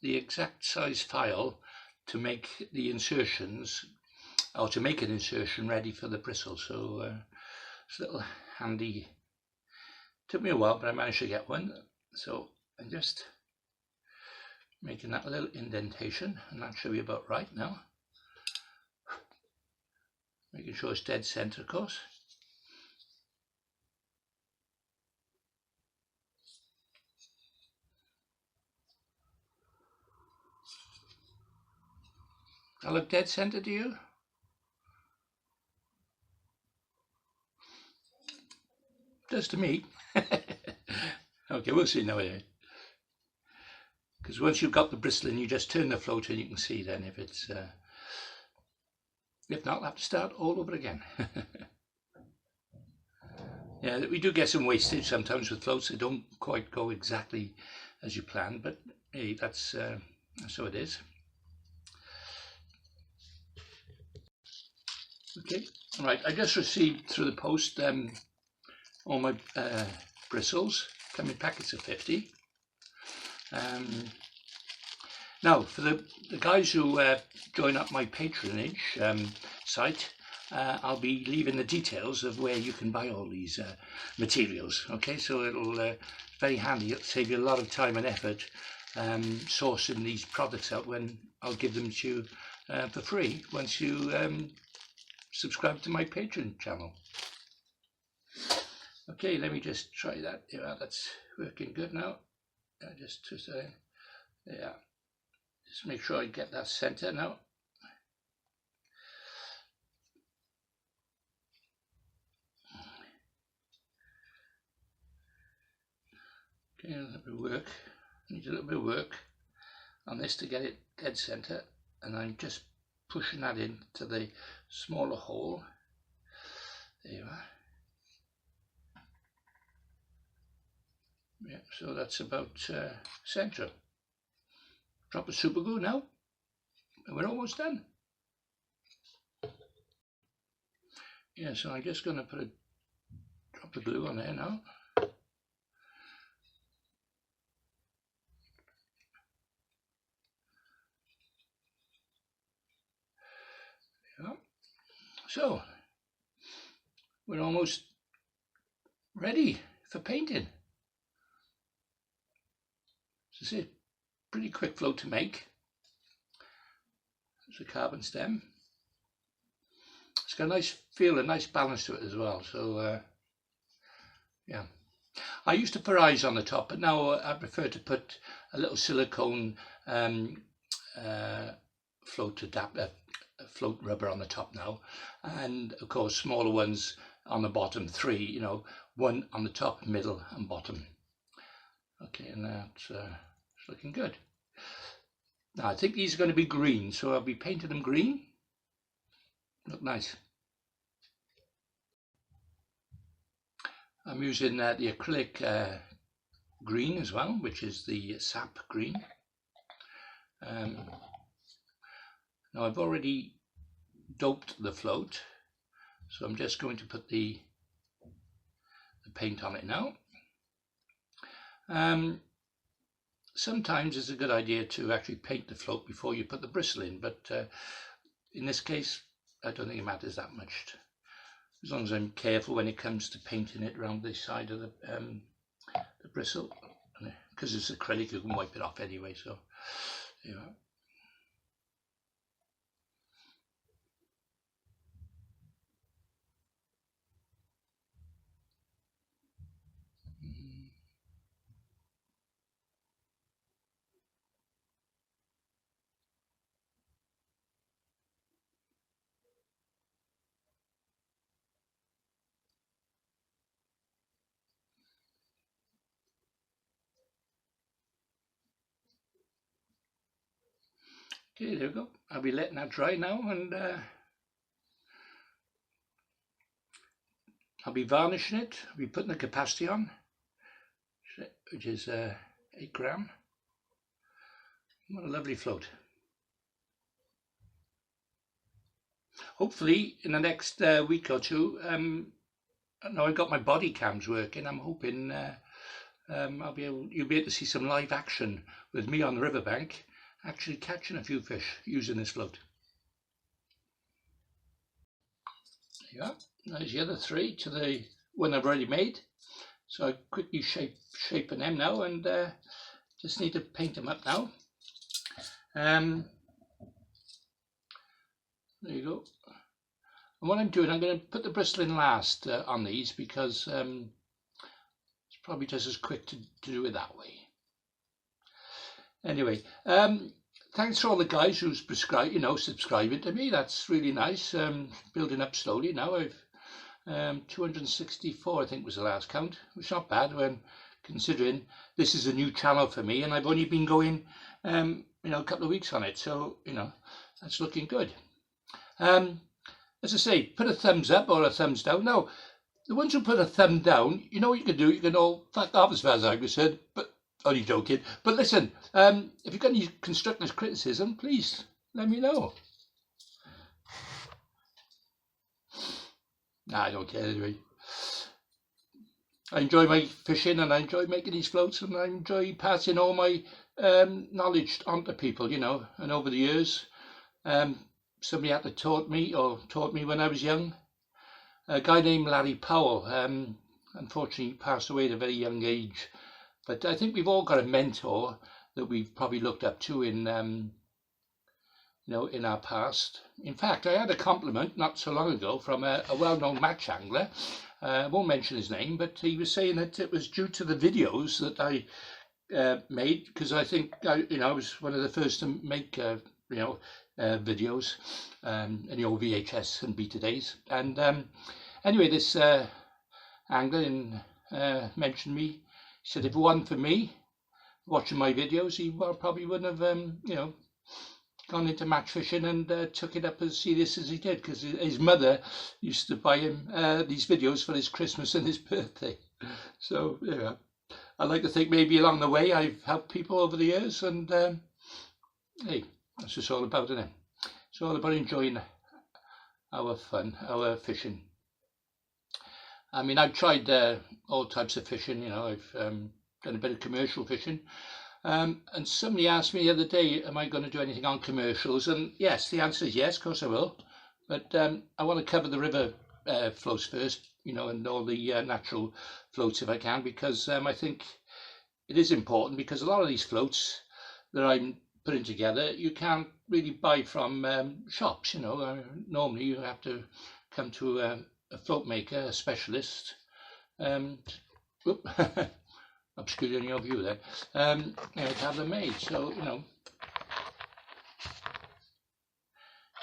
the exact size file to make the insertions, or to make an insertion ready for the bristle. So it's a little handy. Took me a while, but I managed to get one. So I'm just making that little indentation, and that should be about right now. Making sure it's dead center, of course. That look dead center to you? Does to me. Okay, we'll see now anyway. Because once you've got the bristle in, you just turn the float and you can see then if it's if not, I'll have to start all over again. Yeah, we do get some wastage sometimes with floats. They don't quite go exactly as you plan, but hey, that's so it is. Okay, Right, I just received through the post all my bristles, come in packets of 50. Now, for the guys who join up my patronage site, I'll be leaving the details of where you can buy all these materials. Okay, so it'll very handy. It'll save you a lot of time and effort sourcing these products out when I'll give them to you for free once you subscribe to my Patreon channel. Okay, let me just try that. Yeah, that's working good now. Just twist that in. Yeah, just make sure I get that center now. Okay, a little bit of work. Need a little bit of work on this to get it dead center, and I'm just pushing that in to the smaller hole. There you are. Yeah, so that's about center. Drop of super glue now, and we're almost done. Yeah, so I'm just going to put a drop of glue on there now. Yeah. So we're almost ready for painting. This is a pretty quick float to make. It's a carbon stem. It's got a nice feel, a nice balance to it as well. So yeah, I used to put eyes on the top, but now I prefer to put a little silicone float rubber on the top now, and of course smaller ones on the bottom, 3, you know, one on the top, middle and bottom. Okay, and that's it's looking good. Now I think these are going to be green, so I'll be painting them green. Look nice. I'm using the acrylic green as well, which is the sap green. Now I've already doped the float, so I'm just going to put the paint on it now. Sometimes it's a good idea to actually paint the float before you put the bristle in, but in this case I don't think it matters that much, as long as I'm careful when it comes to painting it around the side of the bristle, because it's acrylic, you can wipe it off anyway. So there you are. Okay, there we go. I'll be letting that dry now, and I'll be varnishing it. I'll be putting the capacity on, which is 8 gram. What a lovely float. Hopefully in the next week or two, now I've got my body cams working, I'm hoping you'll be able to see some live action with me on the riverbank actually catching a few fish using this float. There you are. There's the other 3 to the one I've already made. So I quickly shaping them now, and just need to paint them up now. There you go. And what I'm doing, I'm going to put the bristle in last on these, because it's probably just as quick to do it that way. Anyway, thanks to all the guys who's subscribing to me. That's really nice. Building up slowly now. I've 264, I think, was the last count. It's not bad when considering this is a new channel for me, and I've only been going a couple of weeks on it. So that's looking good. As I say, put a thumbs up or a thumbs down. Now, the ones who put a thumb down, you know what you can do? You can all fuck off, as far as I'm concerned, but only joking. But listen, if you've got any constructive criticism, please let me know. I don't care anyway. I enjoy my fishing, and I enjoy making these floats, and I enjoy passing all my knowledge onto people, you know. And over the years, somebody had to taught me when I was young. A guy named Larry Powell, unfortunately passed away at a very young age. But I think we've all got a mentor that we've probably looked up to in you know, in our past. In fact, I had a compliment not so long ago from a well-known match angler. I won't mention his name, but he was saying that it was due to the videos that I made, because I think I was one of the first to make videos in the old VHS and beta days. And anyway, this angler mentioned me. He said if it wasn't for me watching my videos, he probably wouldn't have gone into match fishing and took it up as serious as he did, because his mother used to buy him these videos for his Christmas and his birthday. So yeah, I like to think maybe along the way I've helped people over the years, and hey, that's just all about it. It's all about enjoying our fun, our fishing. I mean, I've tried all types of fishing. You know, I've done a bit of commercial fishing. And somebody asked me the other day, am I going to do anything on commercials? And yes, the answer is yes, of course I will. But I want to cover the river floats first, you know, and all the natural floats if I can, because I think it is important, because a lot of these floats that I'm putting together, you can't really buy from shops, you know. Normally you have to come to a float maker, a specialist. Obscuring your view there, to have them made. So, you know,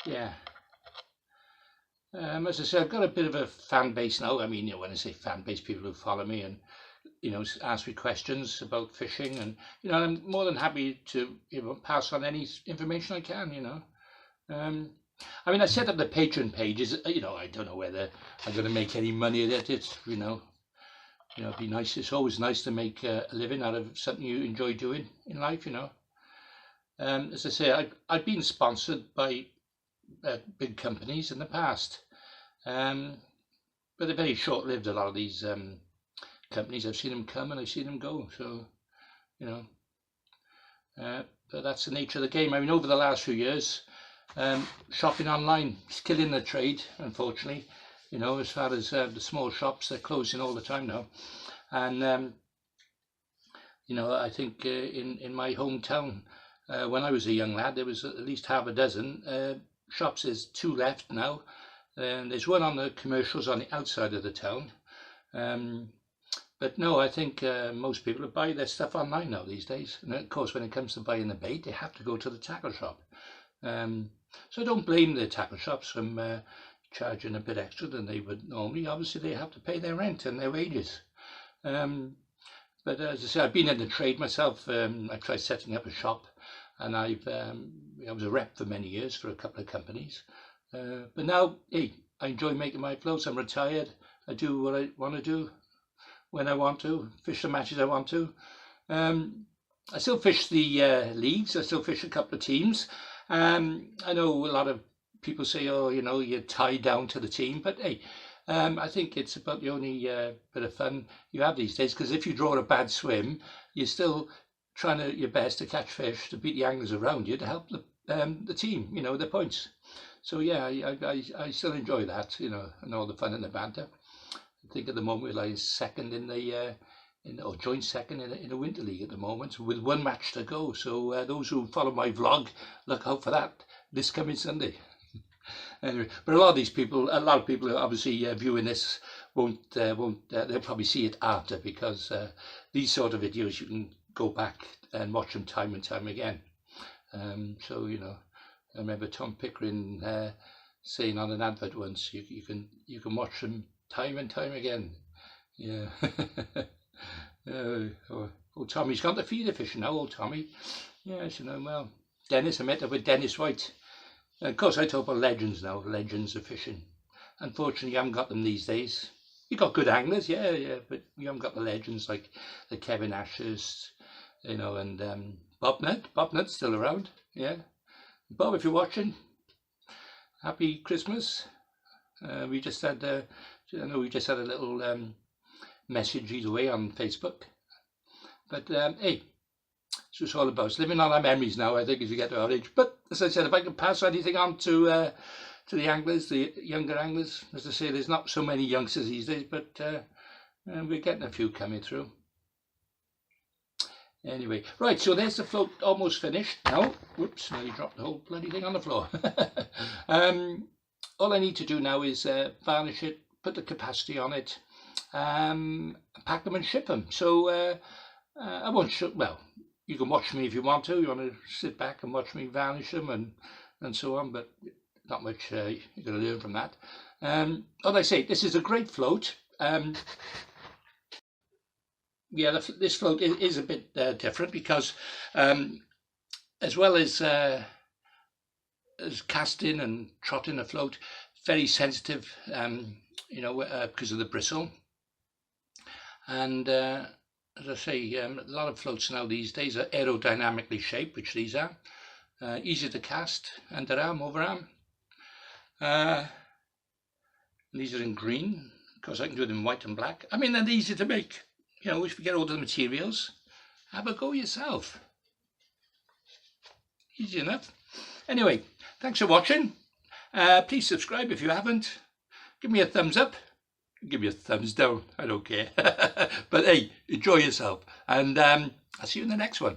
yeah. As I said, I've got a bit of a fan base now. I mean, you know, when I say fan base, people who follow me and, you know, ask me questions about fishing, and, you know, I'm more than happy to, you know, pass on any information I can, you know. I mean, I set up the Patreon pages, you know. I don't know whether I'm going to make any money at it, you know. You know, it'd be nice. It's always nice to make a living out of something you enjoy doing in life, you know. As I say, I've been sponsored by big companies in the past, but they're very short-lived. A lot of these companies, I've seen them come and I've seen them go. So, you know, but that's the nature of the game. I mean, over the last few years, shopping online is killing the trade, unfortunately. You know, as far as the small shops, they're closing all the time now. And, you know, I think in my hometown, when I was a young lad, there was at least half a dozen shops. There's 2 left now. And there's one on the commercials on the outside of the town. But no, I think most people buy their stuff online now these days. And of course, when it comes to buying the bait, they have to go to the tackle shop. So I don't blame the tackle shops from charging a bit extra than they would normally. Obviously they have to pay their rent and their wages, but as I say, I've been in the trade myself. I tried setting up a shop, and I was a rep for many years for a couple of companies, but now, hey, I enjoy making my floats. I'm retired. I do what I want to do when I want to, fish the matches I want to. I still fish the leagues. I still fish a couple of teams. I know a lot of people say, oh, you know, you're tied down to the team, but hey, I think it's about the only bit of fun you have these days, because if you draw a bad swim, you're still trying your best to catch fish, to beat the anglers around you, to help the team, you know, the points. So yeah, I still enjoy that, you know, and all the fun and the banter. I think at the moment we're like second in the or joint second in the Winter League at the moment, with 1 match to go. So those who follow my vlog, look out for that this coming Sunday. Anyway, but a lot of people obviously viewing this won't they'll probably see it after, because these sort of videos you can go back and watch them time and time again. So, you know, I remember Tom Pickering saying on an advert once, you can watch them time and time again. Yeah. Old Tommy's gone to feeder fishing now, old Tommy. Yes, you know, well, Dennis, I met up with Dennis White. Of course, I talk about legends now, legends of fishing. Unfortunately, you haven't got them these days. You got good anglers, yeah, but you haven't got the legends like the Kevin Ashers, you know, and Bob Nutt. Bob Nutt's still around, yeah. Bob, if you're watching, happy Christmas. We just had I know we just had a little message either way on Facebook. But hey, it's just all about it's living on our memories now, I think, as you get to our age. But as I said, if I can pass anything on to the anglers, the younger anglers, as I say, there's not so many youngsters these days, but we're getting a few coming through. Anyway, right, so there's the float almost finished. Now, whoops, nearly dropped the whole bloody thing on the floor. All I need to do now is varnish it, put the capacity on it, pack them and ship them. So I won't show, well, you can watch me if you want to. You want to sit back and watch me varnish them and so on, but not much you're going to learn from that. Like I say, this is a great float. Yeah, this float is a bit different because as well as casting and trotting a float, very sensitive, you know, because of the bristle. And as I say, a lot of floats now these days are aerodynamically shaped, which these are. Easy to cast, underarm, overarm. These are in green. Of course, I can do them in white and black. I mean, they're easy to make. You know, if you get all the materials, have a go yourself. Easy enough. Anyway, thanks for watching. Please subscribe if you haven't. Give me a thumbs up. Give me a thumbs down. I don't care. But hey, enjoy yourself. And I'll see you in the next one.